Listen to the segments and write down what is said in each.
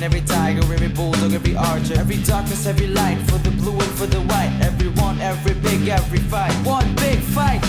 lion, every tiger, every bulldog, every archer, every darkness, every light, for the blue and for the white, everyone, every big, every fight, one big fight.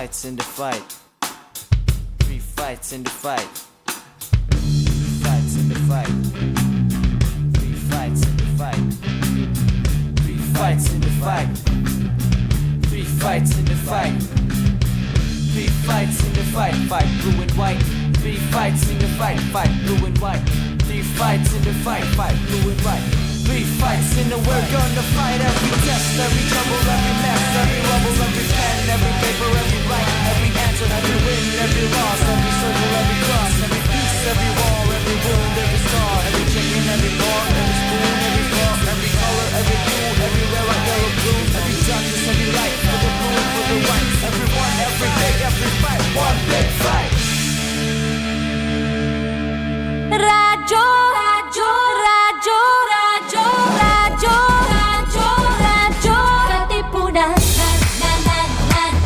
Fights in the fight. Three fights in the fight. Fights in the fight. Three fights in the fight. Three fights in the fight. Three fights in the fight. Three fights in the fight. Fight blue and white. Three fights in the fight. Fight blue and white. Three fights in the fight. Fight blue and white. Three fights in the we're gonna fight every test, every trouble, every mess, every rubble, every pen, every paper, every right, every answer, every win, every loss, every circle, every cross, every piece, every wall, every wound, every scar, every chicken, every pork, every spoon, every fork, every color, every hue, every red, white, yellow, blue, every darkness, every light, for the blue and for the white, everyone, every big, every fight, one big fight. Radyo, radyo, radyo, radyo, radyo, radyo, radyo, Katipunan.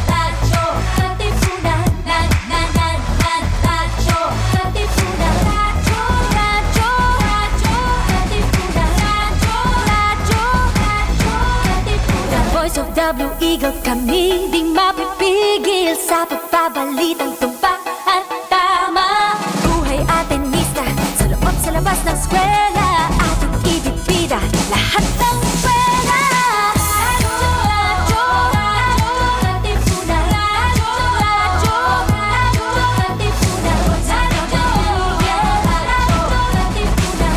Radyo, Katipunan. Radyo, Katipunan. Radyo, radyo, radyo, Katipunan. Radyo, radyo, radyo, Katipunan. The voice of the Blue Eagle, kami di mapipigil sa pagbabalitang tumpak at tama. Buhay atenista sa loob sa labas ng eskwela, ating ibibida lahat ng pera. Radyo, radyo, radyo, Katipunan. Radyo, radyo, radyo, Katipunan. Radyo, Katipunan.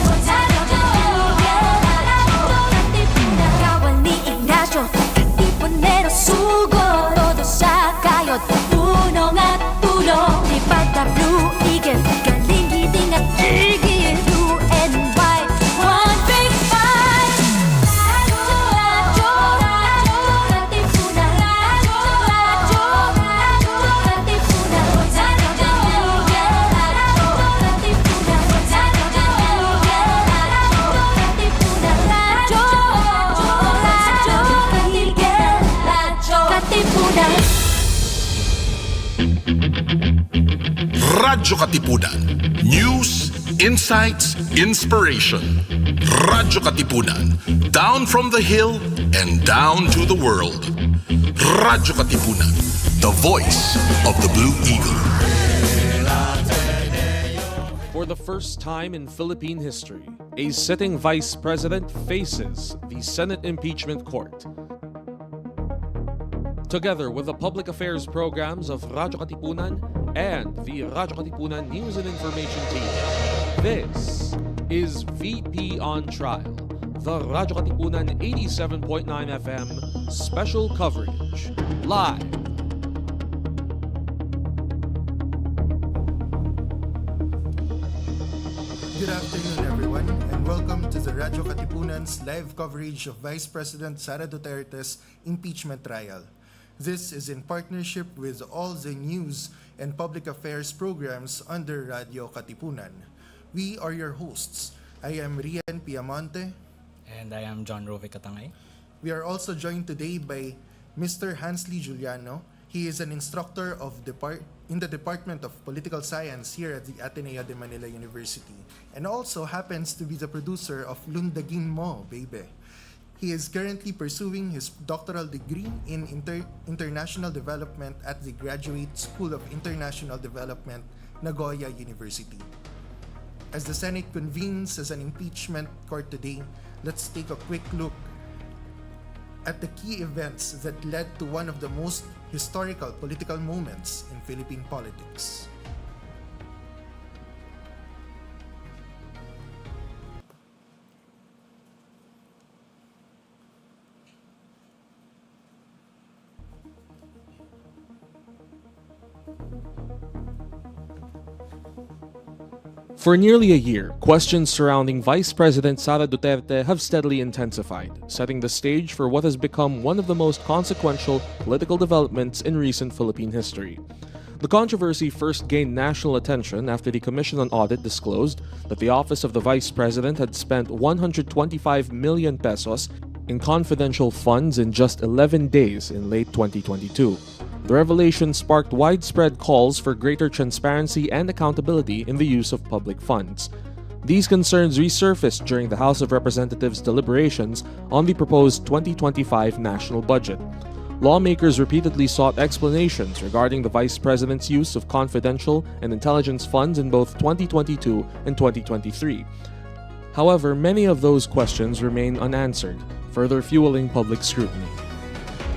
Radyo, Katipunan. Kawal ni Ignacio, Katipunero sugo, todo sa kayod, tulong at tulong. Lipad na Blue Eagle, galing hiting at tigil, blue and white, one big fight. Radyo, radyo, radyo, Katipunan. Radyo, radyo, radyo, Katipunan. Radyo, Katipunan. Radyo, Katipunan. Radyo Katipunan. News, insights, inspiration. Radyo Katipunan. Down from the hill and down to the world. Radyo Katipunan. The voice of the Blue Eagle. For the first time in Philippine history, a sitting vice president faces the Senate Impeachment Court. Together with the public affairs programs of Radyo Katipunan and the Radyo Katipunan News and Information team, this is VP on Trial, the Radyo Katipunan 87.9 FM special coverage, live. Good afternoon, everyone, and welcome to the Radyo Katipunan's live coverage of Vice President Sara Duterte's impeachment trial. This is in partnership with all the news and public affairs programs under Radyo Katipunan. We are your hosts. I am Rian Piamonte. And I am John Rovic Katangay. We are also joined today by Mr. Hansley Juliano. He is an instructor in the Department of Political Science here at the Ateneo de Manila University, and also happens to be the producer of Lundagin Mo, Baby. He is currently pursuing his doctoral degree in International Development at the Graduate School of International Development, Nagoya University. As the Senate convenes as an impeachment court today, let's take a quick look at the key events that led to one of the most historical political moments in Philippine politics. For nearly a year, questions surrounding Vice President Sara Duterte have steadily intensified, setting the stage for what has become one of the most consequential political developments in recent Philippine history. The controversy first gained national attention after the Commission on Audit disclosed that the office of the Vice President had spent 125 million pesos in confidential funds in just 11 days in late 2022. The revelation sparked widespread calls for greater transparency and accountability in the use of public funds. These concerns resurfaced during the House of Representatives' deliberations on the proposed 2025 national budget. Lawmakers repeatedly sought explanations regarding the Vice President's use of confidential and intelligence funds in both 2022 and 2023. However, many of those questions remain unanswered, further fueling public scrutiny.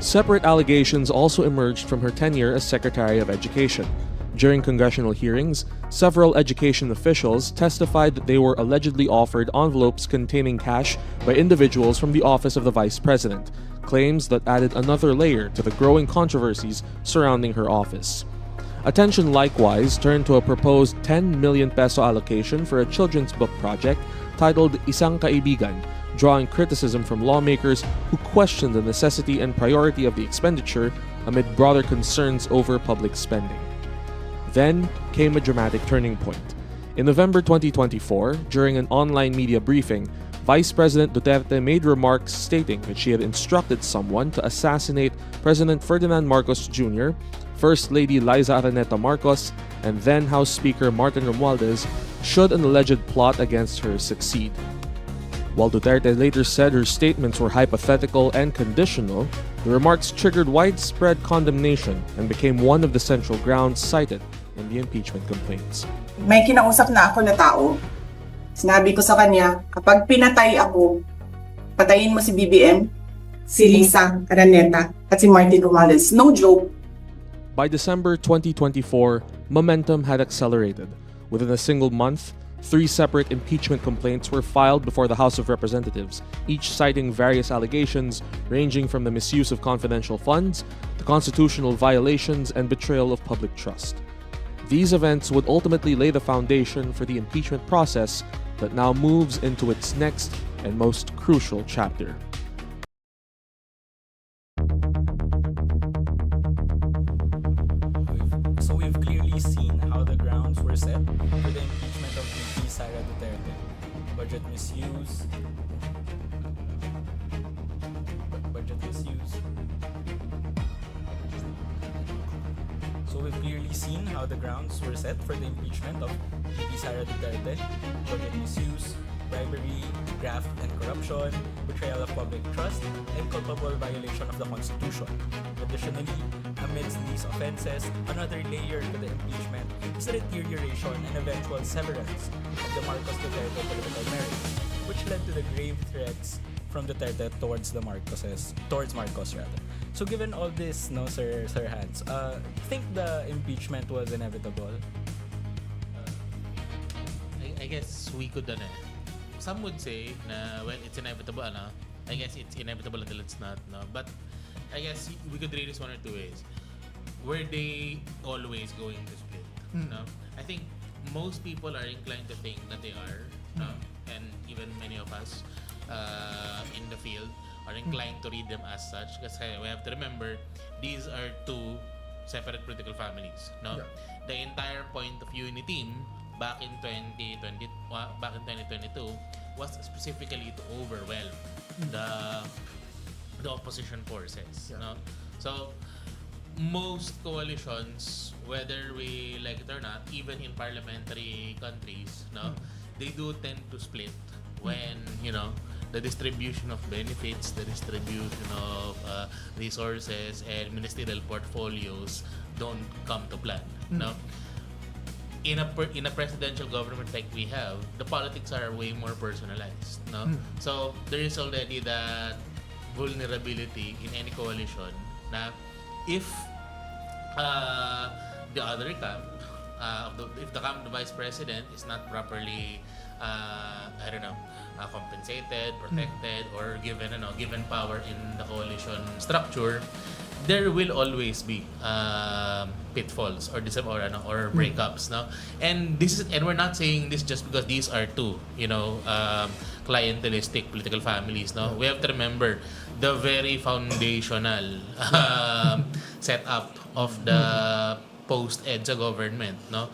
Separate allegations also emerged from her tenure as Secretary of Education. During congressional hearings, several education officials testified that they were allegedly offered envelopes containing cash by individuals from the office of the Vice President, claims that added another layer to the growing controversies surrounding her office. Attention likewise turned to a proposed 10 million peso allocation for a children's book project titled Isang Kaibigan, drawing criticism from lawmakers who questioned the necessity and priority of the expenditure amid broader concerns over public spending. Then came a dramatic turning point. In November 2024, during an online media briefing, Vice President Duterte made remarks stating that she had instructed someone to assassinate President Ferdinand Marcos Jr., First Lady Liza Araneta Marcos, and then House Speaker Martin Romualdez should an alleged plot against her succeed. While Duterte later said her statements were hypothetical and conditional, the remarks triggered widespread condemnation and became one of the central grounds cited in the impeachment complaints. May kinausap na ako na tao. Sinabi ko sa kanya, kapag pinatay ako, patayin mo si BBM, si Liza Araneta, at si Martin Romualdez. No joke. By December 2024, momentum had accelerated. Within a single month, 3 separate impeachment complaints were filed before the House of Representatives, each citing various allegations ranging from the misuse of confidential funds to constitutional violations and betrayal of public trust. These events would ultimately lay the foundation for the impeachment process that now moves into its next and most crucial chapter. So we've clearly seen how the grounds were set for the impeachment of VP Sara Duterte. Budget misuse. So we've clearly seen how the grounds were set for the impeachment of VP Sara Duterte. Budget misuse, bribery, graft and corruption, betrayal of public trust, and culpable violation of the Constitution. Additionally, amidst these offenses, another layer to the impeachment is the deterioration and eventual severance of the Marcos-Duterte political marriage, which led to the grave threats from Duterte towards Marcos rather. So given all this, no, Sir Hans, you think the impeachment was inevitable? I guess we could some would say na well it's inevitable I guess it's inevitable until it's not, no, but I guess we could read this one or two ways. Were they always going to split? No, I think most people are inclined to think that they are, no? And even many of us in the field are inclined to read them as such, because we have to remember these are two separate political families, no? The entire point of unity back in 2022 was specifically to overwhelm the opposition forces, no? So most coalitions, whether we like it or not, even in parliamentary countries, no, they do tend to split when, you know, the distribution of benefits, the distribution of resources and ministerial portfolios don't come to plan, no? In a presidential government like we have, the politics are way more personalized, no? So there is already that vulnerability in any coalition na if the other camp, if the camp of the vice president is not properly, compensated, protected, or given power in the coalition structure, there will always be pitfalls or breakups, no. And we're not saying this just because these are two, clientelistic political families, no. We have to remember the very foundational setup of the post-EDSA government, no.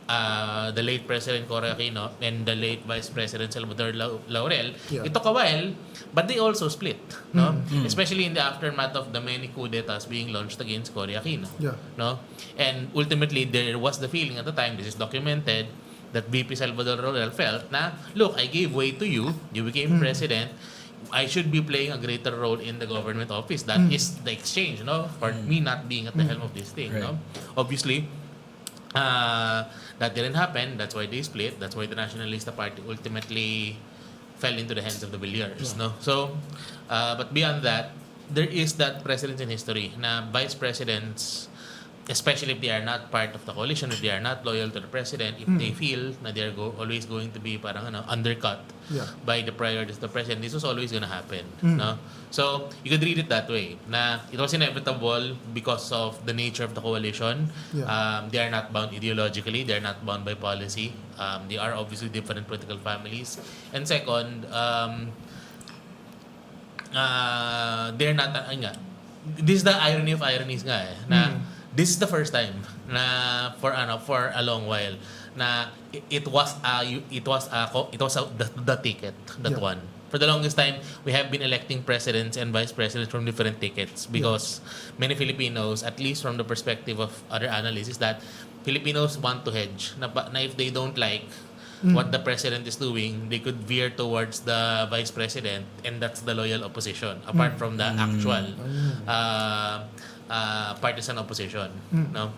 The late President Cory Aquino and the late Vice President Salvador Laurel, it took a while, but they also split, no? Especially in the aftermath of the many coups d'etats being launched against Cory Aquino, no? And ultimately, there was the feeling at the time, this is documented, that VP Salvador Laurel felt na, look, I gave way to you, you became president, I should be playing a greater role in the government office. That is the exchange, no? For me not being at the helm of this thing, no? Obviously, that didn't happen. That's why they split. That's why the Nationalista Party ultimately fell into the hands of the Villiers, no? So, but beyond that, there is that precedent in history na vice presidents, especially if they are not part of the coalition, if they are not loyal to the president, if they feel na they're always going to be undercut by the priorities of the president, this was always going to happen, no? So you could read it that way na it was inevitable because of the nature of the coalition. They are not bound ideologically, they are not bound by policy, they are obviously different political families, and second, they're not this is the irony of ironies nga na this is the first time na for a long while na it was the ticket that won. For the longest time, we have been electing presidents and vice presidents from different tickets because many Filipinos, at least from the perspective of other analysts, is that Filipinos want to hedge na if they don't like what the president is doing, they could veer towards the vice president, and that's the loyal opposition apart from the actual partisan opposition, no?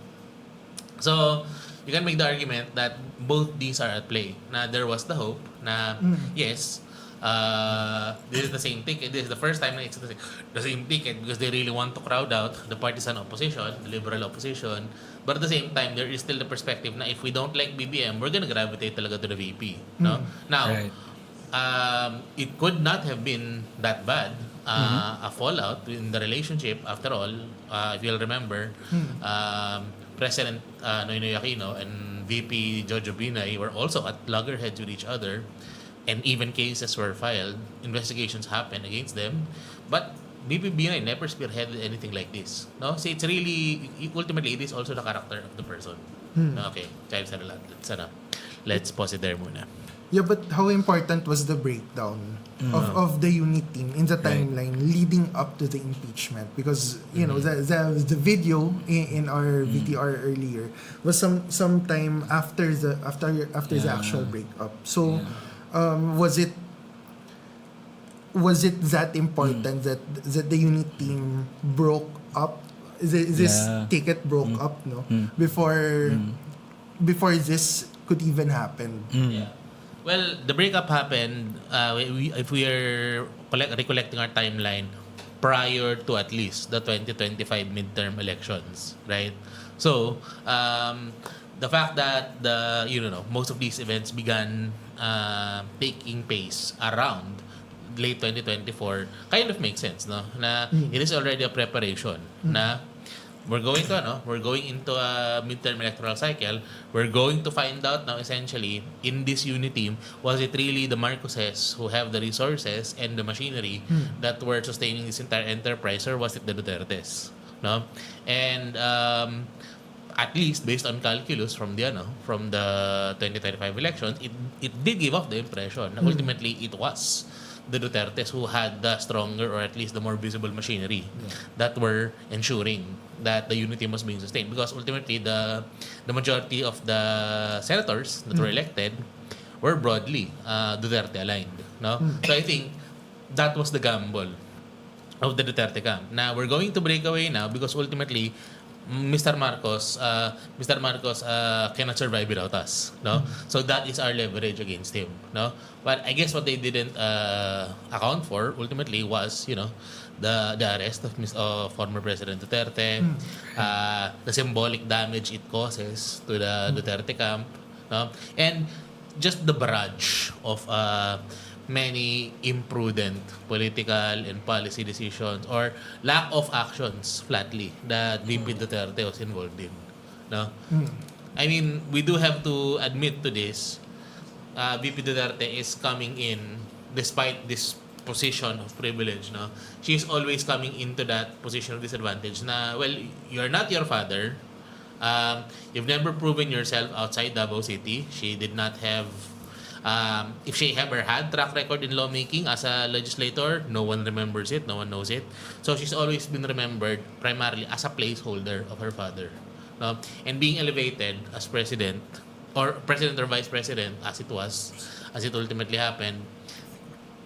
So you can make the argument that both these are at play. Na there was the hope na yes, this is the same ticket. This is the first time na it's the same ticket because they really want to crowd out the partisan opposition, the liberal opposition. But at the same time, there is still the perspective na if we don't like BBM, we're gonna gravitate talaga to the VP, no? Now, it could not have been that bad. A fallout in the relationship. After all, if you'll remember, President Noynoy Aquino and VP Jojo Binay were also at loggerheads with each other, and even cases were filed. Investigations happened against them, but VP Binay never spearheaded anything like this. No, so it's really ultimately it is also the character of the person. Okay, child said a lot. Let's pause it there muna. Yeah, but how important was the breakdown of the unit team in the timeline leading up to the impeachment? Because the video in our VTR earlier was some time after the actual breakup. So was it that important that the unit team broke up? This ticket broke up, no? Before this could even happen. Well, the breakup happened, if we are recollecting our timeline, prior to at least the 2025 midterm elections, right? So, the fact that most of these events began taking place around late 2024 kind of makes sense, no? Na it is already a preparation na we're going into a midterm electoral cycle. We're going to find out now essentially in this unit team, was it really the Marcoses who have the resources and the machinery that were sustaining this entire enterprise, or was it the Dutertes? No? And at least based on calculus from the 2025 elections, it did give off the impression that ultimately it was the Dutertes who had the stronger or at least the more visible machinery that were ensuring that the unity was being sustained, because ultimately the majority of the senators that were elected were broadly Duterte aligned, no? So I think that was the gamble of the Duterte camp. Now we're going to break away now because ultimately Mr. Marcos cannot survive without us, no? So that is our leverage against him, no? But I guess what they didn't account for ultimately was, the arrest of former President Duterte, the symbolic damage it causes to the Duterte camp, no? And just the barrage of many imprudent political and policy decisions or lack of actions flatly that VP Duterte was involved in. No? I mean, we do have to admit to this. VP Duterte is coming in despite this position of privilege. No? She's always coming into that position of disadvantage na, well, you're not your father. You've never proven yourself outside Davao City. She did not have if she ever had track record in lawmaking as a legislator, no one remembers it, no one knows it. So she's always been remembered primarily as a placeholder of her father. No? And being elevated as president or vice president as it ultimately happened,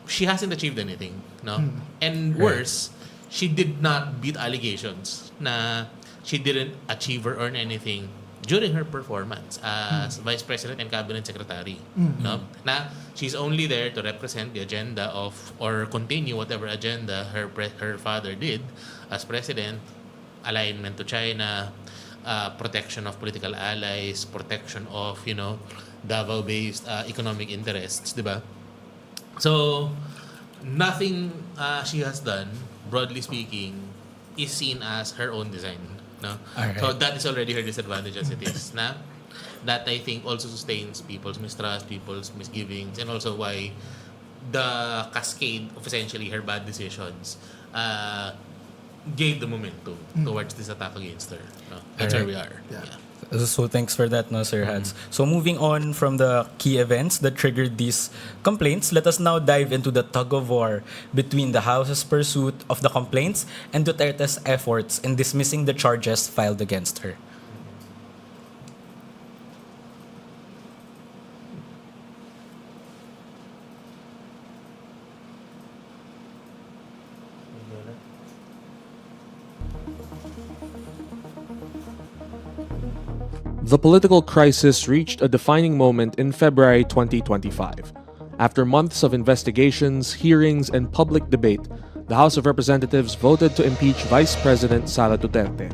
she hasn't achieved anything. No? And worse, she did not beat allegations na she didn't achieve or earn anything during her performance as Vice President and Cabinet Secretary. No? Na she's only there to represent the agenda of or continue whatever agenda her father did as President, alignment to China, protection of political allies, protection of, Davao-based economic interests, di ba? So, nothing she has done, broadly speaking, is seen as her own design. No? Alright. So that is already her disadvantage as it is. Na? That I think also sustains people's mistrust, people's misgivings, and also why the cascade of essentially her bad decisions gave the momentum towards this attack against her. No? That's where we are. Yeah. So thanks for that, no, Sir Hans. So moving on from the key events that triggered these complaints, let us now dive into the tug-of-war between the House's pursuit of the complaints and Duterte's efforts in dismissing the charges filed against her. The political crisis reached a defining moment in February 2025. After months of investigations, hearings, and public debate, the House of Representatives voted to impeach Vice President Sara Duterte.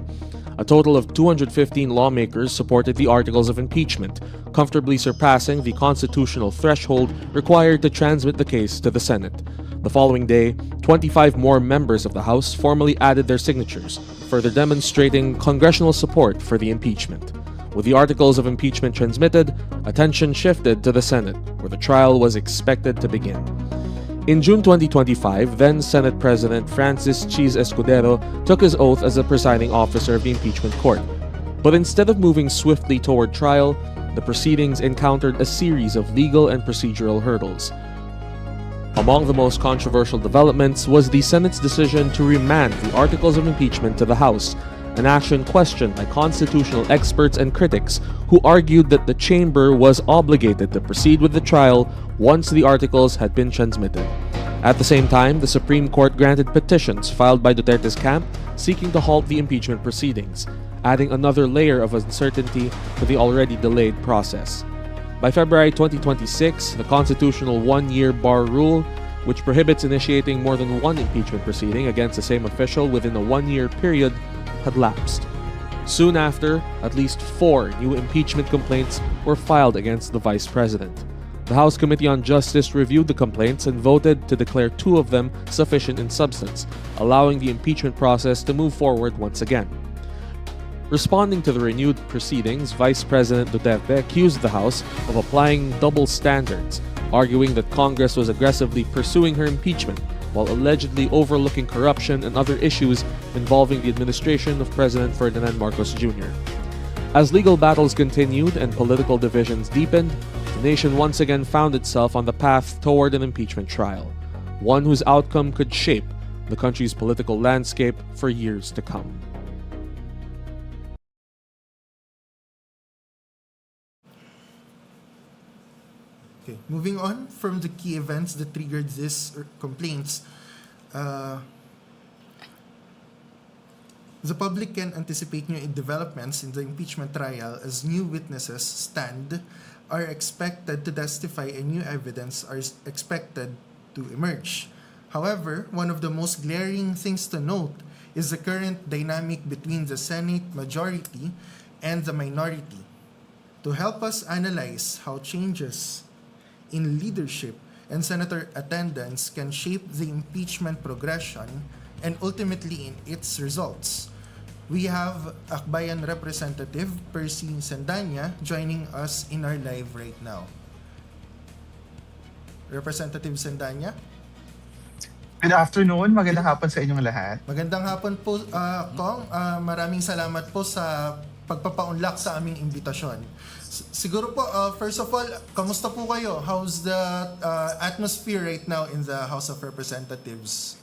A total of 215 lawmakers supported the articles of impeachment, comfortably surpassing the constitutional threshold required to transmit the case to the Senate. The following day, 25 more members of the House formally added their signatures, further demonstrating congressional support for the impeachment. With the articles of impeachment transmitted, attention shifted to the Senate, where the trial was expected to begin. In June 2025, then Senate President Francis Cheese Escudero took his oath as the presiding officer of the impeachment court. But instead of moving swiftly toward trial, the proceedings encountered a series of legal and procedural hurdles. Among the most controversial developments was the Senate's decision to remand the articles of impeachment to the House, an action questioned by constitutional experts and critics who argued that the chamber was obligated to proceed with the trial once the articles had been transmitted. At the same time, the Supreme Court granted petitions filed by Duterte's camp seeking to halt the impeachment proceedings, adding another layer of uncertainty to the already delayed process. By February 2026, the constitutional one-year bar rule, which prohibits initiating more than one impeachment proceeding against the same official within a one-year period, had lapsed. Soon after, at least 4 new impeachment complaints were filed against the Vice President. The House Committee on Justice reviewed the complaints and voted to declare 2 of them sufficient in substance, allowing the impeachment process to move forward once again. Responding to the renewed proceedings, Vice President Duterte accused the House of applying double standards, arguing that Congress was aggressively pursuing her impeachment while allegedly overlooking corruption and other issues involving the administration of President Ferdinand Marcos Jr. As legal battles continued and political divisions deepened, the nation once again found itself on the path toward an impeachment trial, one whose outcome could shape the country's political landscape for years to come. Okay, moving on from the key events that triggered these complaints, The public can anticipate new developments in the impeachment trial as new witnesses are expected to testify and new evidence are expected to emerge. However, one of the most glaring things to note is the current dynamic between the Senate majority and the minority. To help us analyze how changes in leadership and senator attendance can shape the impeachment progression and ultimately in its results, we have Akbayan Representative Percy Sandanya joining us in our live right now. Representative Sandanya? Good afternoon, magandang hapon sa inyong lahat. Magandang hapon po, Kong. Maraming salamat po sa pagpapaunlak sa aming imbitasyon. Siguro po, first of all, kamusta po kayo? How's the atmosphere right now in the House of Representatives?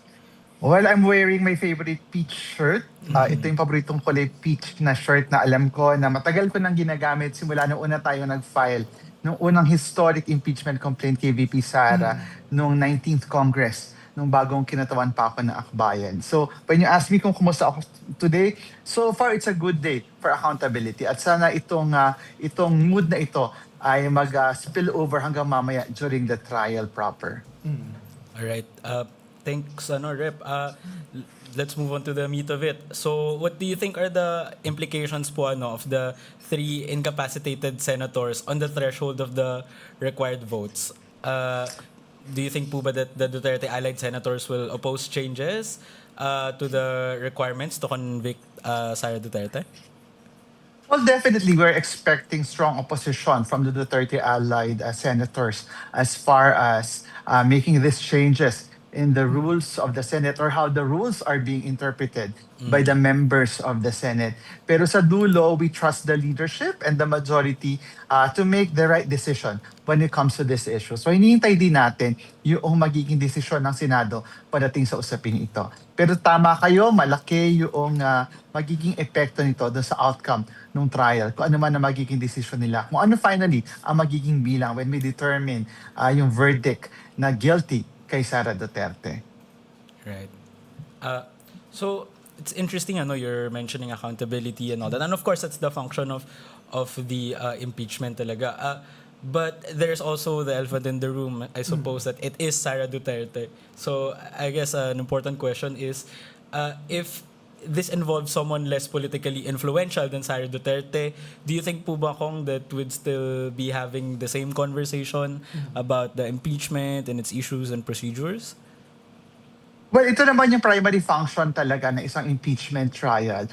Well, I'm wearing my favorite peach shirt. Ito yung paboritong kulay peach na shirt na alam ko na matagal ko nang ginagamit simula nung una tayo nag-file nung unang historic impeachment complaint kay VP Sara noong 19th Congress, nung bagong kinatawan pa ako ng Akbayan. So, when you ask me kung kumusta ako today, so far it's a good day for accountability. At sana itong mood na ito ay mag-spill over hanggang mamaya during the trial proper. Alright. Thanks, Rep. Let's move on to the meat of it. So, what do you think are the implications po of the 3 incapacitated senators on the threshold of the required votes? Do you think po ba that the Duterte allied senators will oppose changes to the requirements to convict Sara Duterte? Well, definitely, we're expecting strong opposition from the Duterte allied senators as far as making these changes in the rules of the Senate or how the rules are being interpreted by the members of the Senate. Pero sa dulo, we trust the leadership and the majority to make the right decision when it comes to this issue. So hinihintay din natin yung magiging desisyon ng Senado pagdating sa usaping ito. Pero tama kayo, malaki yung magiging epekto nito doon sa outcome ng trial. Kung ano man ang magiging desisyon nila. Kung ano finally ang magiging bilang when we determine yung verdict na guilty kay Sara Duterte. Right. So it's interesting, you're mentioning accountability and all that, and of course that's the function of the impeachment talaga. But there's also the elephant in the room, I suppose, that it is Sara Duterte. So I guess an important question is if this involves someone less politically influential than Sara Duterte, do you think po ba kung that would still be having the same conversation about the impeachment and its issues and procedures? Well, ito naman yung primary function talaga ng isang impeachment trial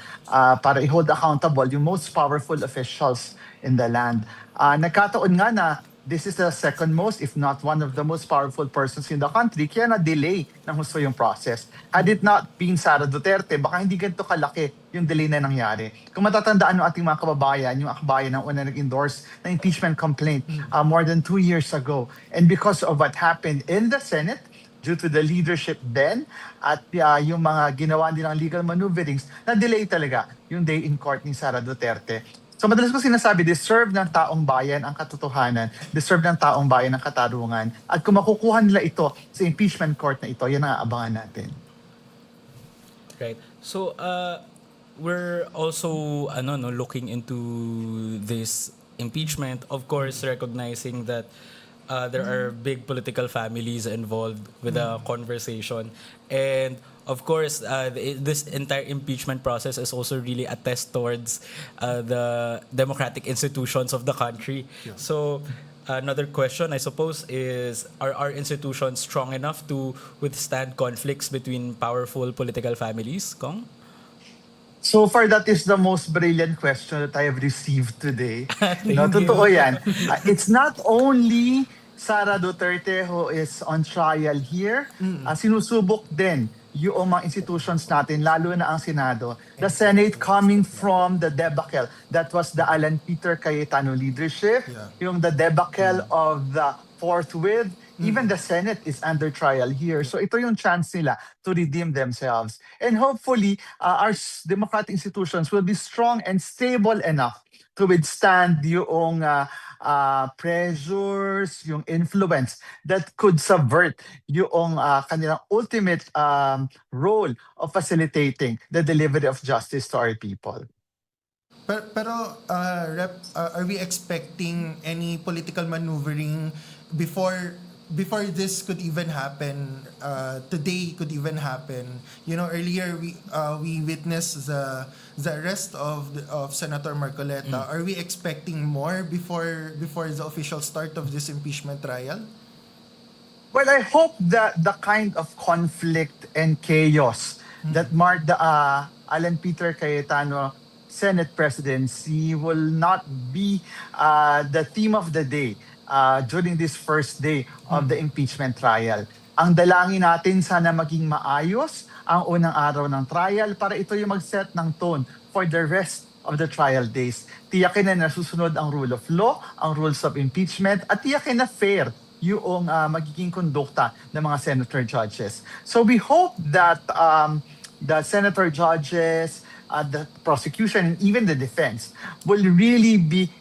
para i-hold accountable yung most powerful officials in the land. Nagkataon nga na this is the second most, if not one of the most powerful persons in the country, kaya na-delay ng husto yung process. Had it not been Sara Duterte, baka hindi ganito kalaki yung delay na nangyari. Kung matatandaan ng ating mga kababayan, yung Akbayan ang una nag-endorse ng impeachment complaint more than 2 years ago. And because of what happened in the Senate, due to the leadership then, at yung mga ginawa nilang legal maneuverings, na-delay talaga yung day in court ni Sara Duterte. So madalas ko sinasabi, deserve ng taong bayan ang katotohanan, deserve ng taong bayan ang katarungan. At kung makukuha nila ito sa impeachment court na ito, yan ang aabangan natin. Right. So we're also looking into this impeachment, of course recognizing that there are big political families involved with the conversation, and of course this entire impeachment process is also really a test towards the democratic institutions of the country. So another question, I suppose, is are our institutions strong enough to withstand conflicts between powerful political families, Kong? So far, that is the most brilliant question that I have received today. No, Thank you. totoo yan. It's not only Sara Duterte who is on trial here. Sinusubok din yung mga institutions natin, lalo na ang Senado. The Senate coming from the debacle. That was the Alan Peter Cayetano leadership. Yung the debacle of the forthwith Even the Senate is under trial here. So ito yung chance nila to redeem themselves. And hopefully, our democratic institutions will be strong and stable enough to withstand yung pressures, yung influence that could subvert yung kanilang ultimate role of facilitating the delivery of justice to our people. Pero Rep, are we expecting any political maneuvering before this could even happen? Today could even happen. You know, earlier we witnessed the arrest of Senator Marcoleta. Are we expecting more before the official start of this impeachment trial? Well, I hope that the kind of conflict and chaos that marked the Alan Peter Cayetano Senate presidency will not be the theme of the day during this first day of the impeachment trial. Ang dalangin natin, sana maging maayos ang unang araw ng trial para ito yung mag-set ng tone for the rest of the trial days. Tiyakin na nasusunod ang rule of law, ang rules of impeachment, at tiyakin na fair yung magiging kondukta ng mga senator judges. So we hope that the senator judges, the prosecution, and even the defense will really be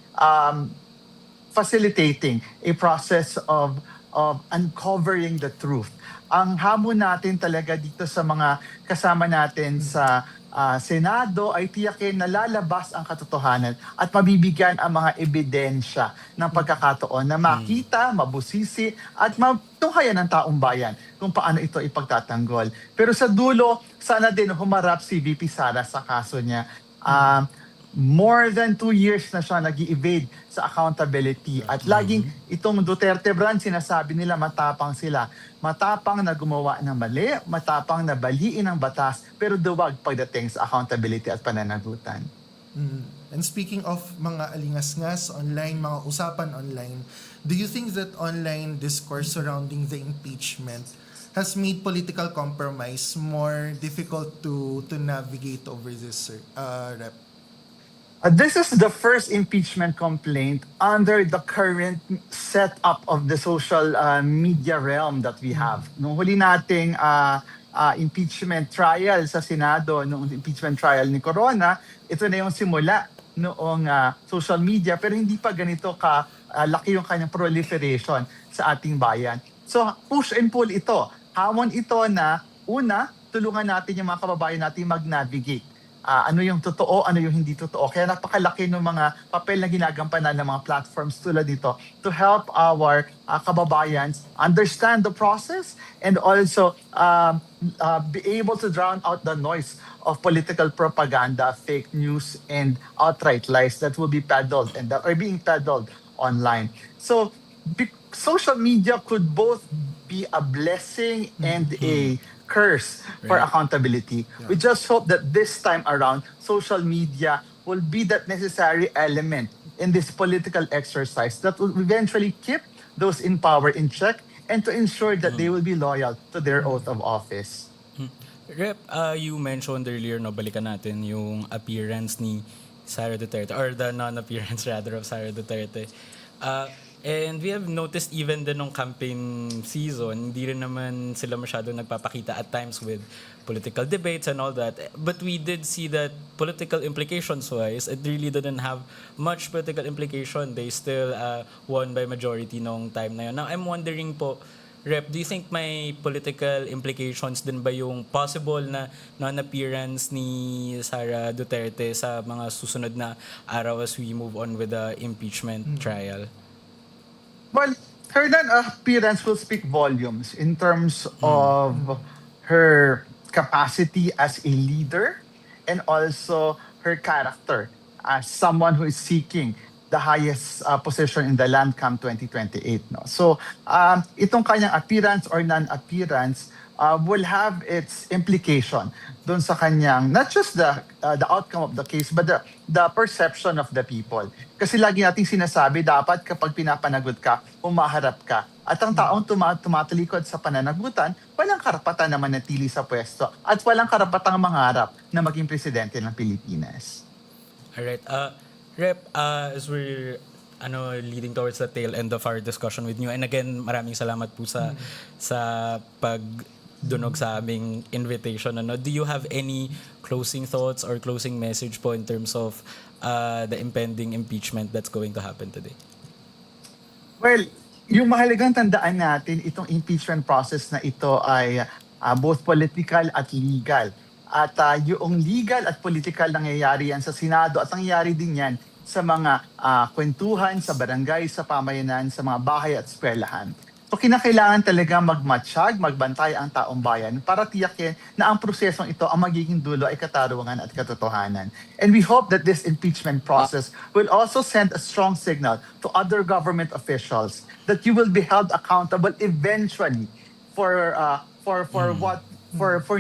facilitating a process of uncovering the truth. Ang hamon natin talaga dito sa mga kasama natin sa Senado ay tiyakin na lalabas ang katotohanan at mabibigyan ang mga ebidensya ng pagkakataon na makita, mabusisi at matunghayan ng taong bayan kung paano ito ipagtatanggol. Pero sa dulo, sana din humarap si VP Sara sa kaso niya. More than 2 years na siya nag-i-evade sa accountability. At laging itong Duterte brand, sinasabi nila matapang sila. Matapang na gumawa ng mali, matapang na baliin ang batas, pero duwag pagdating sa accountability at pananagutan. And speaking of mga alingas-ngas online, mga usapan online, do you think that online discourse surrounding the impeachment has made political compromise more difficult to navigate over this, Rep? This is the first impeachment complaint under the current setup of the social media realm that we have. Nung huli nating impeachment trial sa Senado, nung impeachment trial ni Corona, ito na yung simula noong social media, pero hindi pa ganito laki yung kanyang proliferation sa ating bayan. So push and pull ito. Hamon ito na una, tulungan natin yung mga kababayan natin mag-navigate. Ano yung totoo, ano yung hindi totoo. Kaya napakalaki ng mga papel na ginagampanan ng mga platforms tulad dito to help our kababayans understand the process and also be able to drown out the noise of political propaganda, fake news, and outright lies that will be peddled and that are being peddled online. So social media could both be a blessing and a curse for accountability. We just hope that this time around, social media will be that necessary element in this political exercise that will eventually keep those in power in check and to ensure that they will be loyal to their oath of office. Rep, you mentioned earlier, no, balikan natin yung appearance ni Sara Duterte, or the non-appearance rather of Sara Duterte. And we have noticed even din nung campaign season, hindi rin naman sila masyado nagpapakita at times with political debates and all that. But we did see that political implications-wise, it really didn't have much political implication. They still won by majority nung time na yun. Now, I'm wondering po, Rep, do you think may political implications din ba yung possible na non-appearance ni Sara Duterte sa mga susunod na araw as we move on with the impeachment trial? Well, her non-appearance will speak volumes in terms of her capacity as a leader and also her character as someone who is seeking the highest position in the land come 2028. No? So, itong kanyang appearance or non-appearance will have its implication doon sa kanyang, not just the outcome of the case, but the perception of the people. Kasi lagi nating sinasabi, dapat kapag pinapanagot ka, umaharap ka. At ang taong tumatalikod sa pananagutan, walang karapatan na manatili sa pwesto at walang karapatang mangarap na maging presidente ng Pilipinas. Alright. Rep, as we're leading towards the tail end of our discussion with you. And again, maraming salamat po sa pagdunog sa aming invitation. Do you have any closing thoughts or closing message po in terms of the impending impeachment that's going to happen today? Well, yung mahalagang tandaan natin, itong impeachment process na ito ay both political at legal. At yung legal at political nangyayari yan sa Senado at nangyayari din yan sa mga kwentuhan, sa barangay, sa pamayanan, sa mga bahay at eskwelahan. So kinakailangan talaga magmatsyag, magbantay ang taong bayan para tiyakin na ang prosesong ito ang magiging dulo ay katarungan at katotohanan. And we hope that this impeachment process will also send a strong signal to other government officials that you will be held accountable eventually for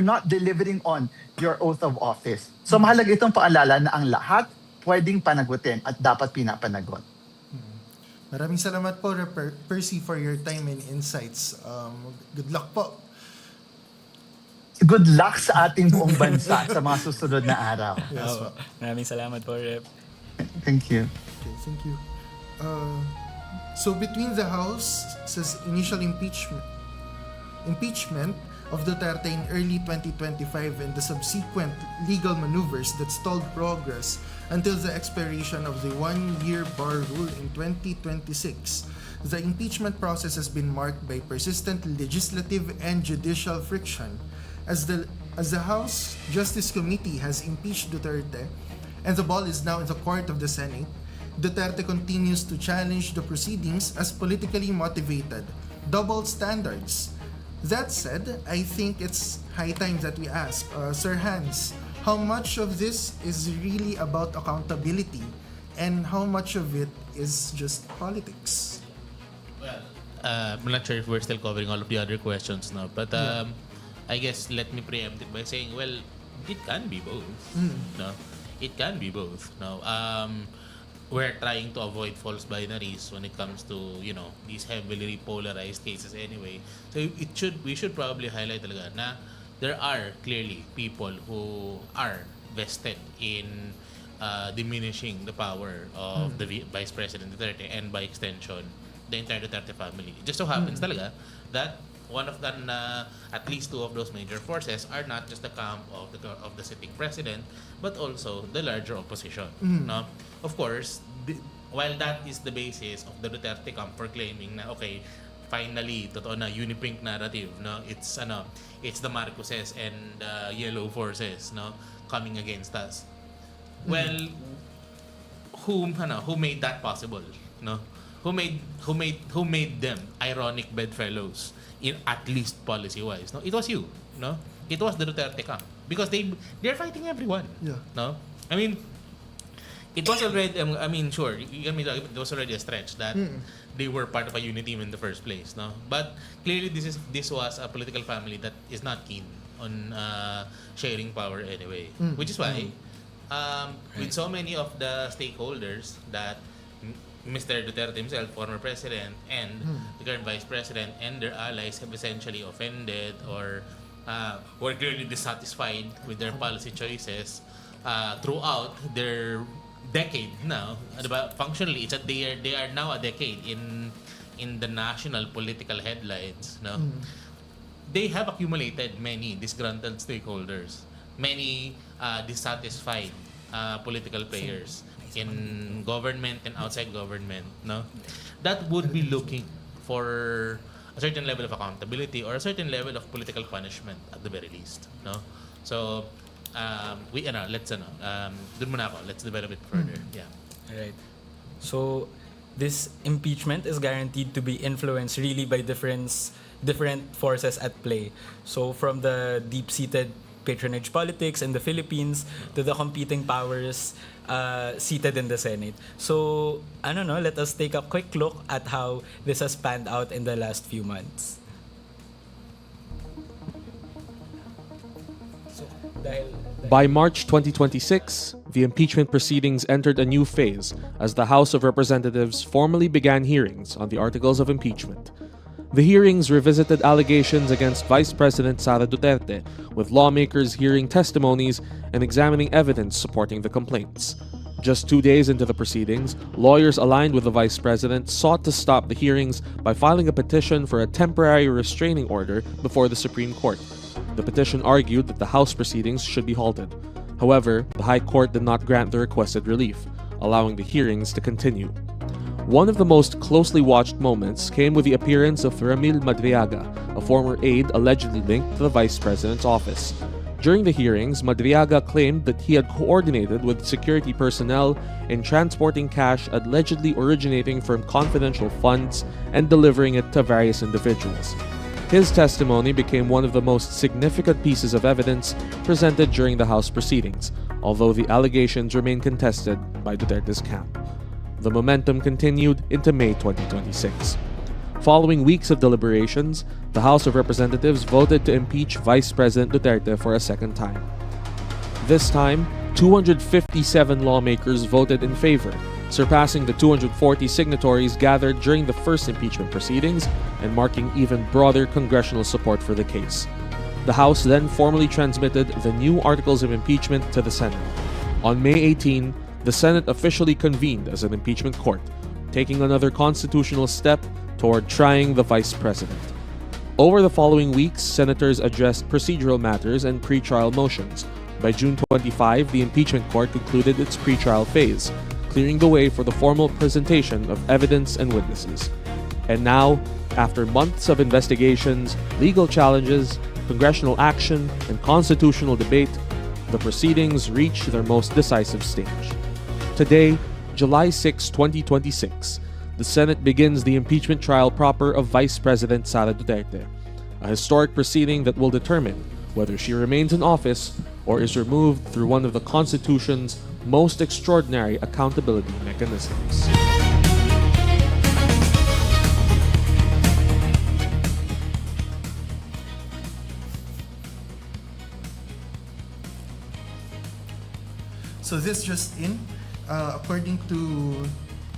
not delivering on your oath of office. So mahalaga itong paalala na ang lahat pwedeng panagutin at dapat pinapanagot. Maraming salamat po, Percy, for your time and insights. Good luck po. Good luck sa ating buong bansa sa mga susunod na araw. Yes, po. Maraming salamat po, Rep. Thank you. Okay, thank you. So between the House's initial impeachment of Duterte in early 2025 and the subsequent legal maneuvers that stalled progress until the expiration of the one-year bar rule in 2026, the impeachment process has been marked by persistent legislative and judicial friction. As the House Justice Committee has impeached Duterte and the ball is now in the court of the Senate, Duterte continues to challenge the proceedings as politically motivated, double standards. That said, I think it's high time that we ask, Sir Hans, how much of this is really about accountability and how much of it is just politics? Well, I'm not sure if we're still covering all of the other questions now, but I guess let me preempt it by saying, well, it can be both. No, it can be both. No, we're trying to avoid false binaries when it comes to these heavily polarized cases anyway. So we should probably highlight talaga na there are clearly people who are vested in diminishing the power of the Vice President Duterte and by extension the entire Duterte family. It just so happens talaga that one of them, at least two of those major forces are not just the camp of the sitting president, but also the larger opposition. No, of course, while that is the basis of the Duterte camp for claiming na okay, finally, totoo na unipink narrative, no, it's the Marcoses and yellow forces, no, coming against us. Well, who made that possible, no? Who made them ironic bedfellows in at least policy-wise? No, it was you. No, it was the Duterte camp because they're fighting everyone. Yeah. No, I mean, it was already. I mean, sure, it was already a stretch that they were part of a unity team in the first place. No, but clearly this was a political family that is not keen on sharing power anyway, which is why with so many of the stakeholders that Mr. Duterte himself, former president, and the current vice president and their allies have essentially offended or were clearly dissatisfied with their policy choices throughout their decade now. Functionally, they are now a decade in the national political headlines. No, they have accumulated many disgruntled stakeholders, many dissatisfied political players in government and outside government, no, that would be looking for a certain level of accountability or a certain level of political punishment at the very least, no. So let's dun muna ako. Let's develop it further. Yeah. Alright. So this impeachment is guaranteed to be influenced really by different forces at play. So from the deep-seated patronage politics in the Philippines to the competing powers seated in the Senate. So, let us take a quick look at how this has panned out in the last few months. By March 2026, the impeachment proceedings entered a new phase as the House of Representatives formally began hearings on the articles of impeachment. The hearings revisited allegations against Vice President Sara Duterte, with lawmakers hearing testimonies and examining evidence supporting the complaints. Just 2 days into the proceedings, lawyers aligned with the vice president sought to stop the hearings by filing a petition for a temporary restraining order before the Supreme Court. The petition argued that the House proceedings should be halted. However, the High Court did not grant the requested relief, allowing the hearings to continue. One of the most closely watched moments came with the appearance of Ramil Madriaga, a former aide allegedly linked to the vice president's office. During the hearings, Madriaga claimed that he had coordinated with security personnel in transporting cash allegedly originating from confidential funds and delivering it to various individuals. His testimony became one of the most significant pieces of evidence presented during the House proceedings, although the allegations remain contested by Duterte's camp. The momentum continued into May 2026. Following weeks of deliberations, the House of Representatives voted to impeach Vice President Duterte for a second time. This time, 257 lawmakers voted in favor, surpassing the 240 signatories gathered during the first impeachment proceedings and marking even broader congressional support for the case. The House then formally transmitted the new articles of impeachment to the Senate. On May 18, the Senate officially convened as an impeachment court, taking another constitutional step toward trying the vice president. Over the following weeks, senators addressed procedural matters and pretrial motions. By June 25, the impeachment court concluded its pretrial phase, clearing the way for the formal presentation of evidence and witnesses. And now, after months of investigations, legal challenges, congressional action, and constitutional debate, the proceedings reach their most decisive stage. Today, July 6, 2026, the Senate begins the impeachment trial proper of Vice President Sara Duterte, a historic proceeding that will determine whether she remains in office or is removed through one of the Constitution's most extraordinary accountability mechanisms. So this just in, according to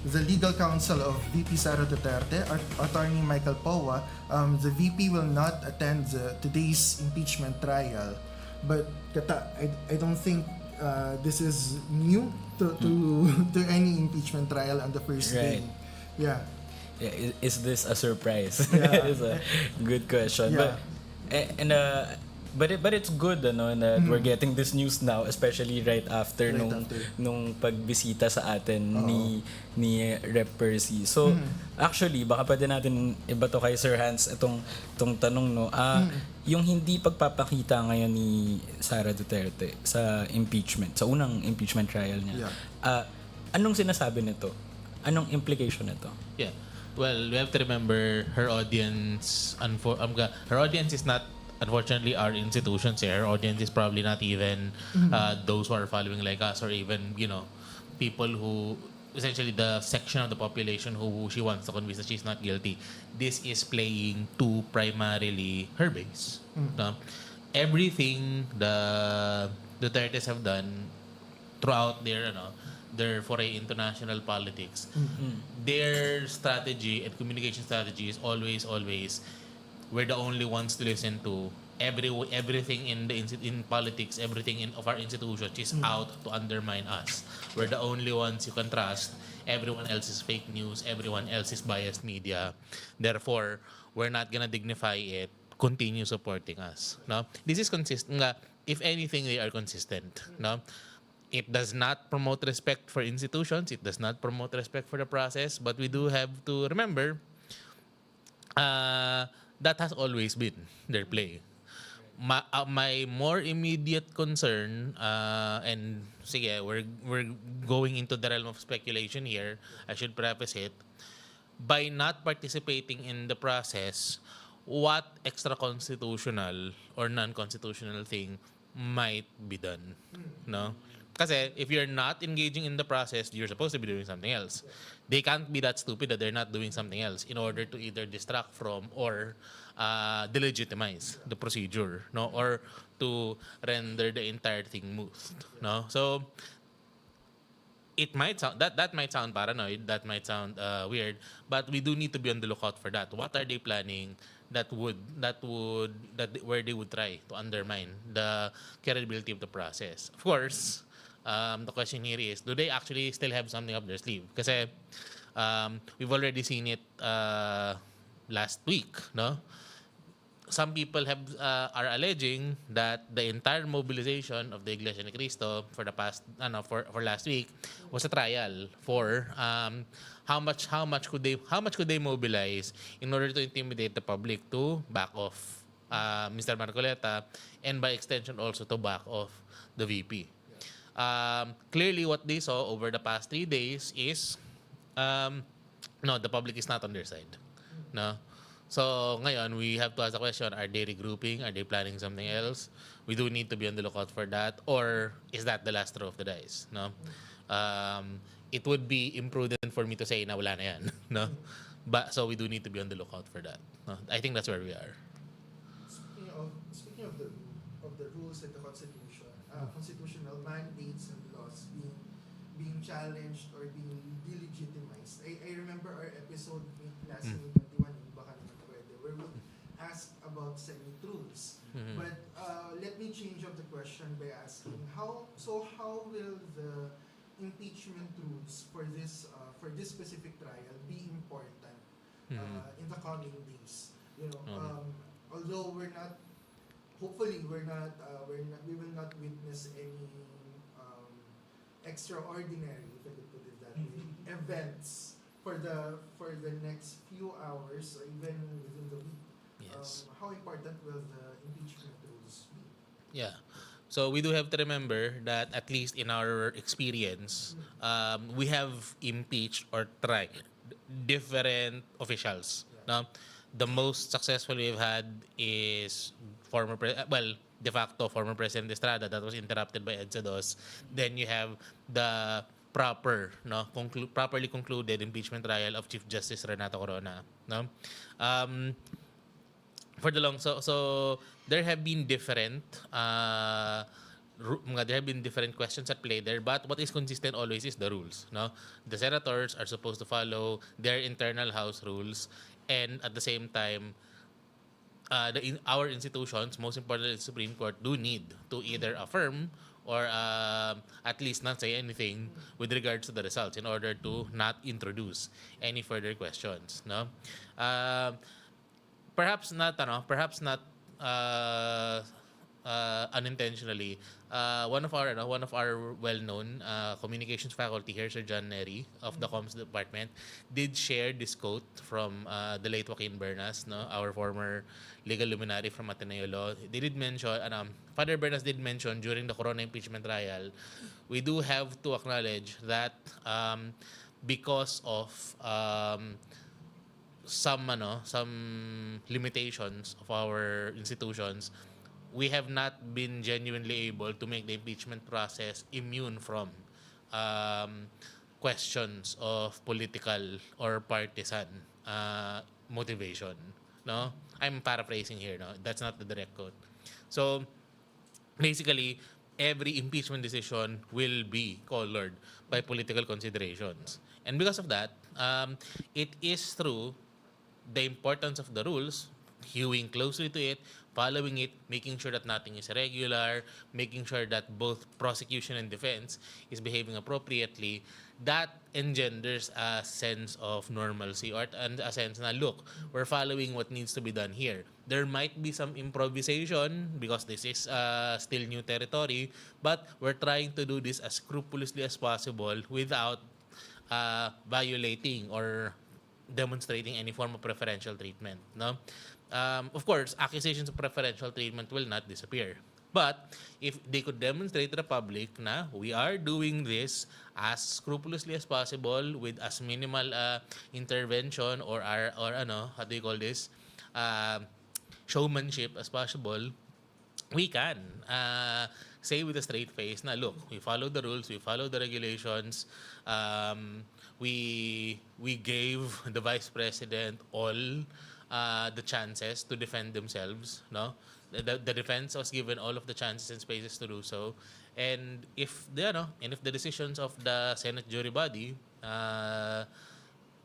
the legal counsel of VP Sara Duterte, Attorney Michael Powa, the VP will not attend today's impeachment trial. But Kata, I don't think this is new to any impeachment trial on the first day. Yeah. Yeah, is this a surprise? Yeah. It's a good question. Yeah. But it's good that we're getting this news now, especially right after nung pagbisita sa atin ni Rep Percy. So actually baka pwede natin ibato kay Sir Hans itong tanong yung hindi pagpapakita ngayon ni Sara Duterte sa impeachment, sa unang impeachment trial niya. Anong sinasabi nito? Anong implication nito? Yeah. Well, we have to remember her audience is not unfortunately our institutions here. Her audience is probably not even those who are following like us, or even people who essentially the section of the population who she wants to convince that she's not guilty. This is playing to primarily her base. Everything the Dutertes have done throughout their foray into national politics, their strategy and communication strategy is always we're the only ones to listen to. Everything in politics, everything of our institutions is out to undermine us. We're the only ones you can trust. Everyone else is fake news. Everyone else is biased media. Therefore, we're not gonna dignify it. Continue supporting us. No, this is consistent. If anything, they are consistent. No, it does not promote respect for institutions. It does not promote respect for the process. But we do have to remember. That has always been their play. My more immediate concern, and sige, we're going into the realm of speculation here. I should preface it. By not participating in the process, what extra-constitutional or non-constitutional thing might be done? No? Kasi if you're not engaging in the process, you're supposed to be doing something else. They can't be that stupid that they're not doing something else in order to either distract from or delegitimize the procedure, no, or to render the entire thing moot, no. So it might sound that might sound paranoid, that might sound weird, but we do need to be on the lookout for that. What are they planning where they would try to undermine the credibility of the process? Of course, The question here is, do they actually still have something up their sleeve? Kasi we've already seen it last week, no? Some people are alleging that the entire mobilization of the Iglesia ni Cristo for the past for last week was a trial for how much could they mobilize in order to intimidate the public to back off Mr. Marcoleta, and by extension also to back off the VP. Clearly what they saw over the past 3 days is no, the public is not on their side, no. So ngayon, we have to ask the question, are they regrouping? Are they planning something else? We do need to be on the lookout for that. Or is that the last throw of the dice? No? It would be imprudent for me to say na wala na yan. No? But, so we do need to be on the lookout for that. No? I think that's where we are. Speaking of the rules and the constitution, constitutional mandates and laws being challenged or being delegitimized. I remember our episode last week, where we asked about Senate rules. But let me change up the question by asking how will the impeachment rules for this specific trial be important in the coming days? You know, although hopefully we will not witness any extraordinary, if I could put it that way, events for the next few hours or even within the week. Yes. How important will the impeachment rules be? Yeah. So we do have to remember that at least in our experience, we have impeached or tried different officials. No? The most successful we've had is de facto former President Estrada, that was interrupted by EDSA Dos. Then you have the properly concluded impeachment trial of Chief Justice Renato Corona. No, for the long so there have been different questions at play there, but what is consistent always is the rules. No, the senators are supposed to follow their internal house rules, and at the same time, our institutions, most importantly the Supreme Court, do need to either affirm or at least not say anything with regards to the results in order to not introduce any further questions. No, perhaps not unintentionally. One of our well-known communications faculty here, Sir John Neri of the Comms Department, did share this quote from the late Joaquin Bernas, no, our former legal luminary from Ateneo Law. They did mention, Father Bernas did mention during the Corona impeachment trial, we do have to acknowledge that because of some limitations of our institutions, we have not been genuinely able to make the impeachment process immune from questions of political or partisan motivation. No, I'm paraphrasing here. No, that's not the direct quote. So basically, every impeachment decision will be colored by political considerations, and because of that, it is through the importance of the rules, hewing closely to it, following it, making sure that nothing is irregular, making sure that both prosecution and defense is behaving appropriately, that engenders a sense of normalcy and a sense na, look, we're following what needs to be done here. There might be some improvisation because this is still new territory, but we're trying to do this as scrupulously as possible without violating or demonstrating any form of preferential treatment. No, of course, accusations of preferential treatment will not disappear. But if they could demonstrate to the public na we are doing this as scrupulously as possible with as minimal intervention or how do you call this, showmanship as possible, we can say with a straight face na look, we follow the rules, we follow the regulations, we gave the vice president all the chances to defend themselves. No, the defense was given all of the chances and spaces to do so, and if the decisions of the Senate jury body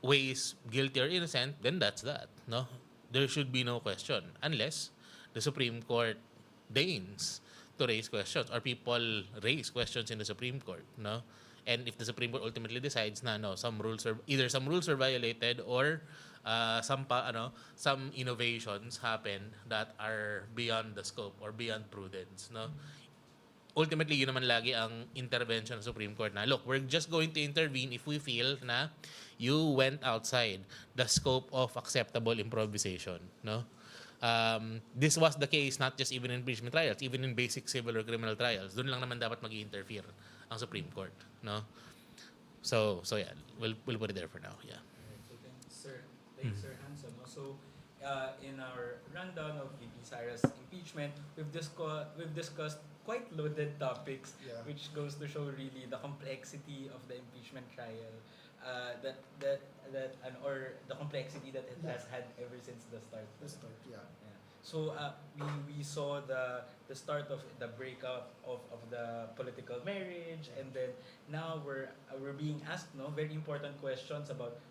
weighs guilty or innocent, then that's that. No, there should be no question unless the Supreme Court deigns to raise questions, or people raise questions in the Supreme Court, no? And if the Supreme Court ultimately decides na no, some rules are violated, or some innovations happen that are beyond the scope or beyond prudence, no? Ultimately, yun naman lagi ang intervention ng Supreme Court na, look, we're just going to intervene if we feel na you went outside the scope of acceptable improvisation, no? This was the case not just even in impeachment trials, even in basic civil or criminal trials. Doon lang naman dapat mag-interfere ang Supreme Court, no? So yeah, we'll put it there for now. Yeah. So thanks, Sir Hanson. So in our rundown of VP Sara's impeachment, we've discussed quite loaded topics, which goes to show really the complexity of the impeachment trial, or the complexity that it has had ever since the start. So we saw the start of the breakup of the political marriage, and then now we're being asked very important questions about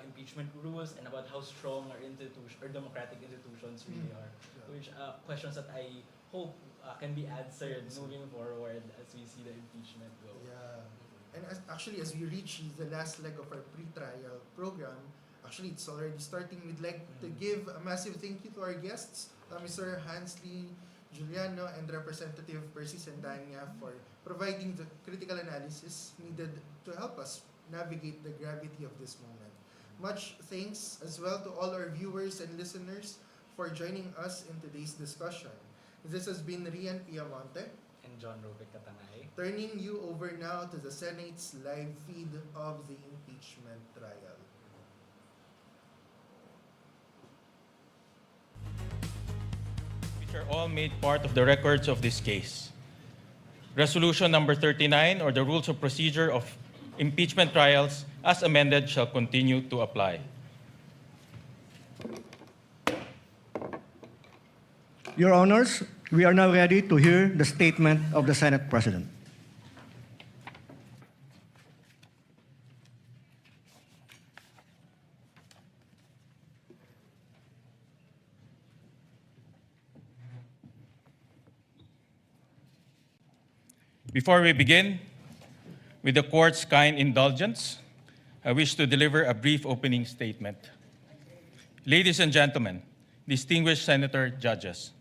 impeachment rules and about how strong our democratic institutions really are, which questions that I hope can be answered moving forward as we see the impeachment go. Yeah. And as we reach the last leg of our pre-trial program, actually it's already starting. We'd like to give a massive thank you to our guests, Mr. Hansley Juliano and Representative Percy Sendanya, for providing the critical analysis needed to help us navigate the gravity of this moment. Much thanks as well to all our viewers and listeners for joining us in today's discussion. This has been Rian Piamonte And John Rovic Katanay. turning you over now to the Senate's live feed of the impeachment trial. Which are all made part of the records of this case. Resolution number 39, or the Rules of Procedure of Impeachment Trials, as amended, shall continue to apply. Your Honors, we are now ready to hear the statement of the Senate President. Before we begin, with the Court's kind indulgence, I wish to deliver a brief opening statement. Ladies and gentlemen, distinguished Senator Judges,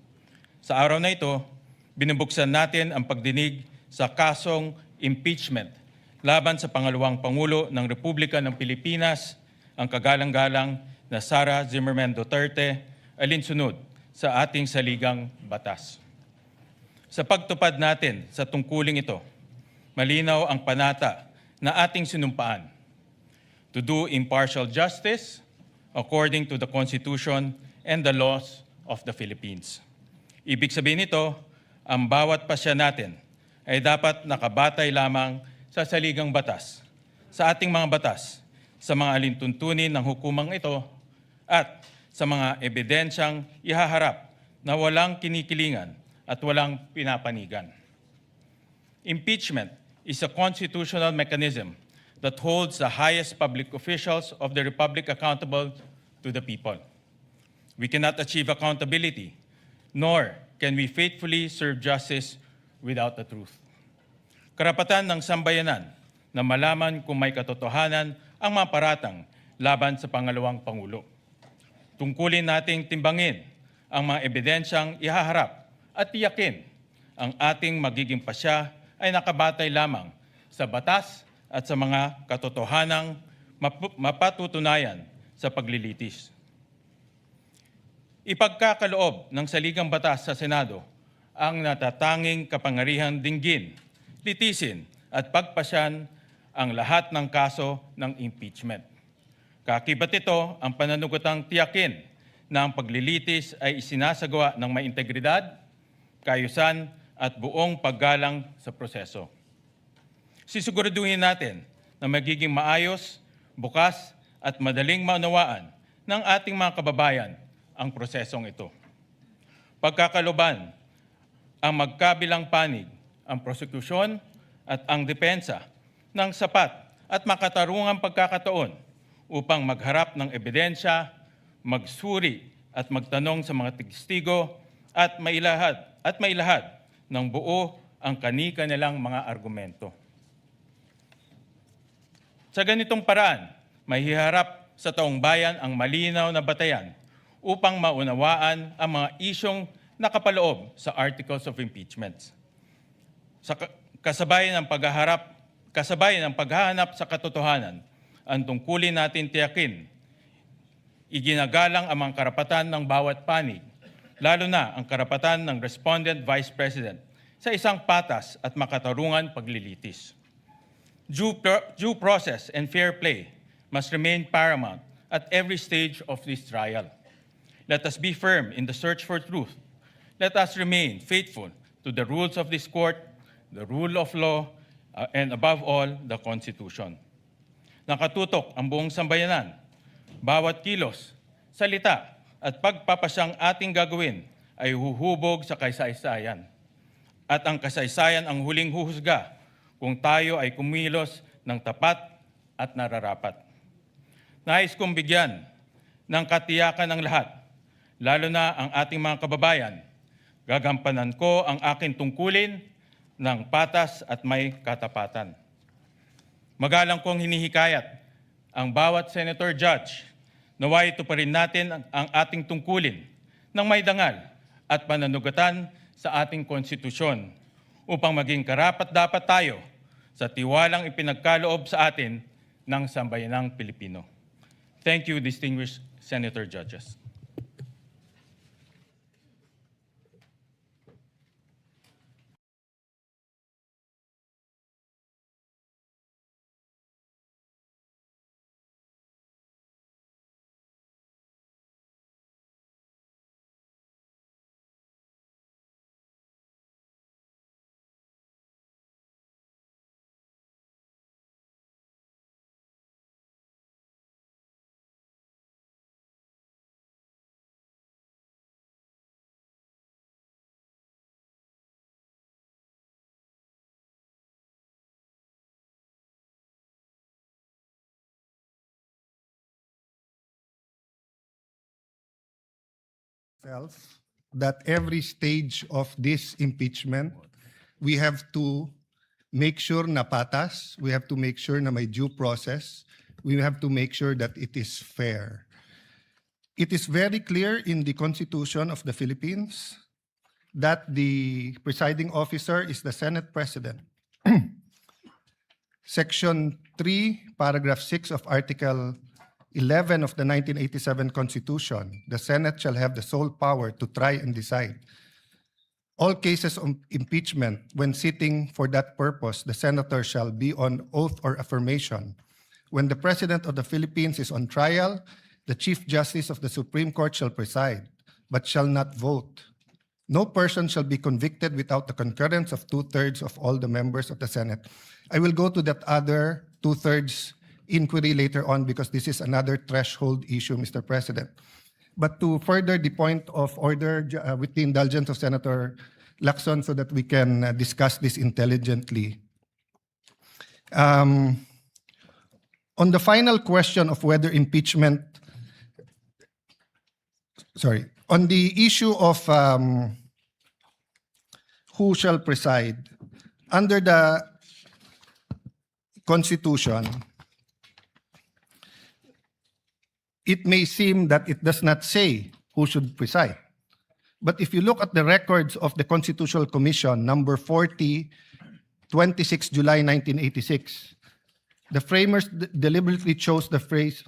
sa araw na ito, binubuksan natin ang pagdinig sa kasong impeachment laban sa pangalawang Pangulo ng Republika ng Pilipinas, ang kagalang-galang na Sara Duterte, alinsunod sa ating saligang batas. Sa pagtupad natin sa tungkuling ito, malinaw ang panata na ating sinumpaan to do impartial justice according to the Constitution and the laws of the Philippines. Ibig sabihin nito, ang bawat pasya natin ay dapat nakabatay lamang sa saligang batas, sa ating mga batas, sa mga alintuntunin ng hukumang ito, at sa mga ebidensyang ihaharap na walang kinikilingan at walang pinapanigan. Impeachment is a constitutional mechanism that holds the highest public officials of the Republic accountable to the people. We cannot achieve accountability, nor can we faithfully serve justice without the truth. Karapatan ng sambayanan na malaman kung may katotohanan ang mga paratang laban sa pangalawang Pangulo. Tungkulin nating timbangin ang mga ebidensyang ihaharap at tiyakin ang ating magiging pasya ay nakabatay lamang sa batas at sa mga katotohanang mapatutunayan sa paglilitis. Ipagkakaloob ng saligang batas sa Senado ang natatanging kapangyarihang dinggin, litisin at pagpasyan ang lahat ng kaso ng impeachment. Kakibat ito ang pananugutang tiyakin na ang paglilitis ay isinasagawa ng may integridad, kaayusan at buong paggalang sa proseso. Sisiguraduhin natin na magiging maayos, bukas at madaling maunawaan ng ating mga kababayan ang prosesong ito. Pagkakaloban, ang magkabilang panig, ang prosekusyon at ang depensa ng sapat at makatarungang pagkakataon upang magharap ng ebidensya, magsuri at magtanong sa mga testigo at mailahad ng buo ang kani-kanilang mga argumento. Sa ganitong paraan, may hiharap sa taong bayan ang malinaw na batayan upang maunawaan ang mga isyong nakapaloob sa Articles of Impeachment. Kasabay ng paghahanap sa katotohanan, ang tungkulin natin tiyakin, iginagalang ang mga karapatan ng bawat panig, lalo na ang karapatan ng respondent vice president sa isang patas at makatarungan paglilitis. Due process and fair play must remain paramount at every stage of this trial. Let us be firm in the search for truth. Let us remain faithful to the rules of this court, the rule of law, and above all, the Constitution. Nakatutok ang buong sambayanan. Bawat kilos, salita, at pagpapasyang ating gagawin ay huhubog sa kasaysayan. At ang kasaysayan ang huling huhusga kung tayo ay kumilos ng tapat at nararapat. Nais kong bigyan ng katiyakan ng lahat, lalo na ang ating mga kababayan. Gagampanan ko ang aking tungkulin ng patas at may katapatan. Magalang kong hinihikayat ang bawat senator judge naway ito pa rin natin ang ating tungkulin ng may dangal at pananugatan sa ating konstitusyon upang maging karapat-dapat tayo sa tiwalang ipinagkaloob sa atin ng sambayanang Pilipino. Thank you, distinguished Senator Judges. That every stage of this impeachment, we have to make sure na patas, we have to make sure na may due process, we have to make sure that it is fair. It is very clear in the Constitution of the Philippines that the presiding officer is the Senate President. Section 3, paragraph 6 of Article 11 of the 1987 Constitution, the Senate shall have the sole power to try and decide. All cases of impeachment, when sitting for that purpose, the senator shall be on oath or affirmation. When the President of the Philippines is on trial, the Chief Justice of the Supreme Court shall preside, but shall not vote. No person shall be convicted without the concurrence of 2/3 of all the members of the Senate. I will go to that other 2/3 inquiry later on because this is another threshold issue, Mr. President. But to further the point of order with the indulgence of Senator Lacson so that we can discuss this intelligently. On the final question of whether impeachment, on the issue of who shall preside, under the Constitution, it may seem that it does not say who should preside. But if you look at the records of the Constitutional Commission, number 40, 26 July 1986, the framers deliberately chose the phrase,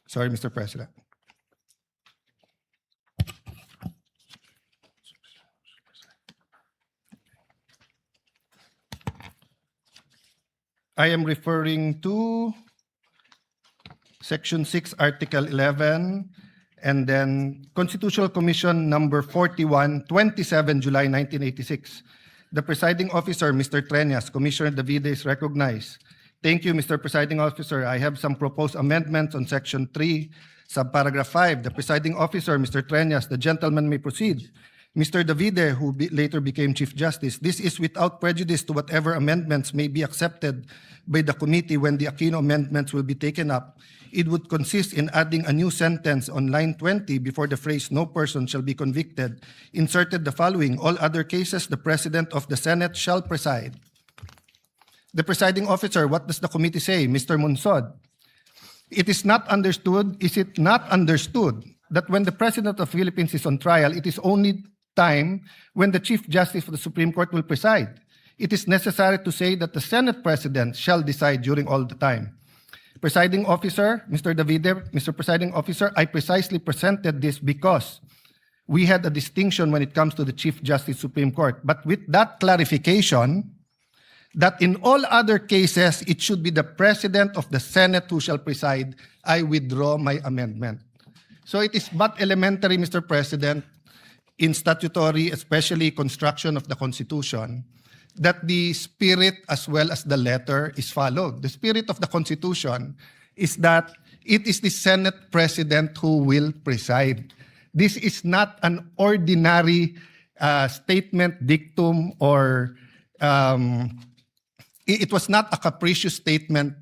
sorry, Mr. President. I am referring to Section 6, Article 11, and then Constitutional Commission number 41, 27 July 1986. The presiding officer, Mr. Treñas, Commissioner Davide is recognized. Thank you, Mr. Presiding Officer. I have some proposed amendments on Section 3, subparagraph 5. The presiding officer, Mr. Treñas, the gentleman may proceed. Mr. Davide, who later became Chief Justice, this is without prejudice to whatever amendments may be accepted by the committee when the Aquino amendments will be taken up. It would consist in adding a new sentence on line 20 before the phrase "no person shall be convicted," inserted the following: all other cases, the President of the Senate shall preside. The presiding officer, what does the committee say? Mr. Munsod, is it not understood that when the President of the Philippines is on trial, it is only time when the Chief Justice of the Supreme Court will preside? It is necessary to say that the Senate President shall decide during all the time. Presiding officer, Mr. Davide, Mr. Presiding Officer, I precisely presented this because we had a distinction when it comes to the Chief Justice Supreme Court. But with that clarification, that in all other cases, it should be the President of the Senate who shall preside, I withdraw my amendment. So it is but elementary, Mr. President, in statutory, especially construction of the Constitution, that the spirit as well as the letter is followed. The spirit of the Constitution is that it is the Senate President who will preside. This is not an ordinary statement, dictum, or it was not a capricious statement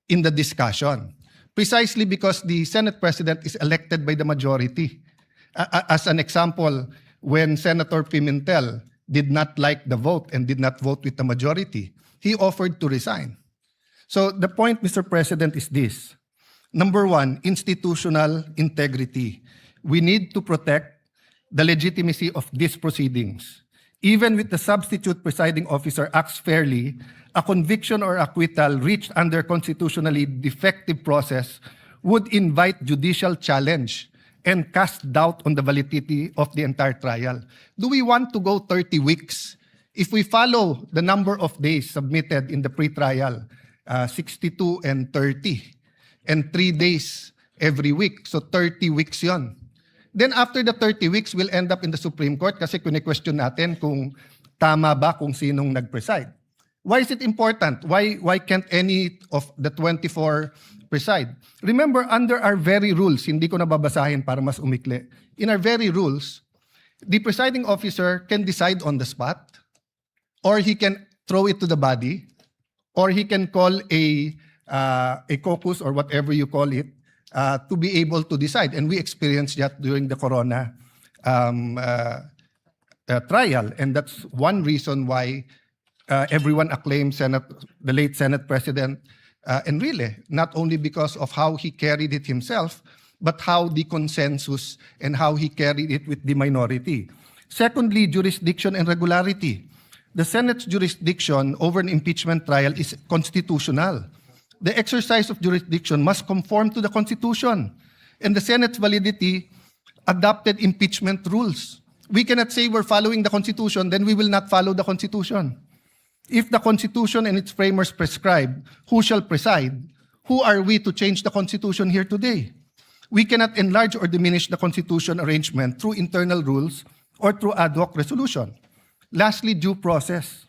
in the discussion, precisely because the Senate President is elected by the majority. As an example, when Senator Pimentel did not like the vote and did not vote with the majority, he offered to resign. So the point, Mr. President, is this. Number one, institutional integrity. We need to protect the legitimacy of these proceedings. Even with the substitute presiding officer acts fairly, a conviction or acquittal reached under constitutionally defective process would invite judicial challenge and cast doubt on the validity of the entire trial. Do we want to go 30 weeks? If we follow the number of days submitted in the pre-trial, 62 and 30, and 3 days every week, so 30 weeks yon. Then after the 30 weeks, we'll end up in the Supreme Court kasi kune-question natin kung tama ba kung sinong nag-preside. Why is it important? Why can't any of the 24 preside? Remember, under our very rules, hindi ko nababasahin para mas umikli. In our very rules, the presiding officer can decide on the spot, or he can throw it to the body, or he can call a caucus or whatever you call it to be able to decide. And we experienced that during the Corona trial, and that's one reason why everyone acclaimed the late Senate President Enrile, not only because of how he carried it himself, but how the consensus and how he carried it with the minority. Secondly, jurisdiction and regularity. The Senate's jurisdiction over an impeachment trial is constitutional. The exercise of jurisdiction must conform to the Constitution, and the Senate's validity adopted impeachment rules. We cannot say we're following the Constitution, then we will not follow the Constitution. If the Constitution and its framers prescribe who shall preside, who are we to change the Constitution here today? We cannot enlarge or diminish the Constitution arrangement through internal rules or through ad hoc resolution. Lastly, due process.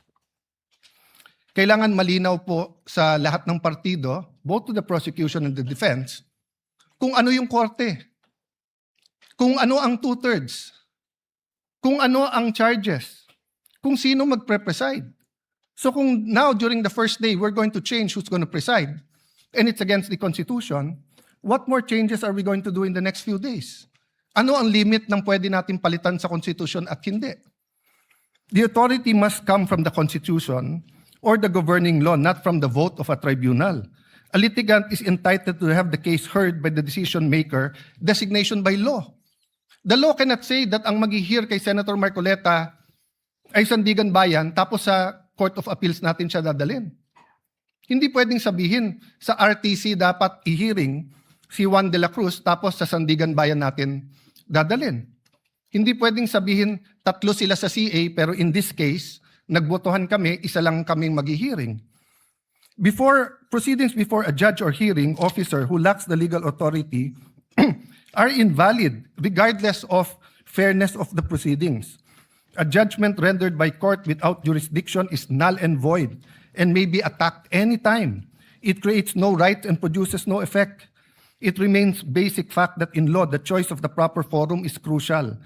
Kailangan malinaw po sa lahat ng partido, both to the prosecution and the defense, kung ano yung korte, kung ano ang two-thirds, kung ano ang charges, kung sino magpre-preside. So kung now, during the first day, we're going to change who's going to preside, and it's against the Constitution, what more changes are we going to do in the next few days? Ano ang limit ng pwede natin palitan sa Constitution at hindi? The authority must come from the Constitution or the governing law, not from the vote of a tribunal. A litigant is entitled to have the case heard by the decision maker, designation by law. The law cannot say that ang mag-hear kay Senator Marcoleta ay Sandigan Bayan, tapos sa Court of Appeals natin siya dadalhin. Hindi pwedeng sabihin sa RTC dapat i-hearing si Juan de la Cruz, tapos sa Sandigan Bayan natin dadalhin. Hindi pwedeng sabihin tatlo sila sa CA, pero in this case, nagbotohan kami, isa lang kaming mag-hearing. Proceedings before a judge or hearing officer who lacks the legal authority are invalid regardless of fairness of the proceedings. A judgment rendered by court without jurisdiction is null and void and may be attacked anytime. It creates no right and produces no effect. It remains basic fact that in law, the choice of the proper forum is crucial.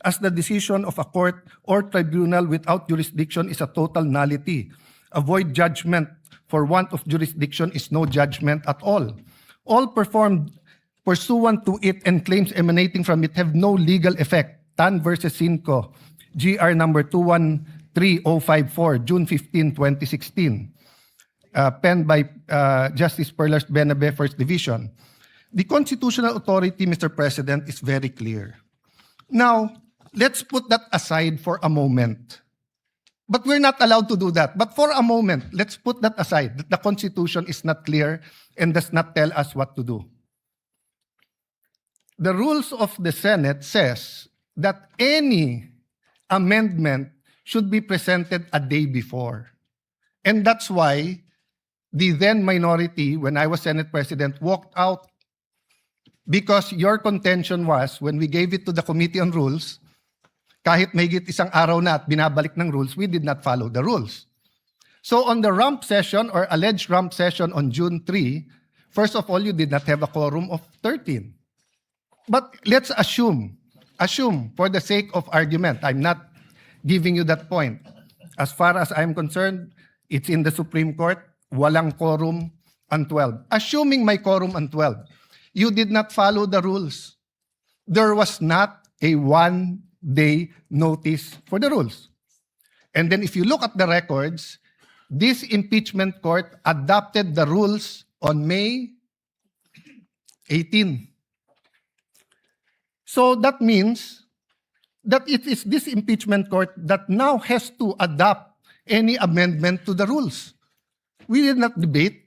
as the decision of a court or tribunal without jurisdiction is a total nullity. A void judgment for want of jurisdiction is no judgment at all. All performed pursuant to it and claims emanating from it have no legal effect. Tan versus Cinco, GR number 213054, June 15, 2016. Penned by Justice Perlas Benabe, First Division. The constitutional authority, Mr. President, is very clear. Now, let's put that aside for a moment. But we're not allowed to do that. But for a moment, let's put that aside, that the Constitution is not clear and does not tell us what to do. The rules of the Senate says that any amendment should be presented a day before. And that's why the then minority, when I was Senate President, walked out, because your contention was, when we gave it to the Committee on Rules, kahit mahigit isang araw na at binabalik ng rules, we did not follow the rules. So on the rump session or alleged rump session on June 3, first of all, you did not have a quorum of 13. But let's assume for the sake of argument, I'm not giving you that point. As far as I'm concerned, it's in the Supreme Court, walang quorum on 12. Assuming may quorum on 12, you did not follow the rules. There was not a one-day notice for the rules. And then if you look at the records, this impeachment court adopted the rules on May 18. So that means that it is this impeachment court that now has to adopt any amendment to the rules. We did not debate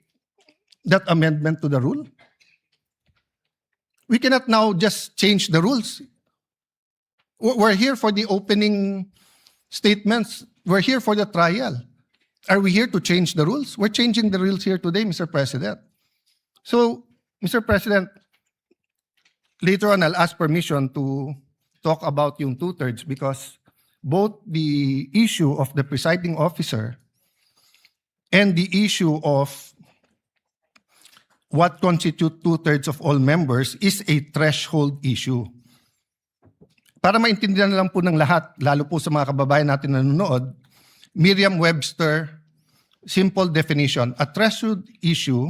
that amendment to the rule. We cannot now just change the rules. We're here for the opening statements. We're here for the trial. Are we here to change the rules? We're changing the rules here today, Mr. President. So, Mr. President, later on, I'll ask permission to talk about yung two-thirds because both the issue of the presiding officer and the issue of what constitutes two-thirds of all members is a threshold issue. Para maintindihan lang po ng lahat, lalo po sa mga kababayan natin na nanonood, Merriam-Webster, simple definition, a threshold issue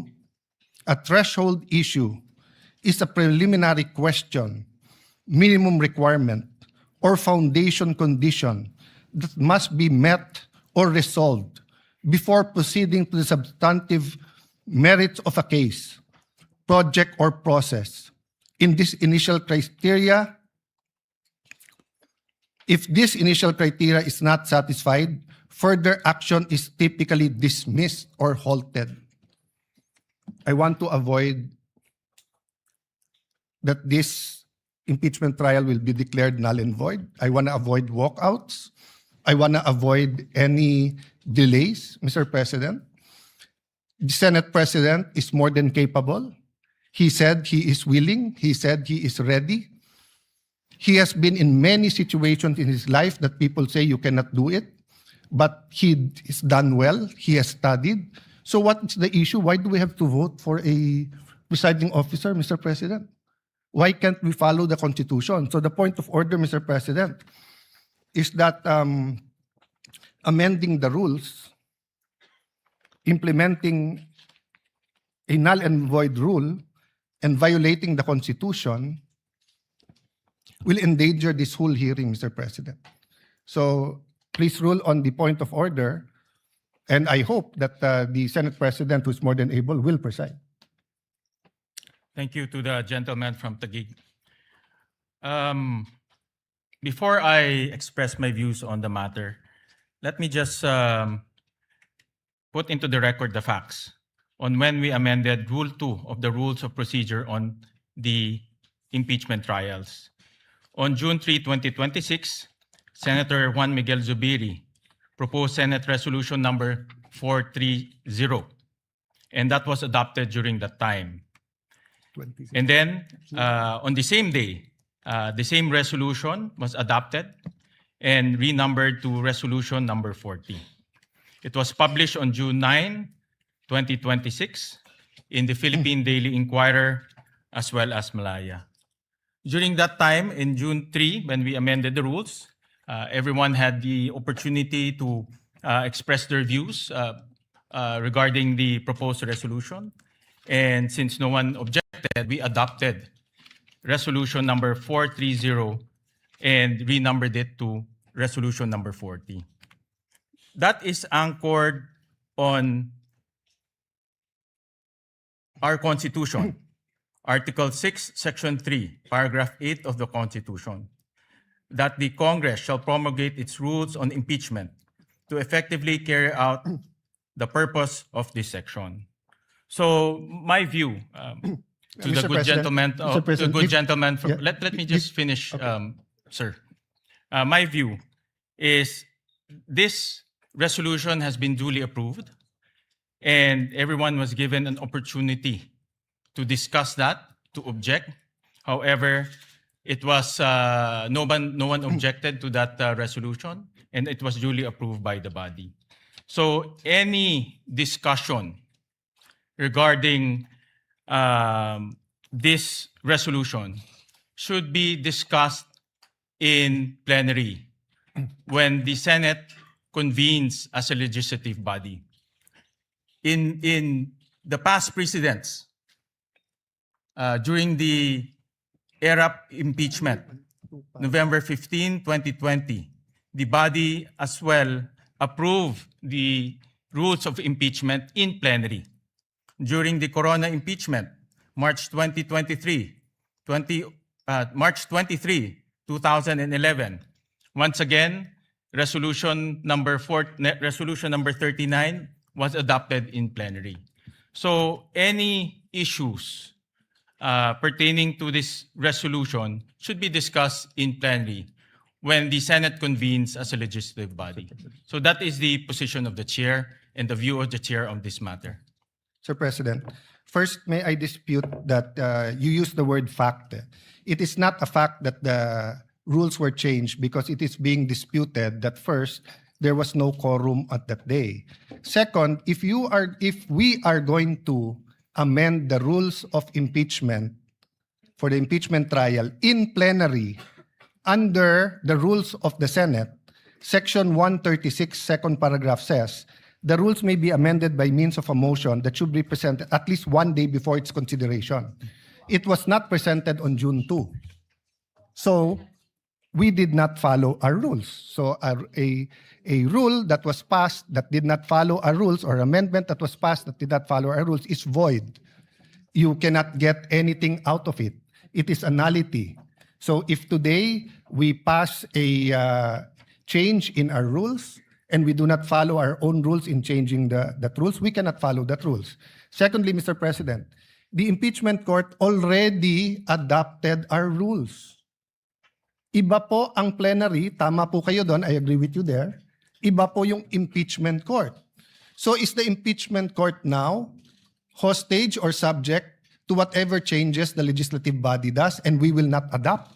is a preliminary question, minimum requirement, or foundation condition that must be met or resolved before proceeding to the substantive merits of a case, project, or process. In this initial criteria, if this initial criteria is not satisfied, further action is typically dismissed or halted. I want to avoid that this impeachment trial will be declared null and void. I want to avoid walkouts. I want to avoid any delays, Mr. President. The Senate President is more than capable. He said he is willing. He said he is ready. He has been in many situations in his life that people say you cannot do it, but he has done well. He has studied. So what's the issue? Why do we have to vote for a presiding officer, Mr. President? Why can't we follow the Constitution? So the point of order, Mr. President, is that amending the rules, implementing a null and void rule, and violating the Constitution will endanger this whole hearing, Mr. President. So please rule on the point of order, and I hope that the Senate President, who is more than able, will preside. Thank you to the gentleman from Taguig. Before I express my views on the matter, let me just put into the record the facts on when we amended Rule 2 of the Rules of Procedure on the impeachment trials. On June 3, 2026, Senator Juan Miguel Zubiri proposed Senate Resolution number 430, and that was adopted during that time. And then, on the same day, the same resolution was adopted and renumbered to Resolution number 40. It was published on June 9, 2026 in the Philippine Daily Inquirer as well as Malaya. During that time, in June 3, when we amended the rules, everyone had the opportunity to express their views regarding the proposed resolution. And since no one objected, we adopted resolution number 430 and renumbered it to resolution number 40. That is anchored on our Constitution, Article 6, Section 3, Paragraph 8 of the Constitution, that the Congress shall promulgate its rules on impeachment to effectively carry out the purpose of this section. So my view to the Mr. good President, gentleman, Mr. to President, good if- gentleman, from, yeah, let me just finish, sir. My view is this resolution has been duly approved, and everyone was given an opportunity to discuss that, to object. However, it was no one objected to that resolution, and it was duly approved by the body. So any discussion regarding this resolution should be discussed in plenary when the Senate convenes as a legislative body. In the past precedents, during the era impeachment, November 15, 2020, the body as well approved the rules of impeachment in plenary. During the Corona impeachment, March 23, 2011, once again, resolution number 39 was adopted in plenary. So any issues pertaining to this resolution should be discussed in plenary when the Senate convenes as a legislative body. So that is the position of the chair and the view of the chair on this matter. Sir President, first, may I dispute that you used the word fact. It is not a fact that the rules were changed because it is being disputed that first, there was no quorum at that day. Second, if we are going to amend the rules of impeachment for the impeachment trial in plenary under the rules of the Senate, Section 136, second paragraph says, the rules may be amended by means of a motion that should be presented at least one day before its consideration. It was not presented on June 2. So we did not follow our rules. So a rule that was passed that did not follow our rules, or amendment that was passed that did not follow our rules, is void. You cannot get anything out of it. It is a nullity. So if today we pass a change in our rules and we do not follow our own rules in changing that rules, we cannot follow that rules. Secondly, Mr. President, the impeachment court already adopted our rules. Iba po ang plenary, tama po kayo doon, I agree with you there. Iba po yung impeachment court. So is the impeachment court now hostage or subject to whatever changes the legislative body does and we will not adopt?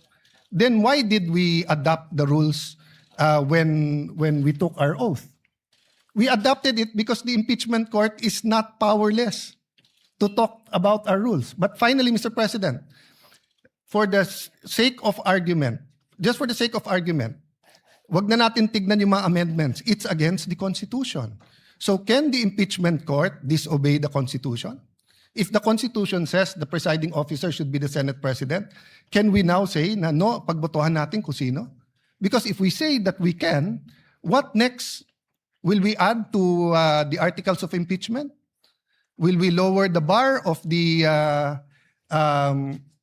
Then why did we adopt the rules when we took our oath? We adopted it because the impeachment court is not powerless to talk about our rules. But finally, Mr. President, for the sake of argument, just for the sake of argument, wag na natin tignan yung mga amendments. It's against the Constitution. So can the impeachment court disobey the Constitution? If the Constitution says the presiding officer should be the Senate President, can we now say na no, pagbotohan natin kung sino? Because if we say that we can, what next? Will we add to the articles of impeachment? Will we lower the bar of the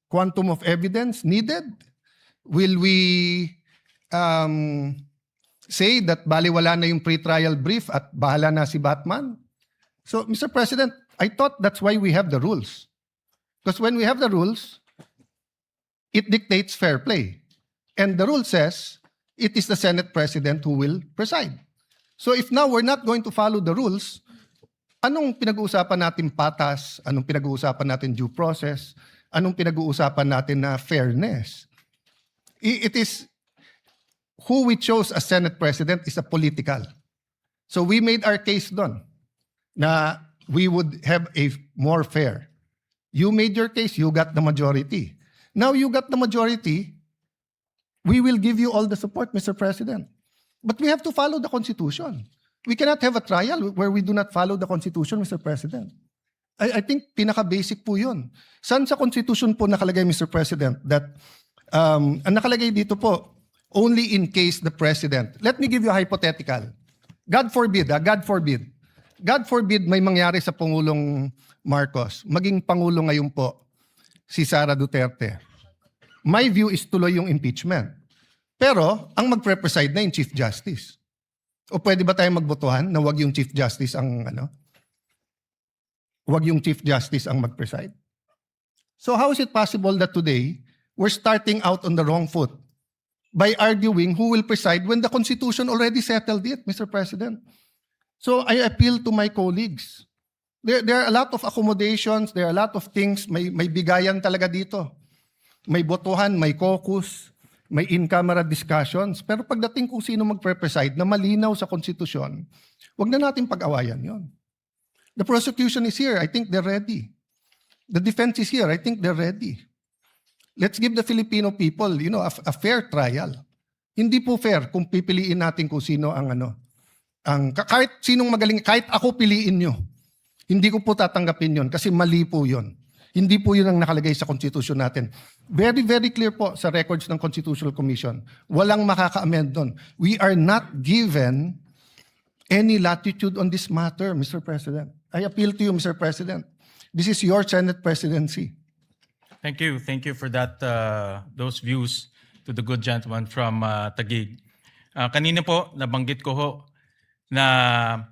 quantum of evidence needed? Will we say that baliwala na yung pre-trial brief at bahala na si Batman? So, Mr. President, I thought that's why we have the rules. Because when we have the rules, it dictates fair play. And the rule says it is the Senate President who will preside. So if now we're not going to follow the rules, anong pinag-uusapan natin patas? Anong pinag-uusapan natin due process? Anong pinag-uusapan natin na fairness? It is who we chose as Senate President is a political. So we made our case doon na we would have a more fair. You made your case, you got the majority. Now you got the majority. We will give you all the support, Mr. President. But we have to follow the Constitution. We cannot have a trial where we do not follow the Constitution, Mr. President. I think pinaka-basic po yun. Saan sa Constitution po nakalagay, Mr. President, that ang nakalagay dito po, only in case the President. Let me give you a hypothetical. God forbid, God forbid. God forbid may mangyari sa Pangulong Marcos. Maging Pangulo ngayon po, si Sara Duterte. My view is tuloy yung impeachment. Pero, ang magpre-preside na yung Chief Justice. O pwede ba tayong magbotohan na wag yung Chief Justice ang wag yung Chief Justice ang mag-preside? So how is it possible that today, we're starting out on the wrong foot by arguing who will preside when the Constitution already settled it, Mr. President? So I appeal to my colleagues. There are a lot of accommodations, there are a lot of things, may bigayan talaga dito. May botohan, may caucus, may in-camera discussions. Pero pagdating kung sino magpre-preside na malinaw sa Constitution, wag na natin pag-awayan yon. The prosecution is here. I think they're ready. The defense is here. I think they're ready. Let's give the Filipino people, a fair trial. Hindi po fair kung pipiliin natin kung sino ang kahit sinong magaling, kahit ako piliin nyo. Hindi ko po tatanggapin yon kasi mali po yon. Hindi po yun ang nakalagay sa Constitution natin. Very, very clear po sa records ng Constitutional Commission. Walang makaka-amend doon. We are not given any latitude on this matter, Mr. President. I appeal to you, Mr. President. This is your Senate presidency. Thank you. Thank you for that, those views to the good gentleman from Taguig. Kanina po, nabanggit ko ho na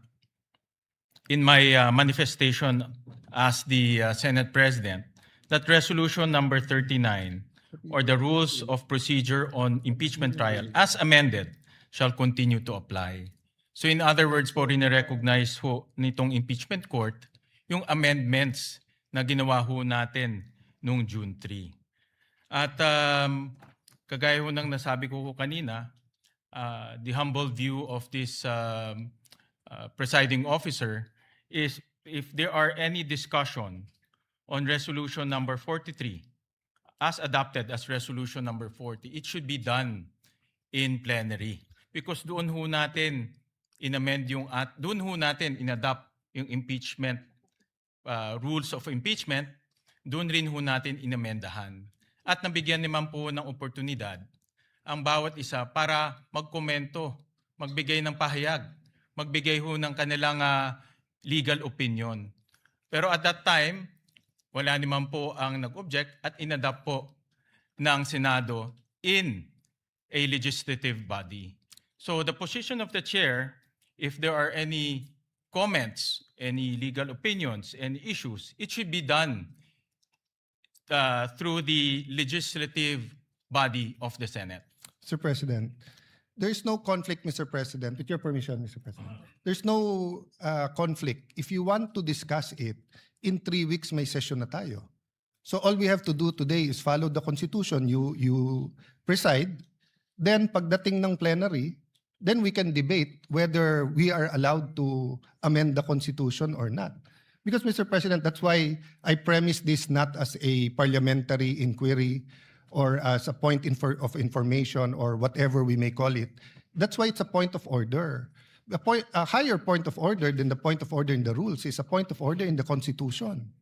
in my manifestation as the Senate President, that resolution number 39, or the rules of procedure on impeachment trial, as amended, shall continue to apply. So in other words po, rin-recognize ho nitong impeachment court yung amendments na ginawa ho natin noong June 3. At kagaya ho ng nasabi ko kanina, the humble view of this presiding officer is if there are any discussion on resolution number 43, as adopted as resolution number 40, it should be done in plenary. Because doon ho natin in-amend doon ho natin in-adopt yung impeachment, rules of impeachment, doon rin ho natin in-amendahan. At nabigyan naman po ng oportunidad ang bawat isa para magkomento, magbigay ng pahayag, magbigay ho ng kanilang legal opinion. Pero at that time, wala naman po ang nag-object at in-adopt po ng Senado in a legislative body. So the position of the chair, if there are any comments, any legal opinions, any issues, it should be done through the legislative body of the Senate. Mr. President, there is no conflict, Mr. President. With your permission, Mr. President. There's no conflict. If you want to discuss it, in 3 weeks may session na tayo. So all we have to do today is follow the Constitution. You preside. Then pagdating ng plenary, then we can debate whether we are allowed to amend the Constitution or not. Because, Mr. President, that's why I premise this not as a parliamentary inquiry or as a point of information or whatever we may call it. That's why it's a point of order. A higher point of order than the point of order in the rules is a point of order in the Constitution.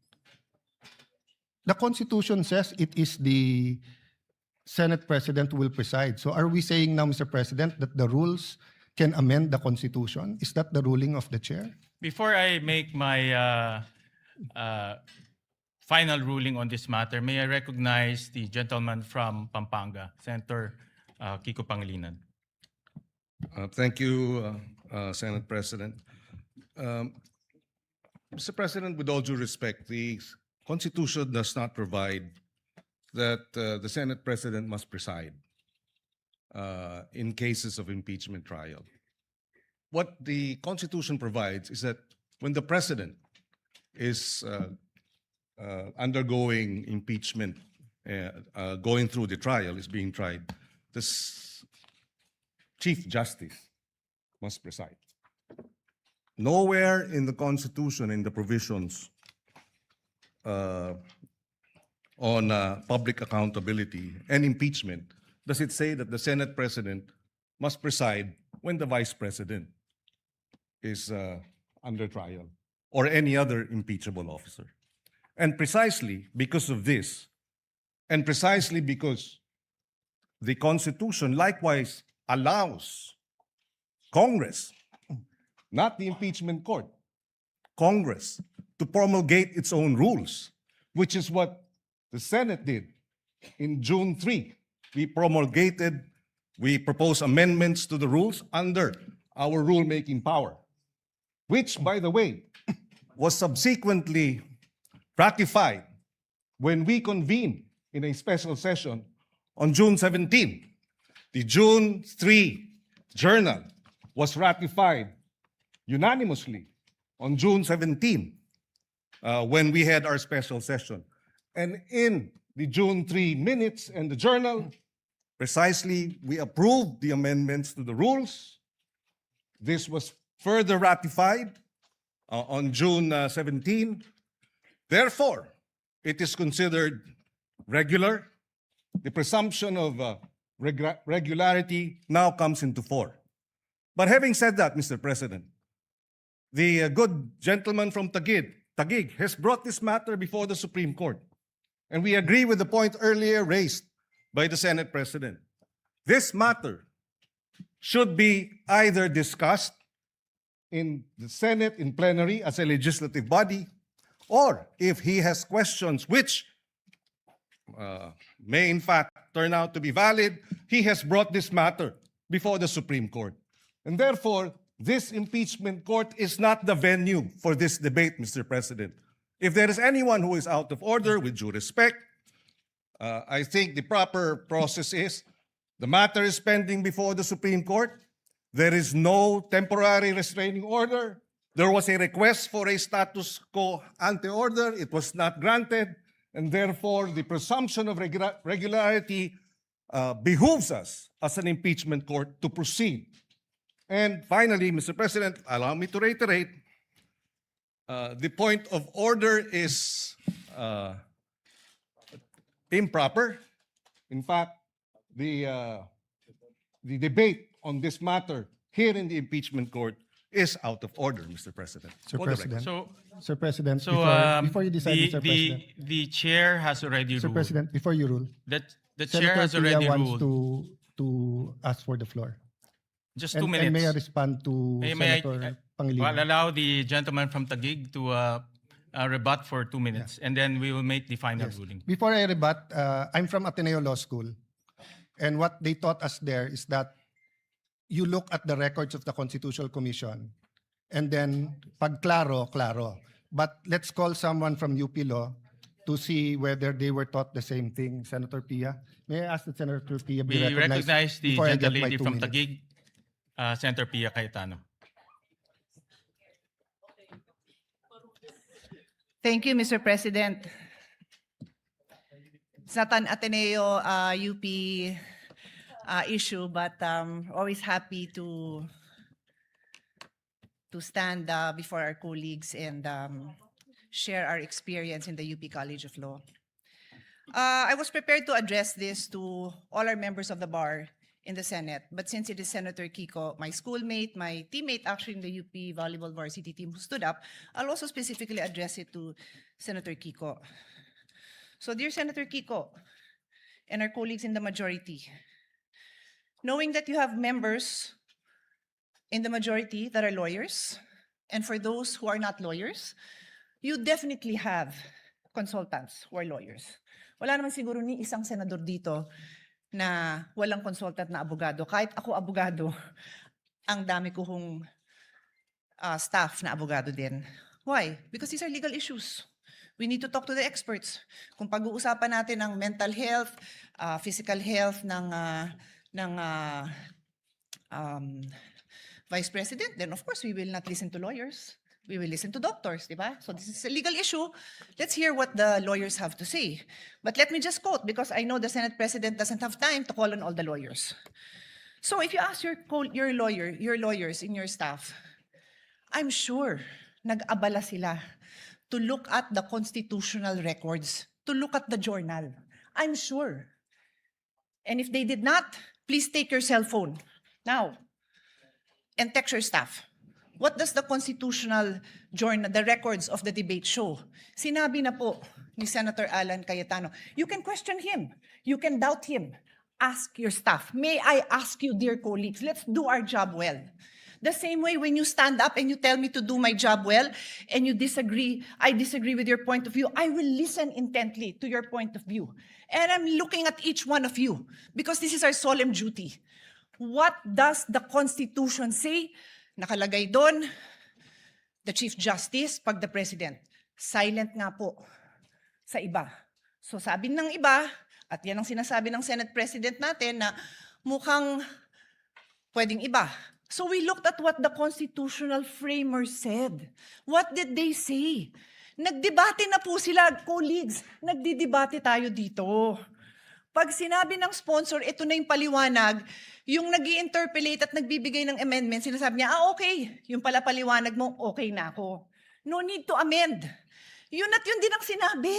The Constitution says it is the Senate President who will preside. So are we saying now, Mr. President, that the rules can amend the Constitution? Is that the ruling of the chair? Before I make my final ruling on this matter, may I recognize the gentleman from Pampanga, Senator Kiko Pangilinan. Thank you, Senate President. Mr. President, with all due respect, the Constitution does not provide that the Senate President must preside in cases of impeachment trial. What the Constitution provides is that when the President is undergoing impeachment, going through the trial, is being tried, the Chief Justice must preside. Nowhere in the Constitution, in the provisions of on public accountability and impeachment does it say that the Senate President must preside when the Vice President is under trial or any other impeachable officer? And precisely because of this, and precisely because the Constitution likewise allows Congress, not the impeachment court, Congress, to promulgate its own rules, which is what the Senate did in June 3. We proposed amendments to the rules under our rulemaking power, which, by the way, was subsequently ratified when we convened in a special session on June 17. The June 3 journal was ratified unanimously on June 17 when we had our special session. And in the June 3 minutes and the journal, precisely, we approved the amendments to the rules. This was further ratified on June 17. Therefore, it is considered regular. The presumption of regularity now comes into force. But having said that, Mr. President, the good gentleman from Taguig has brought this matter before the Supreme Court. And we agree with the point earlier raised by the Senate President. This matter should be either discussed in the Senate in plenary as a legislative body, or if he has questions which may in fact turn out to be valid, he has brought this matter before the Supreme Court. And therefore, this impeachment court is not the venue for this debate, Mr. President. If there is anyone who is out of order, with due respect, I think the proper process is the matter is pending before the Supreme Court. There is no temporary restraining order. There was a request for a status quo ante order. It was not granted. And therefore, the presumption of regularity behooves us as an impeachment court to proceed. And finally, Mr. President, allow me to reiterate, the point of order is improper. In fact, the debate on this matter here in the impeachment court is out of order, Mr. President. Sir For the President. record. Sir President, So before you decide, Mr. President. the chair has already Sir ruled. President, before you rule, The chair has Senator Pia already wants ruled. to ask for the floor. Just And 2 minutes. may I respond to May Senator I'll Pangilinan? allow the gentleman from Taguig to rebut for 2 minutes, and then we will make the final Yes. ruling. Before I rebut, I'm from Ateneo Law School. And what they taught us there is that you look at the records of the Constitutional Commission. And then, pag klaro, klaro. But let's call someone from UP Law to see whether they were taught the same thing. Senator Pia, may I ask that Senator Pia be We recognized recognize the before I get my gentlelady 2 from minutes? Taguig, Senator Pia Cayetano. Thank you, Mr. President. It's not an Ateneo UP issue, but always happy to stand before our colleagues and share our experience in the UP College of Law. I was prepared to address this to all our members of the bar in the Senate, but since it is Senator Kiko, my schoolmate, my teammate actually in the UP volleyball varsity team who stood up, I'll also specifically address it to Senator Kiko. So dear Senator Kiko and our colleagues in the majority, knowing that you have members in the majority that are lawyers, and for those who are not lawyers, you definitely have consultants who are lawyers. Wala naman siguro ni isang senador dito na walang consultant na abogado. Kahit ako abogado, ang dami ko hong staff na abogado din. Why? Because these are legal issues. We need to talk to the experts. Kung pag-uusapan natin ang mental health, physical health ng Vice President, then of course we will not listen to lawyers. We will listen to doctors, di ba? So this is a legal issue. Let's hear what the lawyers have to say. But let me just quote, because I know the Senate President doesn't have time to call on all the lawyers. So if you ask your lawyers in your staff, I'm sure nag-abala sila to look at the constitutional records to look at the journal. I'm sure. And if they did not, please take your cell phone now and text your staff. What does the constitutional journal, the records of the debate show? Sinabi na po ni Senator Alan Cayetano, you can question him, you can doubt him. Ask your staff. May I ask you, dear colleagues, let's do our job well. The same way when you stand up and you tell me to do my job well and you disagree, I disagree with your point of view, I will listen intently to your point of view. And I'm looking at each one of you because this is our solemn duty. What does the Constitution say? Nakalagay doon, the Chief Justice, pag the President. Silent nga po sa iba. So sabi ng iba, at yan ang sinasabi ng Senate President natin na mukhang pwedeng iba. So we looked at what the constitutional framers said. What did they say? Nagdebate na po sila, colleagues. Nagdidebate tayo dito. Pag sinabi ng sponsor, ito na yung paliwanag, yung nag-i-interpolate at nagbibigay ng amendment, sinasabi niya, okay, yung pala paliwanag mo, okay na ako. No need to amend. Yun at yun din ang sinabi.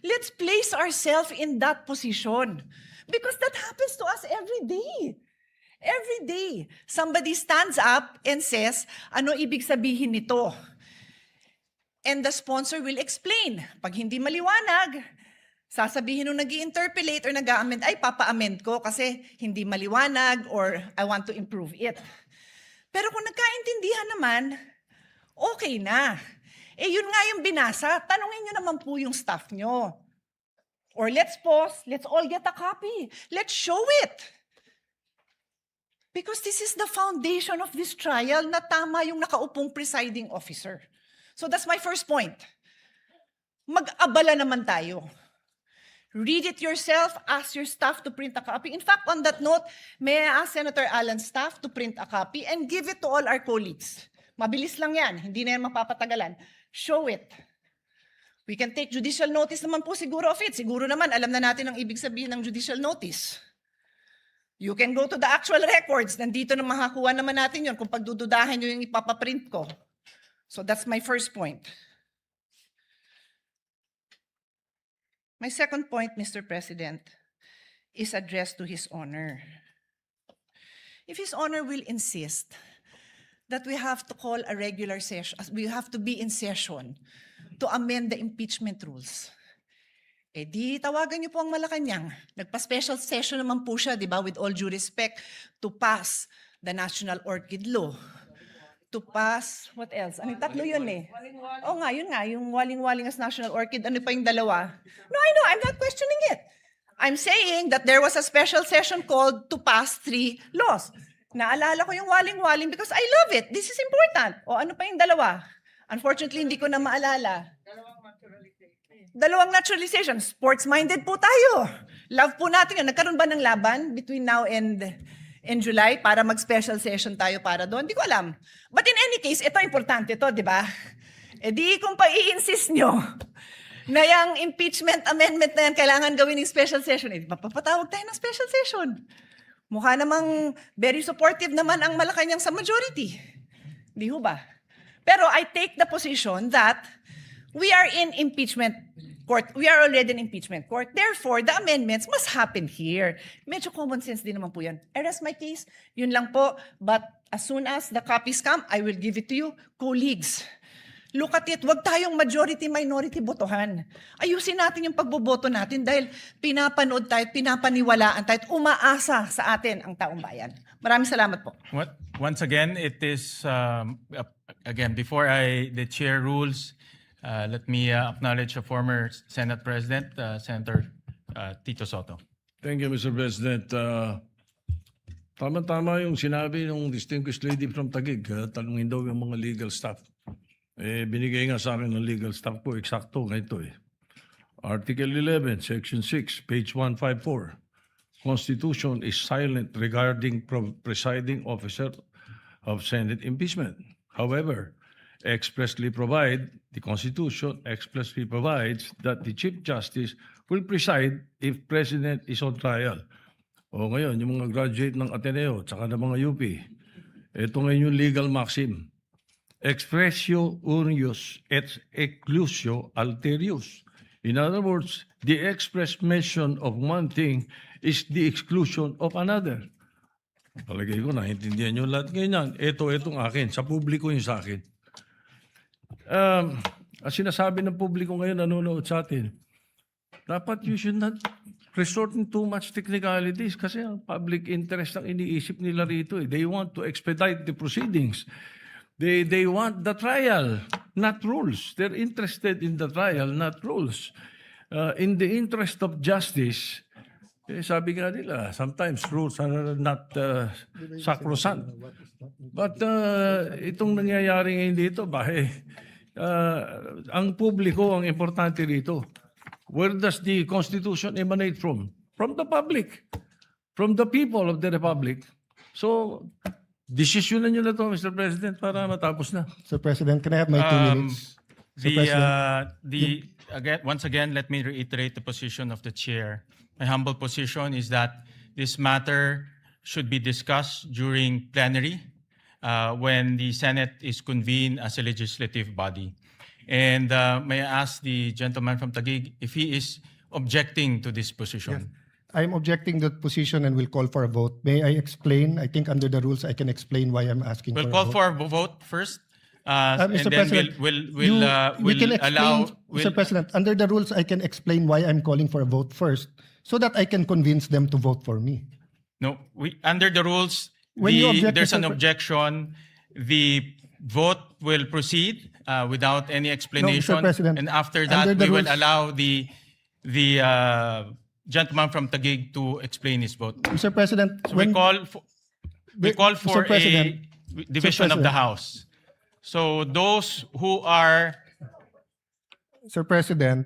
Let's place ourselves in that position. Because that happens to us every day. Every day, somebody stands up and says, ano ibig sabihin nito? And the sponsor will explain. Pag hindi maliwanag, sasabihin nung nag-i-interpolate or nag-a-amend, ay papa-amend ko kasi hindi maliwanag or I want to improve it. Pero kung nagkaintindihan naman, okay na. Eh yun nga yung binasa, tanungin nyo naman po yung staff nyo. Or let's pause, let's all get a copy. Let's show it. Because this is the foundation of this trial na tama yung nakaupong presiding officer. So that's my first point. Mag-abala naman tayo. Read it yourself, ask your staff to print a copy. In fact, on that note, may I ask Senator Alan's staff to print a copy and give it to all our colleagues. Mabilis lang yan, hindi na yan mapapatagalan. Show it. We can take judicial notice naman po siguro of it. Siguro naman, alam na natin ang ibig sabihin ng judicial notice. You can go to the actual records. Nandito na makakuha naman natin yun kung pagdududahan nyo yung ipapaprint ko. So that's my first point. My second point, Mr. President, is addressed to His Honor. If His Honor will insist that we have to call a regular session, we have to be in session to amend the impeachment rules, eh di tawagan niyo po ang Malacanang. Nagpa-special session naman po siya, di ba, with all due respect, to pass the National Orchid Law. To pass, what else? Ano, tatlo yun eh. Oo nga, yun nga, yung waling-waling as National Orchid, ano pa yung dalawa? No, I know, I'm not questioning it. I'm saying that there was a special session called to pass 3 laws. Naalala ko yung waling-waling because I love it. This is important. O ano pa yung dalawa? Unfortunately, hindi ko na maalala. Dalawang naturalization. Sports-minded po tayo. Love po natin yun. Nagkaroon ba ng laban between now and July para mag-special session tayo para doon? Hindi ko alam. But in any case, ito importante ito, di ba? E di kung pa-i-insist nyo na yung impeachment amendment na yan kailangan gawin ng special session, eh, mapapatawag tayo ng special session. Mukha namang very supportive naman ang Malacanang sa majority. Di ho ba? Pero I take the position that we are in impeachment court. We are already in impeachment court. Therefore, the amendments must happen here. Medyo common sense din naman po yan. I rest my case. Yun lang po. But as soon as the copies come, I will give it to you. Colleagues, look at it. Huwag tayong majority-minority botohan. Ayusin natin yung pagboboto natin dahil pinapanood tayo, pinapaniwalaan tayo, at umaasa sa atin ang taong bayan. Maraming salamat po. Once again, it is, again, before the chair rules, let me acknowledge a former Senate President, Senator Tito Soto. Thank you, Mr. President. Tama-tama yung sinabi ng distinguished lady from Taguig. Tanungin daw yung mga legal staff. Binigay nga sa akin ng legal staff ko, eksakto ganito eh. Article 11, Section 6, page 154. Constitution is silent regarding presiding officer of Senate impeachment. However, the Constitution expressly provides that the Chief Justice will preside if President is on trial. O ngayon, yung mga graduate ng Ateneo, tsaka ng mga UP, ito ngayon yung legal maxim. Expressio unius et exclusio alterius. In other words, the express mention of one thing is the exclusion of another. Palagay ko, naintindihan nyo lahat ganyan. Itong akin. Sa publiko yung sa akin. Ang sinasabi ng publiko ngayon, nanonood sa atin, dapat you should not resort in too much technicalities kasi ang public interest ang iniisip nila rito. They want to expedite the proceedings. They want the trial, not rules. They're interested in the trial, not rules. In the interest of justice, sabi nga nila, sometimes rules are not sacrosanct. But itong nangyayari ngayon dito, ang publiko ang importante rito. Where does the Constitution emanate from? From the public. From the people of the Republic. So, desisyonan nyo na to, Mr. President, para matapos na. Sir President, can I have my 2 minutes? Once again, let me reiterate the position of the chair. My humble position is that this matter should be discussed during plenary when the Senate is convened as a legislative body. And may I ask the gentleman from Taguig if he is objecting to this position? Yes. I'm objecting that position and will call for a vote. May I explain? I think under the rules, I can explain why I'm asking We'll for call a vote. for a vote first. Mr. And then President, we'll Mr. President, under the rules, I can explain why I'm calling for a vote first so that I can convince them to vote for me. No, under the rules, When you object, there's Mr. an objection. The vote will proceed without any explanation. President, and after under that, the we will rules- allow the gentleman from Taguig to explain his vote. Mr. President, So we call for Mr. President, a division of the House. So those who are Sir President,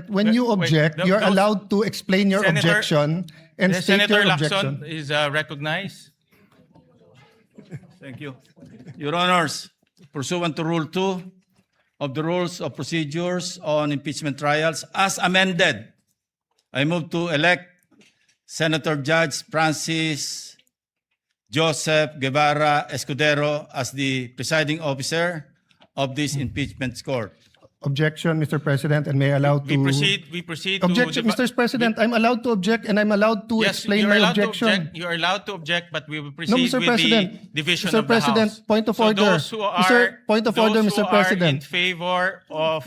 when you Wait, object, you're those- allowed to explain your Senator- objection and state Senator your Lacson objection. is recognized. Thank you. Your Honors, pursuant to Rule 2 of the Rules of Procedures on Impeachment Trials, as amended, I move to elect Senator Judge Francis Joseph Guevara Escudero as the presiding officer of this impeachment court. Objection, Mr. President, and may I allow to... We proceed Objection, to... Mr. President, I'm allowed to object and I'm allowed to Yes, explain you're my allowed to objection. object. You're allowed to object, but we will proceed No, Mr. with President. the division Mr. of the President, House. point of So order. those who are, Point of order, those Mr. who President. are in favor of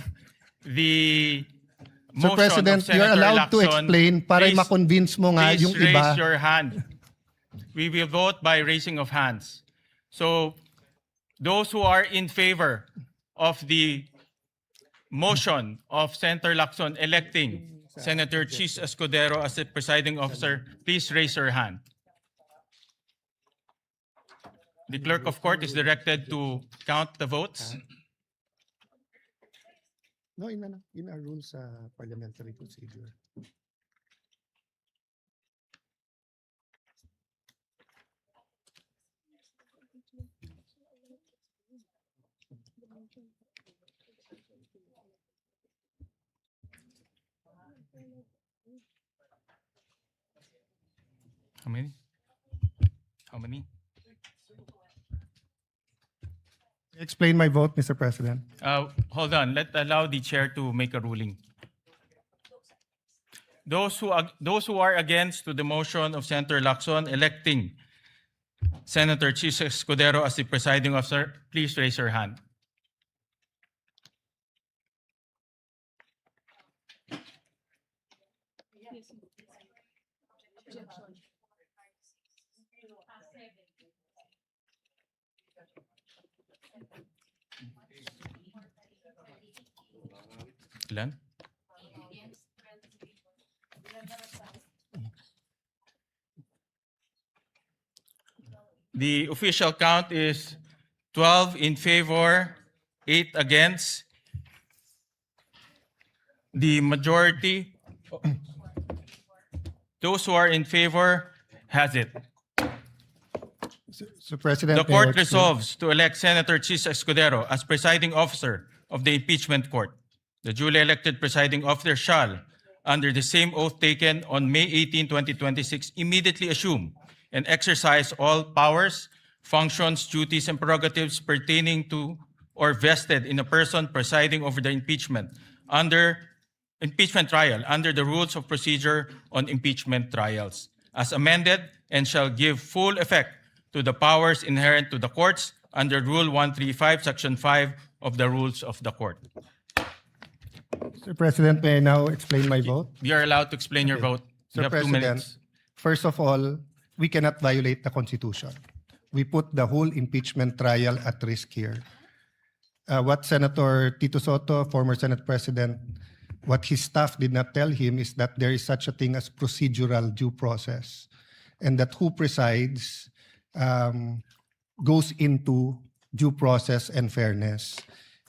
the Sir motion President, of Senator you're allowed to Lacson, explain para please- ma-convince mo nga please yung raise iba. your hand. We will vote by raising of hands. So those who are in favor of the motion of Senator Lacson electing Senator Chis Escudero as the presiding officer, please raise your hand. The clerk of court is directed to count the votes. No, in our rules parliamentary procedure. How many? How many? Explain my vote, Mr. President. Hold on. Allow the chair to make a ruling. Those who are against to the motion of Senator Lacson electing Senator Chis Escudero as the presiding officer, please raise your hand. Ilan? The official count is 12 in favor, 8 against. The majority, those who are in favor, has it. Sir President, The may I court explain? resolves to elect Senator Chis Escudero as presiding officer of the impeachment court. The duly elected presiding officer shall, under the same oath taken on May 18, 2026, immediately assume and exercise all powers, functions, duties, and prerogatives pertaining to or vested in a person presiding over the impeachment under impeachment trial under the rules of procedure on impeachment trials as amended, and shall give full effect to the powers inherent to the courts under Rule 135, Section 5 of the Rules of the Court. Mr. President, may I now explain my vote? You are allowed to explain your vote. You Mr. have 2 President, minutes. first of all, we cannot violate the Constitution. We put the whole impeachment trial at risk here. What Senator Tito Soto, former Senate President, what his staff did not tell him is that there is such a thing as procedural due process, and that who presides goes into due process and fairness.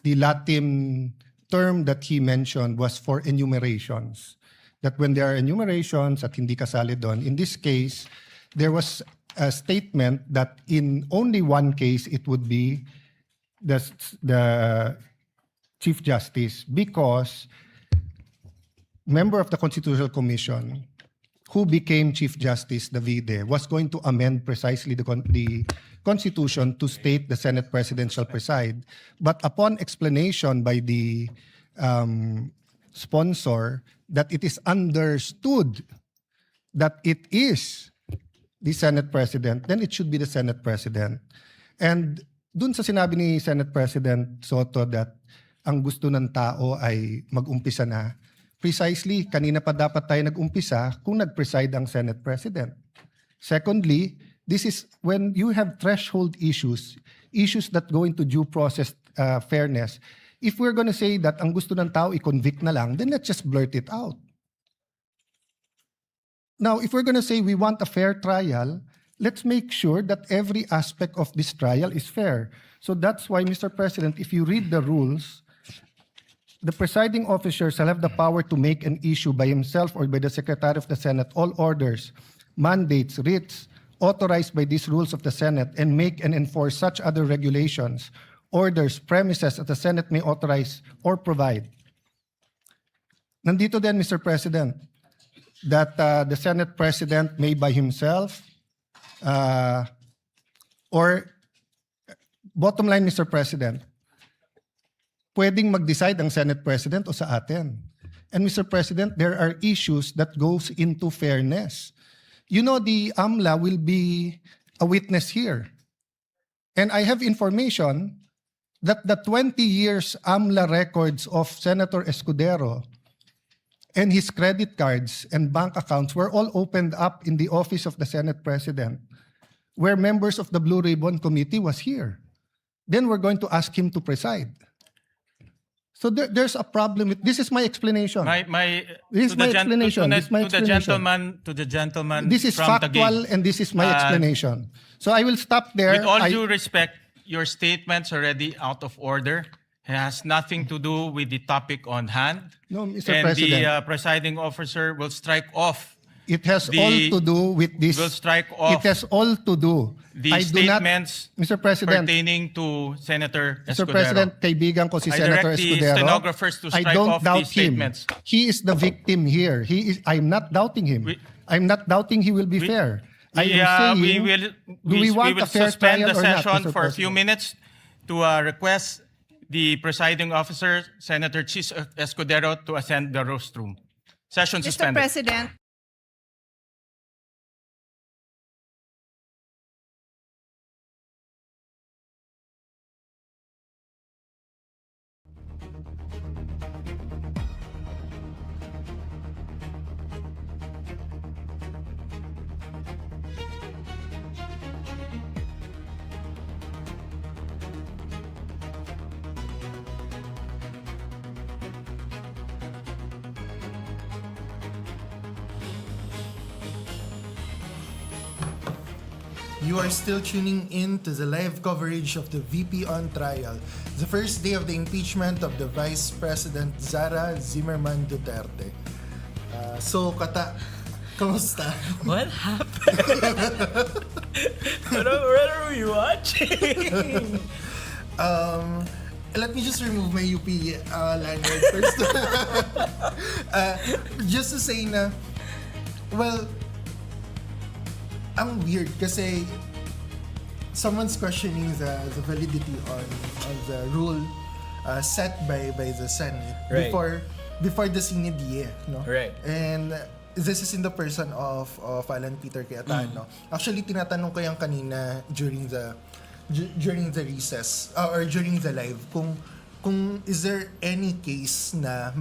The Latin term that he mentioned was for enumerations. That when there are enumerations at hindi kasali doon, in this case, there was a statement that in only one case it would be the Chief Justice, because member of the Constitutional Commission who became Chief Justice Davide was going to amend precisely the Constitution to state the Senate President shall preside. But upon explanation by the sponsor that it is understood that it is the Senate President, then it should be the Senate President. And dun sa sinabi ni Senate President Soto that ang gusto ng tao ay mag-umpisa na, precisely, kanina pa dapat tayo nag-umpisa kung nag-preside ang Senate President. Secondly, this is when you have threshold issues, issues that go into due process fairness. If we're going to say that ang gusto ng tao i-convict na lang, then let's just blurt it out. Now, if we're going to say we want a fair trial, let's make sure that every aspect of this trial is fair. So that's why, Mr. President, if you read the rules, the presiding officer shall have the power to make an issue by himself or by the Secretary of the Senate all orders, mandates, writs, authorized by these rules of the Senate, and make and enforce such other regulations, orders, premises that the Senate may authorize or provide. Nandito din, Mr. President, that the Senate President may by himself, or bottom line, Mr. President, pwedeng mag-decide ang Senate President o sa atin. And Mr. President, there are issues that goes into fairness. You know, the AMLA will be a witness here. And I have information that the 20 years AMLA records of Senator Escudero and his credit cards and bank accounts were all opened up in the office of the Senate President, where members of the Blue Ribbon Committee was here. Then we're going to ask him to preside. So there's a problem with this. Is my explanation. This is my explanation. To the gentleman. This is from factual, Taguig. and this is my explanation. So I will stop there. With all due respect, your statement's already out of order. It has nothing to do with the topic on hand. No, Mr. And President. the presiding officer will strike off. It has all to do with this. Will strike off. It has all to do. The I do not, statements Mr. President. pertaining to Senator Mr. Escudero. President, kaibigan ko si I Senator direct the Escudero. stenographers to I strike don't off doubt these him. statements. He is the victim here. I'm not doubting him. I'm not doubting he will be fair. I am saying, do we want a fair suspend trial the or not, session Mr. for a few President? minutes to request the presiding officer, Senator Chis Escudero, to ascend the rostrum. Session Mr. suspended. President, You are still tuning in to the live coverage of the VP on trial, the first day of the impeachment of the Vice President Sara Duterte. Kamusta? What happened? what are we watching? Let me just remove my UP lanyard first. Just to say na, well, ang weird kasi someone's questioning the validity on the rule set by the Senate Right. before the sine die, no? Right. And this is in the person of Alan Peter Cayetano. Actually, tinatanong ko yan kanina during the recess or during the live kung is there any case na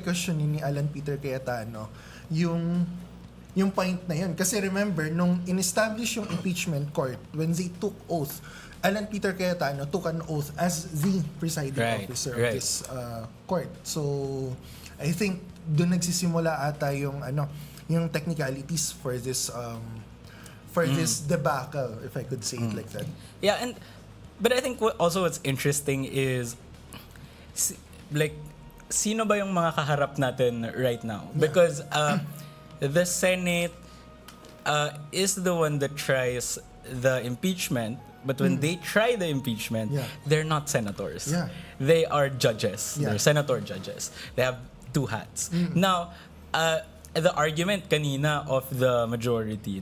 questionin ni Alan Peter Cayetano yung point na yun. Kasi remember, nung in-establish yung impeachment court, when they took oath, Alan Peter Cayetano took an oath as the presiding officer of this court. So, I think doon nagsisimula ata yung technicalities for this this debacle, if I could say it like that. Yeah, but I think what's interesting is like sino ba yung mga kaharap natin right now? Because the Senate is the one that tries the impeachment, but when they try the impeachment, they're not senators. Yeah. They are judges. Yeah. They're senator judges. They have two hats. Now, the argument kanina of the majority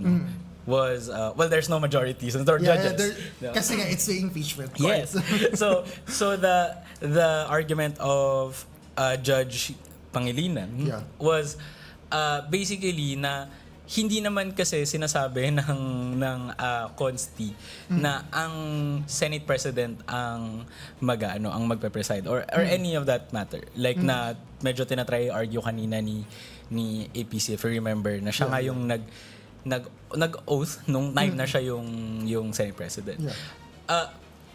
was, there's no majority, senator judges. Kasi nga, it's the impeachment court. Yes. So the argument of Judge Pangilinan was basically na hindi naman kasi sinasabi ng consti na ang Senate President ang magpe-preside or any of that matter. Like na medyo tinatry argue kanina ni APC, if you remember, na siya nga yung nag-oath nung time na siya yung Senate President.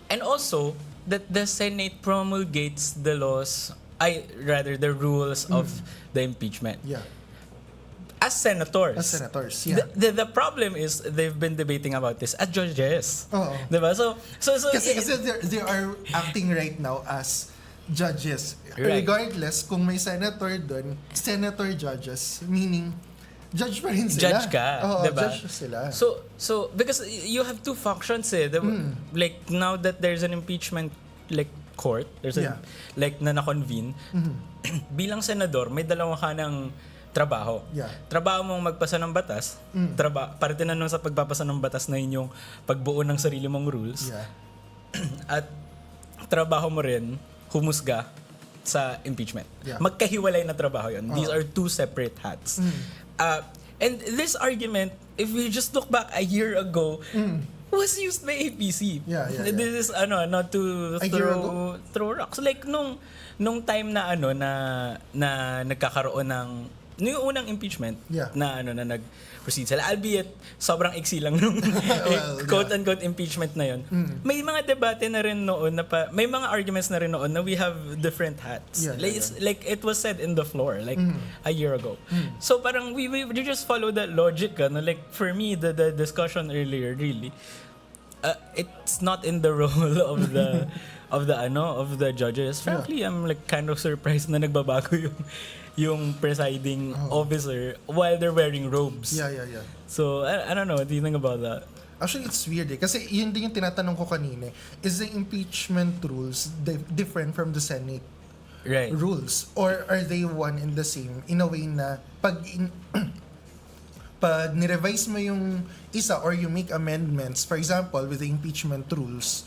And also that the Senate promulgates the laws, the rules of the impeachment. As senators. The problem is they've been debating about this as judges. Diba? So kasi they are acting right now as judges. Regardless kung may senator doon, senator judges, meaning judge pa rin sila. Judge ka, diba? Judge sila. So because you have two functions diba? Like now that there's an impeachment like court, there's like na-convene, bilang senador, may dalawa ka ng trabaho. Trabaho mong magpasa ng batas, parte na nun sa pagpapasa ng batas na yun yung pagbuo ng sarili mong rules. At trabaho mo rin humusga sa impeachment. Magkahiwalay na trabaho yun. These are two separate hats. And this argument, if we just look back a year ago, was used by APC. This is not to throw rocks. Like nung time na na nagkakaroon ng yung unang impeachment na nag-proceed sila, albeit sobrang iksi lang nung quote-unquote impeachment na yun. May mga debate na rin noon may mga arguments na rin noon na we have different hats. Like it was said in the floor like a year ago. So parang we just follow that logic. Like for me, the discussion earlier really, it's not in the role of the judges. Frankly, I'm like kind of surprised na nagbabago yung presiding officer while they're wearing robes. So, I don't know. What do you think about that? Actually, it's weird kasi yun din yung tinatanong ko kanina. Is the impeachment rules different from the Senate rules? Or are they one and the same? In a way na pag nirevise mo yung isa or you make amendments, for example, with the impeachment rules,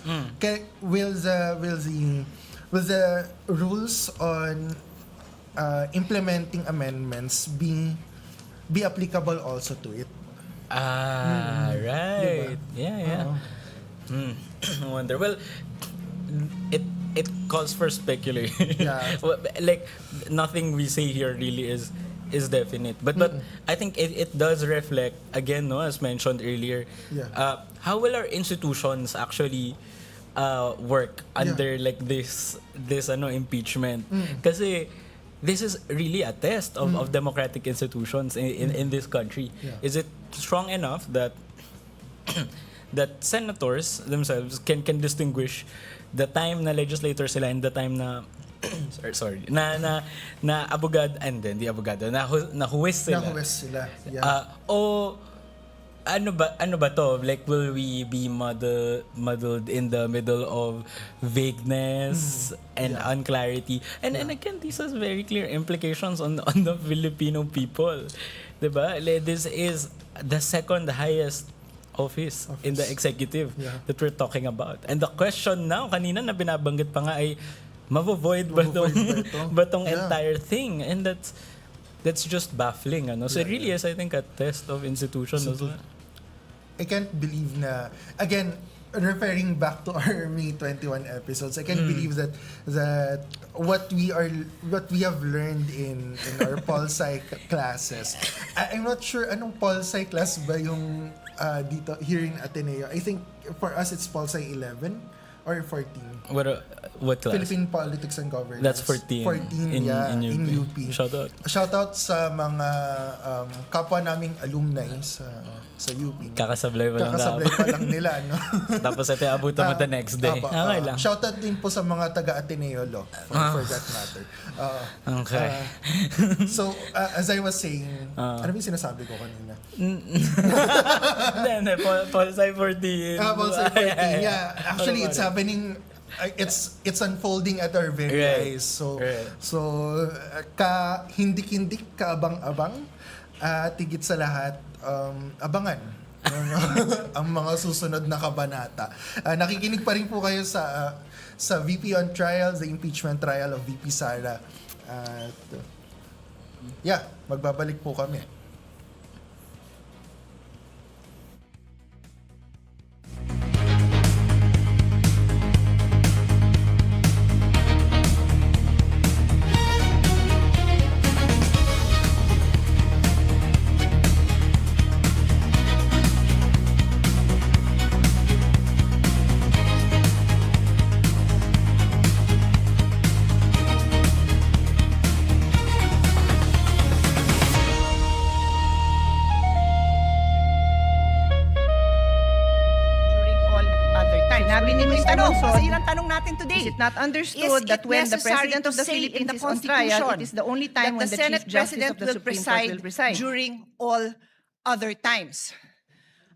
will the rules on implementing amendments be applicable also to it? Right. Diba? Yeah. I wonder. Well, it calls for speculation. Like nothing we say here really is definite. But I think it does reflect again, as mentioned earlier. How will our institutions actually work under like this impeachment? Kasi this is really a test of democratic institutions in this country. Is it strong enough that that senators themselves can distinguish the time na legislator sila and the time na na abogado and then the abogado na huwes sila. O ano ba to, like will we be muddled in the middle of vagueness and unclarity and again this has very clear implications on the Filipino people, diba? This is the second highest office in the executive that we're talking about, and the question now kanina na binabanggit pa nga ay mavo-void ba Mavo-void ba tong, ito? ba tong Yeah. entire thing? And that's just baffling. Ano? So it really is, I think, a test of institution. Also. I can't believe na, again, referring back to our May 21 episodes, I can't believe that what we have learned in our pol sci classes. I'm not sure anong pol sci class ba yung dito here in Ateneo. I think for us it's pol sci 11 or 14. What class? Philippine Politics and Governance. That's 14. 14, in UP. Shoutout. Shoutout sa mga kapwa naming alumni sa UP. Kakasablay pa lang. Kakasablay pa lang nila, no? Tapos ito abutan mo the next day. Okay lang. Shoutout din po sa mga taga Ateneo Law for that matter. Okay. So, as I was saying, ano yung sinasabi ko kanina? Hindi, Pol Sci 14. Pol Sci 14, yeah. Actually, it's happening, it's unfolding at our very eyes. So, kahindik-hindik, kaabang-abang, at higit sa lahat, abangan ang mga susunod na kabanata. Nakikinig pa rin po kayo sa VP on Trial, the impeachment trial of VP Sara. At magbabalik po kami. Is it not understood that when the President of the Philippines is on trial, it is the only time when the Chief Justice of the Supreme Court will preside during all other times?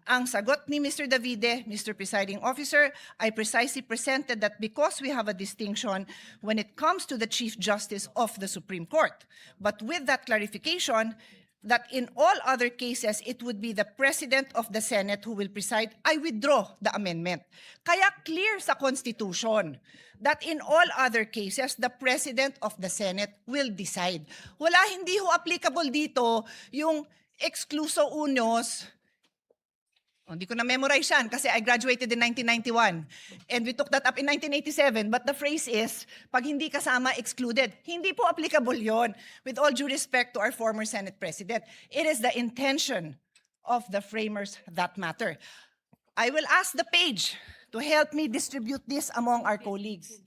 Ang sagot ni Mr. Davide, Mr. Presiding Officer, I precisely presented that because we have a distinction when it comes to the Chief Justice of the Supreme Court. But with that clarification, that in all other cases, it would be the President of the Senate who will preside, I withdraw the amendment. Kaya clear sa Constitution that in all other cases, the President of the Senate will decide. Wala, hindi ho applicable dito yung excluso unos. Hindi ko na-memorize yan kasi I graduated in 1991 and we took that up in 1987, but the phrase is, pag hindi kasama, excluded. Hindi po applicable yon. With all due respect to our former Senate President, it is the intention of the framers that matter. I will ask the page to help me distribute this among our colleagues.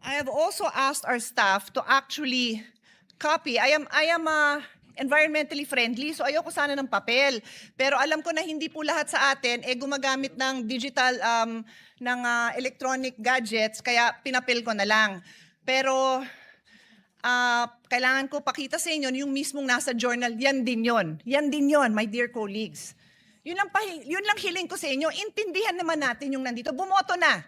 I have also asked our staff to actually copy. I am environmentally friendly, so ayoko sana ng papel. Pero alam ko na hindi po lahat sa atin gumagamit ng digital, ng electronic gadgets, kaya pinapel ko na lang. Pero kailangan ko pakita sa inyo yung mismong nasa journal, yan din yon, my dear colleagues. Yun lang hiling ko sa inyo, intindihan naman natin yung nandito, bumoto na.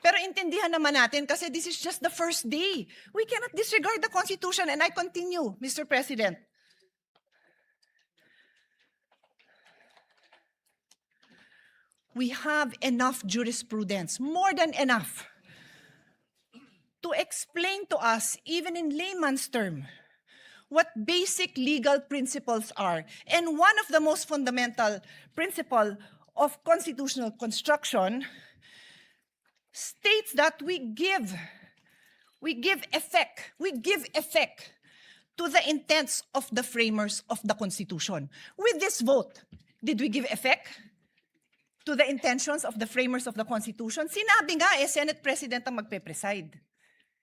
Pero intindihan naman natin kasi this is just the first day. We cannot disregard the Constitution. And I continue, Mr. President. We have enough jurisprudence, more than enough, to explain to us, even in layman's term, what basic legal principles are. And one of the most fundamental principles of constitutional construction states that we give effect to the intents of the framers of the Constitution. With this vote, did we give effect to the intentions of the framers of the Constitution? Sinabi nga Senate President ang magpe-preside.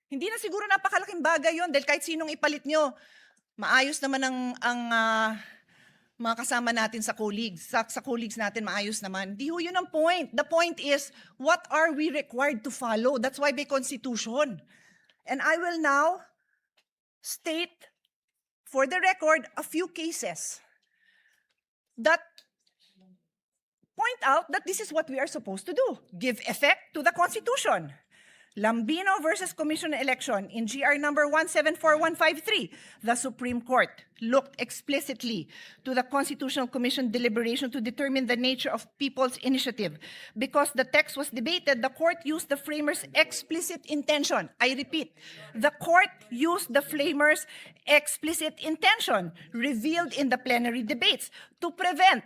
Hindi na siguro napakalaking bagay yon dahil kahit sinong ipalit nyo, maayos naman ang mga kasama natin sa colleagues. Sa colleagues natin, maayos naman. Di ho yun ang point. The point is, what are we required to follow? That's why may Constitution. And I will now state, for the record, a few cases that point out that this is what we are supposed to do, give effect to the Constitution. Lambino versus Commission election in GR number 174153, the Supreme Court looked explicitly to the Constitutional Commission deliberation to determine the nature of people's initiative. Because the text was debated, the court used the framers' explicit intention. I repeat, the court used the framers' explicit intention revealed in the plenary debates to prevent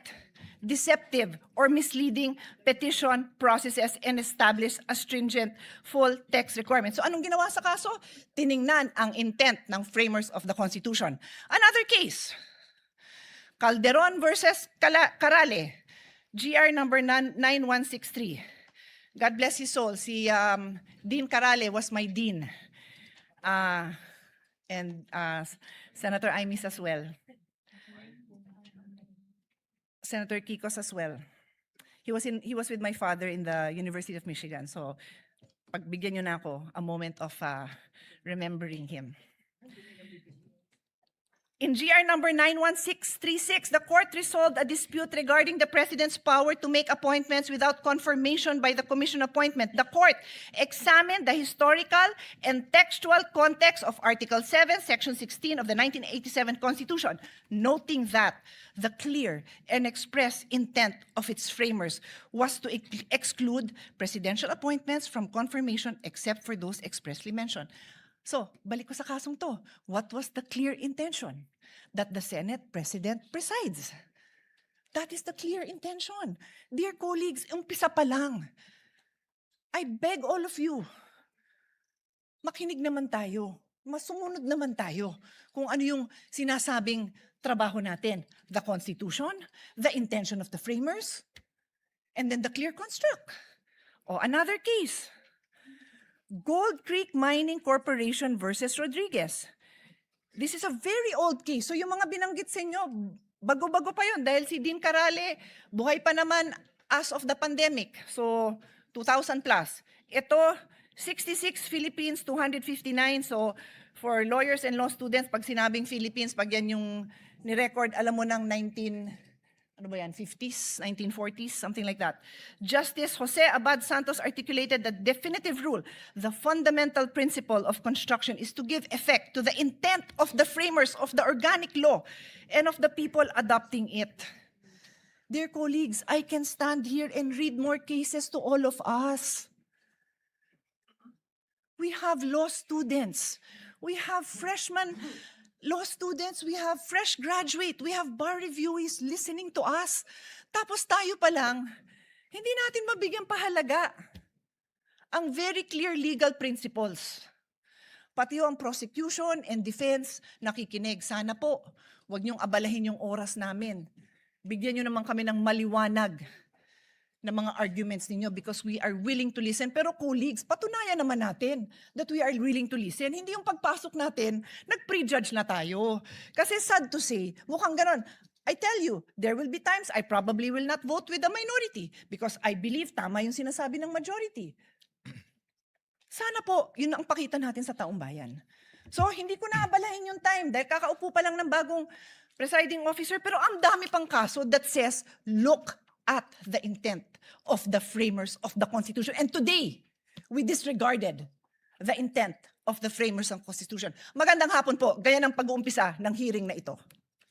deceptive or misleading petition processes and establish a stringent full text requirement. So anong ginawa sa kaso? Tiningnan ang intent ng framers of the Constitution. Another case, Calderon versus Carale, GR number 9163. God bless his soul. Si Dean Carale was my dean. And Senator Imis as well. Senator Kikos as well. He was with my father in the University of Michigan. So, pagbigyan niyo na ako a moment of remembering him. In GR number 91636, the court resolved a dispute regarding the president's power to make appointments without confirmation by the commission appointment. The court examined the historical and textual context of Article 7, Section 16 of the 1987 Constitution, noting that the clear and express intent of its framers was to exclude presidential appointments from confirmation except for those expressly mentioned. So, balik ko sa kasong to. What was the clear intention? That the Senate President presides. That is the clear intention. Dear colleagues, umpisa pa lang. I beg all of you, makinig naman tayo. Masumunod naman tayo kung ano yung sinasabing trabaho natin. The Constitution, the intention of the framers, and then the clear construct. O, another case. Gold Creek Mining Corporation versus Rodriguez. This is a very old case. So yung mga binanggit sa inyo, bago-bago pa yun dahil si Dean Carale, buhay pa naman as of the pandemic. So 2,000 plus. Ito, 66 Philippines, 259. So for lawyers and law students, pag sinabing Philippines, pag yan yung ni-record, alam mo ng 50s, 1940s, something like that. Justice Jose Abad Santos articulated the definitive rule. The fundamental principle of construction is to give effect to the intent of the framers of the organic law and of the people adopting it. Dear colleagues, I can stand here and read more cases to all of us. We have law students. We have freshmen law students, we have fresh graduate, we have bar reviewees listening to us. Tapos tayo pa lang, hindi natin mabigyan pahalaga ang very clear legal principles. Pati ang prosecution and defense, nakikinig. Sana po, huwag niyong abalahin yung oras namin. Bigyan niyo naman kami ng maliwanag na mga arguments ninyo because we are willing to listen. Pero colleagues, patunayan naman natin that we are willing to listen. Hindi yung pagpasok natin, nag-prejudge na tayo. Kasi sad to say, mukhang ganon. I tell you, there will be times I probably will not vote with the minority because I believe tama yung sinasabi ng majority. Sana po, yun ang pakita natin sa taong bayan. So, hindi ko na abalahin yung time dahil kakaupo pa lang ng bagong presiding officer pero ang dami pang kaso that says, look at the intent of the framers of the Constitution. And today, we disregarded the intent of the framers of the Constitution. Magandang hapon po, gaya ng pag-uumpisa ng hearing na ito.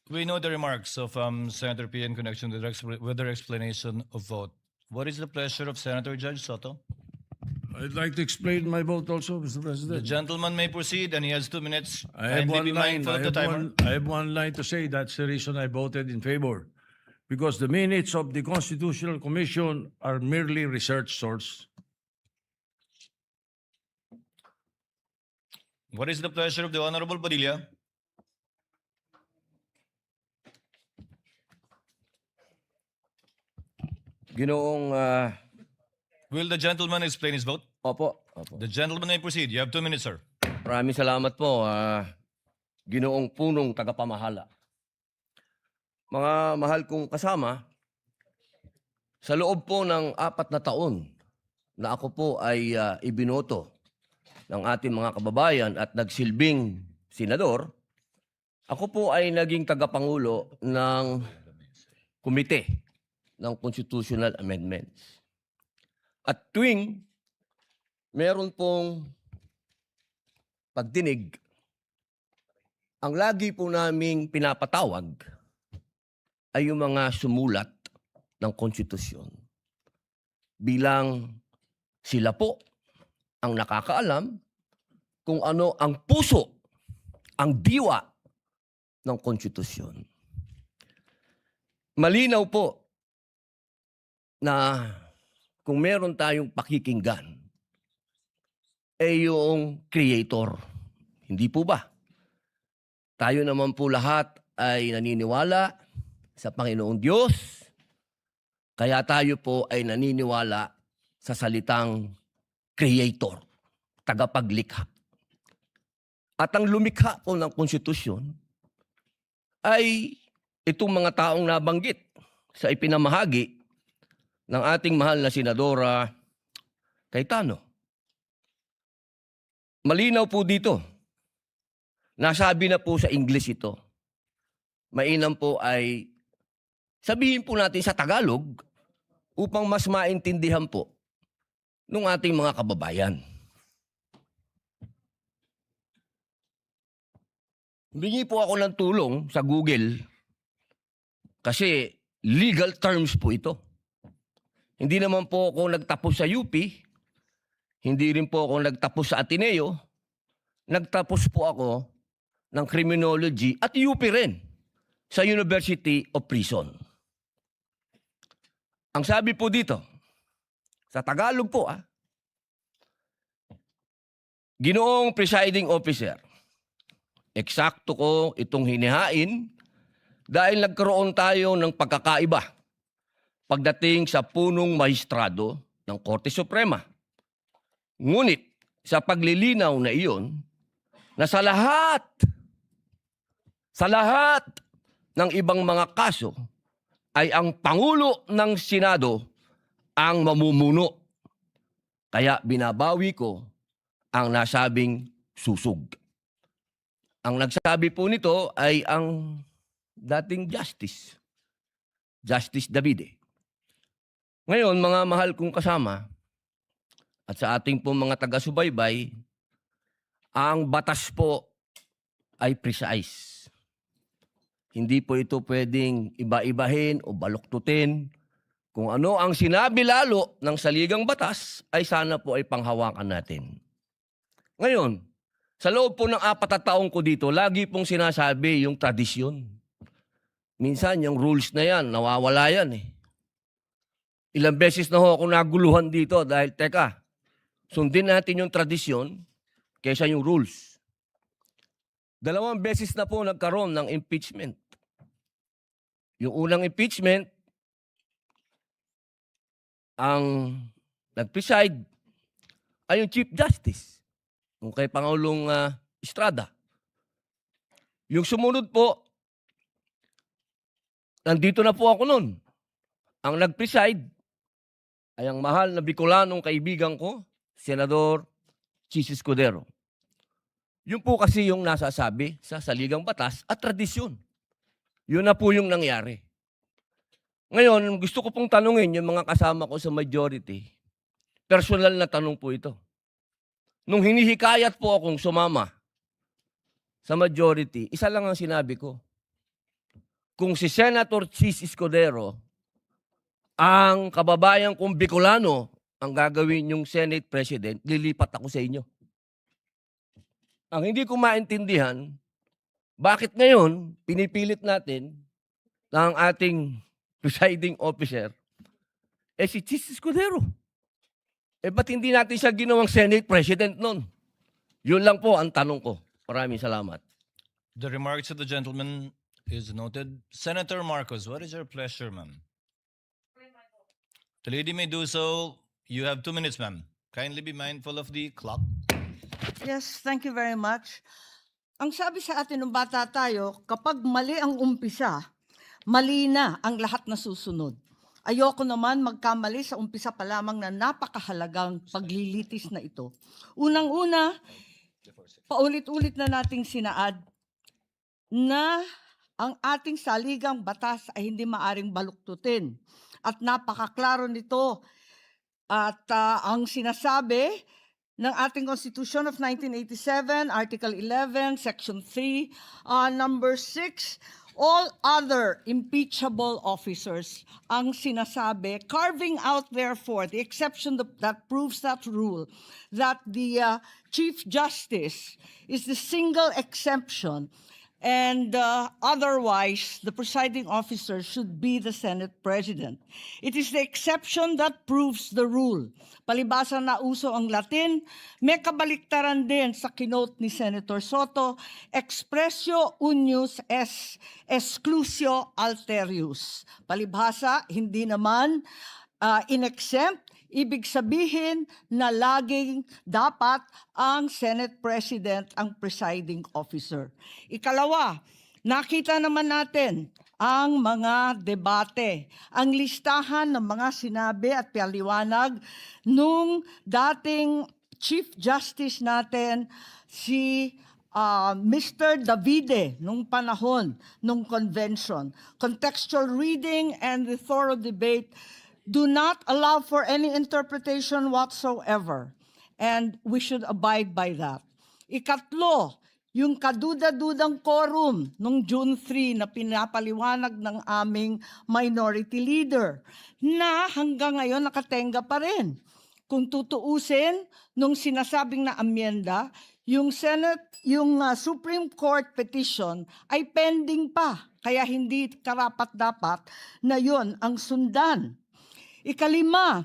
We know the remarks of Senator P in connection with their explanation of vote. What is the pleasure of Senator Judge Soto? I'd like to explain my vote also, Mr. President. The gentleman may proceed and he has 2 minutes. I have Kindly one be line. mindful of the timer. I have one line to say. That's the reason I voted in favor. Because the minutes of the Constitutional Commission are merely research source. What is the pleasure of the Honorable Padilla? Ginoong Will the gentleman explain his vote? Opo. The gentleman may proceed. You have 2 minutes, sir. Maraming salamat po, Ginoong punong tagapamahala. Mga mahal kong kasama, sa loob po ng 4 na taon na ako po ay ibinoto ng ating mga kababayan at nagsilbing senador, ako po ay naging tagapangulo ng komite ng constitutional amendments. At tuwing meron pong pagdinig, ang lagi po naming pinapatawag ay yung mga sumulat ng konstitusyon bilang sila po ang nakakaalam kung ano ang puso, ang diwa ng konstitusyon. Malinaw po na kung meron tayong pakikinggan, ay yung creator. Hindi po ba? Tayo naman po lahat ay naniniwala sa Panginoong Diyos, kaya tayo po ay naniniwala sa salitang creator, tagapaglikha. At ang lumikha po ng konstitusyon ay itong mga taong nabanggit sa ipinamahagi ng ating mahal na Senadora Cayetano. Malinaw po dito. Nasabi na po sa English ito. Mainam po ay sabihin po natin sa Tagalog upang mas maintindihan po ng ating mga kababayan. Humingi po ako ng tulong sa Google kasi legal terms po ito. Hindi naman po ako nagtapos sa UP, hindi rin po ako nagtapos sa Ateneo, nagtapos po ako ng criminology at UP rin sa University of Prison. Ang sabi po dito, sa Tagalog po Ginoong Presiding Officer, eksakto ko itong hinihain dahil nagkaroon tayo ng pagkakaiba pagdating sa punong mahistrado ng Korte Suprema. Ngunit sa paglilinaw na iyon, na sa lahat ng ibang mga kaso ay ang Pangulo ng Senado ang mamumuno. Kaya binabawi ko ang nasabing susug. Ang nagsabi po nito ay ang dating Justice Davide. Ngayon, mga mahal kong kasama, at sa ating po mga taga-subaybay, ang batas po ay precise. Hindi po ito pwedeng iba-ibahin o baluktutin. Kung ano ang sinabi lalo ng saligang batas, ay sana po ay panghawakan natin. Ngayon, sa loob po ng 4 na taong ko dito, lagi pong sinasabi yung tradisyon. Minsan, yung rules na yan, nawawala yan eh. Ilang beses na ho ako naguluhan dito dahil, teka, sundin natin yung tradisyon kaysa yung rules. 2 beses na po nagkaroon ng impeachment. Yung unang impeachment, ang nag-preside ay yung Chief Justice, yung kay Pangulong Estrada. Yung sumunod po, nandito na po ako nun. Ang nag-preside ay ang mahal na Bicolanong kaibigan ko, Senador Chis Escudero. Yun po kasi yung nasasabi sa saligang batas at tradisyon. Yun na po yung nangyari. Ngayon, gusto ko pong tanungin yung mga kasama ko sa majority. Personal na tanong po ito. Nung hinihikayat po akong sumama sa majority, isa lang ang sinabi ko. Kung si Senator Chis Escudero, ang kababayan kong Bicolano, ang gagawin yung Senate President, lilipat ako sa inyo. Ang hindi ko maintindihan, bakit ngayon pinipilit natin ng ating presiding officer, si Chis Escudero. Ba't hindi natin siya ginawang Senate President nun? Yun lang po ang tanong ko. Maraming salamat. The remarks of the gentleman is noted. Senator Marcos, what is your pleasure, ma'am? The lady may do so. You have 2 minutes, ma'am. Kindly be mindful of the clock. Yes, thank you very much. Ang sabi sa atin nung bata tayo, kapag mali ang umpisa, mali na ang lahat na susunod. Ayoko naman magkamali sa umpisa pa lamang na napakahalagang paglilitis na ito. Unang-una, paulit-ulit na nating sinaad na ang ating saligang batas ay hindi maaring baluktutin. At napakaklaro nito. At ang sinasabi ng ating Constitution of 1987, Article 11, Section 3, Number 6, all other impeachable officers, ang sinasabi, carving out therefore the exception that proves that rule, that the Chief Justice is the single exemption, and otherwise, the presiding officer should be the Senate President. It is the exception that proves the rule. Palibasa na uso ang Latin, may kabaliktaran din sa kinote ni Senator Soto, expressio unius es exclusio alterius. Palibhasa, hindi naman in-exempt, ibig sabihin na laging dapat ang Senate President ang presiding officer. Ikalawa, nakita naman natin ang mga debate, ang listahan ng mga sinabi at paliwanag nung dating Chief Justice natin, si Mr. Davide, nung panahon, nung convention. Contextual reading and the thorough debate do not allow for any interpretation whatsoever. And we should abide by that. Ikatlo, yung kaduda-dudang quorum nung June 3 na pinapaliwanag ng aming minority leader na hanggang ngayon nakatenga pa rin. Kung tutuusin, nung sinasabing na amyenda, yung Supreme Court petition ay pending pa. Kaya hindi karapat-dapat na yon ang sundan. Ikalima,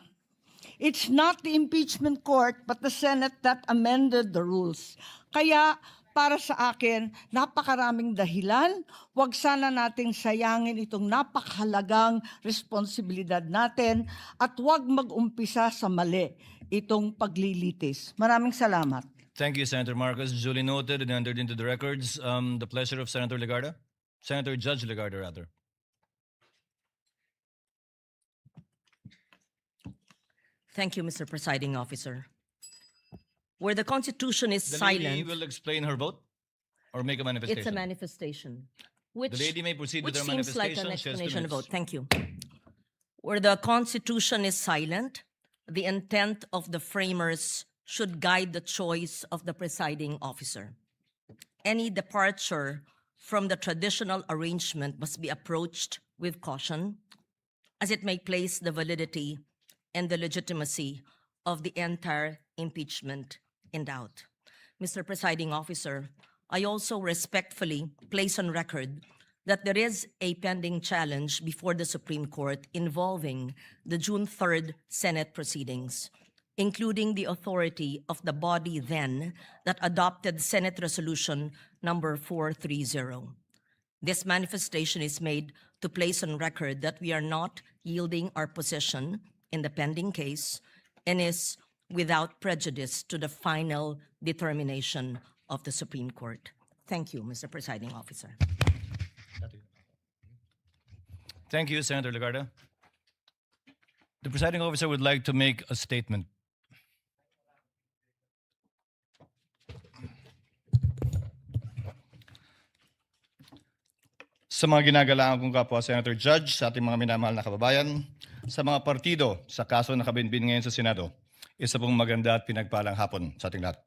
it's not the impeachment court but the Senate that amended the rules. Kaya para sa akin, napakaraming dahilan. Huwag sana nating sayangin itong napakahalagang responsibilidad natin at huwag mag-umpisa sa mali itong paglilitis. Maraming salamat. Thank you, Senator Marcos. Duly noted and entered into the records. The pleasure of Senator Legarda. Senator Judge Legarda, rather. Thank you, Mr. Presiding Officer. Where the Constitution is The silent, lady will explain her vote or make a manifestation. it's a manifestation. Which, The lady may proceed with which her seems like an manifestation. She has 2 explanation of minutes. vote. Thank you. Where the Constitution is silent, the intent of the framers should guide the choice of the presiding officer. Any departure from the traditional arrangement must be approached with caution, as it may place the validity and the legitimacy of the entire impeachment in doubt. Mr. Presiding Officer, I also respectfully place on record that there is a pending challenge before the Supreme Court involving the June 3rd Senate proceedings, including the authority of the body then that adopted Senate Resolution number 430. This manifestation is made to place on record that we are not yielding our position in the pending case and is without prejudice to the final determination of the Supreme Court. Thank you, Mr. Presiding Officer. Thank you, Senator Legarda. The presiding officer would like to make a statement. Sa mga ginagalaan kong kapwa Senator Judge, sa ating mga minamahal na kababayan, sa mga partido sa kaso na kabinbin ngayon sa Senado, isa pong maganda at pinagpalang hapon sa ating lahat.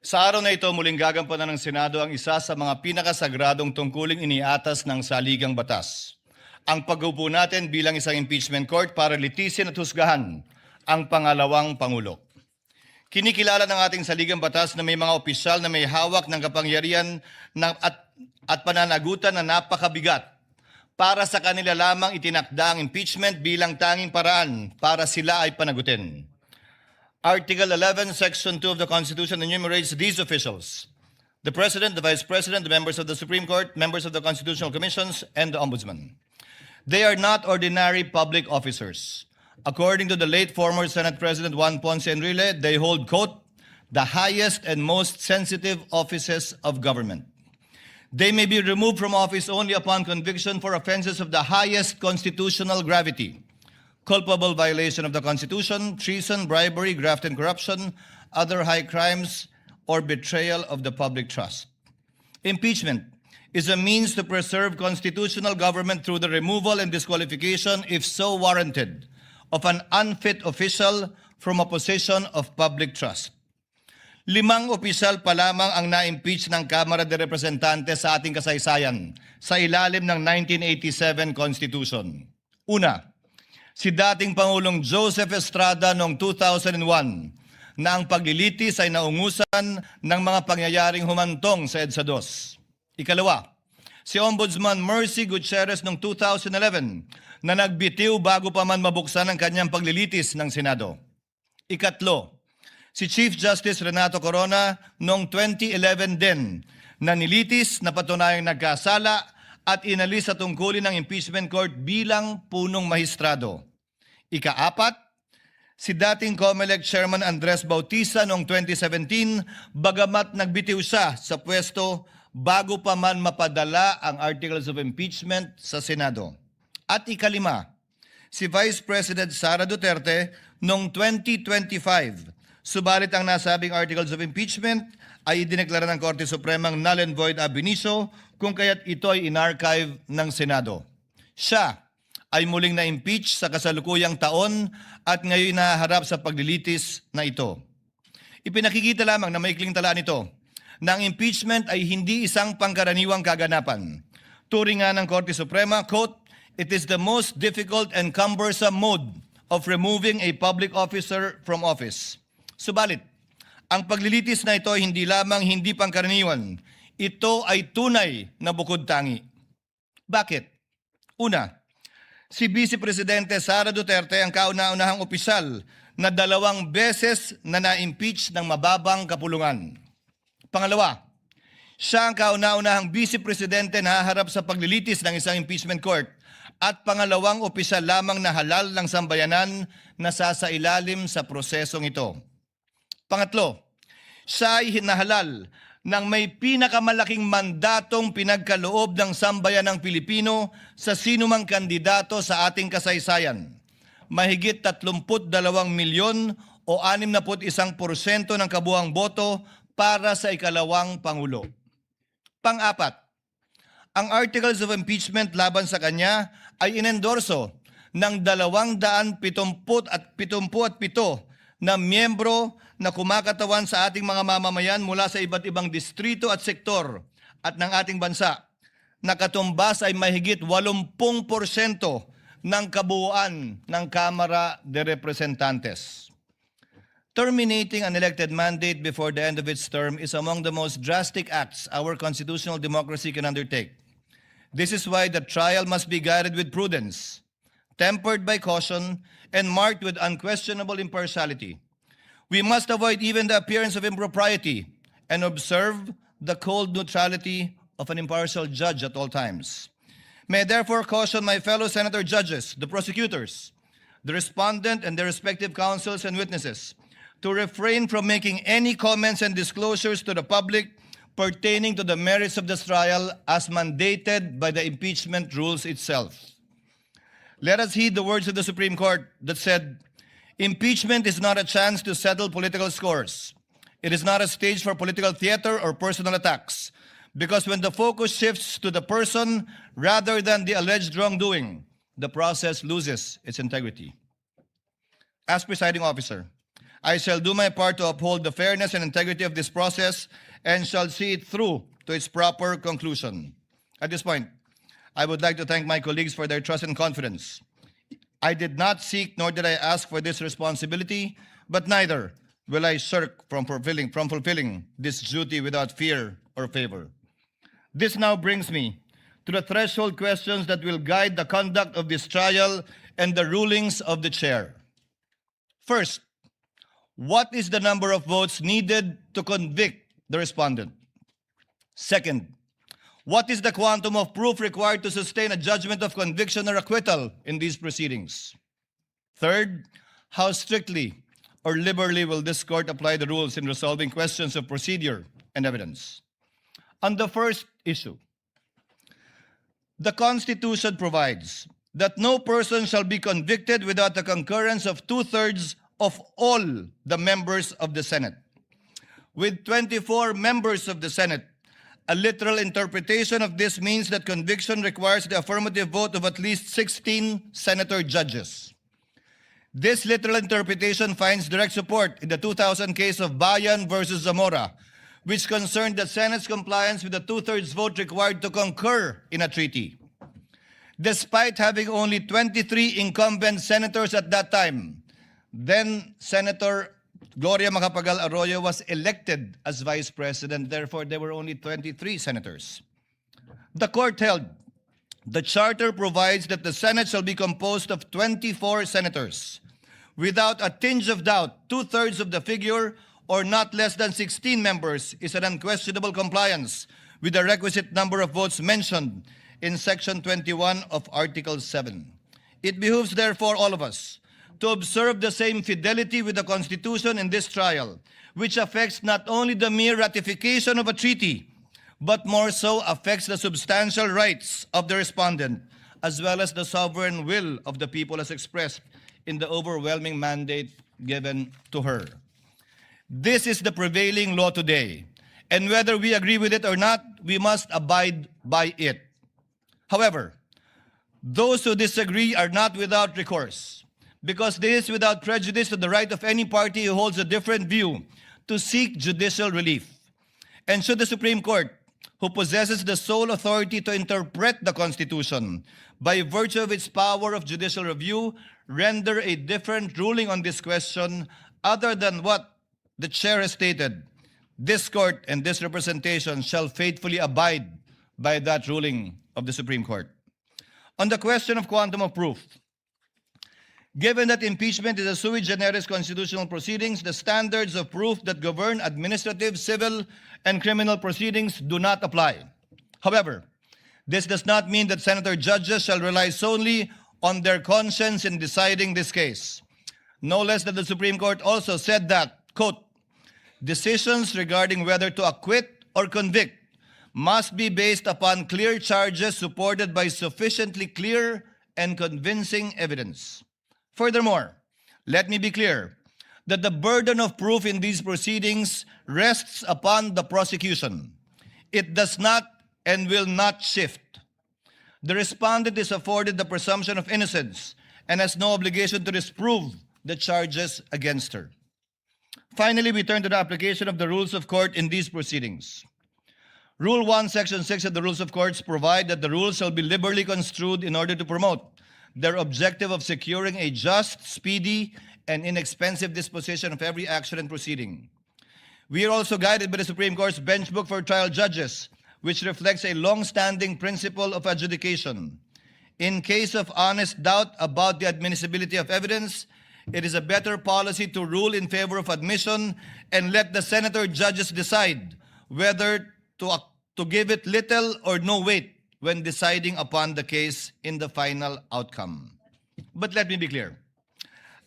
Sa araw na ito, muling gagampanan ng Senado ang isa sa mga pinakasagradong tungkuling iniatas ng saligang batas. Ang pag-upo natin bilang isang impeachment court para litisin at husgahan ang pangalawang Pangulo. Kinikilala ng ating saligang batas na may mga opisyal na may hawak ng kapangyarihan at pananagutan na napakabigat. Para sa kanila lamang itinakda ang impeachment bilang tanging paraan para sila ay panagutin. Article 11, Section 2 of the Constitution enumerates these officials: the President, the Vice President, the members of the Supreme Court, members of the Constitutional Commissions, and the Ombudsman. They are not ordinary public officers. According to the late former Senate President Juan Ponce Enrile, they hold, quote, the highest and most sensitive offices of government. They may be removed from office only upon conviction for offenses of the highest constitutional gravity: culpable violation of the Constitution, treason, bribery, graft and corruption, other high crimes, or betrayal of the public trust. Impeachment is a means to preserve constitutional government through the removal and disqualification, if so warranted, of an unfit official from a position of public trust. 5 opisyal pa lamang ang na-impeach ng Kamara de Representantes sa ating kasaysayan sa ilalim ng 1987 Constitution. Una, si dating Pangulong Joseph Estrada noong 2001 na ang paglilitis ay naungusan ng mga pangyayaring humantong sa EDSA 2. Ikalawa, si Ombudsman Mercy Gutierrez noong 2011 na nagbitiw bago pa man mabuksan ang kanyang paglilitis ng Senado. Ikatlo, si Chief Justice Renato Corona noong 2011 din na nilitis na patunayang nagkasala at inalis sa tungkulin ng impeachment court bilang punong mahistrado. Ikaapat, si dating COMELEC Chairman Andres Bautista noong 2017 bagamat nagbitiw siya sa pwesto bago pa man mapadala ang articles of impeachment sa Senado. At ikalima, si Vice President Sara Duterte noong 2025. Subalit ang nasabing articles of impeachment ay idineklara ng Korte Supremang null and void ab initio kung kaya't ito ay inarchive ng Senado. Siya ay muling na-impeach sa kasalukuyang taon at ngayon nahaharap sa paglilitis na ito. Ipinakikita lamang na maikling talaan ito na ang impeachment ay hindi isang pangkaraniwang kaganapan. Turing nga ng Korte Suprema, quote, "It is the most difficult and cumbersome mode of removing a public officer from office." Subalit, ang paglilitis na ito hindi lamang hindi pangkaraniwan, ito ay tunay na bukod tangi. Bakit? Una, si Vice Presidente Sara Duterte ang kauna-unahang opisyal na 2 beses na na-impeach ng mababang kapulungan. Pangalawa, siya ang kauna-unahang Vice Presidente na haharap sa paglilitis ng isang impeachment court at pangalawang opisyal lamang na halal ng sambayanan na sasailalim sa prosesong ito. Pangatlo, siya ay hinahalal ng may pinakamalaking mandatong pinagkaloob ng sambayanang Pilipino sa sinumang kandidato sa ating kasaysayan. Mahigit 32 milyon o 61% ng kabuuang boto para sa ikalawang Pangulo. Pang-apat, ang articles of impeachment laban sa kanya ay inendorso ng 277 na miyembro na kumakatawan sa ating mga mamamayan mula sa iba't ibang distrito at sektor at ng ating bansa. Nakatumbas ay mahigit 80% ng kabuuan ng Kamara de Representantes. Terminating an elected mandate before the end of its term is among the most drastic acts our constitutional democracy can undertake. This is why the trial must be guided with prudence, tempered by caution, and marked with unquestionable impartiality. We must avoid even the appearance of impropriety and observe the cold neutrality of an impartial judge at all times. May I therefore caution my fellow senator judges, the prosecutors, the respondent, and their respective counsels and witnesses to refrain from making any comments and disclosures to the public pertaining to the merits of this trial as mandated by the impeachment rules itself. Let us heed the words of the Supreme Court that said, "Impeachment is not a chance to settle political scores. It is not a stage for political theater or personal attacks. Because when the focus shifts to the person rather than the alleged wrongdoing, the process loses its integrity." As presiding officer, I shall do my part to uphold the fairness and integrity of this process and shall see it through to its proper conclusion. At this point, I would like to thank my colleagues for their trust and confidence. I did not seek nor did I ask for this responsibility, but neither will I shirk from fulfilling this duty without fear or favor. This now brings me to the threshold questions that will guide the conduct of this trial and the rulings of the chair. First, what is the number of votes needed to convict the respondent? Second, what is the quantum of proof required to sustain a judgment of conviction or acquittal in these proceedings? Third, how strictly or liberally will this court apply the rules in resolving questions of procedure and evidence? On the first issue, the Constitution provides that no person shall be convicted without the concurrence of 2/3 of all the members of the Senate. With 24 members of the Senate, a literal interpretation of this means that conviction requires the affirmative vote of at least 16 senator judges. This literal interpretation finds direct support in the 2000 case of Bayan versus Zamora, which concerned the Senate's compliance with the two-thirds vote required to concur in a treaty. Despite having only 23 incumbent senators at that time, then Senator Gloria Macapagal Arroyo was elected as vice president. Therefore, there were only 23 senators. The court held the charter provides that the Senate shall be composed of 24 senators. Without a tinge of doubt, two-thirds of the figure, or not less than 16 members, is an unquestionable compliance with the requisite number of votes mentioned in Section 21 of Article 7. It behooves, therefore, all of us to observe the same fidelity with the Constitution in this trial, which affects not only the mere ratification of a treaty, but more so affects the substantial rights of the respondent, as well as the sovereign will of the people as expressed in the overwhelming mandate given to her. This is the prevailing law today, and whether we agree with it or not, we must abide by it. However, those who disagree are not without recourse, because this is without prejudice to the right of any party who holds a different view to seek judicial relief. And should the Supreme Court, who possesses the sole authority to interpret the Constitution by virtue of its power of judicial review, render a different ruling on this question other than what the chair has stated, this court and this representation shall faithfully abide by that ruling of the Supreme Court. On the question of quantum of proof, given that impeachment is a sui generis constitutional proceedings, the standards of proof that govern administrative, civil, and criminal proceedings do not apply. However, this does not mean that senator judges shall rely solely on their conscience in deciding this case. No less than the Supreme Court also said that, quote, decisions regarding whether to acquit or convict must be based upon clear charges supported by sufficiently clear and convincing evidence. Furthermore, let me be clear that the burden of proof in these proceedings rests upon the prosecution. It does not and will not shift. The respondent is afforded the presumption of innocence and has no obligation to disprove the charges against her. Finally, we turn to the application of the rules of court in these proceedings. Rule 1, Section 6 of the Rules of Courts provide that the rules shall be liberally construed in order to promote their objective of securing a just, speedy, and inexpensive disposition of every action and proceeding. We are also guided by the Supreme Court's Bench Book for Trial Judges, which reflects a long-standing principle of adjudication. In case of honest doubt about the admissibility of evidence, it is a better policy to rule in favor of admission and let the senator judges decide whether to give it little or no weight when deciding upon the case in the final outcome. But let me be clear.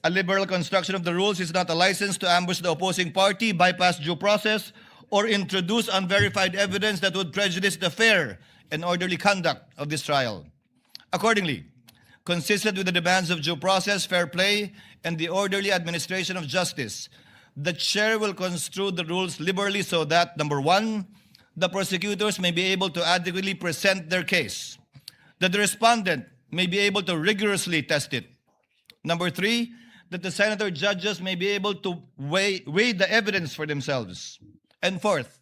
A liberal construction of the rules is not a license to ambush the opposing party, bypass due process, or introduce unverified evidence that would prejudice the fair and orderly conduct of this trial. Accordingly, consistent with the demands of due process, fair play, and the orderly administration of justice, the chair will construe the rules liberally so that, number one, the prosecutors may be able to adequately present their case, that the respondent may be able to rigorously test it. Number three, that the senator judges may be able to weigh the evidence for themselves. And fourth,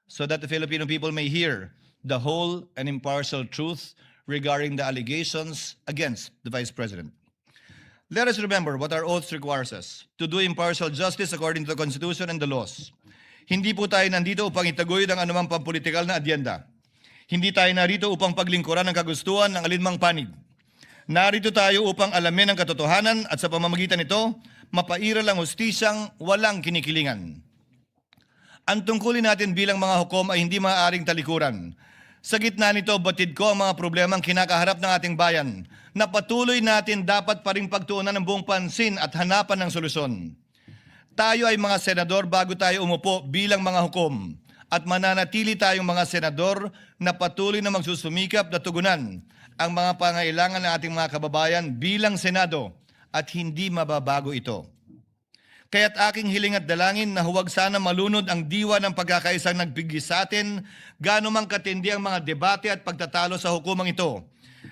so that the Filipino people may hear the whole and impartial truth regarding the allegations against the Vice President. Let us remember what our oath requires us, to do impartial justice according to the Constitution and the laws. Hindi po tayo nandito upang itaguyod ang anumang pampolitikal na adyenda. Hindi tayo narito upang paglingkuran ang kagustuhan ng alinmang panig. Narito tayo upang alamin ang katotohanan at sa pamamagitan nito, mapairal ang hustisyang walang kinikilingan. Ang tungkulin natin bilang mga hukom ay hindi maaaring talikuran. Sa gitna nito, batid ko ang mga problemang kinakaharap ng ating bayan na patuloy natin dapat pa ring pagtuunan ng buong pansin at hanapan ng solusyon. Tayo ay mga senador bago tayo umupo bilang mga hukom at mananatili tayong mga senador na patuloy na magsusumikap na tugunan ang mga pangailangan ng ating mga kababayan bilang Senado at hindi mababago ito. Kaya't aking hiling at dalangin na huwag sana malunod ang diwa ng pagkakaisang nagbigay sa atin, gaano man katindi ang mga debate at pagtatalo sa hukumang ito.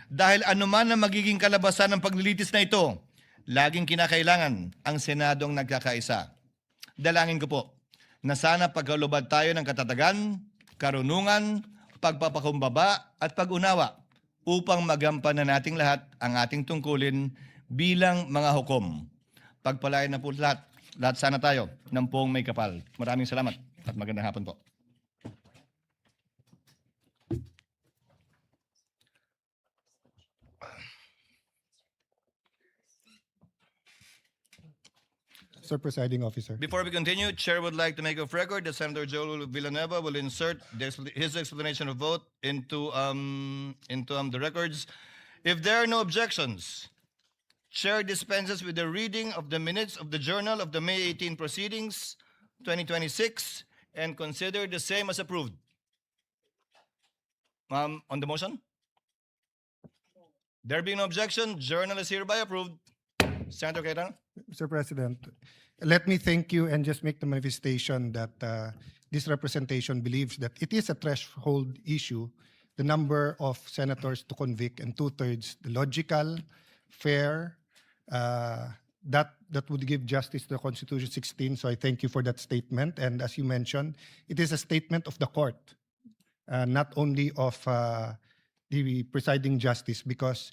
Dahil anuman ang magiging kalabasan ng paglilitis na ito, laging kinakailangan ang Senado ang nagkakaisa. Dalangin ko po na sana pagkalubad tayo ng katatagan, karunungan, pagpapakumbaba at pag-unawa upang magampanan nating lahat ang ating tungkulin bilang mga hukom. Pagpalain na po lahat sana tayo ng poong may kapal. Maraming salamat at magandang hapon po. Sir Presiding Officer. Before we continue, Chair would like to make of record that Senator Joel Villanueva will insert his explanation of vote into the records. If there are no objections, Chair dispenses with the reading of the minutes of the Journal of the May 18 Proceedings, 2026, and consider the same as approved. On the motion? There being no objection, Journal is hereby approved. Senator Cayetano? Mr. President, let me thank you and just make the manifestation that this representation believes that it is a threshold issue, the number of senators to convict, and 2/3, the logical, fair, that would give justice to the Constitution 16. So I thank you for that statement. And as you mentioned, it is a statement of the court, not only of the presiding justice, because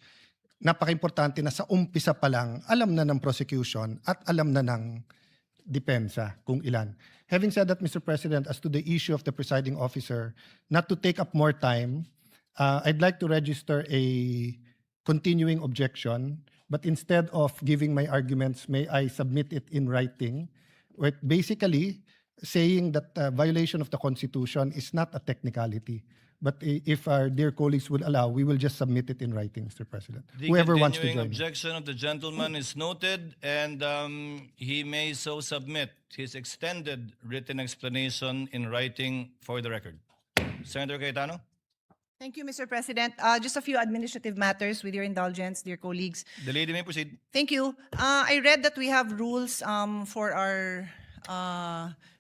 napaka-importante na sa umpisa pa lang, alam na ng prosecution at alam na ng depensa kung ilan. Having said that, Mr. President, as to the issue of the presiding officer, not to take up more time, I'd like to register a continuing objection, but instead of giving my arguments, may I submit it in writing, with basically saying that violation of the Constitution is not a technicality. But if our dear colleagues will allow, we will just submit it in writing, Mr. President. The Whoever wants to continuing join. objection of the gentleman is noted, and he may so submit his extended written explanation in writing for the record. Senator Cayetano? Thank you, Mr. President. Just a few administrative matters with your indulgence, dear colleagues. The lady may proceed. Thank you. I read that we have rules for our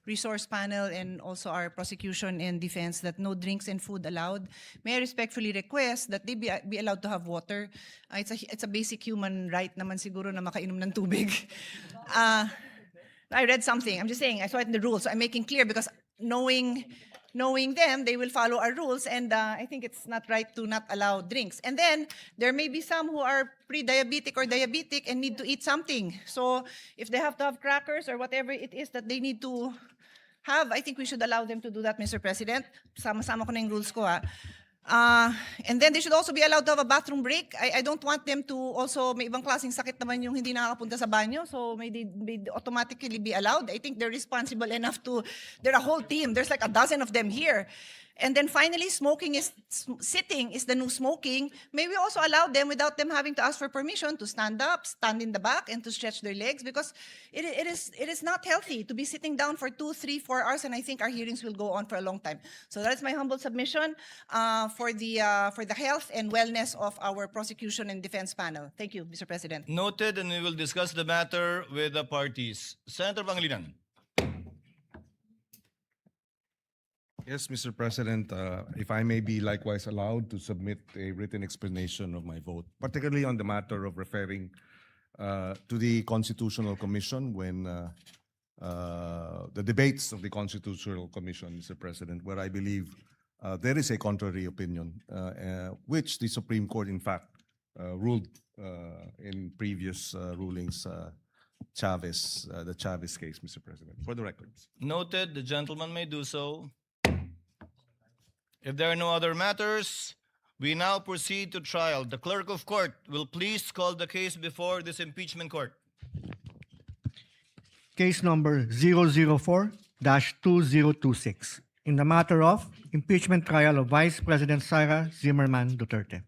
resource panel and also our prosecution and defense that no drinks and food allowed. May I respectfully request that they be allowed to have water. It's a basic human right naman siguro na makainom ng tubig. I read something. I'm just saying, I saw it in the rules. So I'm making clear because knowing them, they will follow our rules, and I think it's not right to not allow drinks. And then, there may be some who are pre-diabetic or diabetic and need to eat something. So, if they have to have crackers or whatever it is that they need to have, I think we should allow them to do that, Mr. President. Sama-sama ko na yung rules ko, ha. And then they should also be allowed to have a bathroom break. I don't want them to also, may ibang klaseng sakit naman yung hindi nakakapunta sa banyo, so may automatically be allowed. I think they're responsible enough to, they're a whole team. There's like a dozen of them here. And then finally, sitting is the new smoking. May we also allow them without them having to ask for permission to stand up, stand in the back, and to stretch their legs, because it is not healthy to be sitting down for 2, 3, 4 hours, and I think our hearings will go on for a long time. So that's my humble submission for the health and wellness of our prosecution and defense panel. Thank you, Mr. President. Noted, and we will discuss the matter with the parties. Senator Pangilinan. Yes, Mr. President, if I may be likewise allowed to submit a written explanation of my vote, particularly on the matter of referring to the Constitutional Commission when the debates of the Constitutional Commission, Mr. President, where I believe there is a contrary opinion, which the Supreme Court, in fact, ruled in previous rulings, the Chavez case, Mr. President, for the records. Noted, the gentleman may do so. If there are no other matters, we now proceed to trial. The clerk of court will please call the case before this impeachment court. Case number 004-2026 in the matter of impeachment trial of Vice President Sara Duterte.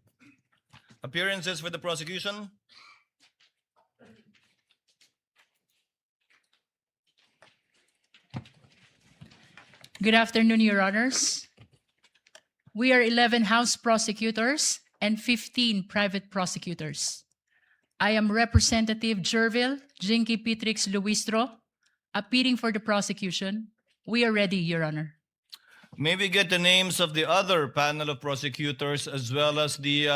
Appearances for the prosecution. Good afternoon, Your Honors. We are 11 House prosecutors and 15 private prosecutors. I am Representative Jervil Jinky Pitrix Luistro appearing for the prosecution, we are ready, Your Honor. May we get the names of the other panel of prosecutors as well as the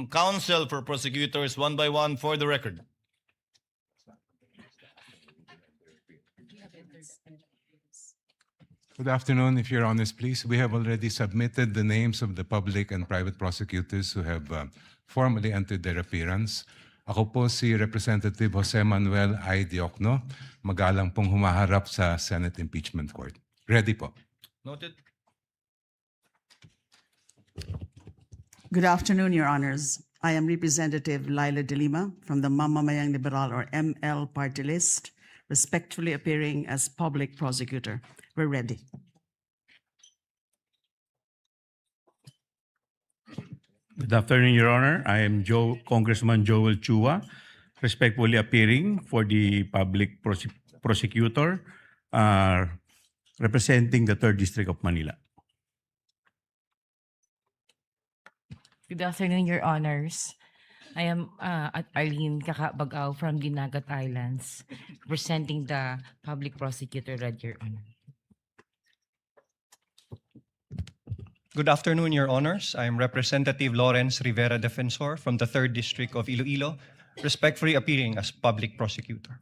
counsel for prosecutors one by one for the record? Good afternoon, if you're honest, please. We have already submitted the names of the public and private prosecutors who have formally entered their appearance. Ako po si Representative Jose Manuel I. Diokno, magalang pong humaharap sa Senate Impeachment Court. Ready po. Noted. Good afternoon, Your Honors. I am Representative Laila De Lima from the Mamamayang Liberal or ML party list, respectfully appearing as public prosecutor. We're ready. Good afternoon, Your Honor. I am Congressman Joel Chua, respectfully appearing for the public prosecutor representing the 3rd District of Manila. Good afternoon, Your Honors. I am Arlene Kakabagaw from Dinagat Islands, representing the public prosecutor, Your Honor. Good afternoon, Your Honors. I am Representative Lawrence Rivera Defensor from the 3rd District of Iloilo, respectfully appearing as public prosecutor.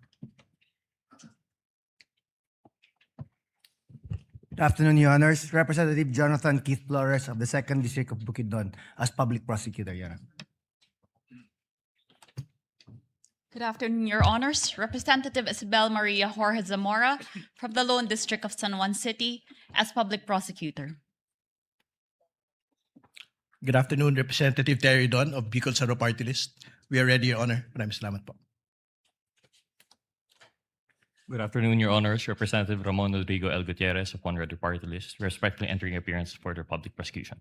Good afternoon, Your Honors. Representative Jonathan Keith Flores of the 2nd District of Bukidnon as public prosecutor, Your Honor. Good afternoon, Your Honors. Representative Isabel Maria Jorge Zamora from the Lone District of San Juan City as public prosecutor. Good afternoon, Representative Terry Don of Bicol Saro Party List. We are ready, Your Honor. Maraming salamat po. Good afternoon, Your Honors. Representative Ramon Rodrigo L. Gutierrez of One Radyo Party List, respectfully entering appearance for the public prosecution.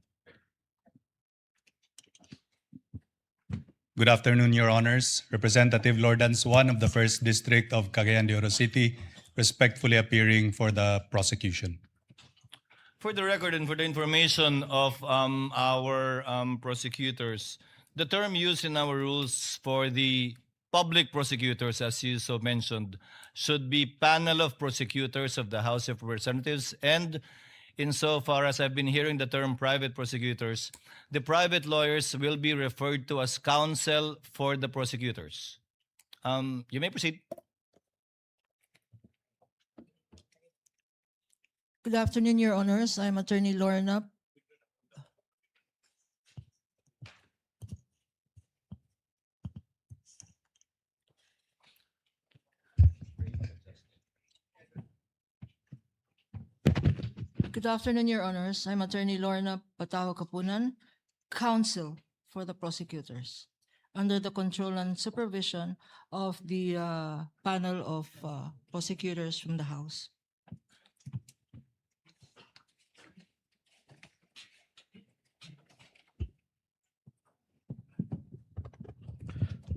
Good afternoon, Your Honors. Representative Lordan Swan of the 1st District of Cagayan de Oro City, respectfully appearing for the prosecution. For the record and for the information of our prosecutors, the term used in our rules for the public prosecutors, as you so mentioned, should be panel of prosecutors of the House of Representatives. And insofar as I've been hearing the term private prosecutors, the private lawyers will be referred to as counsel for the prosecutors. You may proceed. Good afternoon, Your Honors. I'm Attorney Lorna. Good afternoon, Your Honors. I'm Attorney Lorna Patao Kapunan, counsel for the prosecutors, under the control and supervision of the panel of prosecutors from the House.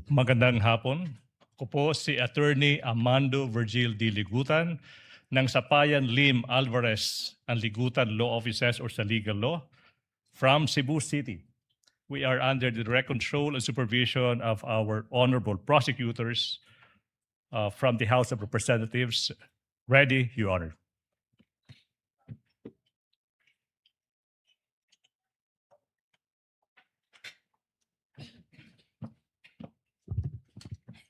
Magandang hapon. Ako po si Attorney Amando Virgil D. Ligutan ng Sapayan Lim Alvarez and Ligutan Law Offices or sa Legal Law from Cebu City. We are under the direct control and supervision of our honorable prosecutors from the House of Representatives. Ready, Your Honor.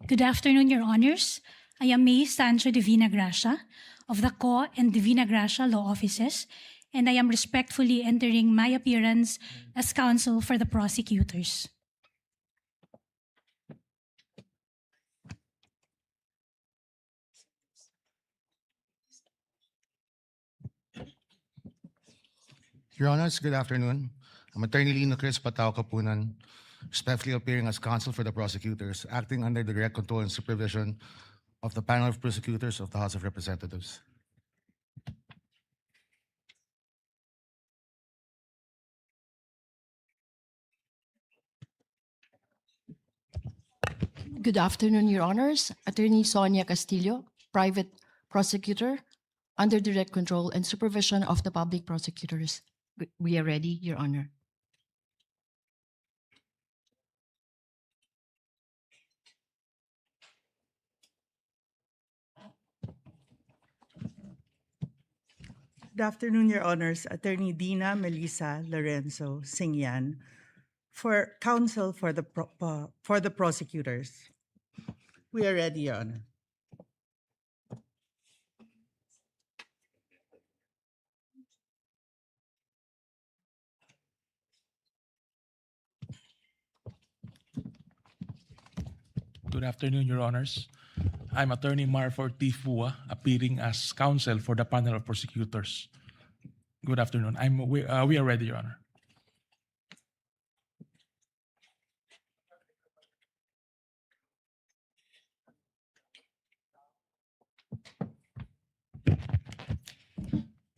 Good afternoon, Your Honors. I am May Sancho Divina Gracia of the Co and Divina Gracia Law Offices, and I am respectfully entering my appearance as counsel for the prosecutors. Your Honors, good afternoon. I'm Attorney Lino Chris Patao Kapunan, respectfully appearing as counsel for the prosecutors, acting under the direct control and supervision of the panel of prosecutors of the House of Representatives. Good afternoon, Your Honors. Attorney Sonia Castillo, private prosecutor, under direct control and supervision of the public prosecutors. We are ready, Your Honor. Good afternoon, Your Honors. Attorney Dina Melissa Lorenzo Singyan for counsel for the prosecutors. We are ready, Your Honor. Good afternoon, Your Honors. I'm Attorney Marford T. Fua, appearing as counsel for the panel of prosecutors. Good afternoon. We are ready, Your Honor.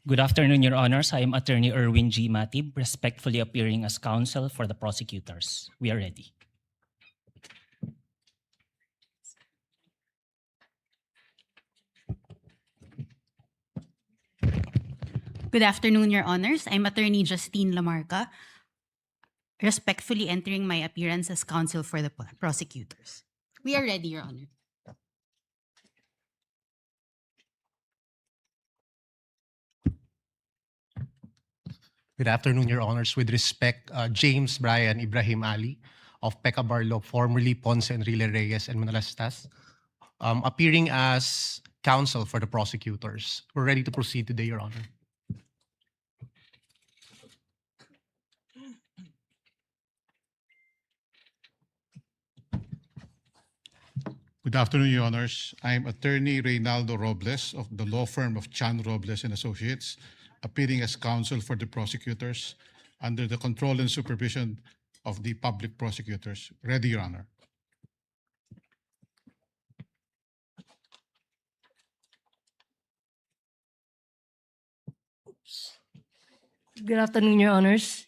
Good afternoon, Your Honors. I am Attorney Erwin G. Matib, respectfully appearing as counsel for the prosecutors. We are ready. Good afternoon, Your Honors. I'm Attorney Justine Lamarca, respectfully entering my appearance as counsel for the prosecutors. We are ready, Your Honor. Good afternoon, Your Honors. With respect, James Brian Ibrahim Ali of Pecca Barlo, formerly Ponce Enrile Reyes and Manalastas, appearing as counsel for the prosecutors. We're ready to proceed today, Your Honor. Good afternoon, Your Honors. I'm Attorney Reynaldo Robles of the law firm of Chan Robles and Associates, appearing as counsel for the prosecutors under the control and supervision of the public prosecutors. Ready, Your Honor. Good afternoon, Your Honors.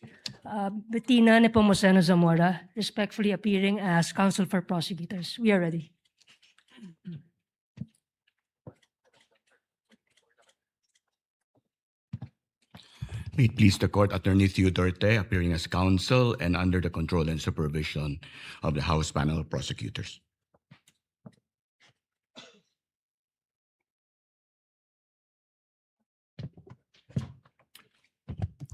Bettina Nepomuceno Zamora, respectfully appearing as counsel for prosecutors. We are ready. May it please the court, Attorney Sara Duterte, appearing as counsel and under the control and supervision of the House panel of prosecutors.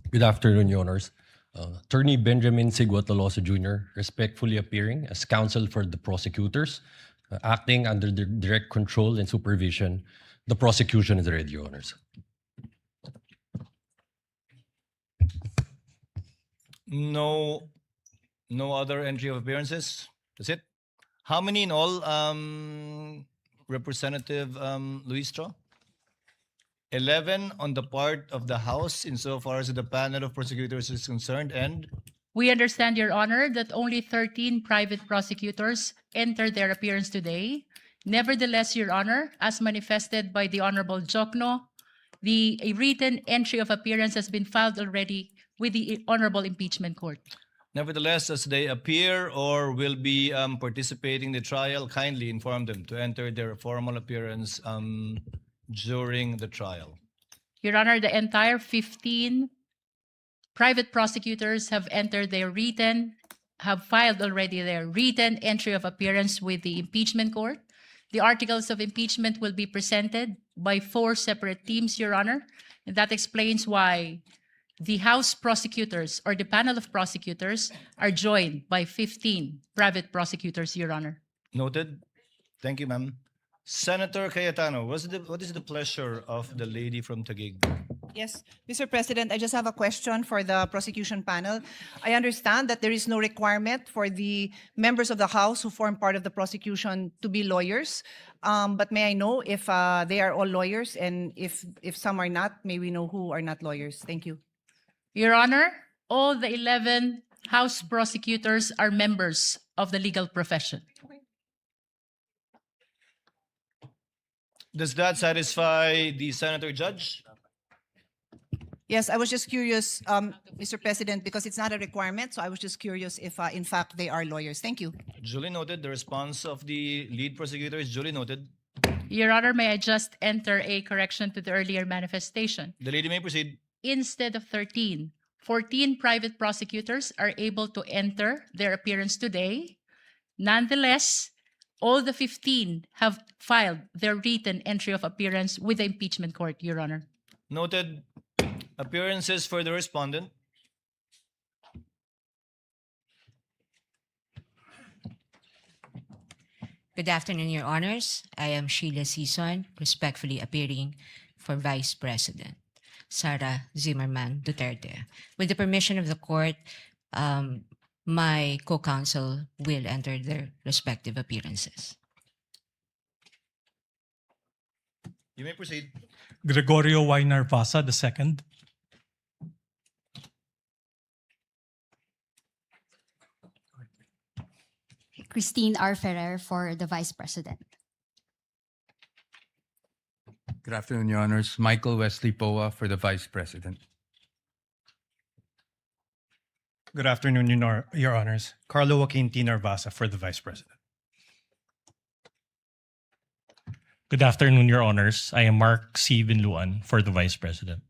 Good afternoon, Your Honors. Attorney Benjamin Sigua Tolosa Jr., respectfully appearing as counsel for the prosecutors, acting under the direct control and supervision. The prosecution is ready, Your Honors. No other entry of appearances? That's it? How many in all, Representative Luistro? 11 on the part of the House insofar as the panel of prosecutors is concerned, and We understand, Your Honor, that only 13 private prosecutors entered their appearance today. Nevertheless, Your Honor, as manifested by the Honorable Jokno, a written entry of appearance has been filed already with the Honorable Impeachment Court. nevertheless, as they appear or will be participating in the trial, kindly inform them to enter their formal appearance during the trial. Your Honor, the entire 15 private prosecutors have filed already their written entry of appearance with the impeachment court. The articles of impeachment will be presented by 4 separate teams, Your Honor, and that explains why the House prosecutors or the panel of prosecutors are joined by 15 private prosecutors, Your Honor. Noted. Thank you, ma'am. Senator Cayetano, what is the pleasure of the lady from Taguig? Yes, Mr. President, I just have a question for the prosecution panel. I understand that there is no requirement for the members of the House who form part of the prosecution to be lawyers. But may I know if they are all lawyers, and if some are not, may we know who are not lawyers? Thank you. Your Honor, all the 11 House prosecutors are members of the legal profession. Does that satisfy the senator judge? Yes, I was just curious, Mr. President, because it's not a requirement, so I was just curious if in fact they are lawyers. Thank you. Duly noted. The response of the lead prosecutor is duly noted. Your Honor, may I just enter a correction to the earlier manifestation? The lady may proceed. Instead of 13, 14 private prosecutors are able to enter their appearance today. Nonetheless, all the 15 have filed their written entry of appearance with the impeachment court, Your Honor. Noted. Appearances for the respondent. Good afternoon, Your Honors. I am Sheila Sison, respectfully appearing for Vice President Sara Zimmerman Duterte. With the permission of the court, my co-counsel will enter their respective appearances. You may proceed. Gregorio Y. Narvasa II. Christine R. Ferrer for the Vice President. Good afternoon, Your Honors. Michael Wesley Poa for the Vice President. Good afternoon, Your Honors. Carlo Joaquin T. Narvasa for the Vice President. Good afternoon, Your Honors. I am Mark C. Vinluan for the Vice President.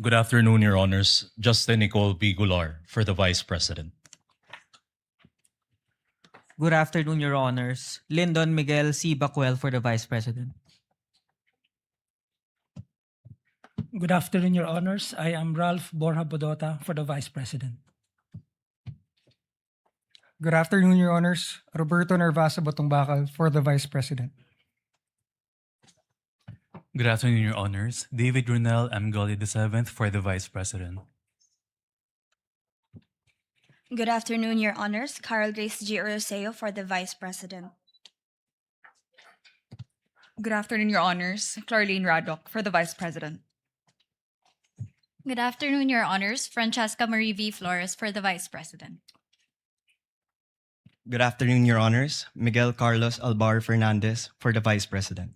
Good afternoon, Your Honors. Justin Nicole B. Gular for the Vice President. Good afternoon, Your Honors. Lyndon Miguel C. Bacuel for the Vice President. Good afternoon, Your Honors. I am Ralph Borja Bodota for the Vice President. Good afternoon, Your Honors. Roberto Narvasa Batungbakal for the Vice President. Good afternoon, Your Honors. David Ronel M. Gully VII for the Vice President. Good afternoon, Your Honors. Carl Grace G. Oroseo for the Vice President. Good afternoon, Your Honors. Clarlene Radok for the Vice President. Good afternoon, Your Honors. Francesca Marie V. Flores for the Vice President. Good afternoon, Your Honors. Miguel Carlos Albar Fernandez for the Vice President.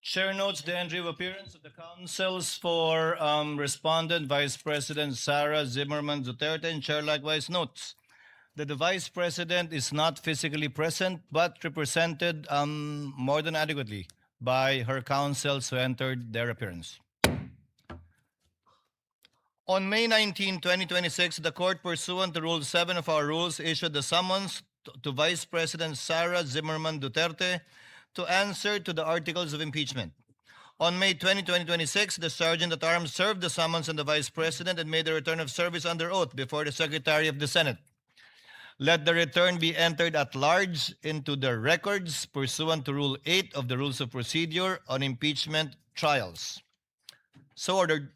Chair notes the entry of appearance of the counsels for respondent Vice President Sara Zimmerman Duterte, and Chair likewise notes that the Vice President is not physically present but represented more than adequately by her counsels who entered their appearance. On May 19, 2026, the court, pursuant to Rule 7 of our rules, issued the summons to Vice President Sara Zimmerman Duterte to answer to the articles of impeachment. On May 20, 2026, the Sergeant at Arms served the summons on the Vice President and made the return of service under oath before the Secretary of the Senate. Let the return be entered at large into the records pursuant to Rule 8 of the Rules of Procedure on Impeachment Trials. So ordered.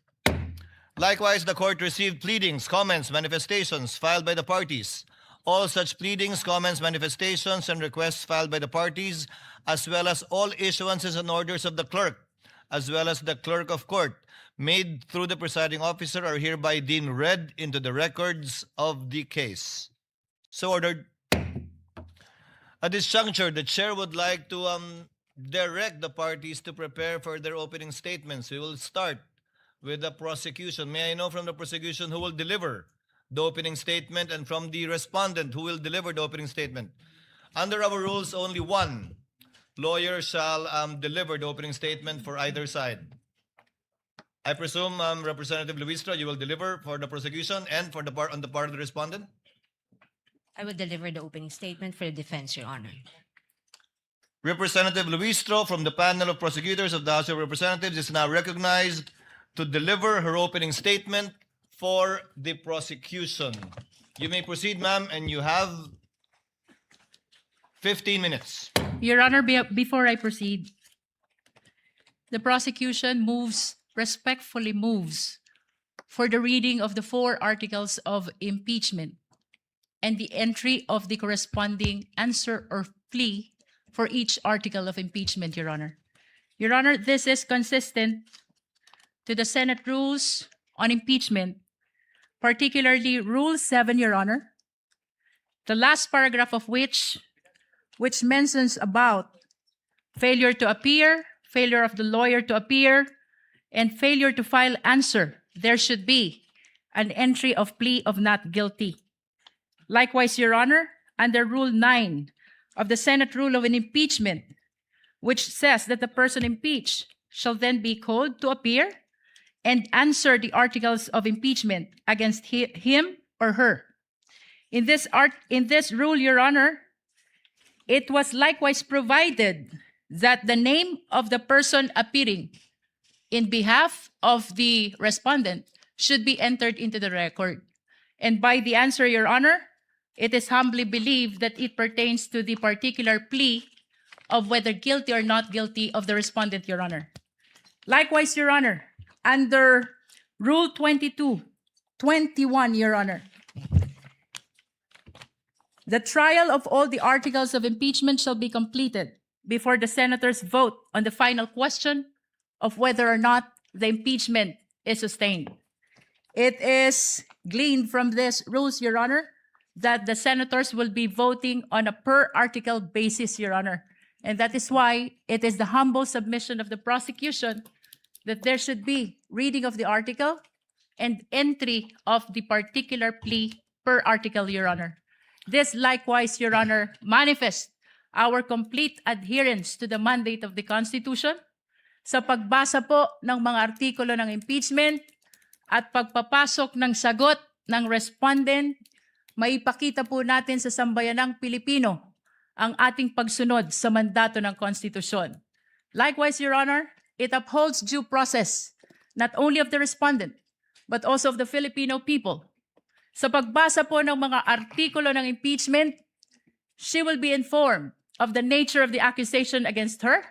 Likewise, the court received pleadings, comments, manifestations filed by the parties. All such pleadings, comments, manifestations, and requests filed by the parties, as well as all issuances and orders of the clerk, as well as the clerk of court, made through the presiding officer, are hereby deemed read into the records of the case. So ordered. At this juncture, the chair would like to direct the parties to prepare for their opening statements. We will start with the prosecution. May I know from the prosecution who will deliver the opening statement, and from the respondent who will deliver the opening statement? Under our rules, only one lawyer shall deliver the opening statement for either side. I presume Representative Luistro, you will deliver for the prosecution and for the part on the part of the respondent? I will deliver the opening statement for the defense, Your Honor. Representative Luistro from the panel of prosecutors of the House of Representatives is now recognized to deliver her opening statement for the prosecution. You may proceed, ma'am, and you have 15 minutes. Your Honor, before I proceed, the prosecution respectfully moves for the reading of the 4 articles of impeachment and the entry of the corresponding answer or plea for each article of impeachment, Your Honor. Your Honor, this is consistent to the Senate rules on impeachment, particularly Rule 7, Your Honor, the last paragraph of which mentions about failure to appear, failure of the lawyer to appear, and failure to file answer. There should be an entry of plea of not guilty. Likewise, Your Honor, under Rule 9 of the Senate Rule of an Impeachment, which says that the person impeached shall then be called to appear and answer the articles of impeachment against him or her. In this rule, Your Honor, it was likewise provided that the name of the person appearing in behalf of the respondent should be entered into the record. And by the answer, Your Honor, it is humbly believed that it pertains to the particular plea of whether guilty or not guilty of the respondent, Your Honor. Likewise, Your Honor, under Rule 22:21, Your Honor, the trial of all the articles of impeachment shall be completed before the senators vote on the final question of whether or not the impeachment is sustained. It is gleaned from this rules, Your Honor, that the senators will be voting on a per article basis, Your Honor. And that is why it is the humble submission of the prosecution that there should be reading of the article and entry of the particular plea per article, Your Honor. This likewise, Your Honor, manifests our complete adherence to the mandate of the Constitution sa pagbasa po ng mga artikulo ng impeachment at pagpapasok ng sagot ng respondent, maipakita po natin sa sambayanang Pilipino ang ating pagsunod sa mandato ng Konstitusyon. Likewise, Your Honor, it upholds due process not only of the respondent, but also of the Filipino people. Sa pagbasa po ng mga artikulo ng impeachment, she will be informed of the nature of the accusation against her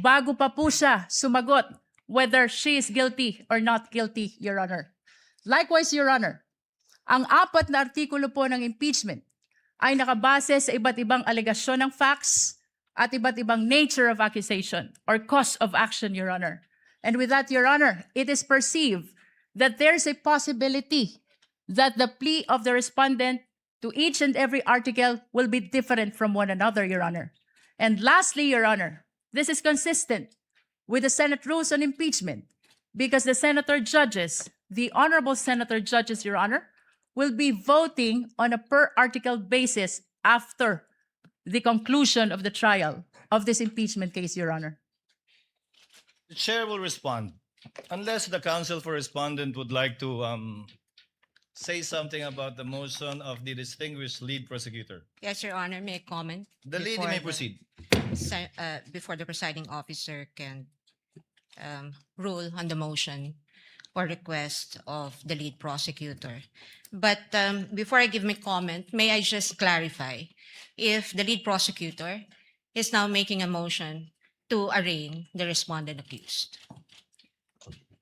bago pa po siya sumagot whether she is guilty or not guilty, Your Honor. Likewise, Your Honor, ang 4 na artikulo po ng impeachment ay nakabase sa iba't ibang alegasyon ng facts at iba't ibang nature of accusation or cause of action, Your Honor. And with that, Your Honor, it is perceived that there is a possibility that the plea of the respondent to each and every article will be different from one another, Your Honor. And lastly, Your Honor, this is consistent with the Senate rules on impeachment because the senator judges, the honorable senator judges, Your Honor, will be voting on a per article basis after the conclusion of the trial of this impeachment case, Your Honor. The chair will respond. Unless the counsel for respondent would like to say something about the motion of the distinguished lead prosecutor. Yes, Your Honor, may I comment? The lady may proceed. Before the presiding officer can rule on the motion or request of the lead prosecutor. But before I give my comment, may I just clarify if the lead prosecutor is now making a motion to arraign the respondent accused.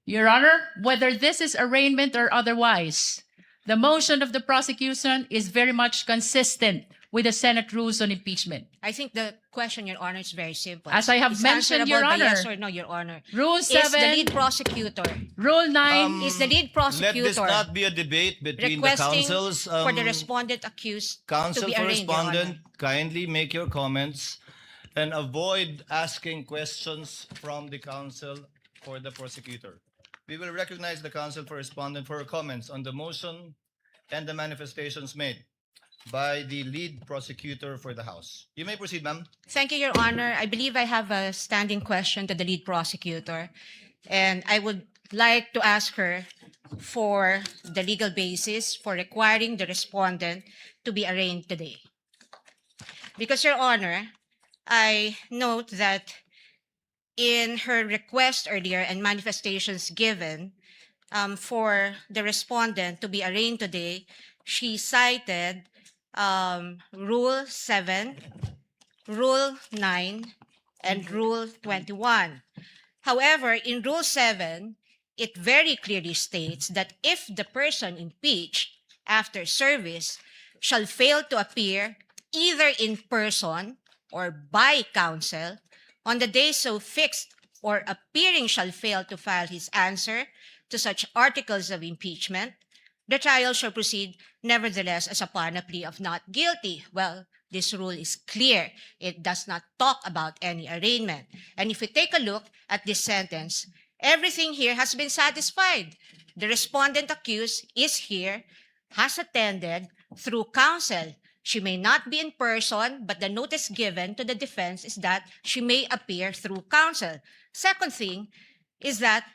Your Honor, whether this is arraignment or otherwise, the motion of the prosecution is very much consistent with the Senate rules on impeachment. I think the question, Your Honor, is very simple. As I have It's mentioned, Your answerable by Honor, yes or no, Your Honor. Rule Is the 7, lead prosecutor, Rule 9, is the lead Let prosecutor this not be a debate between the requesting councils. for the respondent accused to Counsel be for arraigned, Your Honor? respondent, kindly make your comments and avoid asking questions from the counsel for the prosecutor. We will recognize the counsel for respondent for her comments on the motion and the manifestations made by the lead prosecutor for the House. You may proceed, ma'am. Thank you, Your Honor. I believe I have a standing question to the lead prosecutor, and I would like to ask her for the legal basis for requiring the respondent to be arraigned today. Because, Your Honor, I note that in her request earlier and manifestations given for the respondent to be arraigned today, she cited Rule 7, Rule 9, and Rule 21. However, in Rule 7, it very clearly states that if the person impeached after service shall fail to appear either in person or by counsel on the day so fixed, or appearing shall fail to file his answer to such articles of impeachment, the trial shall proceed nevertheless as upon a plea of not guilty. Well, this rule is clear. It does not talk about any arraignment. And if we take a look at this sentence, everything here has been satisfied. The respondent accused is here, has attended through counsel. She may not be in person, but the notice given to the defense is that she may appear through counsel. Second thing is that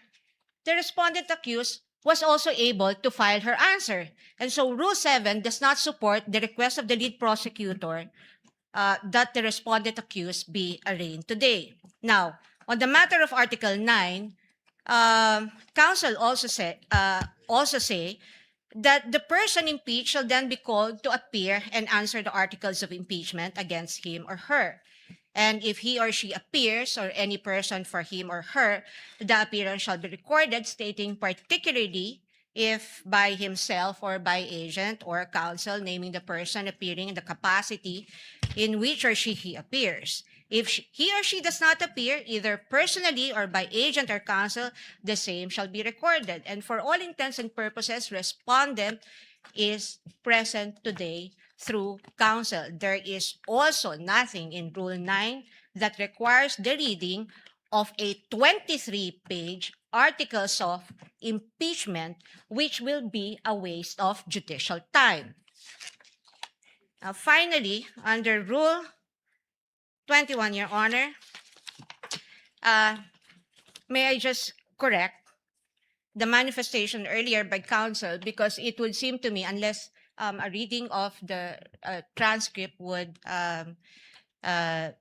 the respondent accused was also able to file her answer. And so Rule 7 does not support the request of the lead prosecutor that the respondent accused be arraigned today. Now, on the matter of Article 9, counsel also say that the person impeached shall then be called to appear and answer the articles of impeachment against him or her. And if he or she appears, or any person for him or her, the appearance shall be recorded, stating particularly if by himself or by agent or counsel, naming the person appearing in the capacity in which or he appears. If he or she does not appear, either personally or by agent or counsel, the same shall be recorded. And for all intents and purposes, respondent is present today through counsel. There is also nothing in Rule 9 that requires the reading of a 23-page articles of impeachment, which will be a waste of judicial time. Now, finally, under Rule 21, Your Honor, may I just correct the manifestation earlier by counsel, because it would seem to me, unless a reading of the transcript would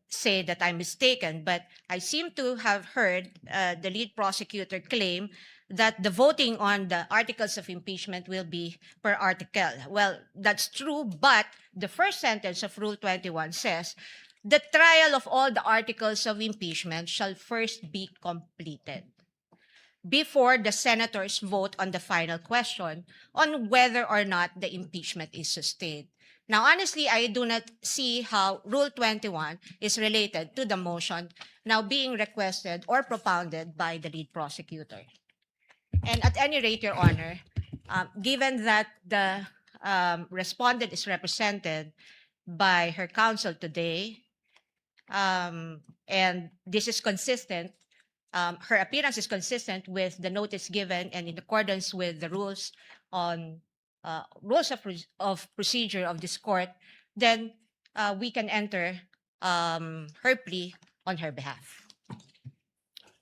say that I'm mistaken, but I seem to have heard the lead prosecutor claim that the voting on the articles of impeachment will be per article. Well, that's true, but the first sentence of Rule 21 says, the trial of all the articles of impeachment shall first be completed before the senators vote on the final question on whether or not the impeachment is sustained. Now, honestly, I do not see how Rule 21 is related to the motion now being requested or propounded by the lead prosecutor. And at any rate, Your Honor, given that the respondent is represented by her counsel today, and this is consistent, her appearance is consistent with the notice given and in accordance with the rules on rules of procedure of this court, then we can enter her plea on her behalf.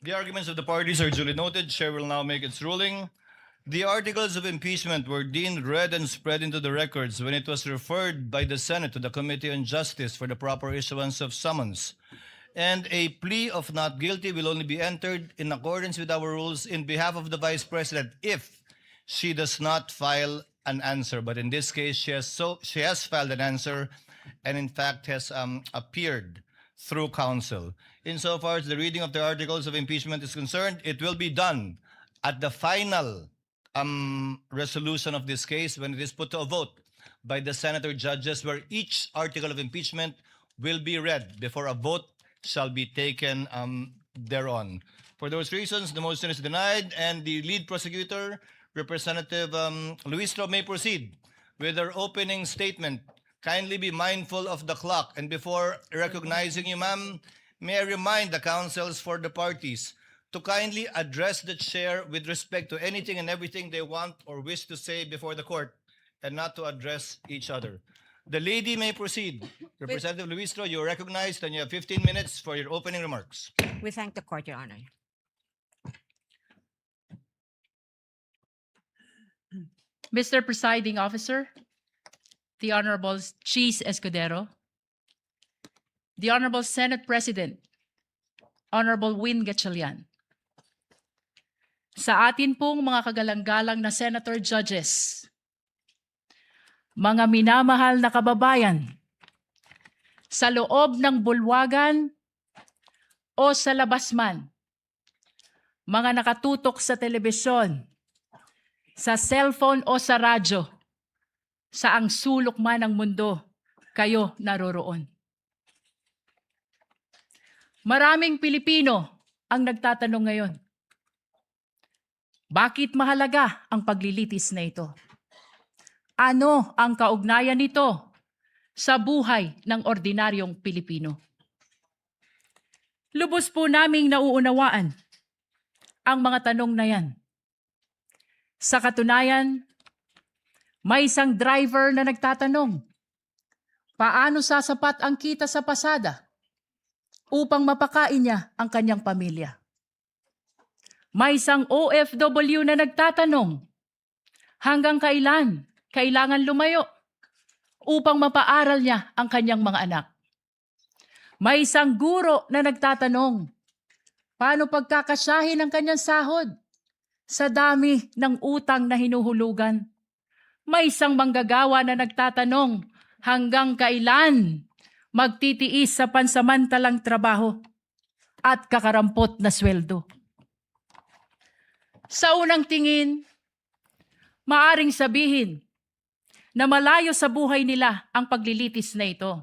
The arguments of the parties are duly noted. Chair will now make its ruling. The articles of impeachment were deemed read and spread into the records when it was referred by the Senate to the Committee on Justice for the proper issuance of summons. And a plea of not guilty will only be entered in accordance with our rules in behalf of the Vice President if she does not file an answer. But in this case, she has filed an answer and in fact has appeared through counsel. Insofar as the reading of the articles of impeachment is concerned, it will be done at the final resolution of this case when it is put to a vote by the senator judges, where each article of impeachment will be read before a vote shall be taken thereon. For those reasons, the motion is denied, and the lead prosecutor, Representative Luistro, may proceed with her opening statement. Kindly be mindful of the clock, and before recognizing you, ma'am, may I remind the counsels for the parties to kindly address the chair with respect to anything and everything they want or wish to say before the court, and not to address each other. The lady may proceed. Representative Luistro, you are recognized, and you have 15 minutes for your opening remarks. We thank the court, Your Honor. Mr. Presiding Officer, the Honorable Cheese Escudero, the Honorable Senate President, Honorable Win Gatchalian, sa atin pong mga kagalang-galang na Senator Judges, mga minamahal na kababayan, sa loob ng bulwagan o sa labas man, mga nakatutok sa telebisyon, sa cellphone o sa radyo, saang sulok man ng mundo, kayo naroroon. Maraming Pilipino ang nagtatanong ngayon, bakit mahalaga ang paglilitis na ito? Ano ang kaugnayan nito sa buhay ng ordinaryong Pilipino? Lubos po naming nauunawaan ang mga tanong na yan. Sa katunayan, may isang driver na nagtatanong, paano sasapat ang kita sa pasada upang mapakain niya ang kanyang pamilya? May isang OFW na nagtatanong, hanggang kailan kailangan lumayo upang mapaaral niya ang kanyang mga anak? May isang guro na nagtatanong, paano pagkakasyahin ang kanyang sahod sa dami ng utang na hinuhulugan? May isang manggagawa na nagtatanong, hanggang kailan magtitiis sa pansamantalang trabaho at kakarampot na sweldo? Sa unang tingin, maaring sabihin na malayo sa buhay nila ang paglilitis na ito.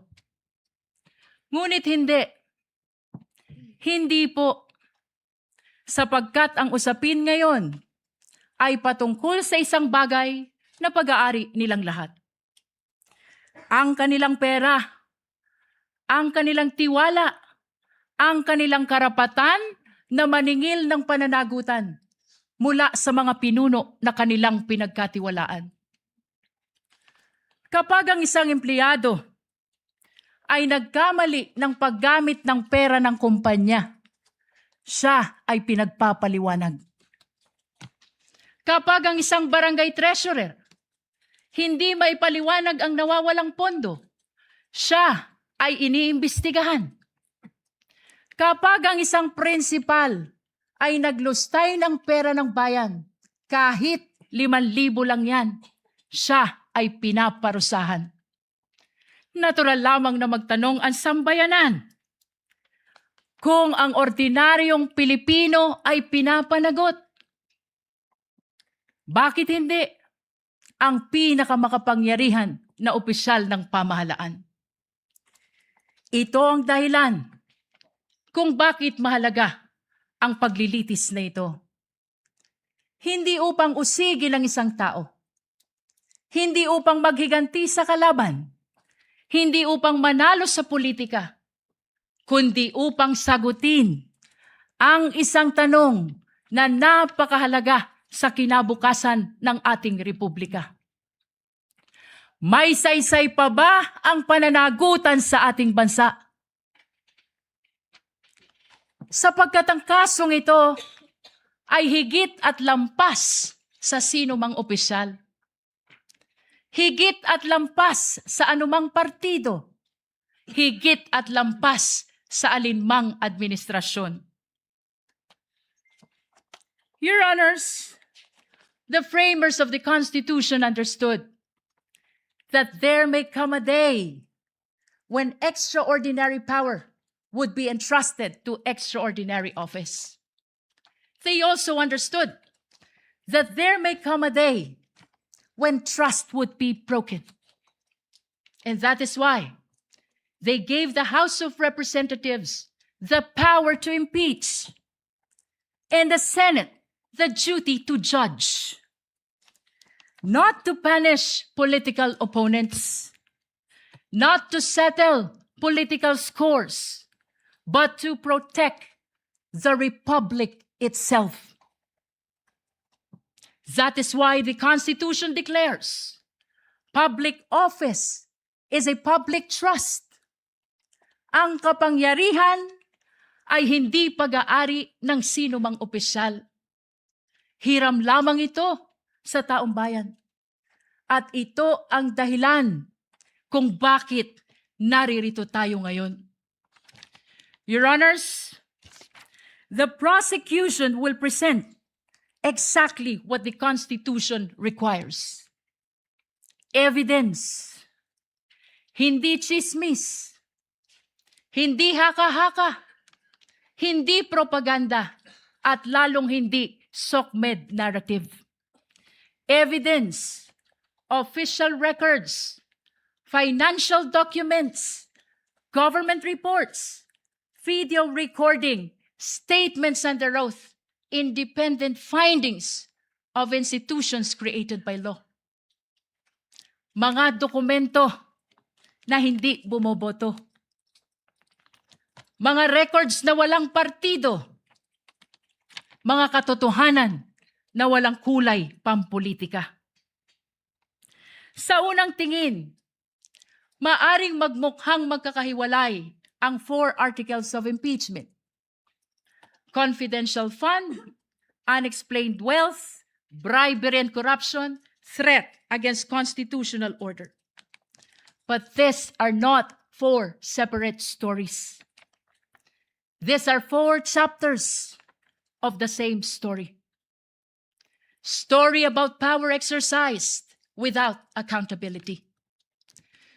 Ngunit hindi. Hindi po. Sapagkat ang usapin ngayon ay patungkol sa isang bagay na pag-aari nilang lahat. Ang kanilang pera, ang kanilang tiwala, ang kanilang karapatan na maningil ng pananagutan mula sa mga pinuno na kanilang pinagkatiwalaan. Kapag ang isang empleyado ay nagkamali ng paggamit ng pera ng kumpanya, siya ay pinagpapaliwanag. Kapag ang isang barangay treasurer hindi maipaliwanag ang nawawalang pondo, siya ay iniimbestigahan. Kapag ang isang principal ay naglustay ng pera ng bayan, kahit 5,000 lang yan, siya ay pinaparusahan. Natural lamang na magtanong ang sambayanan kung ang ordinaryong Pilipino ay pinapanagot. Bakit hindi ang pinakamakapangyarihan na opisyal ng pamahalaan? Ito ang dahilan kung bakit mahalaga ang paglilitis na ito. Hindi upang usigin ang isang tao, hindi upang maghiganti sa kalaban, hindi upang manalo sa politika, kundi upang sagutin ang isang tanong na napakahalaga sa kinabukasan ng ating republika. May saysay pa ba ang pananagutan sa ating bansa? Sapagkat ang kasong ito ay higit at lampas sa sino mang opisyal. Higit at lampas sa anumang partido. Higit at lampas sa alinmang administrasyon. Your Honors, the framers of the Constitution understood that there may come a day when extraordinary power would be entrusted to extraordinary office. They also understood that there may come a day when trust would be broken. And that is why they gave the House of Representatives the power to impeach and the Senate the duty to judge, not to punish political opponents, not to settle political scores, but to protect the republic itself. That is why the Constitution declares public office is a public trust. Ang kapangyarihan ay hindi pag-aari ng sino mang opisyal. Hiram lamang ito sa taong bayan. At ito ang dahilan kung bakit naririto tayo ngayon. Your Honors, the prosecution will present exactly what the Constitution requires. Evidence. Hindi chismis. Hindi haka-haka. Hindi propaganda. At lalong hindi SOCMED narrative. Evidence. Official records. Financial documents. Government reports. Video recording. Statements under oath. Independent findings of institutions created by law. Mga dokumento na hindi bumoboto. Mga records na walang partido. Mga katotohanan na walang kulay pampolitika. Sa unang tingin, maaring magmukhang magkakahiwalay ang 4 articles of impeachment. Confidential fund, unexplained wealth, bribery and corruption, threat against constitutional order. But these are not 4 separate stories. These are 4 chapters of the same story. Story about power exercised without accountability.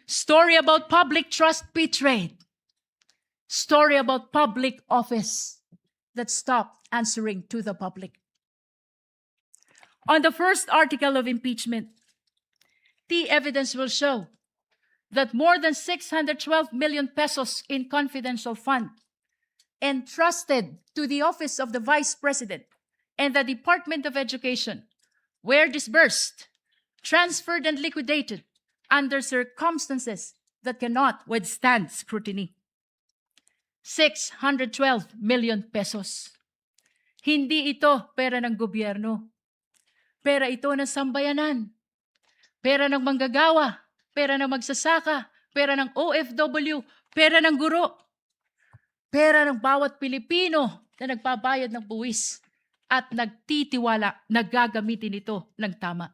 Story about public trust betrayed. Story about public office that stopped answering to the public. On the first article of impeachment, the evidence will show that more than 612 million pesos in confidential fund entrusted to the office of the Vice President and the Department of Education were disbursed, transferred, and liquidated under circumstances that cannot withstand scrutiny. 612 million pesos. Hindi ito pera ng gobyerno. Pera ito ng sambayanan. Pera ng manggagawa. Pera ng magsasaka. Pera ng OFW. Pera ng guro. Pera ng bawat Pilipino na nagbabayad ng buwis at nagtitiwala na gagamitin ito ng tama.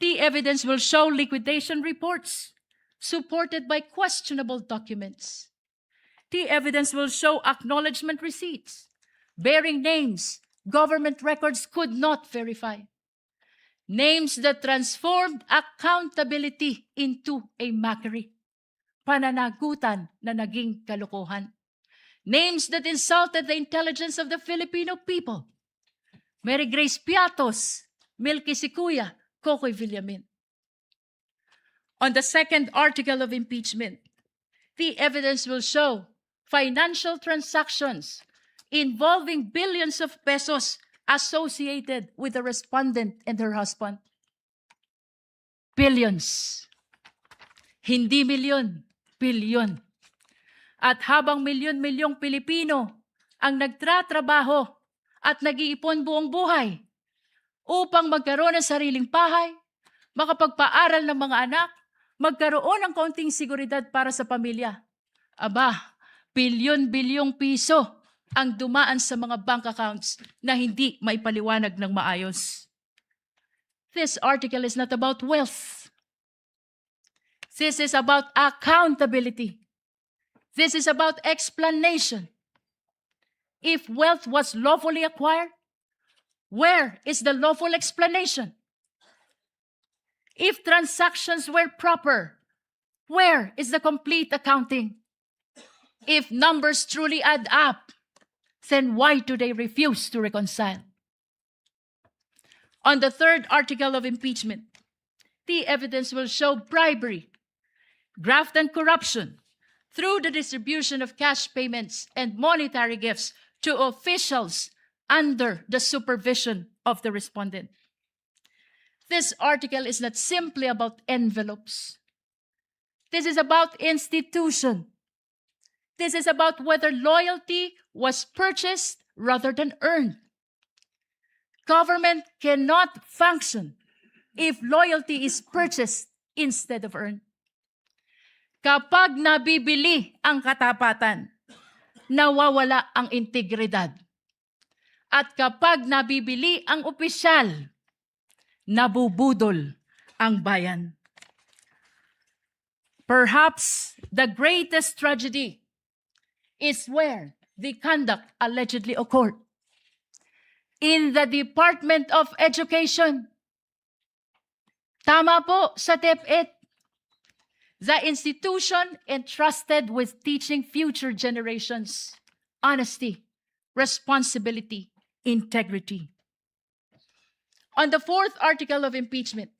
The evidence will show liquidation reports supported by questionable documents. The evidence will show acknowledgement receipts bearing names government records could not verify. Names that transformed accountability into a mockery. Pananagutan na naging kalokohan. Names that insulted the intelligence of the Filipino people. Mary Grace Piatos, Milky Sikuya, Kokoy Villamin. On the second article of impeachment, the evidence will show financial transactions involving billions of pesos associated with the respondent and her husband. Billions. Hindi milyon, bilyon. At habang milyon-milyong Pilipino ang nagtratrabaho at nag-iipon buong buhay upang magkaroon ng sariling bahay, makapagpaaral ng mga anak, magkaroon ng kaunting seguridad para sa pamilya. Aba, bilyon-bilyong piso ang dumaan sa mga bank accounts na hindi maipaliwanag ng maayos. This article is not about wealth. This is about accountability. This is about explanation. If wealth was lawfully acquired, where is the lawful explanation? If transactions were proper, where is the complete accounting? If numbers truly add up, then why do they refuse to reconcile? On the third article of impeachment, the evidence will show bribery, graft, and corruption through the distribution of cash payments and monetary gifts to officials under the supervision of the respondent. This article is not simply about envelopes. This is about institution. This is about whether loyalty was purchased rather than earned. Government cannot function if loyalty is purchased instead of earned. Kapag nabibili ang katapatan, nawawala ang integridad. At kapag nabibili ang opisyal, nabubudol ang bayan. Perhaps the greatest tragedy is where the conduct allegedly occurred. In the Department of Education. Tama po sa DepEd. The institution entrusted with teaching future generations honesty, responsibility, integrity. On the fourth article of impeachment,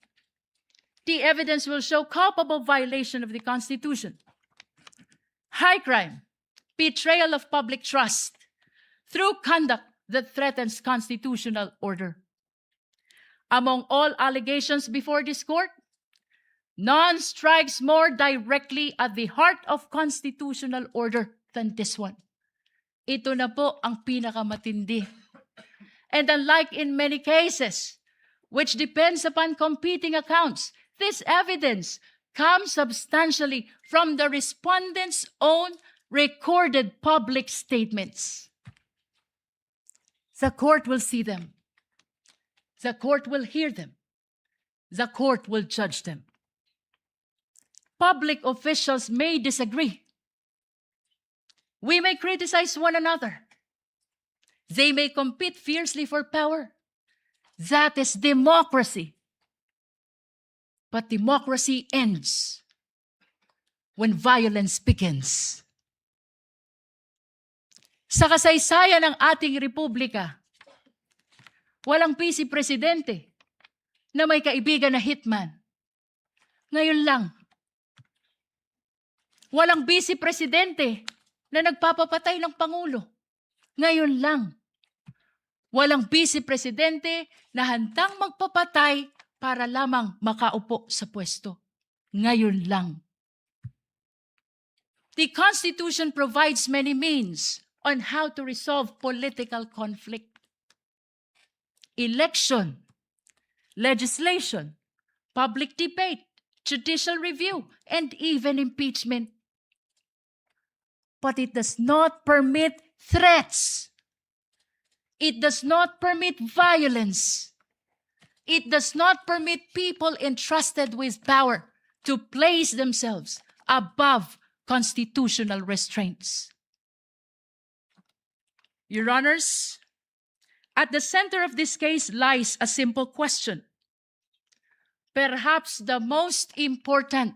the evidence will show culpable violation of the Constitution, high crime, betrayal of public trust through conduct that threatens constitutional order. Among all allegations before this court, none strikes more directly at the heart of constitutional order than this one. Ito na po ang pinakamatindi. And unlike in many cases, which depends upon competing accounts, this evidence comes substantially from the respondent's own recorded public statements. The court will see them. The court will hear them. The court will judge them. public officials may disagree. We may criticize one another. They may compete fiercely for power. That is democracy. But democracy ends when violence begins. Sa kasaysayan ng ating republika, walang vice presidente na may kaibigan na hitman. Ngayon lang. Walang vice presidente na nagpapapatay ng Pangulo. Ngayon lang. Walang vice presidente na handang magpapatay para lamang makaupo sa pwesto. Ngayon lang. The Constitution provides many means on how to resolve political conflict. Election, legislation, public debate, judicial review, and even impeachment. But it does not permit threats. It does not permit violence. It does not permit people entrusted with power to place themselves above constitutional restraints. Your Honors, at the center of this case lies a simple question, perhaps the most important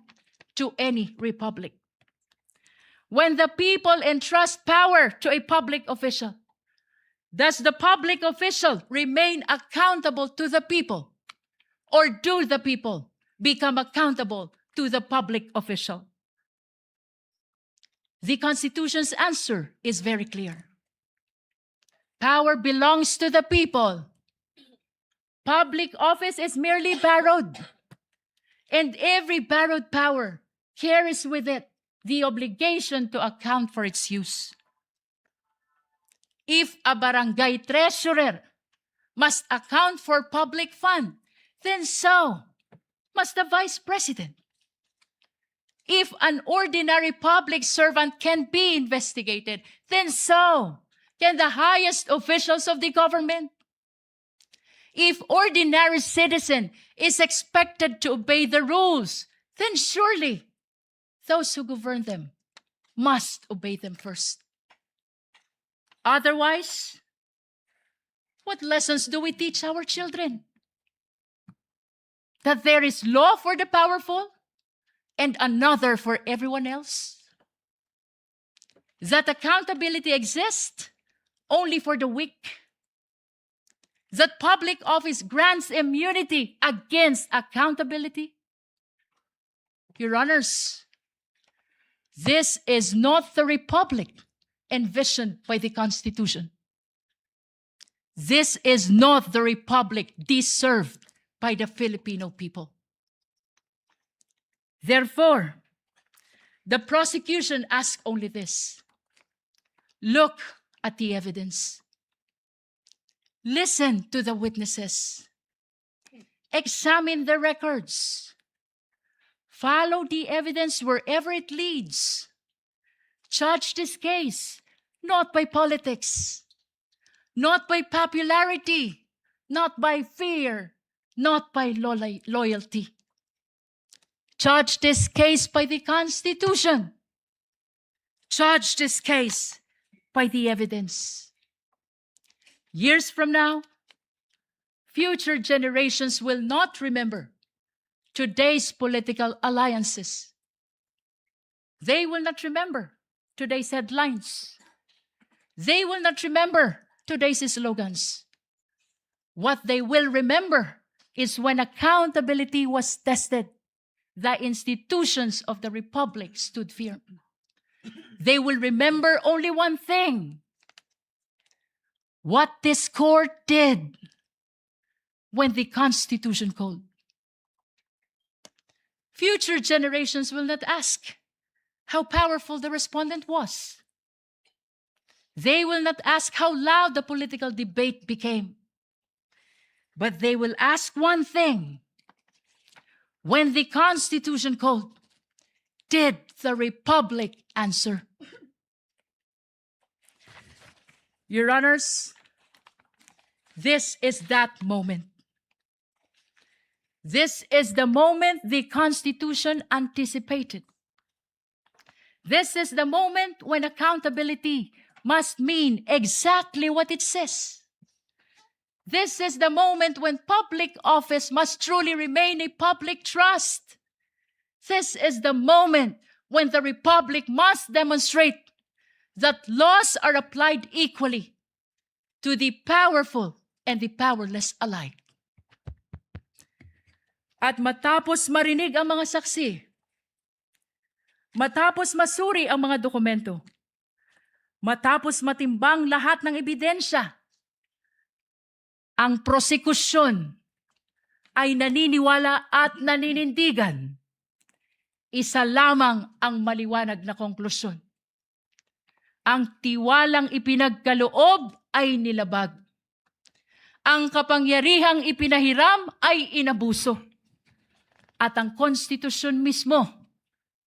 to any republic. When the people entrust power to a public official, does the public official remain accountable to the people? Or do the people become accountable to the public official? The Constitution's answer is very clear. Power belongs to the people. Public office is merely borrowed. And every borrowed power carries with it the obligation to account for its use. If a barangay treasurer must account for public fund, then so must the vice president. If an ordinary public servant can be investigated, then so can the highest officials of the government. If ordinary citizen is expected to obey the rules, then surely those who govern them must obey them first. Otherwise, what lessons do we teach our children? That there is law for the powerful and another for everyone else? That accountability exists only for the weak? That public office grants immunity against accountability? Your Honors, this is not the republic envisioned by the Constitution. This is not the republic deserved by the Filipino people. Therefore, the prosecution asks only this. Look at the evidence. Listen to the witnesses. Examine the records. Follow the evidence wherever it leads. Judge this case not by politics, not by popularity, not by fear, not by loyalty. Judge this case by the Constitution. Judge this case by the evidence. Years from now, future generations will not remember today's political alliances. They will not remember today's headlines. They will not remember today's slogans. What they will remember is when accountability was tested, the institutions of the Republic stood firm. They will remember only one thing: what this court did when the Constitution called. Future generations will not ask how powerful the respondent was. They will not ask how loud the political debate became. But they will ask one thing: when the Constitution called, did the Republic answer? Your Honors, this is that moment. This is the moment the Constitution anticipated. This is the moment when accountability must mean exactly what it says. This is the moment when public office must truly remain a public trust. This is the moment when the Republic must demonstrate that laws are applied equally to the powerful and the powerless alike. At matapos marinig ang mga saksi, matapos masuri ang mga dokumento, matapos matimbang lahat ng ebidensya, ang prosekusyon ay naniniwala at naninindigan. Isa lamang ang maliwanag na konklusyon. Ang tiwalang ipinagkaloob ay nilabag. Ang kapangyarihang ipinahiram ay inabuso. At ang konstitusyon mismo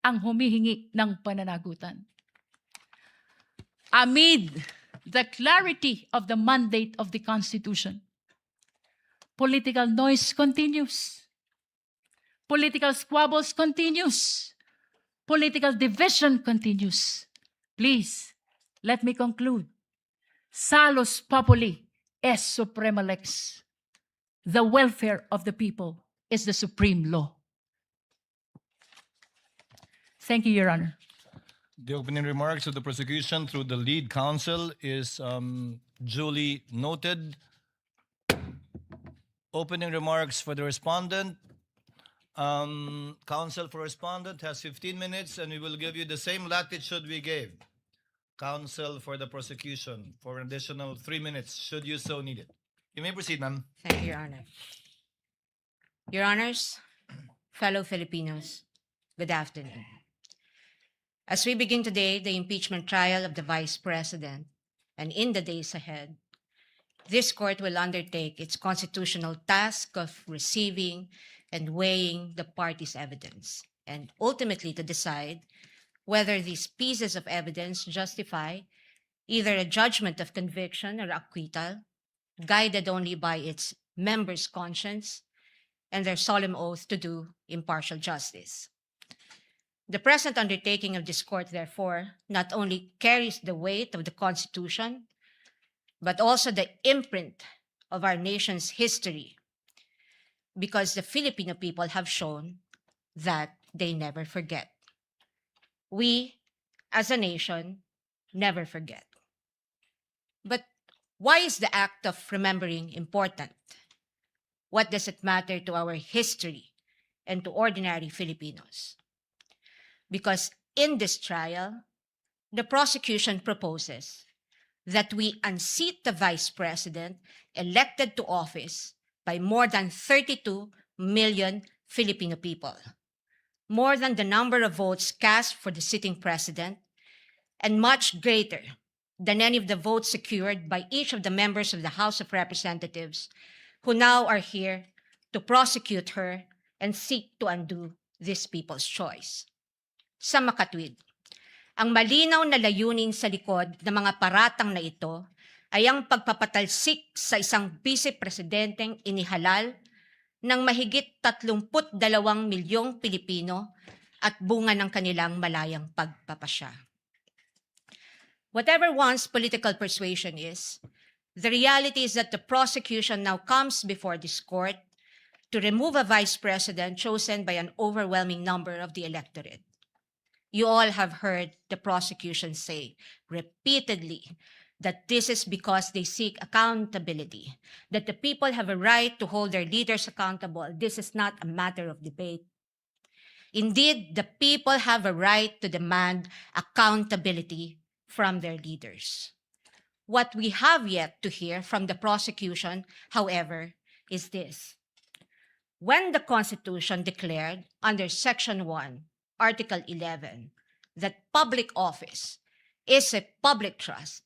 ang humihingi ng pananagutan. Amid the clarity of the mandate of the Constitution, political noise continues. Political squabbles continues. Political division continues. Please, let me conclude. Salus populi est suprema lex. The welfare of the people is the supreme law. Thank you, Your Honor. The opening remarks of the prosecution through the lead counsel is duly noted. Opening remarks for the respondent. Counsel for respondent has 15 minutes, and we will give you the same latitude we gave counsel for the prosecution for an additional 3 minutes, should you so need it. You may proceed, ma'am. Thank you, Your Honor. Your Honors, fellow Filipinos, good afternoon. As we begin today the impeachment trial of the Vice President, and in the days ahead, this court will undertake its constitutional task of receiving and weighing the parties' evidence, and ultimately to decide whether these pieces of evidence justify either a judgment of conviction or acquittal, guided only by its members' conscience and their solemn oath to do impartial justice. The present undertaking of this court, therefore, not only carries the weight of the Constitution, but also the imprint of our nation's history, because the Filipino people have shown that they never forget. We, as a nation, never forget. But why is the act of remembering important? What does it matter to our history and to ordinary Filipinos? Because in this trial, the prosecution proposes that we unseat the Vice President elected to office by more than 32 million Filipino people, more than the number of votes cast for the sitting president, and much greater than any of the votes secured by each of the members of the House of Representatives who now are here to prosecute her and seek to undo this people's choice. Sa makatwid, ang malinaw na layunin sa likod ng mga paratang na ito ay ang pagpapatalsik sa isang vice-presidenteng inihalal ng mahigit 32 milyong Pilipino at bunga ng kanilang malayang pagpapasya. Whatever one's political persuasion is, the reality is that the prosecution now comes before this court to remove a vice president chosen by an overwhelming number of the electorate. You all have heard the prosecution say repeatedly that this is because they seek accountability, that the people have a right to hold their leaders accountable. This is not a matter of debate. Indeed, the people have a right to demand accountability from their leaders. What we have yet to hear from the prosecution, however, is this. When the Constitution declared under Section 1, Article 11, that public office is a public trust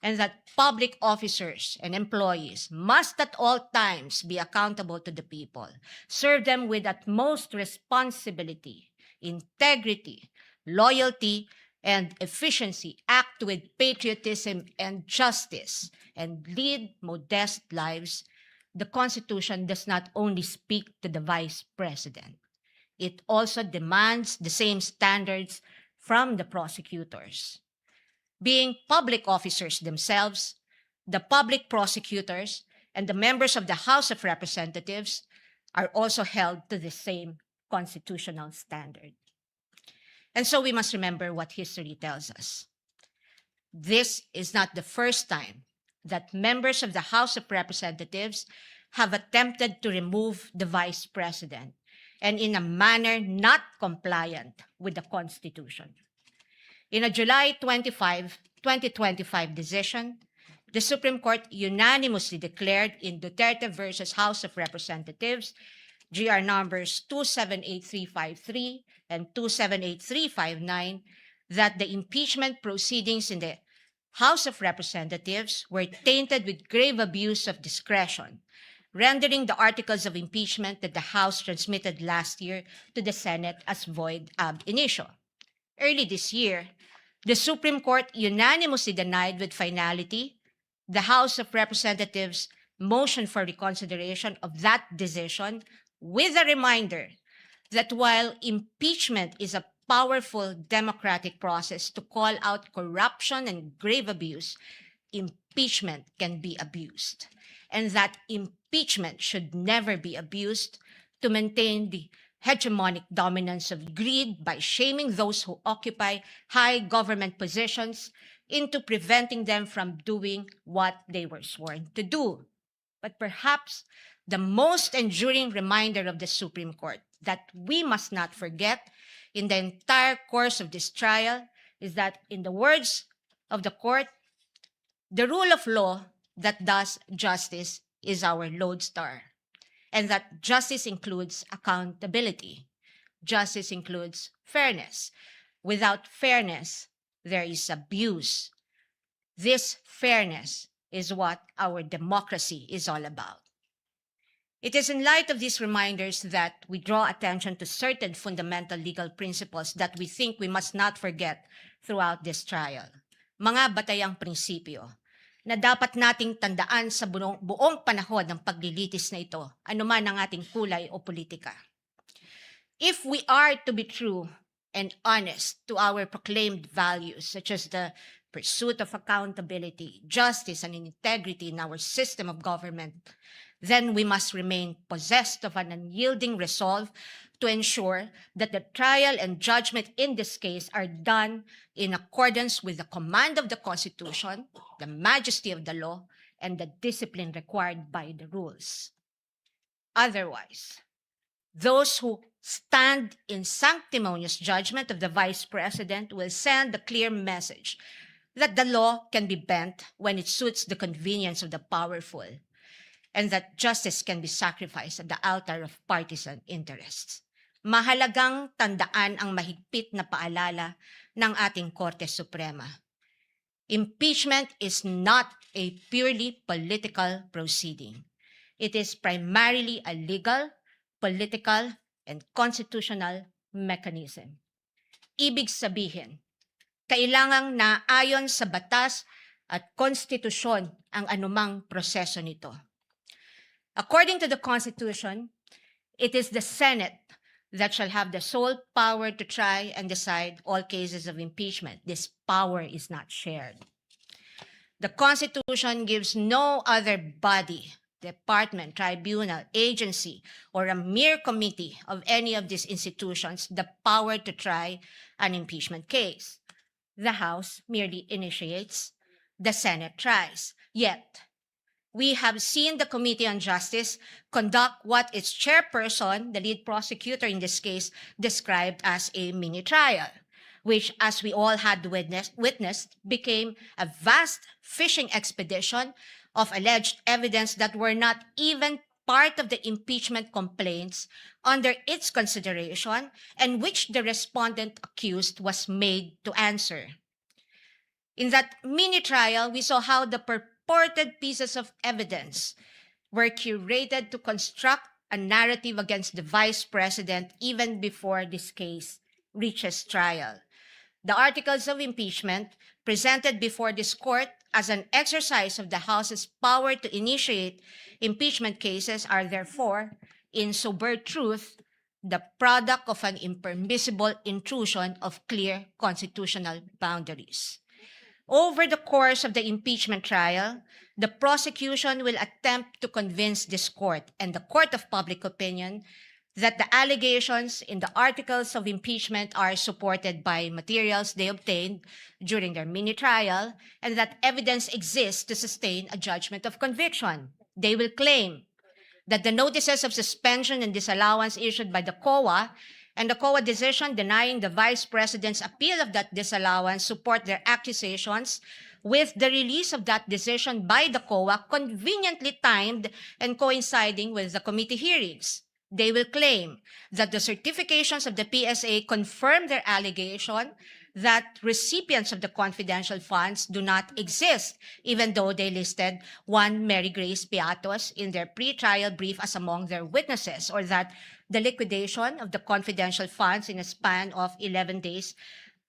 and that public officers and employees must at all times be accountable to the people, serve them with utmost responsibility, integrity, loyalty, and efficiency, act with patriotism and justice, and lead modest lives, the Constitution does not only speak to the Vice President, it also demands the same standards from the prosecutors. Being public officers themselves, the public prosecutors and the members of the House of Representatives are also held to the same constitutional standard. And so we must remember what history tells us. This is not the first time that members of the House of Representatives have attempted to remove the Vice President, and in a manner not compliant with the Constitution. In a July 25, 2025 decision, the Supreme Court unanimously declared in Duterte versus House of Representatives, GR numbers 278353 and 278359, that the impeachment proceedings in the House of Representatives were tainted with grave abuse of discretion, rendering the articles of impeachment that the House transmitted last year to the Senate as void ab initio. Early this year, the Supreme Court unanimously denied with finality the House of Representatives' motion for reconsideration of that decision, with a reminder that while impeachment is a powerful democratic process to call out corruption and grave abuse, impeachment can be abused, and that impeachment should never be abused to maintain the hegemonic dominance of greed by shaming those who occupy high government positions into preventing them from doing what they were sworn to do. But perhaps the most enduring reminder of the Supreme Court that we must not forget in the entire course of this trial is that, in the words of the court, the rule of law that does justice is our lodestar, and that justice includes accountability. Justice includes fairness. Without fairness, there is abuse. This fairness is what our democracy is all about. It is in light of these reminders that we draw attention to certain fundamental legal principles that we think we must not forget throughout this trial. Mga batayang prinsipyo na dapat nating tandaan sa buong panahon ng paglilitis na ito, anuman ang ating kulay o politika. If we are to be true and honest to our proclaimed values, such as the pursuit of accountability, justice, and integrity in our system of government, then we must remain possessed of an unyielding resolve to ensure that the trial and judgment in this case are done in accordance with the command of the Constitution, the majesty of the law, and the discipline required by the rules. Otherwise, those who stand in sanctimonious judgment of the Vice President will send a clear message that the law can be bent when it suits the convenience of the powerful, and that justice can be sacrificed at the altar of partisan interests. Mahalagang tandaan ang mahigpit na paalala ng ating Korte Suprema. Impeachment is not a purely political proceeding. It is primarily a legal, political, and constitutional mechanism. Ibig sabihin, kailangang naayon sa batas at konstitusyon ang anumang proseso nito. According to the Constitution, it is the Senate that shall have the sole power to try and decide all cases of impeachment. This power is not shared. The Constitution gives no other body, department, tribunal, agency, or a mere committee of any of these institutions the power to try an impeachment case. The House merely initiates, the Senate tries. Yet, we have seen the Committee on Justice conduct what its chairperson, the lead prosecutor in this case, described as a mini trial, which, as we all had witnessed, became a vast fishing expedition of alleged evidence that were not even part of the impeachment complaints under its consideration, and which the respondent accused was made to answer. In that mini trial, we saw how the purported pieces of evidence were curated to construct a narrative against the Vice President even before this case reaches trial. The articles of impeachment presented before this court as an exercise of the House's power to initiate impeachment cases are therefore, in sober truth, the product of an impermissible intrusion of clear constitutional boundaries. Over the course of the impeachment trial, the prosecution will attempt to convince this court and the court of public opinion that the allegations in the articles of impeachment are supported by materials they obtained during their mini trial and that evidence exists to sustain a judgment of conviction. They will claim that the notices of suspension and disallowance issued by the COA and the COA decision denying the Vice President's appeal of that disallowance support their accusations, with the release of that decision by the COA conveniently timed and coinciding with the committee hearings. They will claim that the certifications of the PSA confirm their allegation that recipients of the confidential funds do not exist, even though they listed one Mary Grace Piatos in their pre-trial brief as among their witnesses, or that the liquidation of the confidential funds in a span of 11 days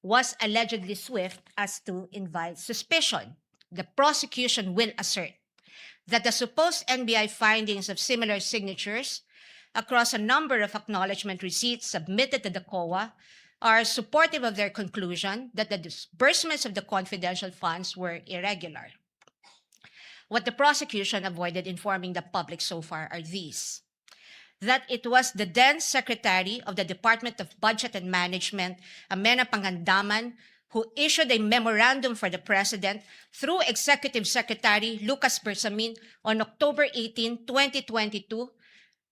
was allegedly swift as to invite suspicion. The prosecution will assert that the supposed NBI findings of similar signatures across a number of acknowledgement receipts submitted to the COA are supportive of their conclusion that the disbursements of the confidential funds were irregular. What the prosecution avoided informing the public so far are these: that it was the then Secretary of the Department of Budget and Management, Amena Pangandaman, who issued a memorandum for the President through Executive Secretary Lucas Bersamin on October 18, 2022,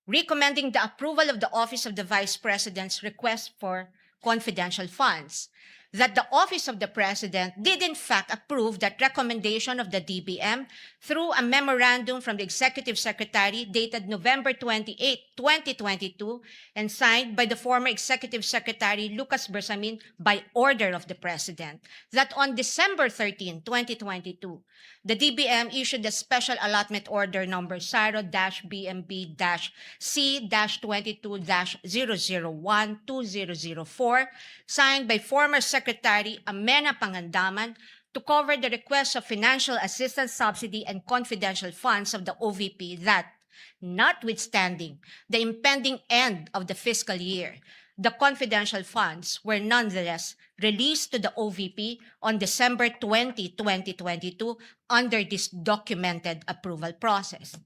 recommending the approval of the Office of the Vice President's request for confidential funds. That the Office of the President did in fact approve that recommendation of the DBM through a memorandum from the Executive Secretary dated November 28, 2022, and signed by the former Executive Secretary Lucas Bersamin by order of the President. That on December 13, 2022, the DBM issued a special allotment order number SARO-BMB-C-22-001-2004, signed by former Secretary Amena Pangandaman, to cover the request of financial assistance, subsidy, and confidential funds of the OVP that, notwithstanding the impending end of the fiscal year, the confidential funds were nonetheless released to the OVP on December 20, 2022 under this documented approval process.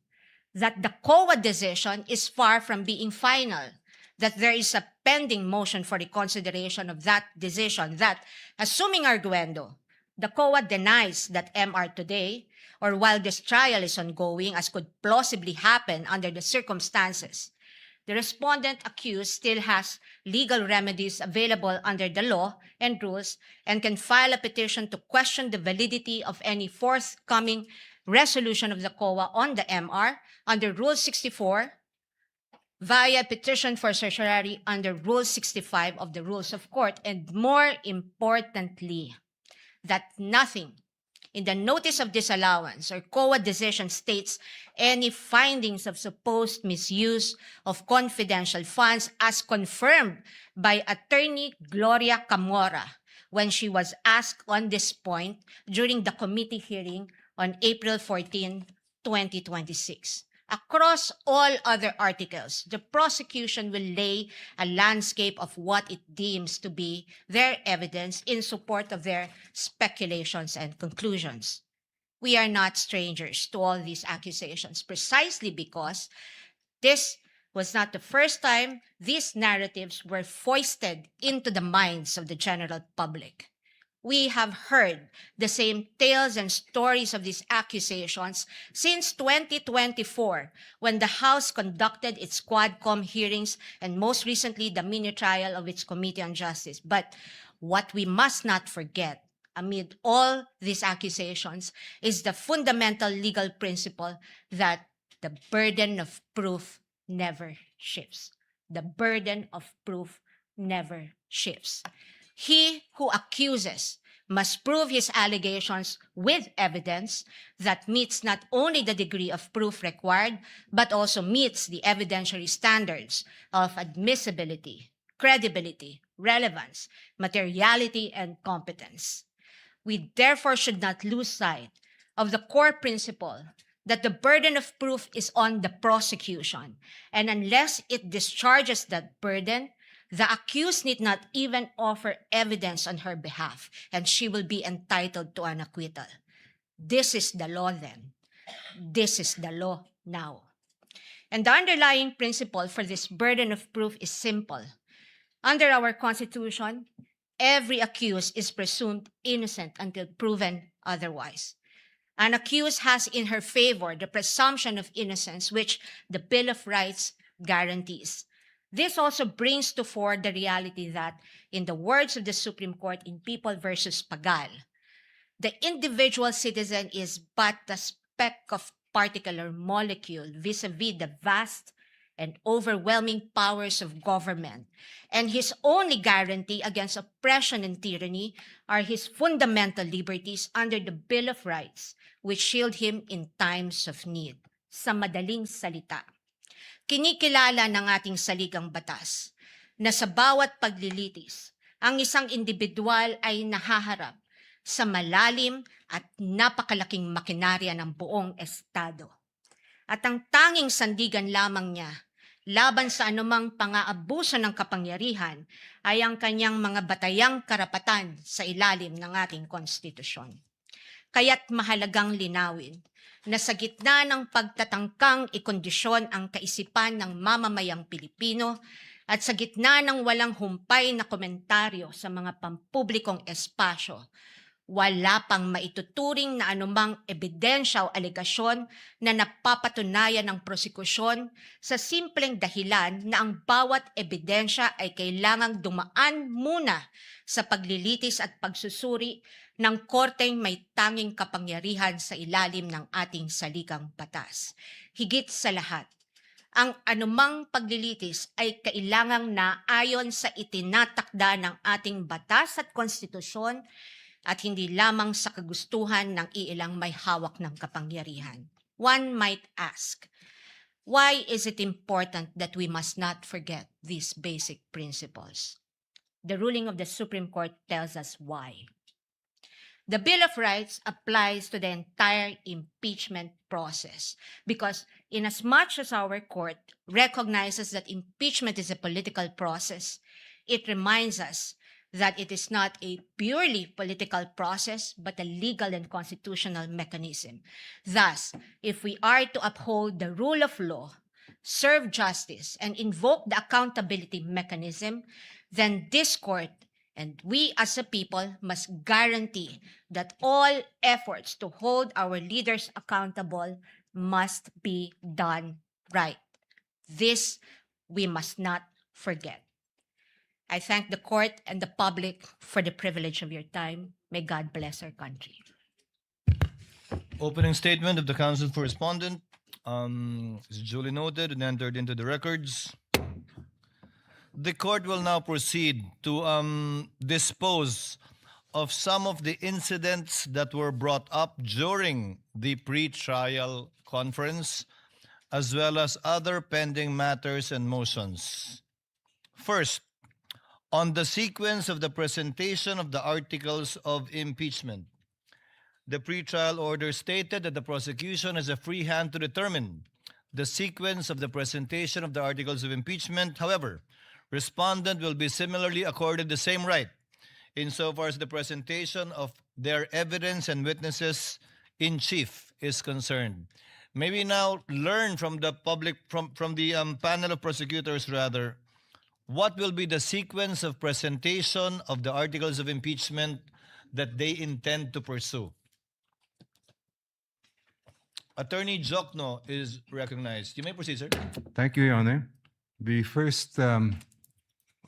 That the COA decision is far from being final, that there is a pending motion for reconsideration of that decision, that, assuming arguendo, the COA denies that MR today, or while this trial is ongoing, as could plausibly happen under the circumstances, the respondent accused still has legal remedies available under the law and rules and can file a petition to question the validity of any forthcoming resolution of the COA on the MR under Rule 64 via petition for certiorari under Rule 65 of the Rules of Court, and more importantly, that nothing in the notice of disallowance or COA decision states any findings of supposed misuse of confidential funds as confirmed by Attorney Gloria Camora when she was asked on this point during the committee hearing on April 14, 2026. Across all other articles, the prosecution will lay a landscape of what it deems to be their evidence in support of their speculations and conclusions. We are not strangers to all these accusations, precisely because this was not the first time these narratives were foisted into the minds of the general public. We have heard the same tales and stories of these accusations since 2024, when the House conducted its Quadcom hearings and most recently the mini trial of its Committee on Justice. But what we must not forget amid all these accusations is the fundamental legal principle that the burden of proof never shifts. The burden of proof never shifts. He who accuses must prove his allegations with evidence that meets not only the degree of proof required, but also meets the evidentiary standards of admissibility, credibility, relevance, materiality, and competence. We therefore should not lose sight of the core principle that the burden of proof is on the prosecution, and unless it discharges that burden, the accused need not even offer evidence on her behalf, and she will be entitled to an acquittal. This is the law then. This is the law now. And the underlying principle for this burden of proof is simple. Under our Constitution, every accused is presumed innocent until proven otherwise. An accused has in her favor the presumption of innocence, which the Bill of Rights guarantees. This also brings to fore the reality that, in the words of the Supreme Court in People versus Pagal, the individual citizen is but a speck of particular molecule vis-a-vis the vast and overwhelming powers of government, and his only guarantee against oppression and tyranny are his fundamental liberties under the Bill of Rights, which shield him in times of need. Sa madaling salita, kinikilala ng ating saligang batas na sa bawat paglilitis, ang isang individual ay nahaharap sa malalim at napakalaking makinarya ng buong Estado. At ang tanging sandigan lamang niya laban sa anumang pang-aabuso ng kapangyarihan ay ang kanyang mga batayang karapatan sa ilalim ng ating konstitusyon. Kaya't mahalagang linawin na sa gitna ng pagtatangkang ikondisyon ang kaisipan ng mamamayang Pilipino at sa gitna ng walang humpay na komentaryo sa mga pampublikong espasyo, wala pang maituturing na anumang ebidensya o alegasyon na napapatunayan ng prosekusyon sa simpleng dahilan na ang bawat ebidensya ay kailangang dumaan muna sa paglilitis at pagsusuri ng korteng may tanging kapangyarihan sa ilalim ng ating saligang batas. Higit sa lahat, ang anumang paglilitis ay kailangang naayon sa itinatakda ng ating batas at konstitusyon at hindi lamang sa kagustuhan ng iilang may hawak ng kapangyarihan. One might ask, why is it important that we must not forget these basic principles? The ruling of the Supreme Court tells us why. The Bill of Rights applies to the entire impeachment process because inasmuch as our court recognizes that impeachment is a political process, it reminds us that it is not a purely political process, but a legal and constitutional mechanism. Thus, if we are to uphold the rule of law, serve justice, and invoke the accountability mechanism, then this court and we as a people must guarantee that all efforts to hold our leaders accountable must be done right. This we must not forget. I thank the court and the public for the privilege of your time. May God bless our country. Opening statement of the counsel for respondent is duly noted and entered into the records. The court will now proceed to dispose of some of the incidents that were brought up during the pre-trial conference, as well as other pending matters and motions. First, on the sequence of the presentation of the articles of impeachment. The pretrial order stated that the prosecution has a free hand to determine the sequence of the presentation of the articles of impeachment. However, respondent will be similarly accorded the same right insofar as the presentation of their evidence and witnesses in chief is concerned. May we now learn from the public, from the panel of prosecutors rather, what will be the sequence of presentation of the articles of impeachment that they intend to pursue? Attorney Jokno is recognized. You may proceed, sir. Thank you, Your Honor. The first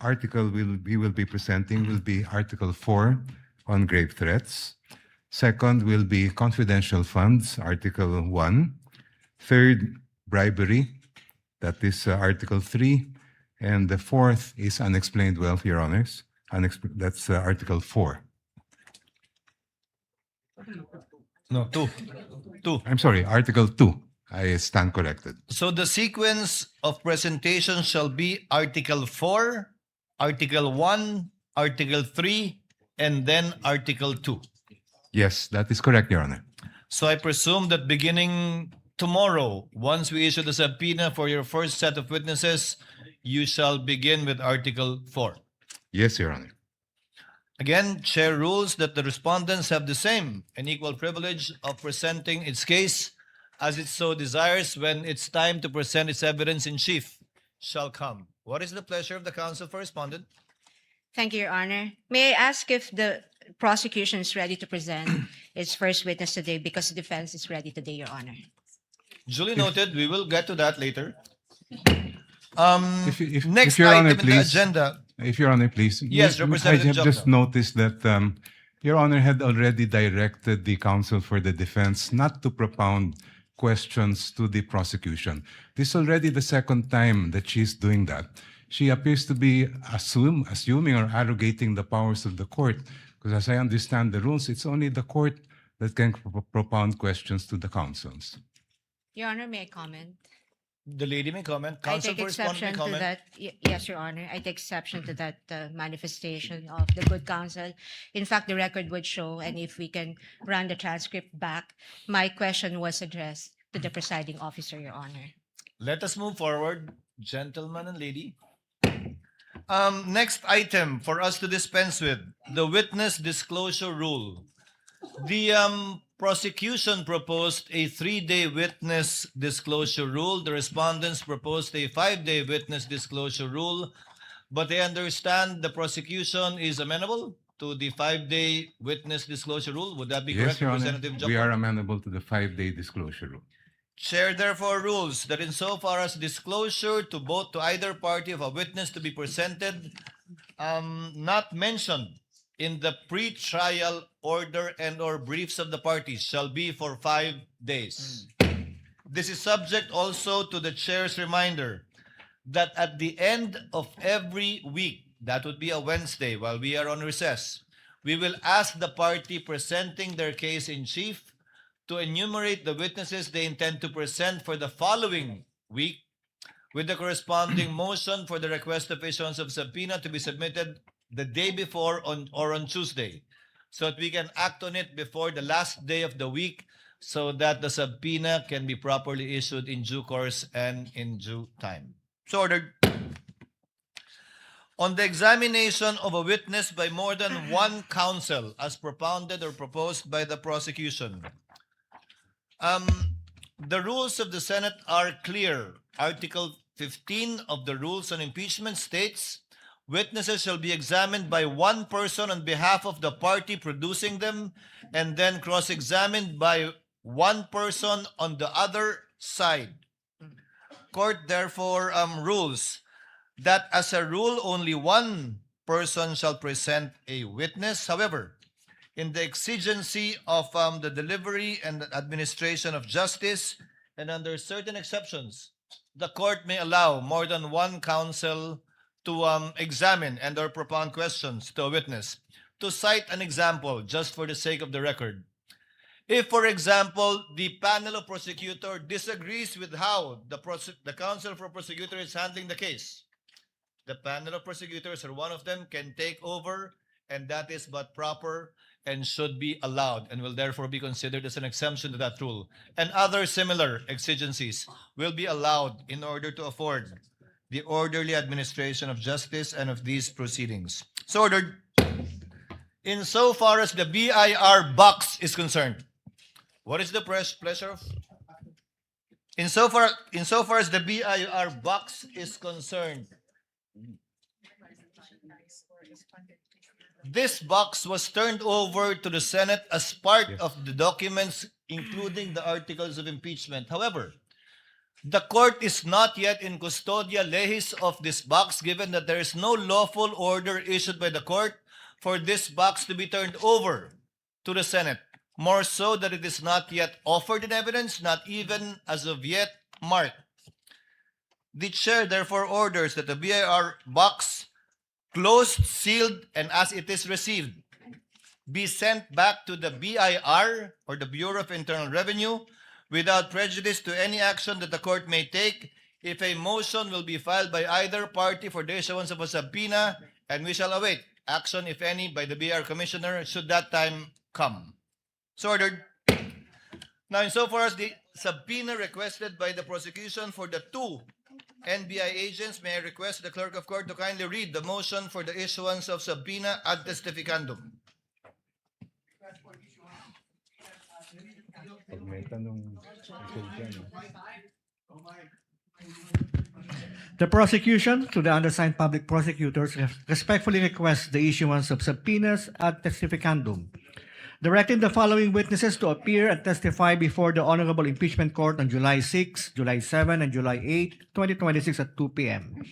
article we will be presenting will be Article 4 on grave threats. Second will be confidential funds, Article 1. Third, bribery, that is Article 3. And the fourth is unexplained wealth, Your Honors. That's Article 4. No, 2. I'm sorry, Article 2. I stand corrected. So the sequence of presentation shall be Article 4, Article 1, Article 3, and then Article 2. Yes, that is correct, Your Honor. So I presume that beginning tomorrow, once we issue the subpoena for your first set of witnesses, you shall begin with Article 4. Yes, Your Honor. Again, Chair rules that the respondents have the same and equal privilege of presenting its case as it so desires when it's time to present its evidence in chief shall come. What is the pleasure of the counsel for respondent? Thank you, Your Honor. May I ask if the prosecution is ready to present its first witness today because the defense is ready today, Your Honor? Duly noted. We will get to that later. If Next Your Honor, item in the please. agenda. If Your Honor, please. Yes, I Representative have just Jokno. noticed that Your Honor had already directed the counsel for the defense not to propound questions to the prosecution. This is already the second time that she's doing that. She appears to be assuming or arrogating the powers of the court, because as I understand the rules, it's only the court that can propound questions to the counsels. Your Honor, may I comment? The lady may comment. I Counsel take for respondent may exception to comment. that. Yes, Your Honor. I take exception to that manifestation of the good counsel. In fact, the record would show, and if we can run the transcript back, my question was addressed to the presiding officer, Your Honor. Let us move forward, gentleman and lady. Next item for us to dispense with, the witness disclosure rule. The prosecution proposed a 3-day witness disclosure rule. The respondents proposed a 5-day witness disclosure rule. But I understand the prosecution is amenable to the 5-day witness disclosure rule. Would that be Yes, correct, Your Honor. Representative We Jokno? are amenable to the 5-day disclosure rule. Chair therefore rules that insofar as disclosure to both to either party of a witness to be presented, not mentioned in the pre-trial order and or briefs of the parties shall be for 5 days. This is subject also to the chair's reminder that at the end of every week, that would be a Wednesday while we are on recess, we will ask the party presenting their case in chief to enumerate the witnesses they intend to present for the following week with the corresponding motion for the request of issuance of subpoena to be submitted the day before or on Tuesday, so that we can act on it before the last day of the week so that the subpoena can be properly issued in due course and in due time. So ordered. On the examination of a witness by more than one counsel as propounded or proposed by the prosecution, the rules of the Senate are clear. Article 15 of the Rules on Impeachment states, witnesses shall be examined by one person on behalf of the party producing them and then cross-examined by one person on the other side. Court therefore rules that as a rule, only one person shall present a witness. However, in the exigency of the delivery and administration of justice, and under certain exceptions, the court may allow more than one counsel to examine and or propound questions to a witness. To cite an example, just for the sake of the record, if, for example, the panel of prosecutor disagrees with how the counsel for prosecutor is handling the case, the panel of prosecutors or one of them can take over, and that is but proper and should be allowed and will therefore be considered as an exemption to that rule. And other similar exigencies will be allowed in order to afford the orderly administration of justice and of these proceedings. So ordered. Insofar as the BIR box is concerned, what is the pleasure of? Insofar as the BIR box is concerned, this box was turned over to the Senate as part of the documents, including the articles of impeachment. However, the court is not yet in custodia lehis of this box, given that there is no lawful order issued by the court for this box to be turned over to the Senate. More so that it is not yet offered in evidence, not even as of yet marked. The chair therefore orders that the BIR box, closed, sealed, and as it is received, be sent back to the BIR or the Bureau of Internal Revenue without prejudice to any action that the court may take if a motion will be filed by either party for the issuance of a subpoena, and we shall await action, if any, by the BIR Commissioner should that time come. So ordered. Now, insofar as the subpoena requested by the prosecution for the two NBI agents, may I request the clerk of court to kindly read the motion for the issuance of subpoena ad testificandum. The prosecution, to the undersigned public prosecutors, respectfully requests the issuance of subpoenas ad testificandum, directing the following witnesses to appear and testify before the Honorable Impeachment Court on July 6, July 7, and July 8, 2026 at 2 p.m.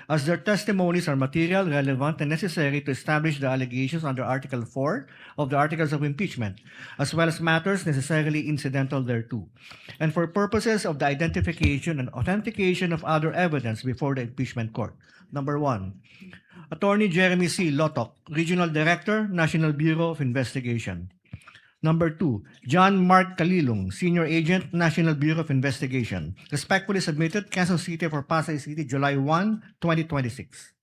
as their testimonies are material, relevant, and necessary to establish the allegations under Article 4 of the Articles of Impeachment, as well as matters necessarily incidental thereto, and for purposes of the identification and authentication of other evidence before the Impeachment Court. Number 1, Attorney Jeremy C. Lotok, Regional Director, National Bureau of Investigation. Number 2, John Mark Kalilong, Senior Agent, National Bureau of Investigation. Respectfully submitted, Quezon City for Pasay City, July 1, 2026.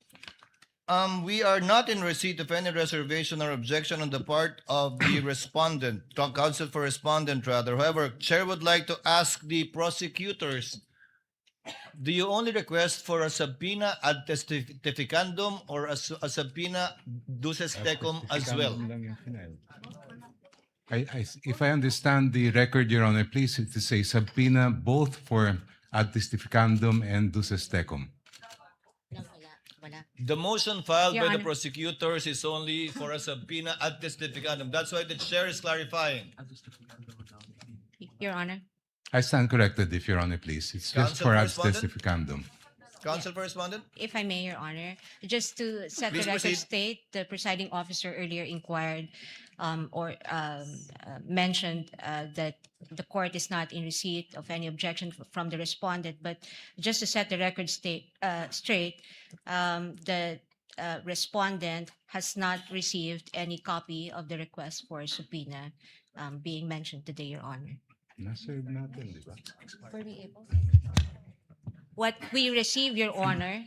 We are not in receipt of any reservation or objection on the part of the respondent, counsel for respondent rather. However, Chair would like to ask the prosecutors, do you only request for a subpoena ad testificandum or a subpoena duces tecum as well? If I understand the record, Your Honor, please, it is a subpoena both for ad testificandum and duces tecum. The motion filed Your by the Honor. prosecutors is only for a subpoena ad testificandum. That's why the chair is clarifying. Your Honor. I stand corrected, if Your Honor, please. It's just Counsel for for ad respondent? testificandum. Counsel for respondent? If I may, Your Honor, just to set Please the record proceed. straight, the presiding officer earlier inquired mentioned that the court is not in receipt of any objection from the respondent. But just to set the record straight, the respondent has not received any copy of the request for subpoena being mentioned today, Your Honor. Na-serve natin, di ba? What we received, Your Honor,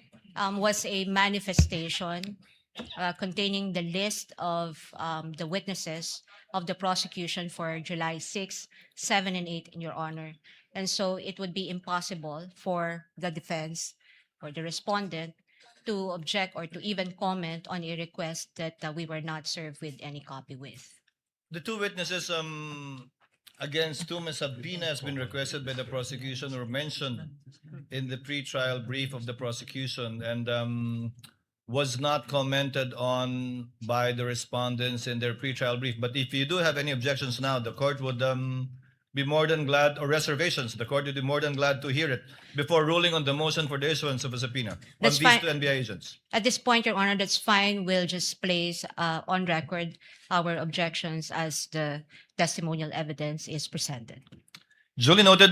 was a manifestation containing the list of the witnesses of the prosecution for July 6, 7, and 8, in Your Honor. And so it would be impossible for the defense or the respondent to object or to even comment on a request that we were not served with any copy with. The two witnesses against whom a subpoena has been requested by the prosecution were mentioned in the pre-trial brief of the prosecution and was not commented on by the respondents in their pre-trial brief. But if you do have any objections now, the court would be more than glad, or reservations, the court would be more than glad to hear it before ruling on the motion for the issuance of a subpoena That's on these fine. two NBI agents. At this point, Your Honor, that's fine. We'll just place on record our objections as the testimonial evidence is presented. Duly noted.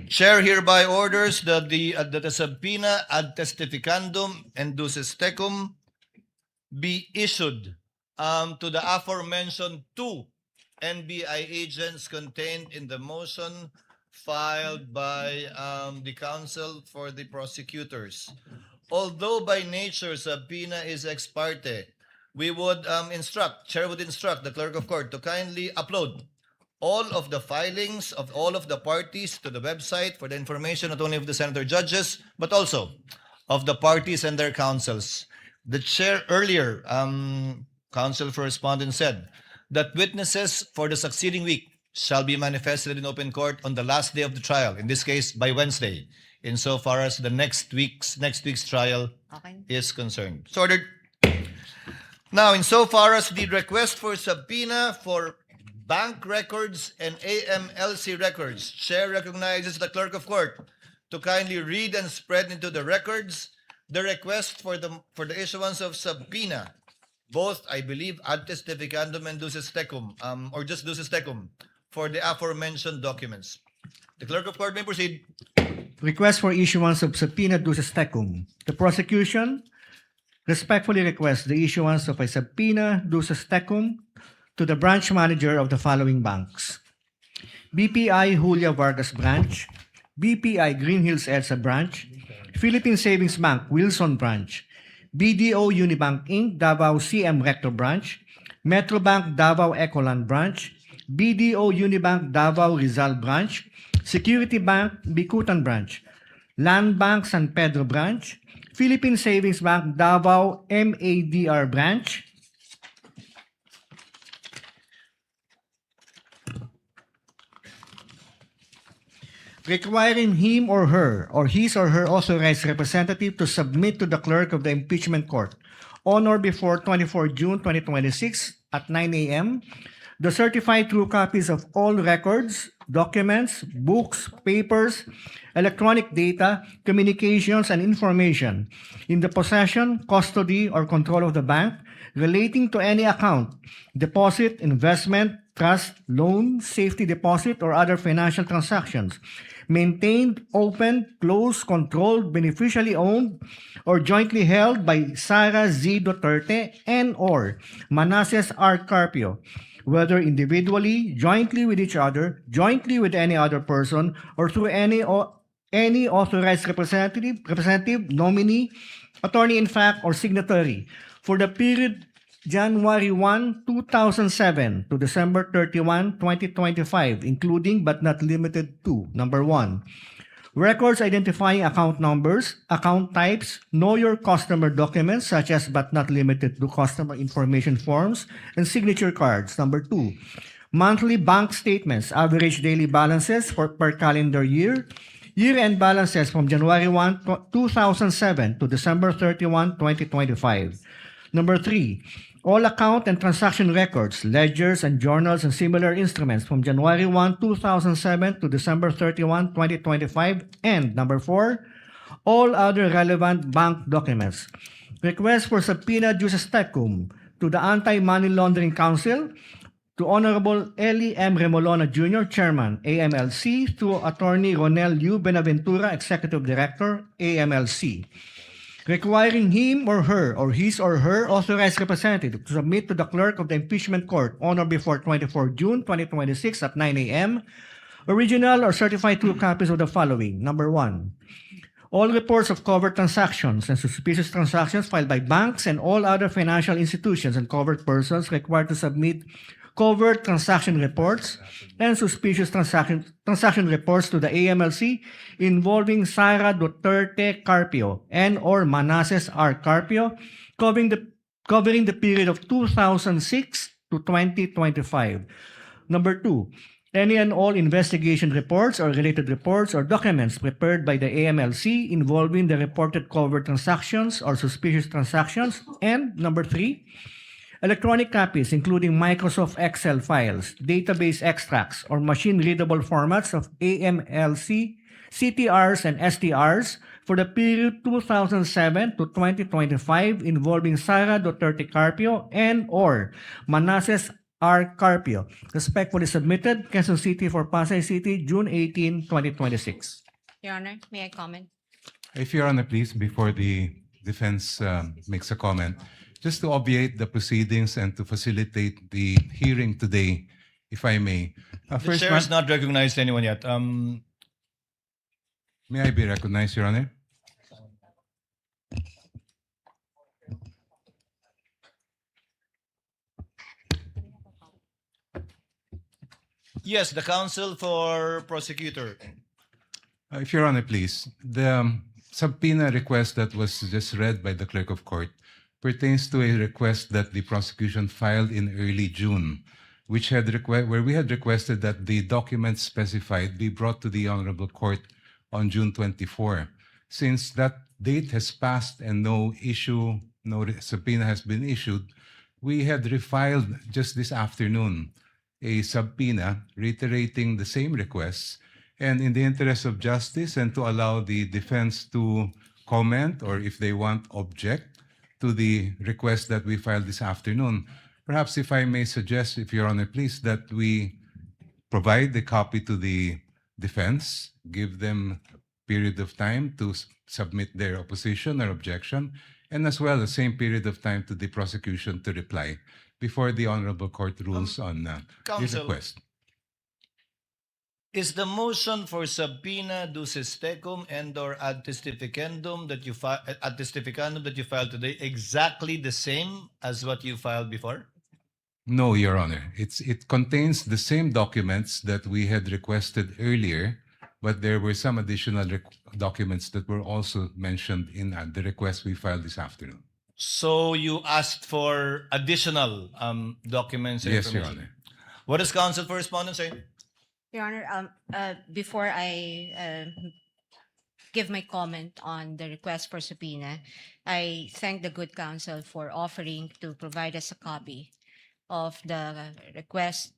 Chair hereby orders that the subpoena ad testificandum and duces tecum be issued to the aforementioned two NBI agents contained in the motion filed by the counsel for the prosecutors. Although by nature subpoena is ex parte, we would Chair would instruct the clerk of court to kindly upload all of the filings of all of the parties to the website for the information not only of the senator judges, but also of the parties and their counsels. The chair earlier, counsel for respondent, said that witnesses for the succeeding week shall be manifested in open court on the last day of the trial, in this case by Wednesday, insofar as the next week's trial is concerned. So ordered. Now, insofar as the request for subpoena for bank records and AMLC records, Chair recognizes the clerk of court to kindly read and spread into the records the request for the issuance of subpoena, both, I believe, ad testificandum and duces tecum, or just duces tecum, for the aforementioned documents. The clerk of court may proceed. Request for issuance of subpoena duces tecum. The prosecution respectfully requests the issuance of a subpoena duces tecum to the branch manager of the following banks: BPI Julia Vargas Branch, BPI Green Hills EDSA Branch, Philippine Savings Bank Wilson Branch, BDO Unibank Inc. Davao CM Recto Branch, Metrobank Davao Ecoland Branch, BDO Unibank Davao Rizal Branch, Security Bank Bicutan Branch, Land Bank San Pedro Branch, Philippine Savings Bank Davao MADR Branch, requiring him or her or his or her authorized representative to submit to the clerk of the impeachment court on or before 24 June 2026 at 9 a.m. the certified true copies of all records, documents, books, papers, electronic data, communications, and information in the possession, custody, or control of the bank relating to any account, deposit, investment, trust, loan, safety deposit, or other financial transactions maintained, opened, closed, controlled, beneficially owned, or jointly held by Sara Z. Duterte and or Manasseh R. Carpio, whether individually, jointly with each other, jointly with any other person, or through any authorized representative, nominee, attorney-in-fact, or signatory for the period January 1, 2007 to December 31, 2025, including but not limited to: number 1, records identifying account numbers, account types, know your customer documents such as but not limited to customer information forms and signature cards. Number 2, monthly bank statements, average daily balances per calendar year, year-end balances from January 1, 2007 to December 31, 2025. Number 3, all account and transaction records, ledgers, and journals and similar instruments from January 1, 2007 to December 31, 2025. And number 4, all other relevant bank documents. Request for subpoena juris tecum to the Anti-Money Laundering Council, to Honorable Eli M. Remolona Jr., Chairman, AMLC, to Attorney Ronel U. Benaventura, Executive Director, AMLC, requiring him or her or his or her authorized representative to submit to the clerk of the impeachment court on or before 24 June 2026 at 9 a.m. original or certified true copies of the following. Number 1, all reports of covered transactions and suspicious transactions filed by banks and all other financial institutions and covered persons required to submit covered transaction reports and suspicious transaction reports to the AMLC involving Sara Duterte Carpio and or Manasseh R. Carpio covering the period of 2006 to 2025. Number 2, any and all investigation reports or related reports or documents prepared by the AMLC involving the reported covered transactions or suspicious transactions. And number 3, electronic copies including Microsoft Excel files, database extracts, or machine-readable formats of AMLC, CTRs, and STRs for the period 2007 to 2025 involving Sara Duterte Carpio and or Manasseh R. Carpio. Respectfully submitted, Quezon City for Pasay City, June 18, 2026. Your Honor, may I comment? If Your Honor, please, before the defense makes a comment, just to obviate the proceedings and to facilitate the hearing today, if I may. The chair has not recognized anyone yet. May I be recognized, Your Honor? Yes, the counsel for prosecutor. If Your Honor, please. The subpoena request that was just read by the clerk of court pertains to a request that the prosecution filed in early June, where we had requested that the documents specified be brought to the Honorable Court on June 24. Since that date has passed and no subpoena has been issued, we had refiled just this afternoon a subpoena reiterating the same requests, and in the interest of justice and to allow the defense to comment or if they want object to the request that we filed this afternoon. Perhaps if I may suggest, if Your Honor, please, that we provide the copy to the defense, give them a period of time to submit their opposition or objection, and as well the same period of time to the prosecution to reply before the Honorable Court rules on this Counsel, request. Is the motion for subpoena ducis tecum and or ad testificandum that you filed today exactly the same as what you filed before? No, Your Honor. It contains the same documents that we had requested earlier, but there were some additional documents that were also mentioned in the request we filed this afternoon. So you asked for additional documents and Yes, Your information. Honor. What does counsel for respondent say? Your Honor, before I give my comment on the request for subpoena, I thank the good counsel for offering to provide us a copy of the request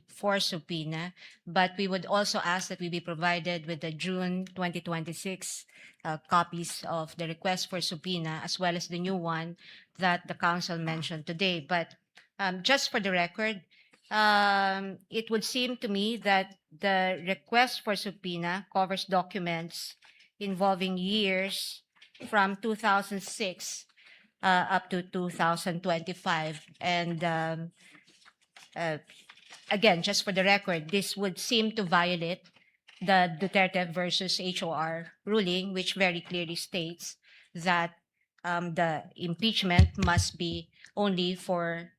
for subpoena, but we would also ask that we be provided with the June 2026 copies of the request for subpoena, as well as the new one that the council mentioned today. But just for the record, it would seem to me that the request for subpoena covers documents involving years from 2006 up to 2025. And again, just for the record, this would seem to violate the Duterte versus HOR ruling, which very clearly states that the impeachment must be only for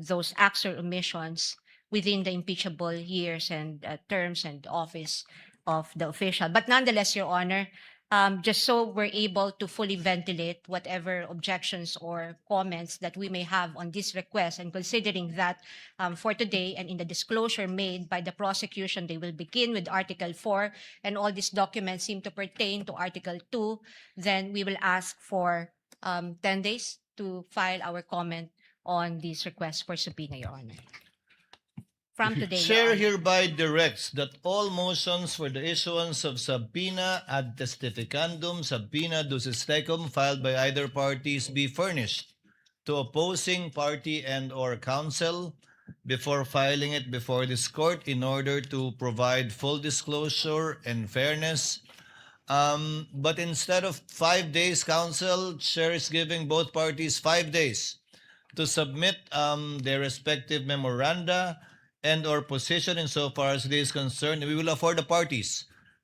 those acts or omissions within the impeachable years and terms and office of the official. But nonetheless, Your Honor, just so we're able to fully ventilate whatever objections or comments that we may have on this request, and considering that for today and in the disclosure made by the prosecution, they will begin with Article 4, and all these documents seem to pertain to Article 2, then we will ask for 10 days to file our comment on this request for subpoena, Your Honor. From today, Your Chair Honor. hereby directs that all motions for the issuance of subpoena ad testificandum, subpoena ducis tecum filed by either parties be furnished to opposing party and or counsel before filing it before this court in order to provide full disclosure and fairness. But instead of 5 days, counsel, chair is giving both parties 5 days to submit their respective memoranda and or position insofar as it is concerned. We will afford the parties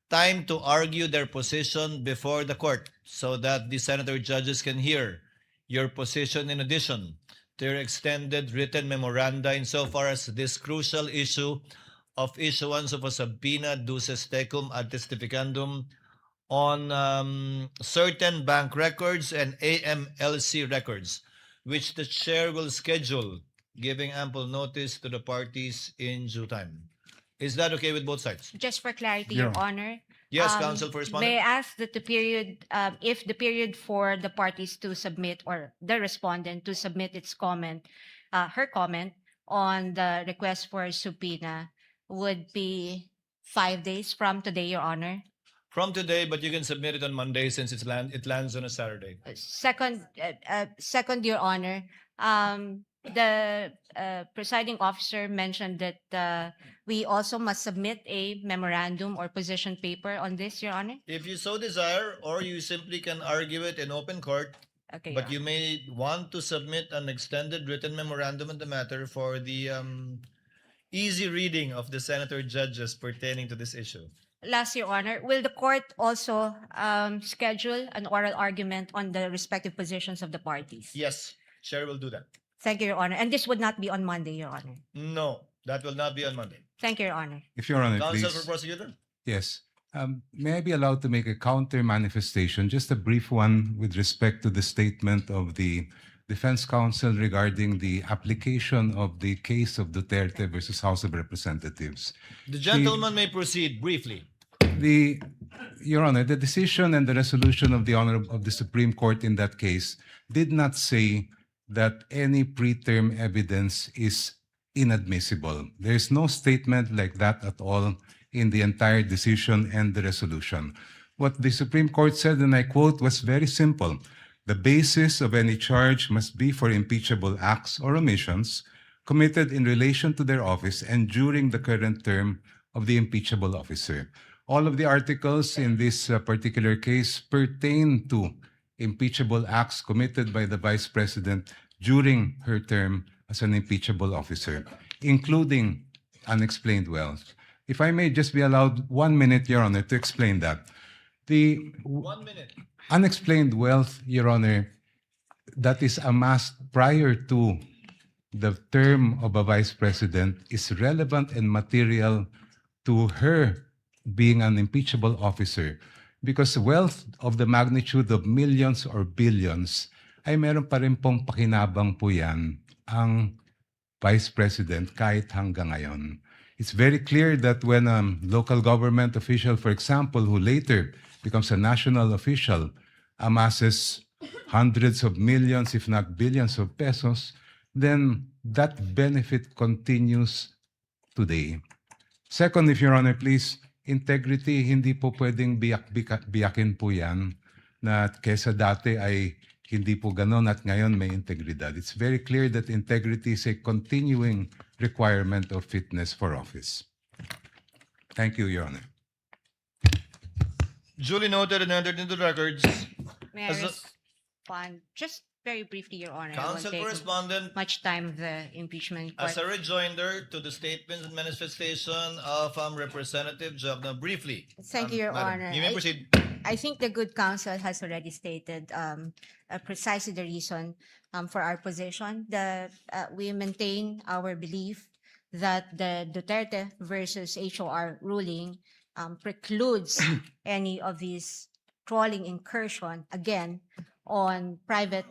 time to argue their position before the court so that the senator judges can hear your position in addition to your extended written memoranda insofar as this crucial issue of issuance of a subpoena ducis tecum ad testificandum on certain bank records and AMLC records, which the chair will schedule, giving ample notice to the parties in due time. Is that okay with both sides? Just for clarity, Yeah. Your Honor. Yes, counsel for respondent. May I ask that the period, if the period for the parties to submit or the respondent to submit its comment, her comment on the request for subpoena would be 5 days from today, Your Honor? From today, but you can submit it on Monday since it lands on a Saturday. Second, Your Honor, the presiding officer mentioned that we also must submit a memorandum or position paper on this, Your Honor. If you so desire, or you simply can argue it in open court, Okay, but Your you may want to submit an extended written memorandum on the matter for the easy reading of the senator judges pertaining to this issue. Last, Your Honor, will the court also schedule an oral argument on the respective positions of the parties? Yes, chair will do that. Thank you, Your Honor. And this would not be on Monday, Your Honor. No, that will not be on Monday. Thank you, Your Honor. If Your Honor, Counsel please. for prosecutor? Yes. May I be allowed to make a counter manifestation, just a brief one with respect to the statement of the defense counsel regarding the application of the case of Duterte versus House of Representatives. The gentleman may proceed briefly. Your Honor, the decision and the resolution of the Supreme Court in that case did not say that any preterm evidence is inadmissible. There is no statement like that at all in the entire decision and the resolution. What the Supreme Court said, and I quote, was very simple. The basis of any charge must be for impeachable acts or omissions committed in relation to their office and during the current term of the impeachable officer. All of the articles in this particular case pertain to impeachable acts committed by the Vice President during her term as an impeachable officer, including unexplained wealth. If I may just be allowed 1 minute, Your Honor, to explain that. The 1 minute. unexplained wealth, Your Honor, that is amassed prior to the term of a vice president is relevant and material to her being an impeachable officer because wealth of the magnitude of millions or billions ay meron pa rin pong pakinabang po yan ang vice president kahit hanggang ngayon. It's very clear that when a local government official, for example, who later becomes a national official, amasses hundreds of millions, if not billions of pesos, then that benefit continues today. Second, if Your Honor, please, integrity, hindi po pwedeng biyakin po yan na kesa dati ay hindi po ganon at ngayon may integridad. It's very clear that integrity is a continuing requirement of fitness for office. Thank you, Your Honor. Duly noted and entered into the records. May I respond? Just very briefly, Your Honor. I won't Counsel take Correspondent, much time of the impeachment court. as a rejoinder to the statements and manifestation of Representative Jogna, briefly. Thank you, Your Madam, Honor. You may proceed. I think the good counsel has already stated precisely the reason for our position. We maintain our belief that the Duterte versus HOR ruling precludes any of these trawling incursion, again, on private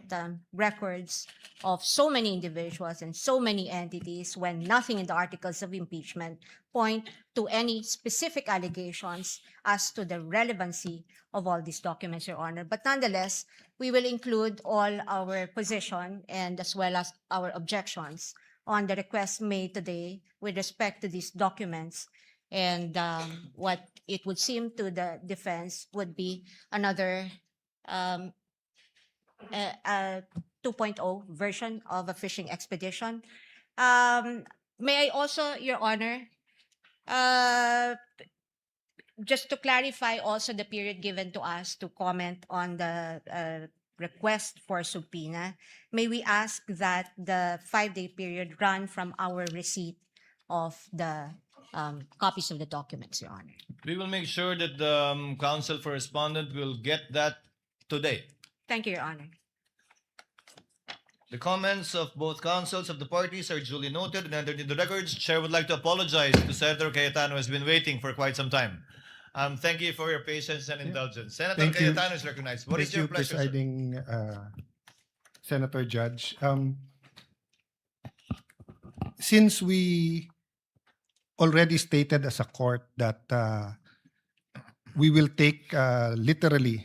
records of so many individuals and so many entities when nothing in the articles of impeachment point to any specific allegations as to the relevancy of all these documents, Your Honor. But nonetheless, we will include all our position and as well as our objections on the request made today with respect to these documents. And what it would seem to the defense would be another 2.0 version of a fishing expedition. May I also, Your Honor, just to clarify also the period given to us to comment on the request for subpoena, may we ask that the 5-day period run from our receipt of the copies of the documents, Your Honor. We will make sure that the counsel for respondent will get that today. Thank you, Your Honor. The comments of both counsels of the parties are duly noted and entered into the records. Chair would like to apologize to Senator Cayetano, who has been waiting for quite some time. Thank you for your patience and indulgence. Senator Thank you. Cayetano is recognized. What is your pleasure, sir? Presiding Senator Judge. Since we already stated as a court that we will take literally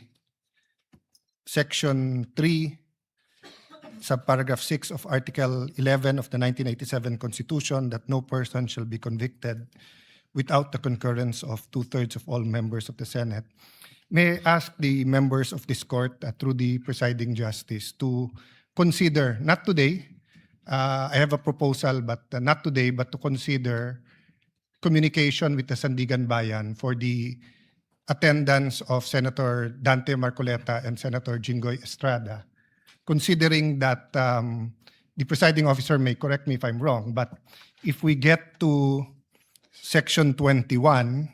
Section 3, subparagraph 6 of Article 11 of the 1987 Constitution, that no person shall be convicted without the concurrence of 2/3 of all members of the Senate. May I ask the members of this court, through the presiding justice, to consider, not today, I have a proposal, but not today, but to consider communication with the Sandigan Bayan for the attendance of Senator Dante Marcoleta and Senator Jinggoy Estrada, considering that the presiding officer may correct me if I'm wrong, but if we get to Section 21,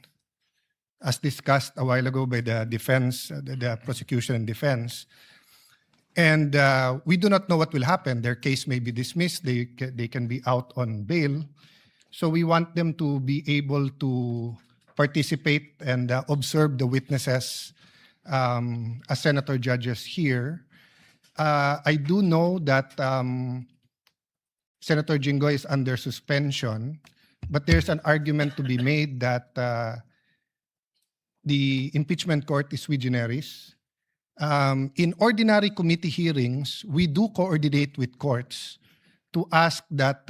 as discussed a while ago by the defense, the prosecution and defense, and we do not know what will happen. Their case may be dismissed. They can be out on bail. So we want them to be able to participate and observe the witnesses as senator judges here. I do know that Senator Jinggoy is under suspension, but there's an argument to be made that the impeachment court is sui generis. In ordinary committee hearings, we do coordinate with courts to ask that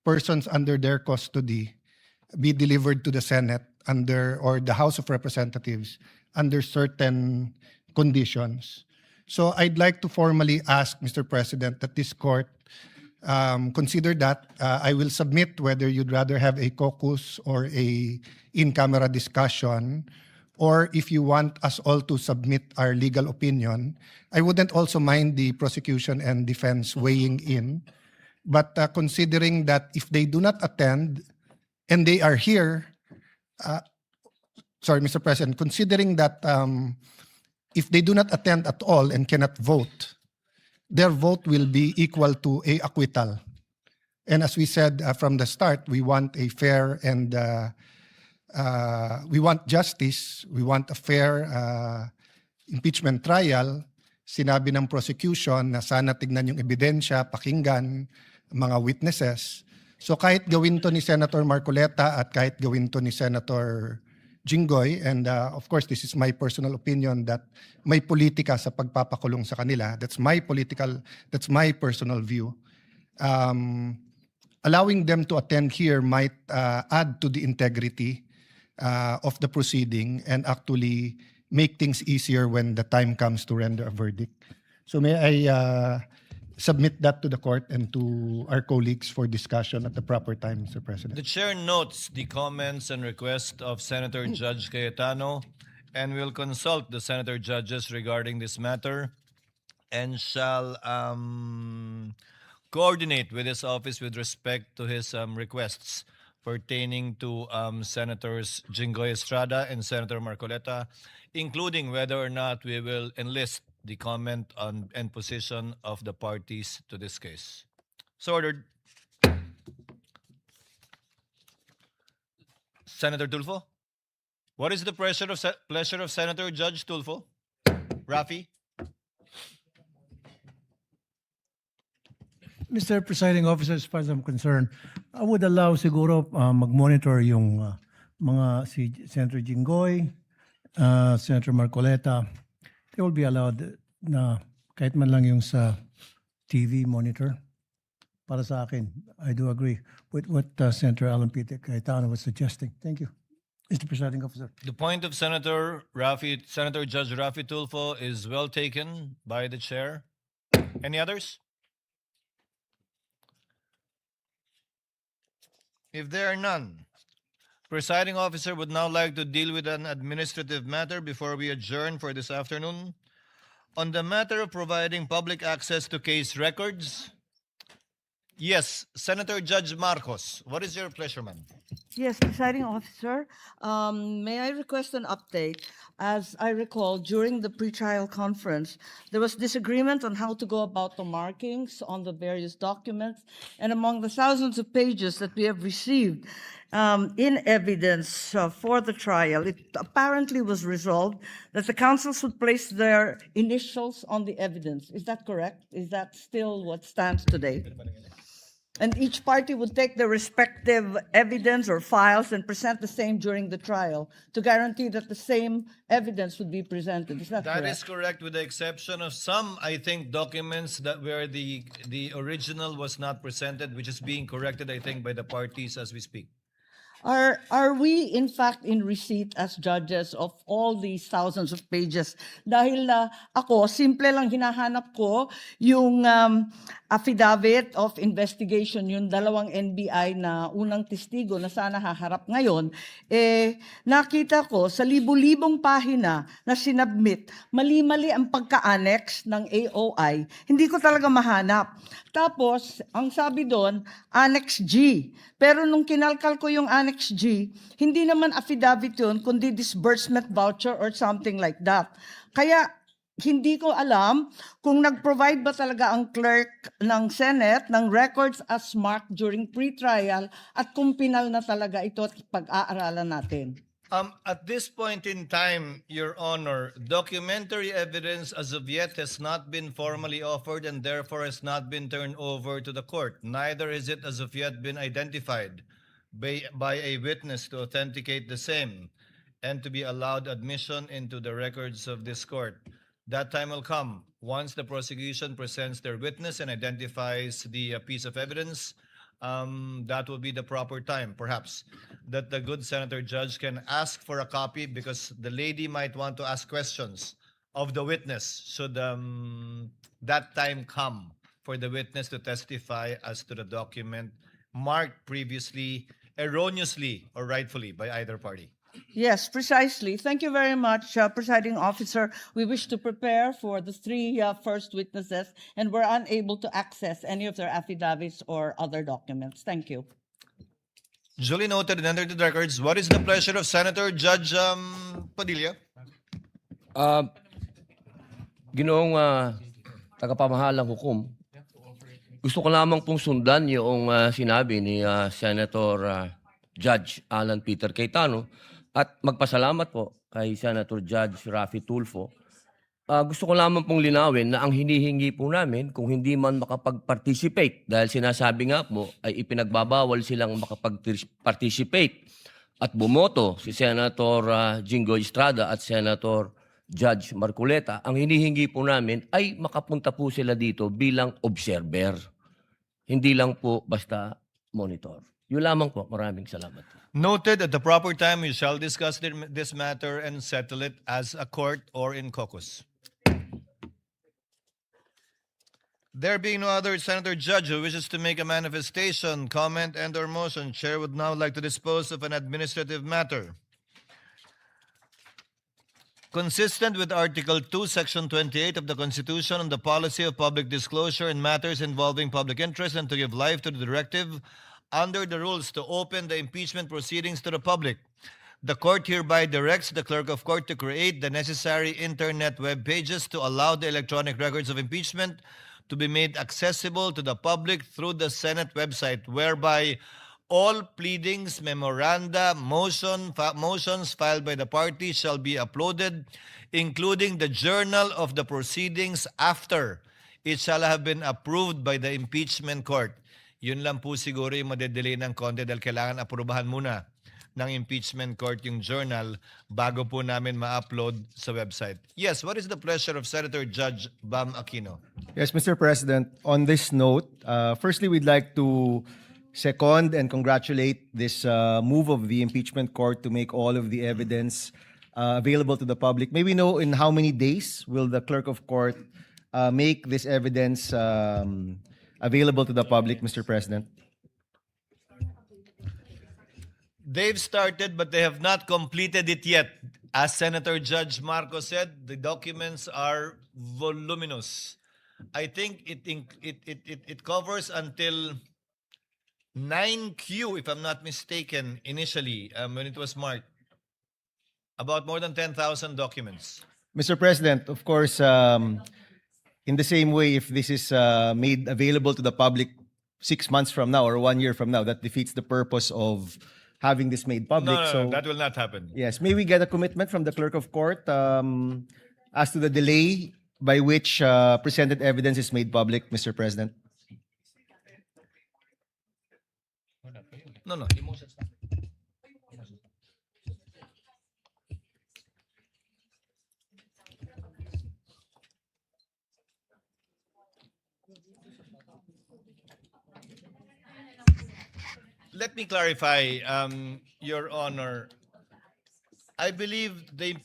persons under their custody be delivered to the Senate or the House of Representatives under certain conditions. So I'd like to formally ask, Mr. President, that this court consider that. I will submit whether you'd rather have a caucus or a in-camera discussion, or if you want us all to submit our legal opinion. I wouldn't also mind the prosecution and defense weighing in, but considering that if they do not attend and they are here, sorry, Mr. President, considering that if they do not attend at all and cannot vote, their vote will be equal to a acquittal And as we said from the start, we want a fair and we want justice. We want a fair impeachment trial. Sinabi ng prosecution na sana tignan yung ebidensya, pakinggan mga witnesses. So kahit gawin to ni Senator Marcoleta at kahit gawin to ni Senator Jinggoy, and of course this is my personal opinion that may politika sa pagpapakulong sa kanila. That's my personal view. Allowing them to attend here might add to the integrity of the proceeding and actually make things easier when the time comes to render a verdict. So may I submit that to the court and to our colleagues for discussion at the proper time, Mr. President. The chair notes the comments and requests of Senator Judge Cayetano and will consult the senator judges regarding this matter and shall coordinate with his office with respect to his requests pertaining to Senators Jinggoy Estrada and Senator Marcoleta, including whether or not we will enlist the comment on and position of the parties to this case. So ordered. Senator Tulfo? What is the pleasure of Senator Judge Tulfo? Rafi? Mr. Presiding Officer, as far as I'm concerned, I would allow siguro mag-monitor yung mga si Senator Jinggoy, Senator Marcoleta. They will be allowed na kahit man lang yung sa TV monitor. Para sa akin, I do agree with what Senator Alan Peter Cayetano was suggesting. Thank you, Mr. Presiding Officer. The point of Senator Judge Rafi Tulfo is well taken by the chair. Any others? If there are none, Presiding Officer would now like to deal with an administrative matter before we adjourn for this afternoon. On the matter of providing public access to case records, yes, Senator Judge Marcos, what is your pleasure, ma'am? Yes, Presiding Officer, may I request an update? As I recall, during the pretrial conference, there was disagreement on how to go about the markings on the various documents, and among the thousands of pages that we have received in evidence for the trial, it apparently was resolved that the counsels would place their initials on the evidence. Is that correct? Is that still what stands today? And each party would take their respective evidence or files and present the same during the trial to guarantee that the same evidence would be presented. Is that correct? That is correct, with the exception of some, I think, documents that where the original was not presented, which is being corrected, I think, by the parties as we speak. Are we in fact in receipt as judges of all these thousands of pages? Dahil ako, simple lang hinahanap ko yung affidavit of investigation, yung dalawang NBI na unang testigo na sana haharap ngayon, nakita ko sa libu-libong pahina na sinubmit, mali-mali ang pagka-annex ng AOI, hindi ko talaga mahanap. Tapos, ang sabi doon, Annex G. Pero nung kinalkal ko yung Annex G, hindi naman affidavit yun, kundi disbursement voucher or something like that. Kaya, hindi ko alam kung nag-provide ba talaga ang clerk ng Senate ng records as marked during pre-trial at kung pinal na talaga ito at pag-aaralan natin. At this point in time, Your Honor, documentary evidence as of yet has not been formally offered and therefore has not been turned over to the court. Neither has it as of yet been identified by a witness to authenticate the same and to be allowed admission into the records of this court. That time will come once the prosecution presents their witness and identifies the piece of evidence. That will be the proper time, perhaps, that the good Senator Judge can ask for a copy because the lady might want to ask questions of the witness should that time come for the witness to testify as to the document marked previously erroneously or rightfully by either party. Yes, precisely. Thank you very much, Presiding Officer. We wish to prepare for the three first witnesses, and we're unable to access any of their affidavits or other documents. Thank you. Duly noted and entered the records. What is the pleasure of Senator Judge Padilla? Ginoong tagapamahalang hukom, gusto ko lamang pong sundan yung sinabi ni Senator Judge Alan Peter Cayetano at magpasalamat po kay Senator Judge Raffy Tulfo. Gusto ko lamang pong linawin na ang hinihingi po namin kung hindi man makapag-participate dahil sinasabi nga po ay ipinagbabawal silang makapag-participate at bumoto si Senator Jinggoy Estrada at Senator Judge Marcoleta. Ang hinihingi po namin ay makapunta po sila dito bilang observer. Hindi lang po basta monitor. Yun lamang po. Maraming salamat. Noted, at the proper time, we shall discuss this matter and settle it as a court or in caucus. There being no other Senator Judge who wishes to make a manifestation, comment, and/or motion, Chair would now like to dispose of an administrative matter. Consistent with Article 2, Section 28 of the Constitution on the policy of public disclosure in matters involving public interest and to give life to the directive under the rules to open the impeachment proceedings to the public, the court hereby directs the clerk of court to create the necessary internet web pages to allow the electronic records of impeachment to be made accessible to the public through the Senate website, whereby all pleadings, memoranda, motions filed by the party shall be uploaded, including the journal of the proceedings after it shall have been approved by the impeachment court. Yun lang po siguro yung madedelay ng konti dahil kailangan aprubahan muna ng impeachment court yung journal bago po namin ma-upload sa website. Yes, what is the pleasure of Senator Judge Bam Aquino? Yes, Mr. President. On this note, firstly, we'd like to second and congratulate this move of the impeachment court to make all of the evidence available to the public. May we know in how many days will the clerk of court make this evidence available to the public, Mr. President? They've started, but they have not completed it yet. As Senator Judge Marco said, the documents are voluminous. I think it covers until 9Q, if I'm not mistaken, initially, when it was marked. About more than 10,000 documents. Mr. President, of course, in the same way, if this is made available to the public 6 months from now or 1 year from now, that defeats the purpose of having this made public. No, that will not happen. Yes, may we get a commitment from the clerk of court as to the delay by which presented evidence is made public, Mr. President? No. Let me clarify, Your Honor. I believe the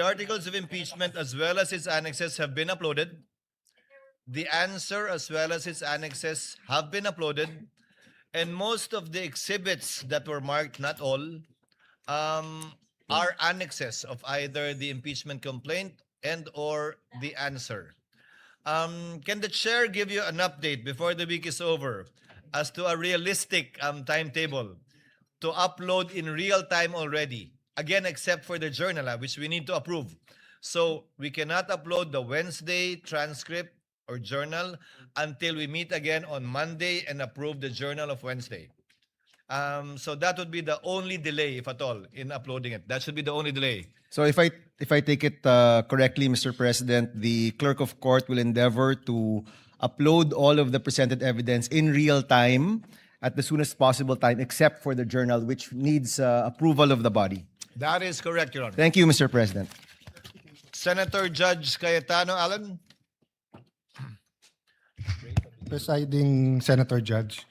articles of impeachment as well as its annexes have been uploaded. The answer as well as its annexes have been uploaded. And most of the exhibits that were marked, not all, are annexes of either the impeachment complaint and or the answer. Can the chair give you an update before the week is over as to a realistic timetable to upload in real time already? Again, except for the journal, which we need to approve. So we cannot upload the Wednesday transcript or journal until we meet again on Monday and approve the journal of Wednesday. So that would be the only delay, if at all, in uploading it. That should be the only delay. So if I take it correctly, Mr. President, the clerk of court will endeavor to upload all of the presented evidence in real time at the soonest possible time, except for the journal, which needs approval of the body. That is correct, Your Honor. Thank you, Mr. President. Senator Judge Cayetano Alan. Presiding Senator Judge,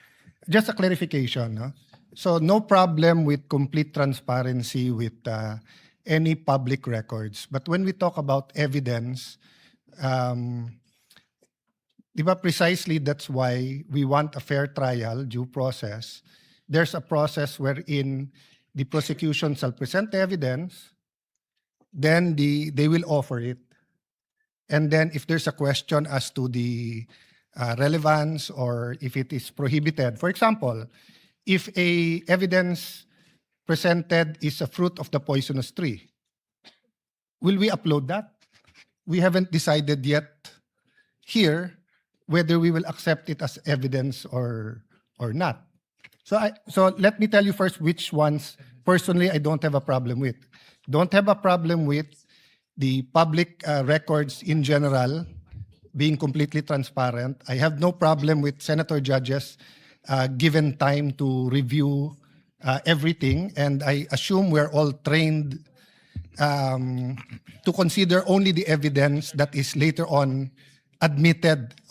just a clarification. No? So no problem with complete transparency with any public records. But when we talk about evidence, precisely that's why we want a fair trial, due process. There's a process wherein the prosecution shall present evidence, then they will offer it. And then if there's a question as to the relevance or if it is prohibited, for example, if a evidence presented is a fruit of the poisonous tree, will we upload that? We haven't decided yet here whether we will accept it as evidence or not. So let me tell you first which ones personally I don't have a problem with. Don't have a problem with the public records in general being completely transparent. I have no problem with senator judges given time to review everything, and I assume we're all trained to consider only the evidence that is later on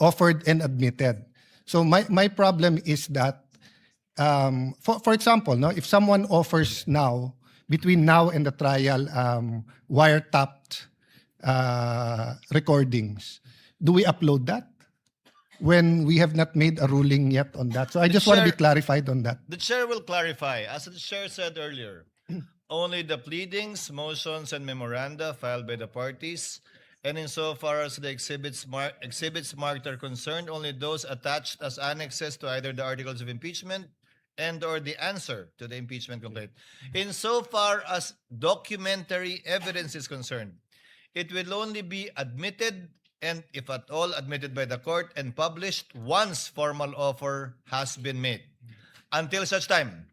offered and admitted. So my problem is that, for example, no, if someone offers now, between now and the trial, wiretapped recordings, do we upload that when we have not made a ruling yet on that? So I just want to be clarified on that. The chair will clarify. As the chair said earlier, only the pleadings, motions, and memoranda filed by the parties, and insofar as the exhibits marked are concerned, only those attached as annexes to either the articles of impeachment and or the answer to the impeachment complaint. Insofar as documentary evidence is concerned, it will only be admitted, and if at all admitted by the court, and published once formal offer has been made. Until such time,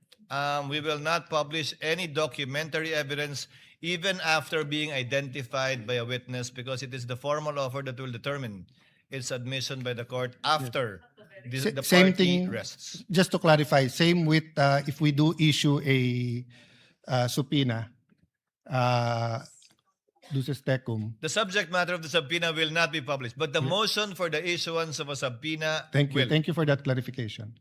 we will not publish any documentary evidence even after being identified by a witness, because it is the formal offer that will determine its admission by the court after the Same party thing, rests. just to clarify, same with if we do issue a subpoena, duces tecum. The subject matter of the subpoena will not be published, but the motion for the issuance of a subpoena Thank you. will. Thank you for that clarification.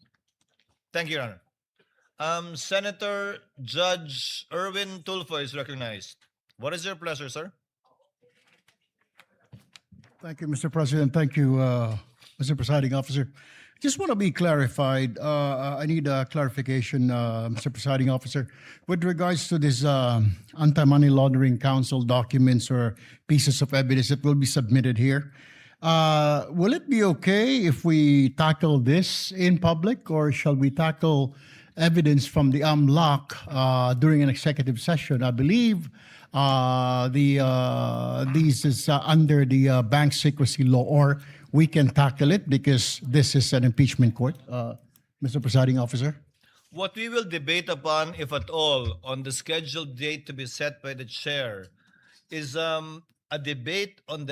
Thank you, Your Honor. Senator Judge Erwin Tulfo is recognized. What is your pleasure, sir? Thank you, Mr. President. Thank you, Mr. Presiding Officer. Just want to be clarified. I need a clarification, Mr. Presiding Officer, with regards to this Anti-Money Laundering Council documents or pieces of evidence that will be submitted here. Will it be okay if we tackle this in public, or shall we tackle evidence from the AMLAC during an executive session? I believe this is under the bank secrecy law, or we can tackle it because this is an impeachment court, Mr. Presiding Officer. What we will debate upon, if at all, on the scheduled date to be set by the chair is a debate on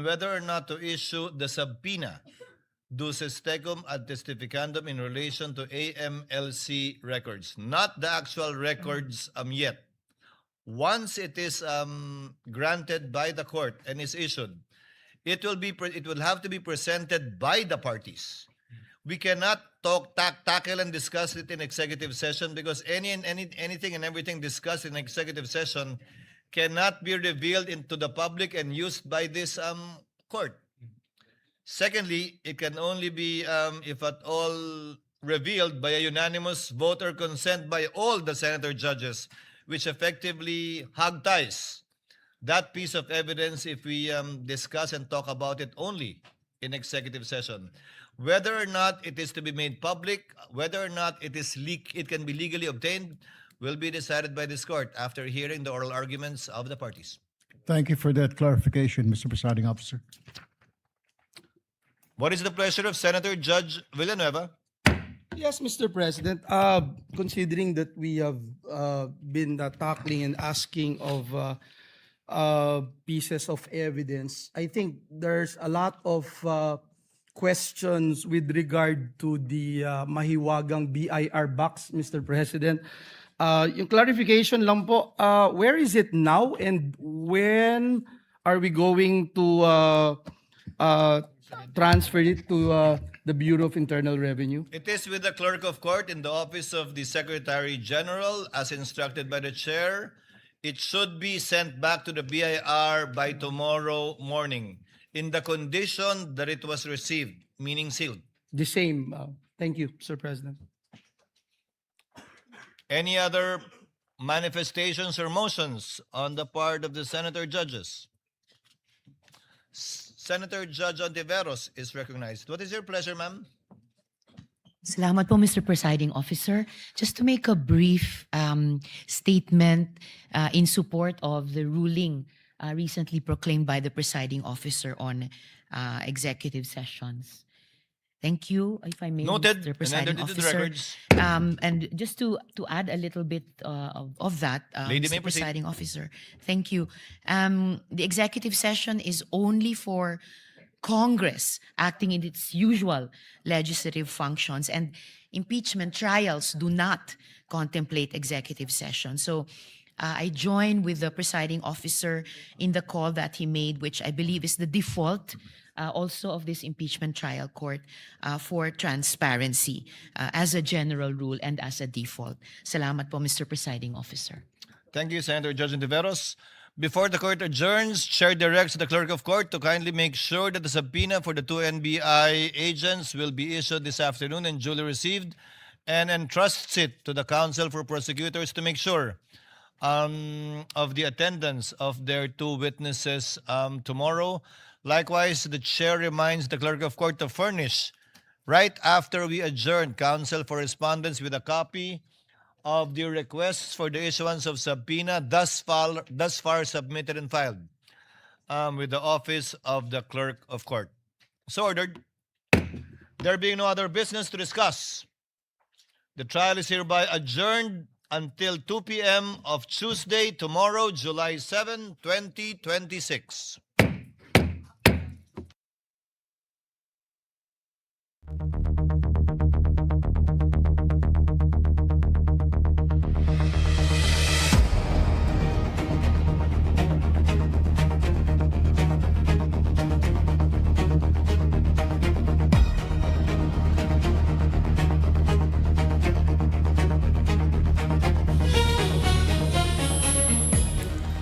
whether or not to issue the subpoena duces tecum ad testificandum in relation to AMLC records, not the actual records yet. Once it is granted by the court and is issued, it will have to be presented by the parties. We cannot tackle and discuss it in executive session, because anything and everything discussed in executive session cannot be revealed into the public and used by this court. Secondly, it can only be, if at all, revealed by a unanimous vote or consent by all the senator judges, which effectively hog-ties that piece of evidence if we discuss and talk about it only in executive session. Whether or not it is to be made public, whether or not it can be legally obtained, will be decided by this court after hearing the oral arguments of the parties. Thank you for that clarification, Mr. Presiding Officer. What is the pleasure of Senator Judge Villanueva? Yes, Mr. President. Considering that we have been tackling and asking of pieces of evidence, I think there's a lot of questions with regard to the mahiwagang BIR box, Mr. President. Yung clarification lang po, where is it now, and when are we going to transfer it to the Bureau of Internal Revenue? It is with the clerk of court in the office of the Secretary General as instructed by the chair. It should be sent back to the BIR by tomorrow morning in the condition that it was received, meaning sealed. The same. Thank you, Mr. President. Any other manifestations or motions on the part of the senator judges? Senator Judge Ontiveros is recognized. What is your pleasure, ma'am? Salamat po, Mr. Presiding Officer. Just to make a brief statement in support of the ruling recently proclaimed by the Presiding Officer on executive sessions. Thank you, if I may, Noted Mr. and Presiding entered into the Officer. records. And just to add a little bit of that, Lady Mr. may proceed. Presiding Officer, thank you. The executive session is only for Congress acting in its usual legislative functions, and impeachment trials do not contemplate executive session. So I join with the presiding officer in the call that he made, which I believe is the default also of this impeachment trial court for transparency as a general rule and as a default. Salamat po, Mr. Presiding Officer. Thank you, Senator Judge Ontiveros. Before the court adjourns, Chair directs the clerk of court to kindly make sure that the subpoena for the two NBI agents will be issued this afternoon and duly received, and entrusts it to the counsel for prosecutors to make sure of the attendance of their two witnesses tomorrow. Likewise, the chair reminds the clerk of court to furnish, right after we adjourn, counsel for respondents with a copy of the requests for the issuance of subpoena thus far submitted and filed with the office of the clerk of court. So ordered. There being no other business to discuss, the trial is hereby adjourned until 2 p.m. of Tuesday, tomorrow, July 7, 2026.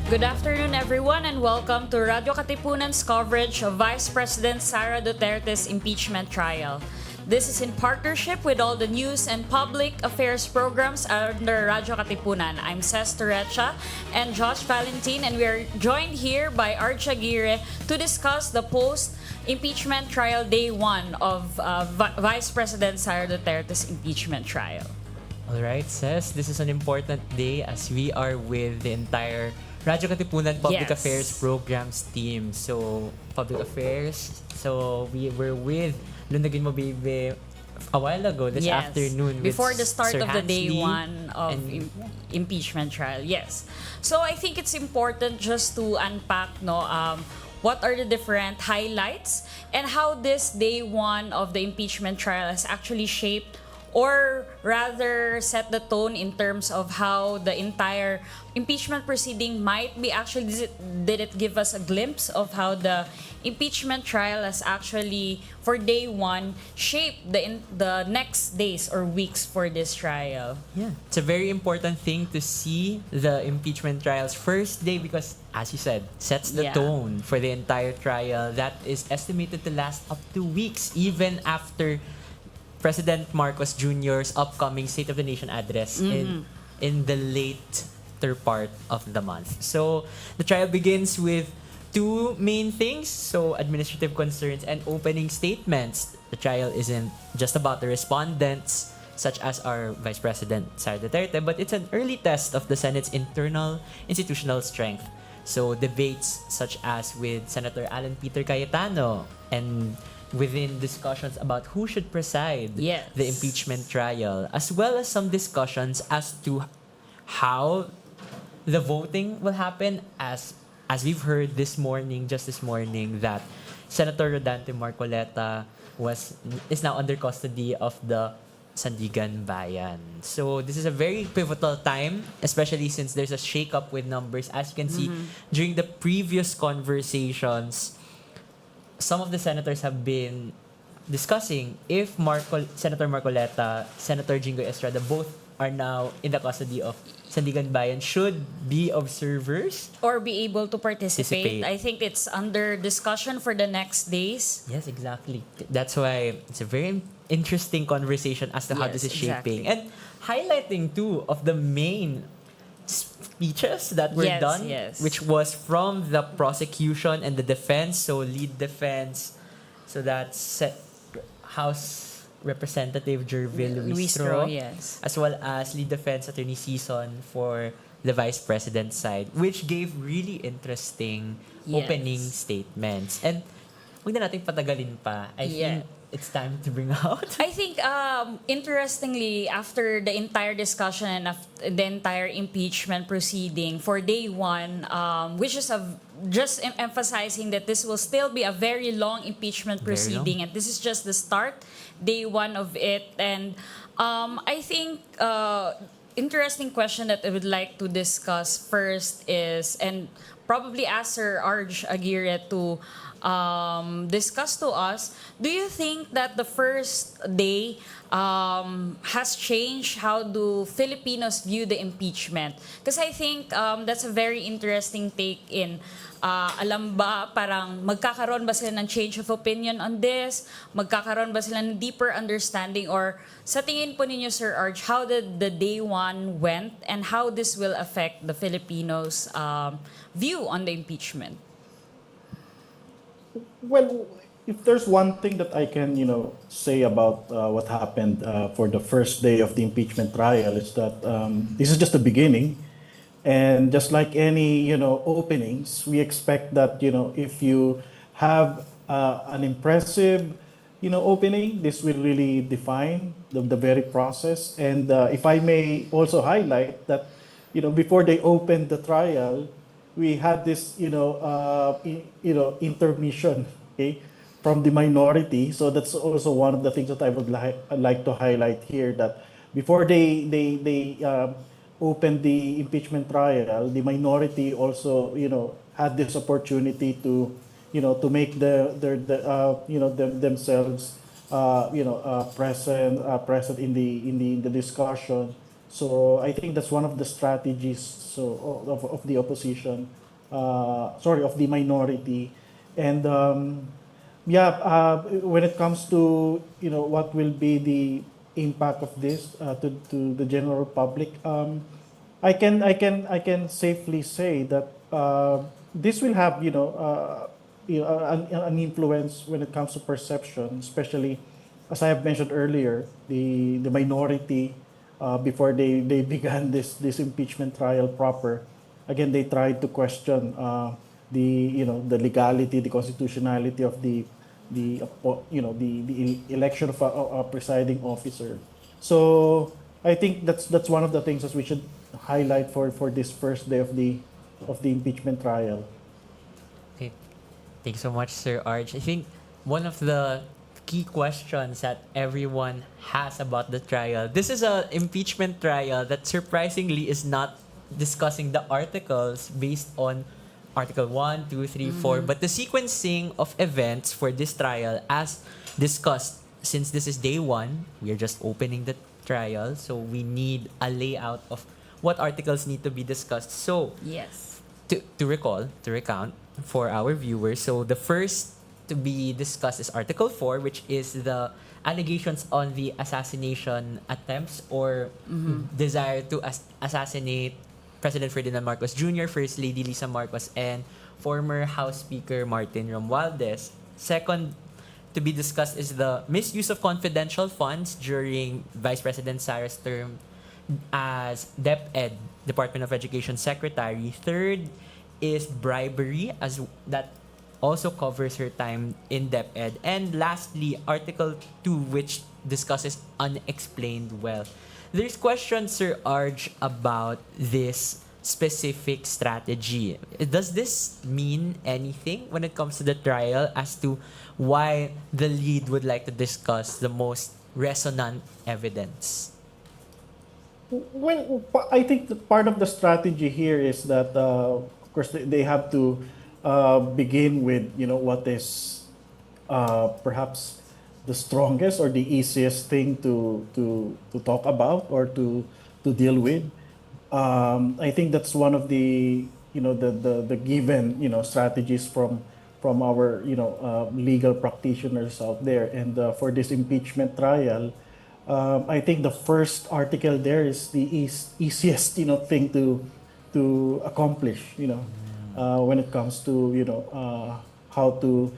Good afternoon, everyone, and welcome to Radyo Katipunan's coverage of Vice President Sara Duterte's impeachment trial. This is in partnership with all the news and public affairs programs under Radyo Katipunan. I'm Ces Turecha and Josh Valentin, and we are joined here by Arch Aguirre to discuss the post-impeachment trial day 1 of Vice President Sara Duterte's impeachment trial. All right, Ces, this is an important day as we are with the entire Radyo Katipunan Public Yes. Affairs Programs team. So, Public Affairs. So, we were with Lunagin Mo Baby a while ago, this Yes. afternoon. with Before the start Sir of the day Hansley 1 of impeachment trial. Yes. So I think it's important just to unpack what are the different highlights and how this day 1 of the impeachment trial has actually shaped or rather set the tone in terms of how the entire impeachment proceeding might be actually, did it give us a glimpse of how the impeachment trial has actually, for day 1, shaped the next days or weeks for this trial? Yeah, it's a very important thing to see the impeachment trial's first day because, as you said, sets the Yeah. tone for the entire trial that is estimated to last up to weeks, even after President Marcos Jr.'s upcoming State of the Nation address in the later part of the month. So the trial begins with two main things, so administrative concerns and opening statements. The trial isn't just about the respondents, such as our Vice President Sara Duterte, but it's an early test of the Senate's internal institutional strength. So debates such as with Senator Alan Peter Cayetano and within discussions about who should preside Yes. the impeachment trial, as well as some discussions as to how the voting will happen, as we've heard this morning, that Senator Rodante Marcoleta is now under custody of the Sandigan Bayan. So this is a very pivotal time, especially since there's a shakeup with numbers. As you can see, during the previous conversations, some of the senators have been discussing if Senator Marcoleta, Senator Jingoy Estrada, both are now in the custody of Sandigan Bayan, should be observers Or be able to participate. Participate. I think it's under discussion for the next days. Yes, exactly. That's why it's a very interesting conversation as to how Yes, this is exactly. shaping. And highlighting two of the main speeches that were Yes, done, yes. which was from the prosecution and the defense. So lead defense, so that's House Representative Jervil Luistro, yes. as well as lead defense attorney Season for the vice president's side, which gave really interesting Yes. opening statements. And huwag na nating patagalin pa. I think it's time to bring out? I think, interestingly, after the entire discussion and the entire impeachment proceeding for day one, which is just emphasizing that this will still be a very long impeachment Very proceeding, long. and this is just the start, day one of it. And I think interesting question that I would like to discuss first is, and probably ask Sir Arj Aguirre to discuss to us, do you think that the first day has changed how do Filipinos view the impeachment? Because I think that's a very interesting take in, alam ba, parang magkakaroon ba sila ng change of opinion on this? Magkakaroon ba sila ng deeper understanding? Or sa tingin po ninyo, Sir Arj, how did the day one went and how this will affect the Filipinos' view on the impeachment? Well, if there's one thing that I can, say about what happened for the first day of the impeachment trial is that this is just the beginning, and just like any, openings, we expect that, if you have an impressive, opening, this will really define the very process. And if I may also highlight that, before they opened the trial, we had this, intermission, okay, from the minority. So that's also one of the things that I would like to highlight here. That before they opened the impeachment trial, the minority also, had this opportunity to, to make themselves, present in the discussion. So I think that's one of the strategies of the opposition, of the minority. And when it comes to what will be the impact of this to the general public, I can safely say that this will have an influence when it comes to perception, especially as I have mentioned earlier, the minority. Before they began this impeachment trial proper, again they tried to question the legality, the constitutionality of the election of a presiding officer. So I think that's one of the things that we should highlight for this first day of the impeachment trial. Okay. Thank you so much, Sir Arch. I think one of the key questions that everyone has about the trial. This is an impeachment trial that surprisingly is not discussing the articles based on Article 1, 2, 3, 4, but the sequencing of events for this trial as discussed. Since this is day one, we are just opening the trial, so we need a layout of what articles need to be discussed. So, Yes. to recount for our viewers, so the first to be discussed is Article 4, which is the allegations on the assassination attempts or desire to assassinate President Ferdinand Marcos Jr., First Lady Lisa Marcos, and former House Speaker Martin Romualdez. Second to be discussed is the misuse of confidential funds during Vice President Sara's term as DepEd, Department of Education Secretary. Third is bribery, as that also covers her time in DepEd. And lastly, Article 2, which discusses unexplained wealth. There's questions, Sir Arj, about this specific strategy. Does this mean anything when it comes to the trial as to why the lead would like to discuss the most resonant evidence? Well, I think that part of the strategy here is that, of course, they have to begin with, what is perhaps the strongest or the easiest thing to talk about or to deal with. I think that's one of the the given strategies from our legal practitioners out there. And for this impeachment trial, I think the first article there is the easiest thing to accomplish. When it comes to how to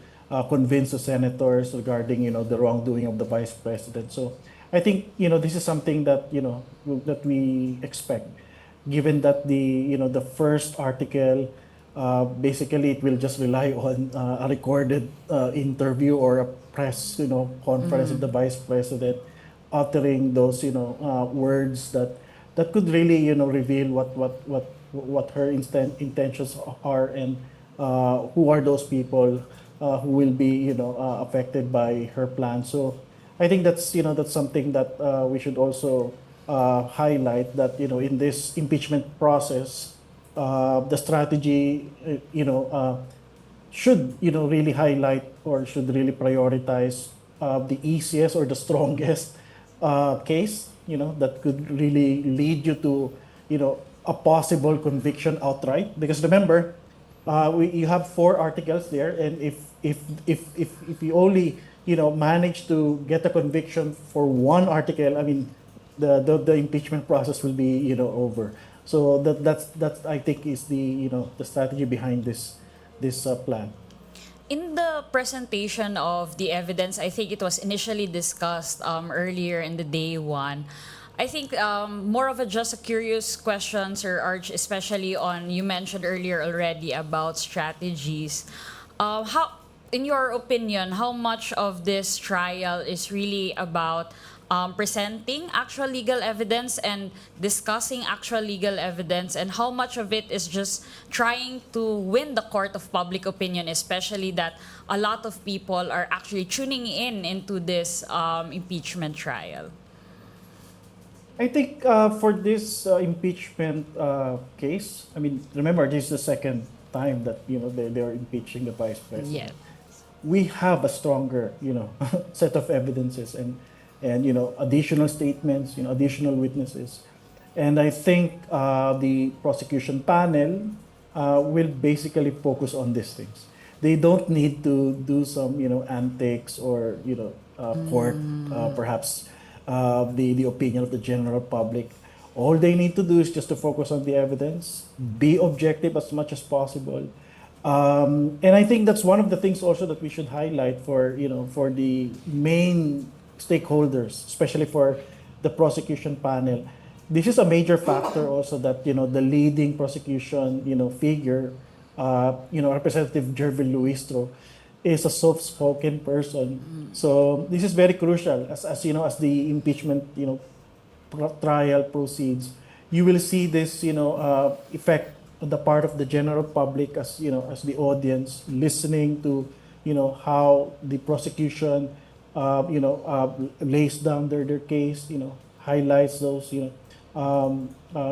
convince the senators regarding the wrongdoing of the vice president. So I think this is something that that we expect, given that the the first article basically it will just rely on a recorded interview or a press, conference of the vice president uttering those, words that could really, reveal what her intentions are, and who are those people who will be, affected by her plan. So I think that's something that we should also highlight, that, in this impeachment process, the strategy, should, really highlight, or should really prioritize the easiest or the strongest case, that could really lead you to, a possible conviction outright. Because remember, you have 4 articles there, and if you only, manage to get a conviction for one article, I mean, the impeachment process will be, over. So that's I think is the, the strategy behind this plan. In the presentation of the evidence, I think it was initially discussed earlier in the day one. I think more of just a curious question, Sir Arch, especially on, you mentioned earlier already about strategies. How, in your opinion, how much of this trial is really about presenting actual legal evidence and discussing actual legal evidence, and how much of it is just trying to win the court of public opinion, especially that a lot of people are actually tuning in into this impeachment trial? I think for this impeachment case, I mean, remember, this is the second time that, they are impeaching the vice president. Yeah. We have a stronger, set of evidences, and additional statements, additional witnesses. And I think the prosecution panel will basically focus on these things. They don't need to do some, antics, or, court perhaps the opinion of the general public. All they need to do is just to focus on the evidence, be objective as much as possible. And I think that's one of the things also that we should highlight for, for the main stakeholders, especially for the prosecution panel. This is a major factor also, that, the leading prosecution, figure, Representative Jervin Luistro, is a soft-spoken person. So this is very crucial as as the impeachment, trial proceeds. You will see this, effect on the part of the general public, as, as the audience listening to, how the prosecution, lays down their case, highlights those,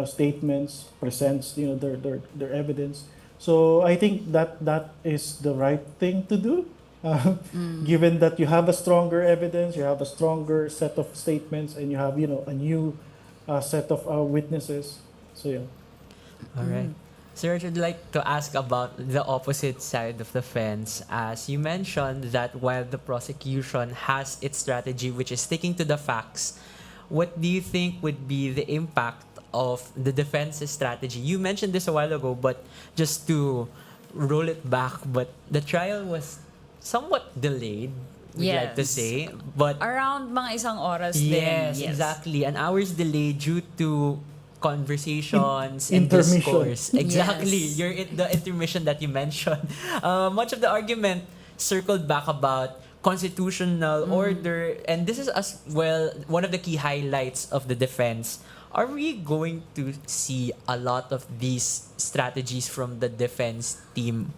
statements, presents, their evidence. So I think that is the right thing to do, given that you have a stronger evidence, you have a stronger set of statements, and you have, a new set of witnesses. So yeah. All right. Sir, I'd like to ask about the opposite side of the fence. As you mentioned that while the prosecution has its strategy, which is sticking to the facts, what do you think would be the impact of the defense's strategy? You mentioned this a while ago, but just to roll it back, but the trial was somewhat delayed, we'd like to say. But Around mga isang oras yes, din. exactly. An hour's delay due to conversations and Intermission. discourse. Exactly. Yes. The intermission that you mentioned. Much of the argument circled back about constitutional order, and this is as well one of the key highlights of the defense. Are we going to see a lot of these strategies from the defense team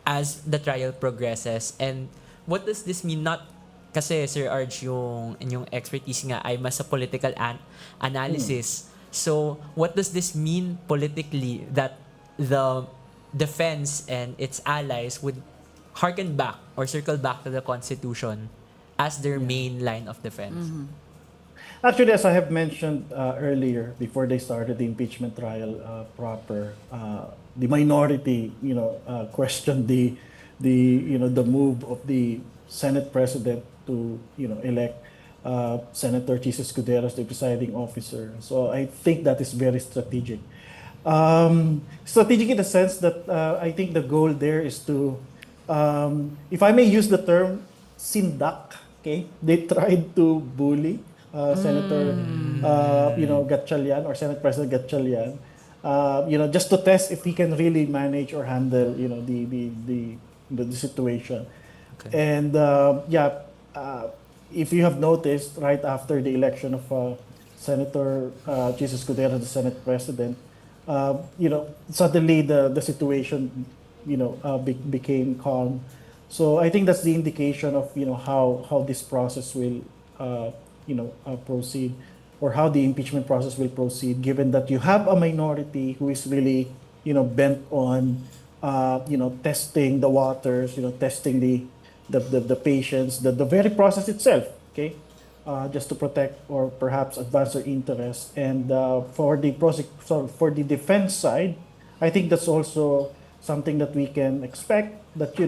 as the trial progresses? And what does this mean? Not kasi, Sir Arj, yung inyong expertise nga ay mas sa political analysis. So, what does this mean politically, that the defense and its allies would harken back or circle back to the Constitution as their main line of defense? Actually, as I have mentioned earlier, before they started the impeachment trial proper, the minority, questioned the move of the Senate President to, elect Senator Chis Escudero as the presiding officer. So I think that is very strategic. Strategic in the sense that I think the goal there is to, if I may use the term, sindak. Okay, they tried to bully Senator, Gatchalian, or Senate President Gatchalian, just to test if he can really manage or handle, the situation. And if you have noticed, right after the election of Senator Jesus Cudero, the Senate President, suddenly the situation, became calm. So I think that's the indication of how this process will proceed, or how the impeachment process will proceed, given that you have a minority who is really bent on testing the waters, testing the patience, the very process itself, okay, just to protect or perhaps advance their interests. And for the defense side, I think that's also something that we can expect, that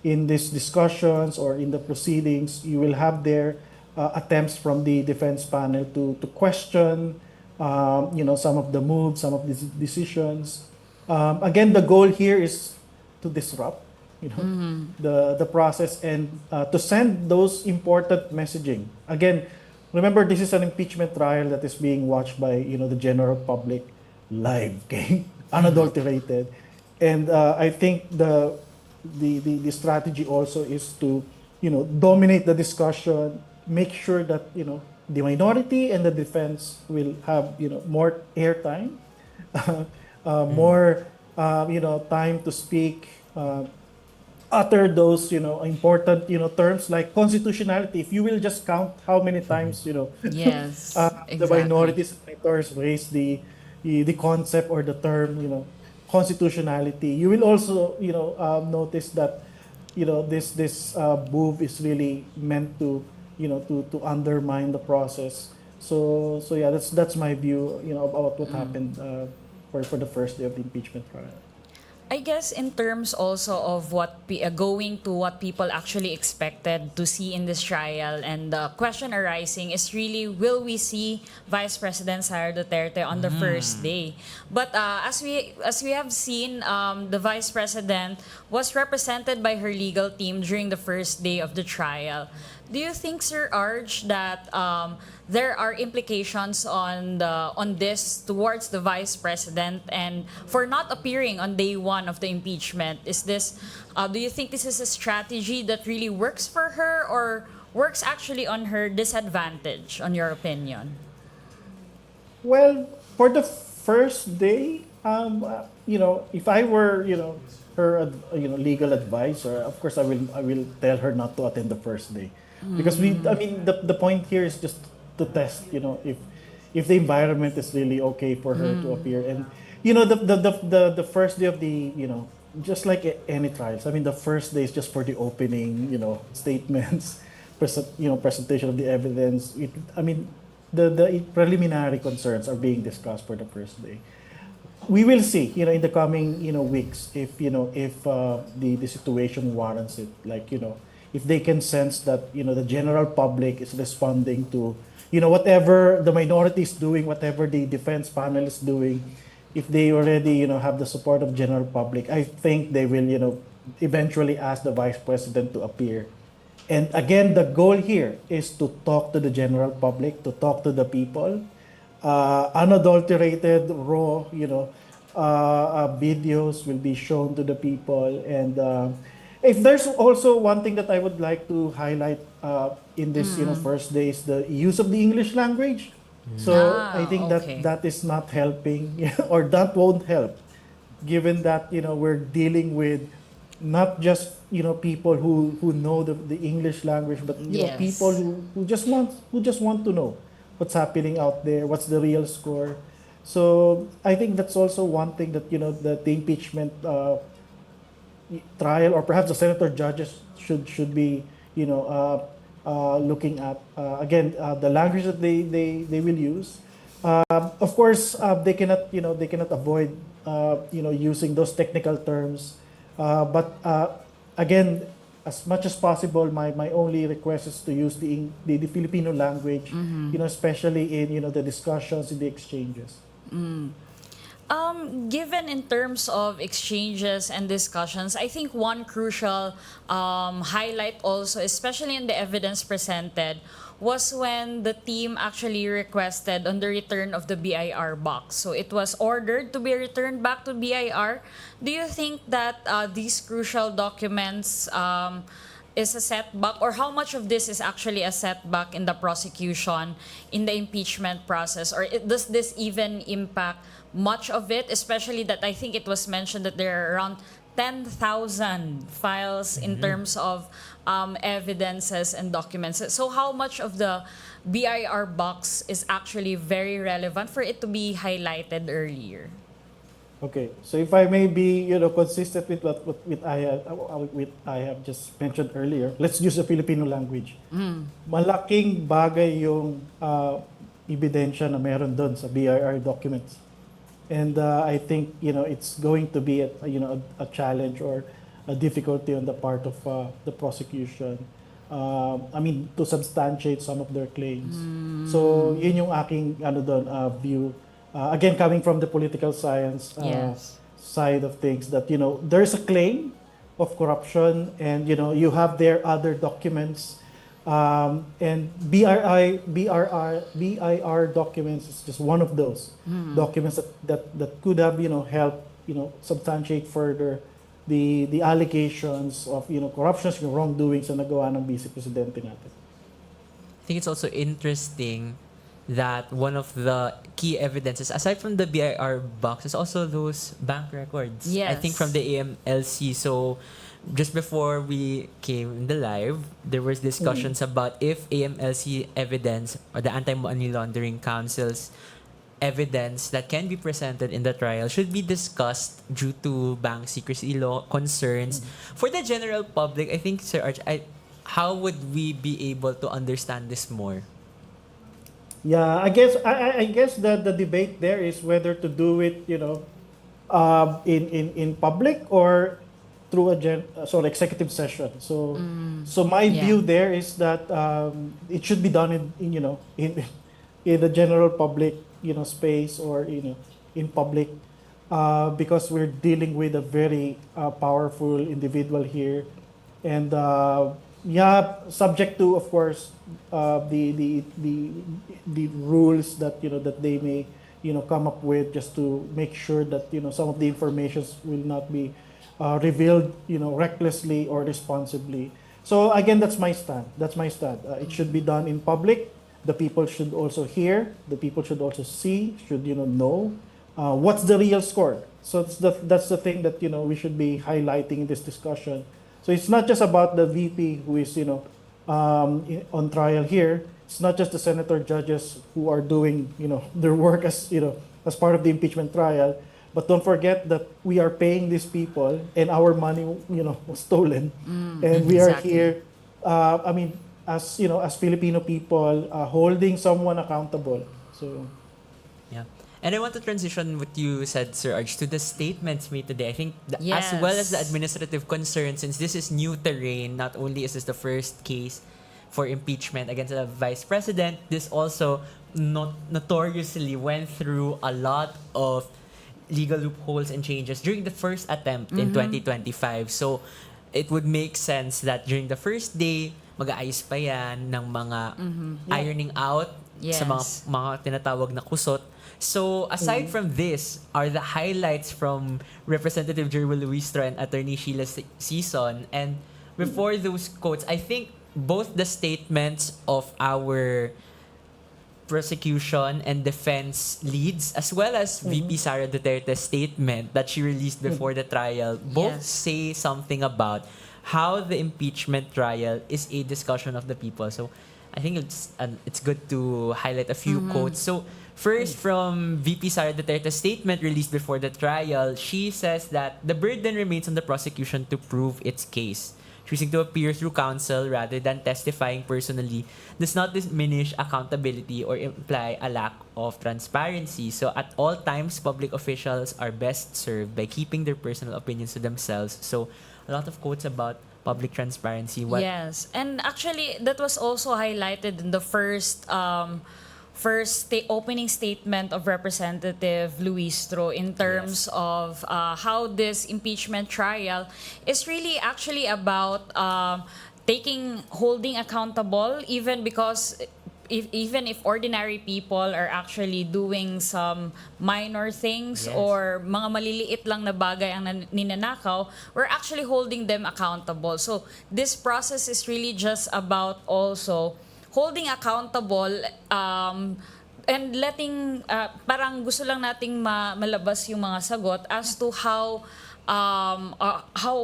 in these discussions or in the proceedings, you will have their attempts from the defense panel to question some of the moves, some of these decisions. Again, the goal here is to disrupt the process, and to send those important messaging. Again, remember, this is an impeachment trial that is being watched by the general public live, okay, unadulterated. And I think the strategy also is to dominate the discussion, make sure that the minority and the defense will have more airtime, more time to speak, utter those important terms like constitutionality. If you will just count how many times Yes, the exactly. minority senators raise the concept or the term constitutionality, you will also notice that this move is really meant to to undermine the process. So yeah, that's my view about what happened for the first day of the impeachment trial. I guess in terms also of going to what people actually expected to see in this trial, and the question arising is really, will we see Vice President Sara Duterte on the first day? But as we have seen, the Vice President was represented by her legal team during the first day of the trial. Do you think, Sir Arj, that there are implications on this towards the Vice President, and for not appearing on day one of the impeachment? Is this? Do you think this is a strategy that really works for her, or works actually on her disadvantage, on your opinion? Well, for the first day, if I were, her, legal advisor, of course, I will tell her not to attend the first day, because the point here is just to test, if the environment is really okay for her to appear. And the first day of the, just like any trials, the first day is just for the opening, statements, presentation of the evidence. The preliminary concerns are being discussed for the first day. We will see, in the coming, weeks, if the situation warrants it. Like, if they can sense that, the general public is responding to, whatever the minority is doing, whatever the defense panel is doing. If they already, have the support of general public, I think they will, eventually ask the Vice President to appear. And again, the goal here is to talk to the general public, to talk to the people. Unadulterated, raw, videos will be shown to the people. And if there's also one thing that I would like to highlight in this, first day, is the use of the English language. So I think okay. that is not helping, or that won't help, given that we're dealing with not just people who know the English language, but Yes. people who just want to know what's happening out there, what's the real score. So I think that's also one thing that that the impeachment trial, or perhaps the senator judges should be looking at. Again, the language that they will use. Of course, they cannot avoid using those technical terms. But again, as much as possible, my only request is to use the Filipino language, especially in the discussions, in the exchanges. Given in terms of exchanges and discussions, I think one crucial highlight also, especially in the evidence presented, was when the team actually requested on the return of the BIR box. So it was ordered to be returned back to BIR. Do you think that these crucial documents is a setback, or how much of this is actually a setback in the prosecution, in the impeachment process, or does this even impact much of it, especially that I think it was mentioned that there are around 10,000 files in terms of evidences and documents. So how much of the BIR box is actually very relevant for it to be highlighted earlier? Okay, so if I may be, consistent with what I have just mentioned earlier, let's use the Filipino language. Malaking bagay yung ebidensya na meron doon sa BIR documents. And I think, it's going to be a challenge or a difficulty on the part of the prosecution. To substantiate some of their claims. So, yun yung aking view. Again, coming from the political science side of things, that there's a claim of corruption, and you have there other documents, and BIR documents is just one of those documents that could have helped substantiate further the allegations of corruptions, yung wrongdoings na nagawa ng Vice Presidente natin. I think it's also interesting that one of the key evidences, aside from the BIR box, is also those bank records. Yes. I think from the AMLC. So just before we came in the live, there was discussions about if AMLC evidence or the Anti-Money Laundering Council's evidence that can be presented in the trial should be discussed due to bank secrecy law concerns. For the general public, I think, Sir Arch, how would we be able to understand this more? Yeah, I guess that the debate there is whether to do it, in public or through executive session. So my view there is that it should be done in the general public space, or in public, because we're dealing with a very powerful individual here, and subject to, of course, the rules that that they may come up with, just to make sure that some of the information will not be revealed recklessly or responsibly. So again, that's my stand. It should be done in public. The people should also hear. The people should also see. Should know what's the real score. So that's the thing that we should be highlighting in this discussion. So it's not just about the VP who is on trial here. It's not just the senator judges who are doing their work as as part of the impeachment trial. But don't forget that we are paying these people, and our money was stolen, and we are here. As Filipino people, holding someone accountable. So. Yeah. And I want to transition what you said, Sir Arch, to the statements made today. I think Yes. as well as the administrative concern, since this is new terrain, not only is this the first case for impeachment against a vice president, this also notoriously went through a lot of legal loopholes and changes during the first attempt in 2025. So it would make sense that during the first day, mag-aayos pa yan ng mga ironing out sa mga tinatawag na kusot. So, aside from this, are the highlights from Representative Jerwin Luistro and Attorney Sheila Season. And before those quotes, I think both the statements of our prosecution and defense leads, as well as VP Sara Duterte's statement that she released before the trial, both say something about how the impeachment trial is a discussion of the people. So, I think it's good to highlight a few quotes. So, first, from VP Sara Duterte's statement released before the trial, she says that the burden remains on the prosecution to prove its case. Choosing to appear through counsel rather than testifying personally does not diminish accountability or imply a lack of transparency. So at all times, public officials are best served by keeping their personal opinions to themselves. So a lot of quotes about public transparency. Yes, and actually that was also highlighted in the first opening statement of Representative Luistro in terms of how this impeachment trial is really actually about holding accountable, even because even if ordinary people are actually doing some minor things or mga maliliit lang na bagay ang ninanakaw, we're actually holding them accountable. So this process is really just about also holding accountable, and letting, parang gusto lang nating malabas yung mga sagot as to how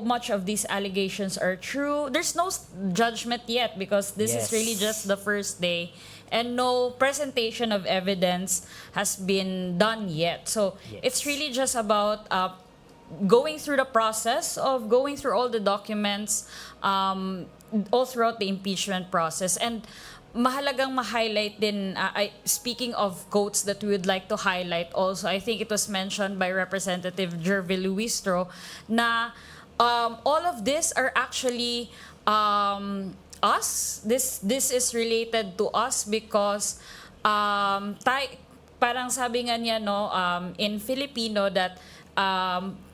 much of these allegations are true. There's no judgment yet because this is really just the first day and no presentation of evidence has been done yet. So it's really just about going through the process of going through all the documents all throughout the impeachment process. And mahalagang ma-highlight din, speaking of quotes that we would like to highlight also, I think it was mentioned by Representative Jervy Luistro na all of this are actually us. This is related to us because parang sabi nga niya in Filipino that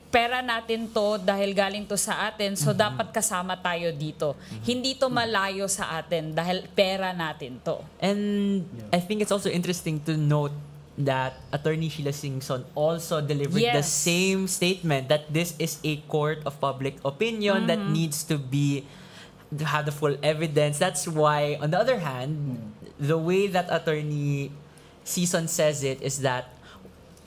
pera natin to dahil galing to sa atin, so dapat kasama tayo dito. Hindi to malayo sa atin dahil pera natin to. And I think it's also interesting to note that Attorney Sheila Singson also delivered the same statement that this is a court of public opinion that needs to have the full evidence. That's why, on the other hand, the way that Attorney Singson says it is that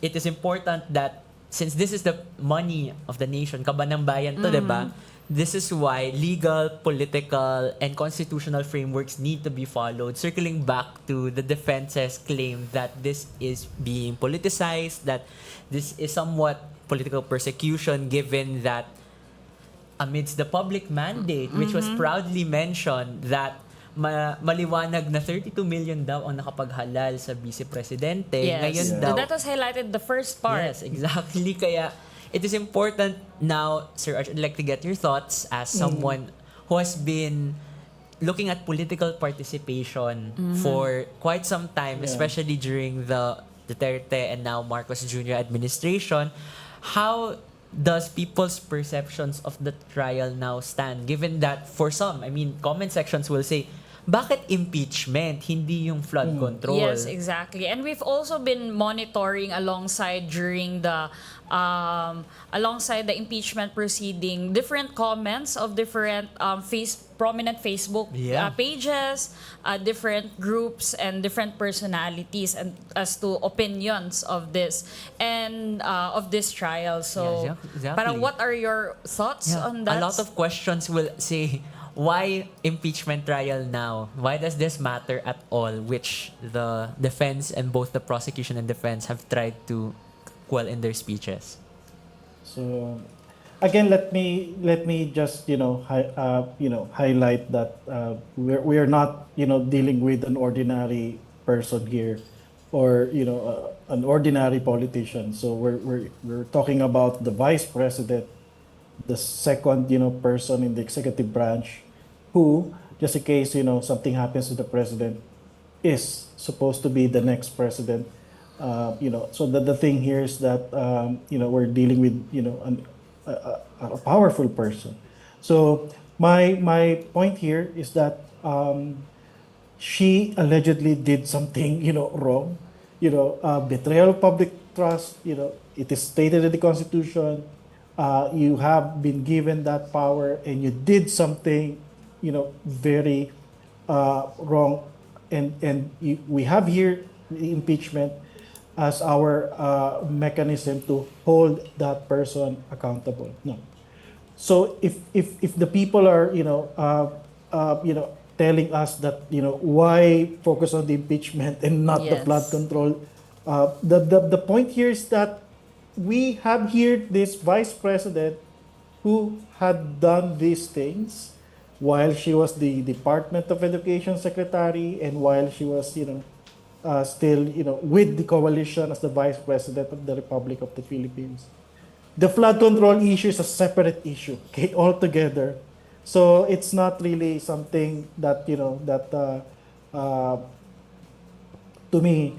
it is important that since this is the money of the nation, kaban ng bayan to, diba? This is why legal, political, and constitutional frameworks need to be followed. Circling back to the defense's claim that this is being politicized, that this is somewhat political persecution given that amidst the public mandate, which was proudly mentioned that maliwanag na 32 million daw ang nakapaghalal sa Vice Presidente. Ngayon daw, that was highlighted the first part. Yes, exactly. Kaya it is important now, Sir Arch, I'd like to get your thoughts as someone who has been looking at political participation for quite some time, especially during the Duterte and now Marcos Jr. administration. How does people's perceptions of the trial now stand? Given that for some, I mean, comment sections will say, bakit impeachment, hindi yung flood control? Yes, exactly. And we've also been monitoring alongside during the impeachment proceeding different comments of different prominent Facebook pages, different groups and different personalities and as to opinions of this and of this trial. So exactly. Parang what are your thoughts on that? A lot of questions will say, why impeachment trial now? Why does this matter at all? Which the defense and both the prosecution and defense have tried to quell in their speeches. So, again, let me just highlight that we are not dealing with an ordinary person here, or an ordinary politician. So we're talking about the vice president, the second person in the executive branch, who, just in case something happens to the president, is supposed to be the next president. So the thing here is that we're dealing with a powerful person. So my point here is that she allegedly did something wrong. Betrayal of public trust. It is stated in the Constitution. You have been given that power and you did something very wrong, and we have here the impeachment as our mechanism to hold that person accountable. No. So if the people are telling us that why focus on the impeachment and not the flood control, the point here is that we have here this vice president who had done these things while she was the Department of Education secretary and while she was still with the coalition as the vice president of the Republic of the Philippines. The flood control issue is a separate issue, okay, altogether. So it's not really something that to me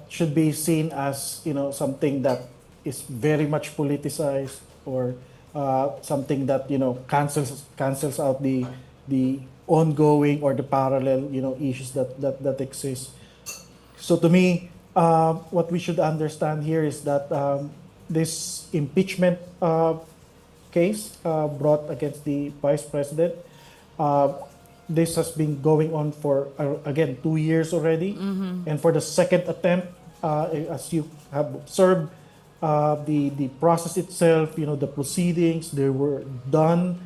should be seen as something that is very much politicized, or something that cancels out the the ongoing or the parallel, issues that exist. So to me, what we should understand here is that this impeachment case brought against the vice president, uh, this has been going on for again 2 years already, and for the second attempt, as you have observed, the process itself, the proceedings, they were done,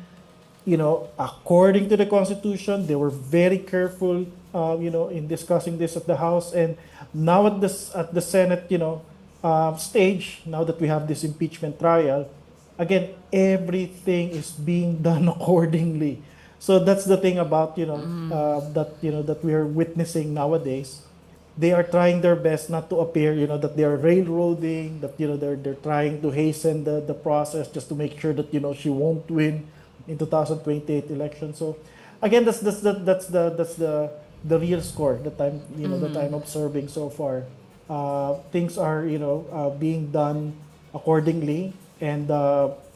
according to the Constitution. They were very careful, in discussing this at the House, and now at the Senate, stage. Now that we have this impeachment trial, again, everything is being done accordingly. So that's the thing about that we are witnessing nowadays. They are trying their best not to appear, that they are railroading, that they're trying to hasten the process just to make sure that she won't win in 2028 election. So again, that's the real score that I'm observing so far. Things are being done accordingly, and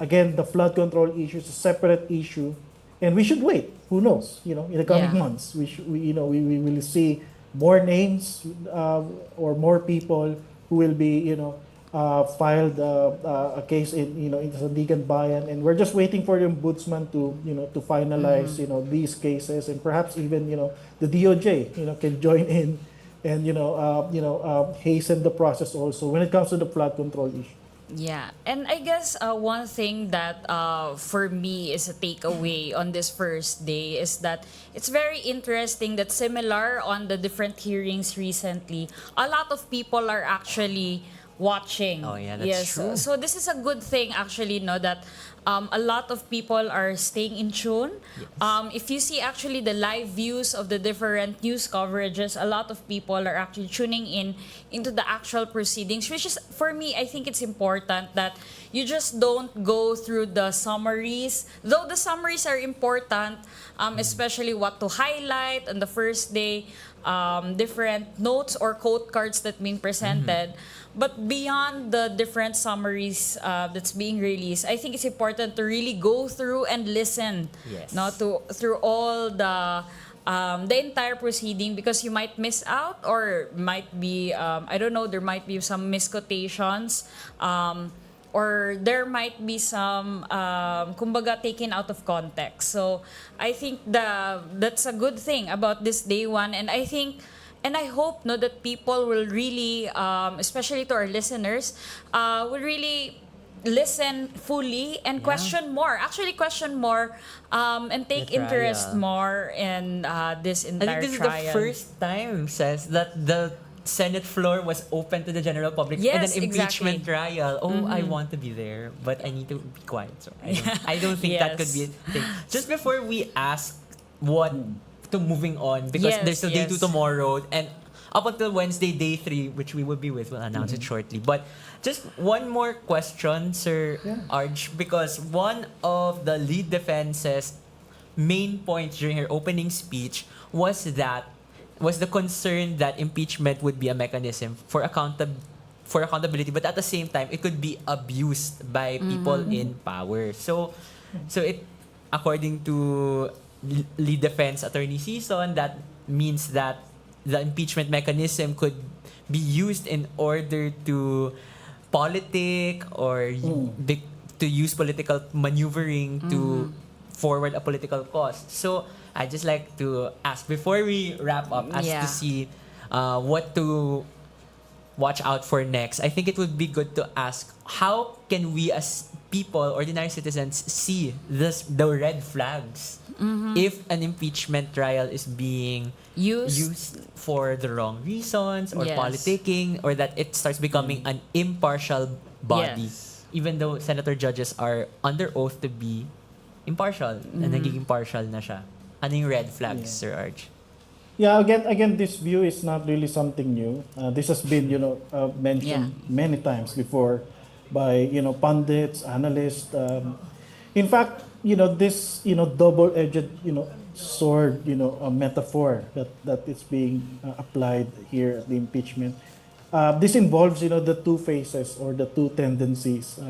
again, the flood control issue is a separate issue, and we should wait. Who knows? In the coming months, we will see more names or more people who will be filed a case in Sandigan Bayan, and we're just waiting for the ombudsman to finalize these cases, and perhaps even the DOJ can join in and hasten the process also when it comes to the flood control issue. Yeah, and I guess one thing that for me is a takeaway on this first day is that it's very interesting that similar on the different hearings recently, a lot of people are actually watching. Oh, yeah, that's true. So this is a good thing actually, no, that a lot of people are staying in tune. If you see actually the live views of the different news coverages, a lot of people are actually tuning in into the actual proceedings, which is, for me, I think it's important that you just don't go through the summaries, though the summaries are important, especially what to highlight on the first day, different notes or quote cards that being presented. But beyond the different summaries that's being released, I think it's important to really go through and listen, Yes. through all the entire proceeding, because you might miss out or might be I don't know, there might be some misquotations, or there might be some kumbaga taken out of context. So I think that's a good thing about this day one, and I think. And I hope that people will really, especially to our listeners, will really listen fully and question more. Actually, question more and take The trial. interest more in this I entire think this trial. is the first time, says that the Senate floor was open to the general public in Yes, an impeachment exactly. trial. Oh, I want to be there, but I need to be quiet. So I don't think that could be a Yes. thing. Just before we ask what to moving on, because Yes, there's still day 2 yes. tomorrow, and up until Wednesday, day 3, which we will be with, we'll announce it shortly. But just one more question, Sir Arj, because one of the lead defense's main points during her opening speech was the concern that impeachment would be a mechanism for accountability, but at the same time, it could be abused by people in power. So it, according to lead defense attorney Season, that means that the impeachment mechanism could be used in order to politic or to use political maneuvering to forward a political cause. So I just like to ask before we wrap up, as Yeah. to see what to watch out for next. I think it would be good to ask, how can we as people, ordinary citizens, see the red flags if an impeachment trial is being used for the wrong reasons, or Yes. politicking, or that it starts becoming an impartial body, Yes. even though senator judges are under oath to be impartial, na nagiging partial na siya. Ano yung red flags, Sir Arj? Yeah, again, this view is not really something new. This has been, mentioned many times before by, pundits, analysts. In fact, this, double-edged, sword, a metaphor that is being applied here at the impeachment. This involves, the two faces or the two tendencies.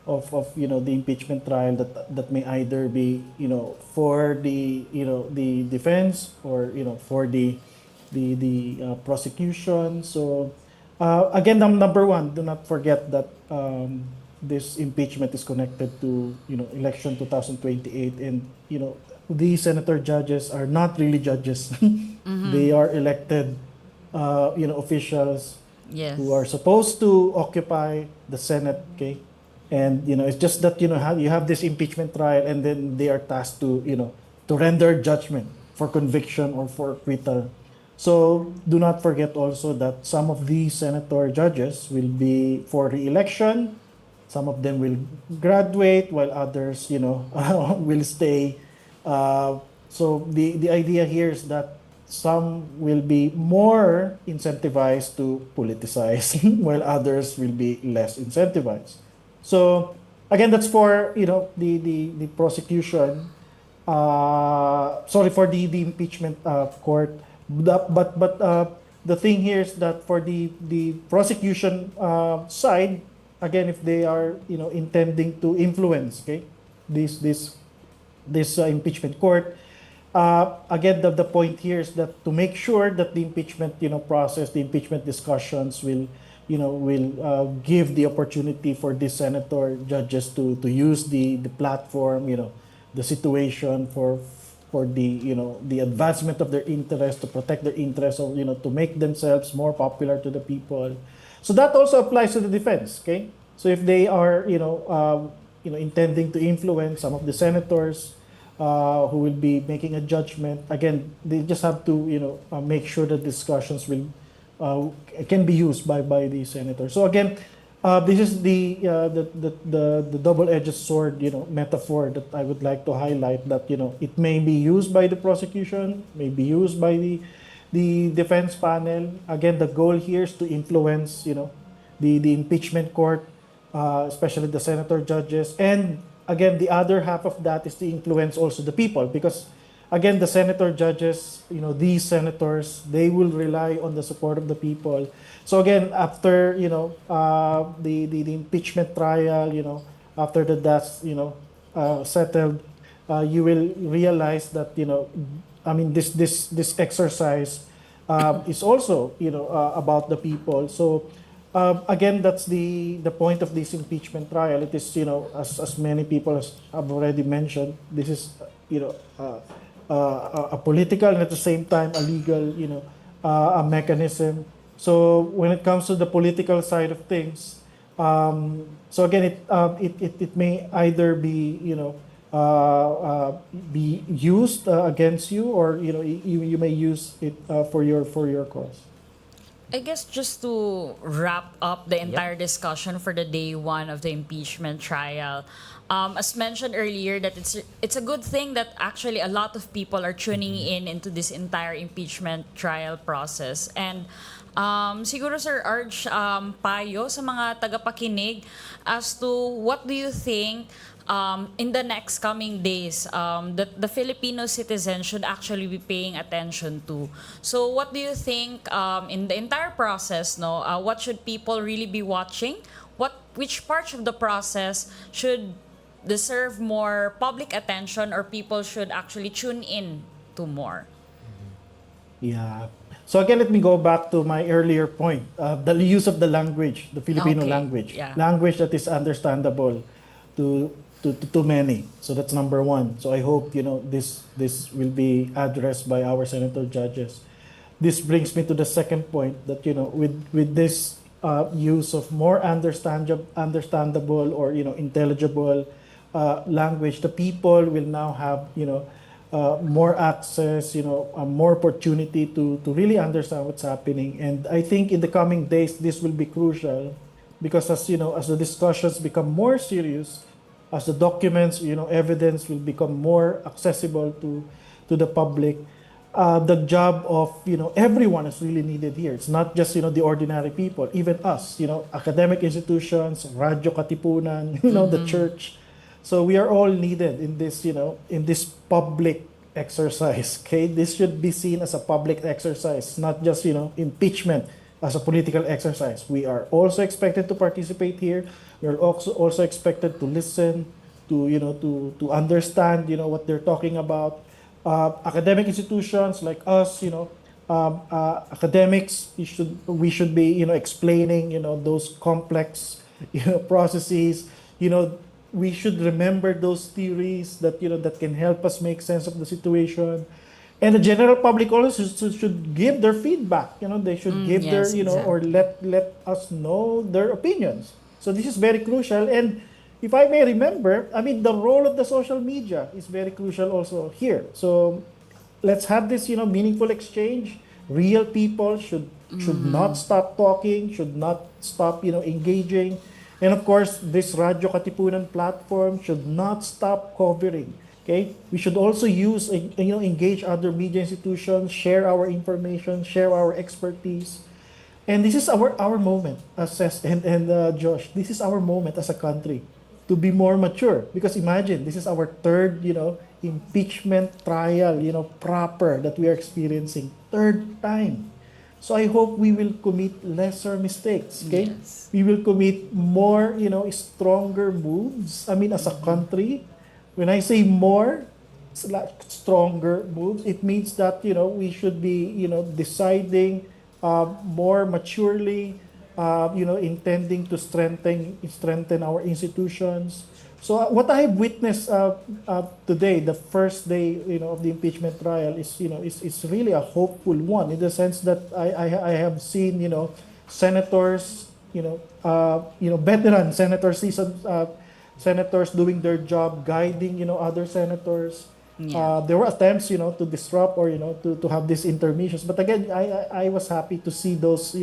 of the impeachment trial that may either be for the defense or for the prosecution. So again, number one, do not forget that this impeachment is connected to election 2028, and these senator judges are not really judges. They are elected officials Yes. who are supposed to occupy the Senate, okay? And it's just that you have this impeachment trial, and then they are tasked to to render judgment for conviction or for acquittal. So do not forget also that some of these senator judges will be for re-election. Some of them will graduate, while others will stay. So the idea here is that some will be more incentivized to politicize, while others will be less incentivized. So again, that's for the prosecution. Sorry, for the impeachment court. But the thing here is that for the prosecution side, again, if they are intending to influence, okay, this impeachment court. Again, the point here is that to make sure that the impeachment process, the impeachment discussions will give the opportunity for these senator judges to use the platform, the situation for the advancement of their interest, to protect their interests, or to make themselves more popular to the people. So that also applies to the defense. Okay, so if they are intending to influence some of the senators who will be making a judgment, again, they just have to make sure that discussions will can be used by the senator. So again, this is the double-edged sword metaphor that I would like to highlight, that it may be used by the prosecution, may be used by the defense panel. Again, the goal here is to influence the impeachment court, especially the senator judges. And again, the other half of that is to influence also the people, because again, the senator judges, these senators, they will rely on the support of the people. So again, after the impeachment trial, after the dust settled, you will realize that I mean, this exercise is also about the people. So again, that's the point of this impeachment trial. It is as many people have already mentioned, this is a political and at the same time a legal a mechanism. So when it comes to the political side of things, so again, it may either be be used against you, or you may use it for your cause. I guess just to wrap up the entire discussion for the day one of the impeachment trial, as mentioned earlier, that it's a good thing that actually a lot of people are tuning in into this entire impeachment trial process. And siguro, Sir Arj, payo sa mga tagapakinig as to what do you think in the next coming days that the Filipino citizens should actually be paying attention to. So what do you think in the entire process, what should people really be watching? Which parts of the process should deserve more public attention, or people should actually tune in to more? Yeah. So again, let me go back to my earlier point, the use of the language, the Filipino Okay, language, yeah. language that is understandable to many. So that's number one. So I hope this will be addressed by our senator judges. This brings me to the second point, that with this use of more understandable or intelligible language, the people will now have more access, more opportunity to really understand what's happening. And I think in the coming days, this will be crucial, because as the discussions become more serious, as the documents, evidence will become more accessible to the public, the job of everyone is really needed here. It's not just the ordinary people, even us, academic institutions, Radyo, Katipunan, the church. So we are all needed in this in this public exercise. Okay, this should be seen as a public exercise, not just impeachment as a political exercise. We are also expected to participate here. We are also expected to listen, to understand, what they're talking about. Academic institutions like us, academics, we should be, explaining, those complex, processes. We should remember those theories that can help us make sense of the situation. And the general public also should give their feedback. They should give their, yes, or let us know their opinions. So this is very crucial. And if I may remember, I mean, the role of the social media is very crucial also here. So let's have this, meaningful exchange. Real people should not stop talking, should not stop, engaging. And of course, this Radyo Katipunan platform should not stop covering. Okay, we should also use, engage other media institutions, share our information, share our expertise, and this is our moment, and Josh. This is our moment as a country to be more mature. Because imagine, this is our third, impeachment trial, proper that we are experiencing, third time. So I hope we will commit lesser mistakes. Okay, we will commit more, stronger moves. I mean, as a country. When I say more, stronger moves, it means that, we should be, deciding more maturely, intending to strengthen our institutions. So what I have witnessed today, the first day, of the impeachment trial, is really a hopeful one, in the sense that I have seen, senators, veteran senators, seasoned senators doing their job, guiding, other senators. There were attempts, to disrupt or, to have these intermissions. But again, I was happy to see those,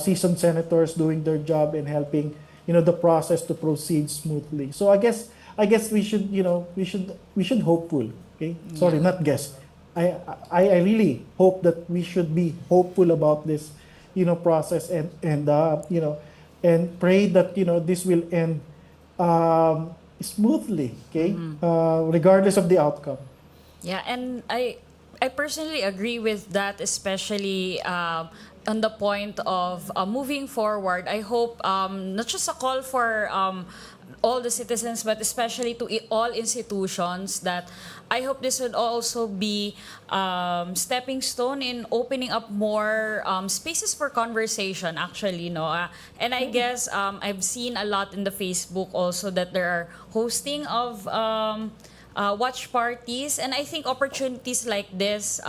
seasoned senators doing their job and helping, the process to proceed smoothly. So I guess we should, we should hopeful. Okay, sorry, not guess. I really hope that we should be hopeful about this, process, and and pray that, this will end smoothly, okay, regardless of the outcome. Yeah, and I personally agree with that, especially on the point of moving forward. I hope not just a call for all the citizens, but especially to all institutions, that I hope this would also be stepping stone in opening up more spaces for conversation, actually, no? And I guess I've seen a lot in the Facebook also that there are hosting of watch parties, and I think opportunities like this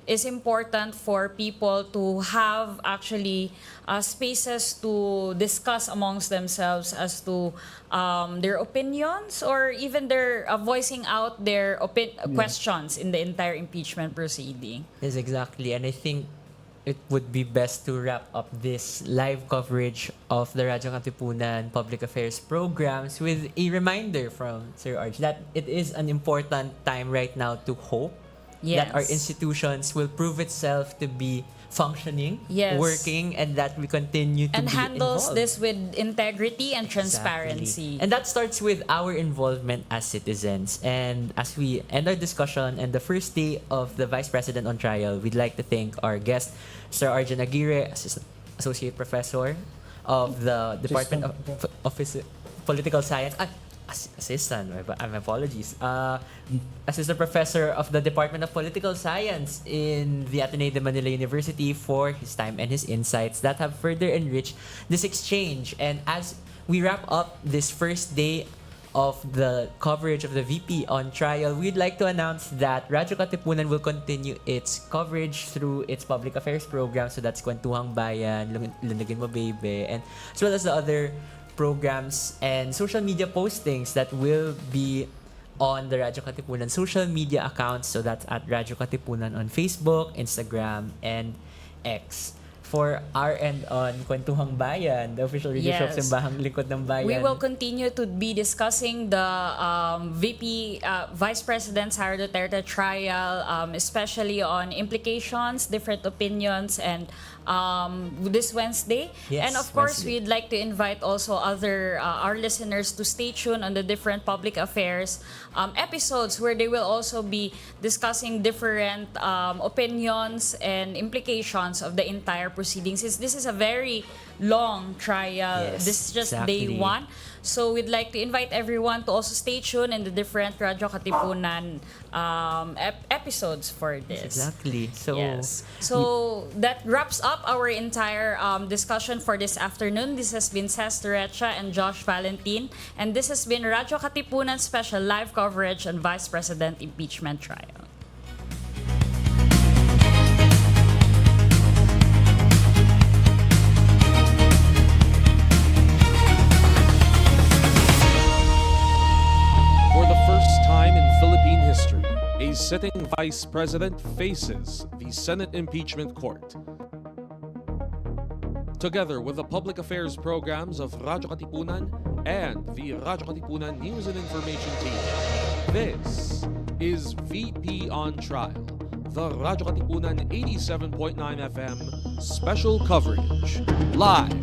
is important for people to have actually spaces to discuss amongst themselves as to their opinions, or even their voicing out their questions in the entire impeachment proceeding. Yes, exactly. And I think it would be best to wrap up this live coverage of the Radyo Katipunan Public Affairs programs with a reminder from Sir Arch that it is an important time right now to hope that our institutions will prove itself to be functioning, working, and that we continue to and be handles involved. this with integrity and transparency. Exactly. And that starts with our involvement as citizens. And as we end our discussion and the first day of the Vice President on trial, we'd like to thank our guest, Sir Arjun Aguirre, Associate Professor of the Department of Political Science. Assistant, my apologies. Assistant Professor of the Department of Political Science in the Ateneo de Manila University, for his time and his insights that have further enriched this exchange. And as we wrap up this first day of the coverage of the VP on trial, we'd like to announce that Radyo Katipunan will continue its coverage through its public affairs program. So that's Kwentuhang Bayan, Lunagin Mo Baby, and as well as the other programs and social media postings that will be on the Radyo Katipunan social media accounts. So that's at Radyo Katipunan on Facebook, Instagram, and X. For our end on Kwentuhang Bayan, the official radio show of Simbahang Lingkod ng Bayan. We will continue to be discussing the Vice President Sara Duterte trial, especially on implications, different opinions, and this Wednesday. Yes, And of course, Wednesday. we'd like to invite also other our listeners to stay tuned on the different public affairs episodes where they will also be discussing different opinions and implications of the entire proceedings. This is a very long trial. Yes, This is just exactly. day one. So we'd like to invite everyone to also stay tuned in the different Radyo Katipunan episodes for this. Exactly. So Yes. So that wraps up our entire discussion for this afternoon. This has been Sara Duterte and Josh Valentin. And this has been Radyo Katipunan special live coverage on Vice President impeachment trial. For the first time in Philippine history, a sitting vice president faces the Senate impeachment court. Together with the public affairs programs of Radyo Katipunan and the Radyo Katipunan News and Information team, this is VP on Trial, the Radyo Katipunan 87.9 FM special coverage, live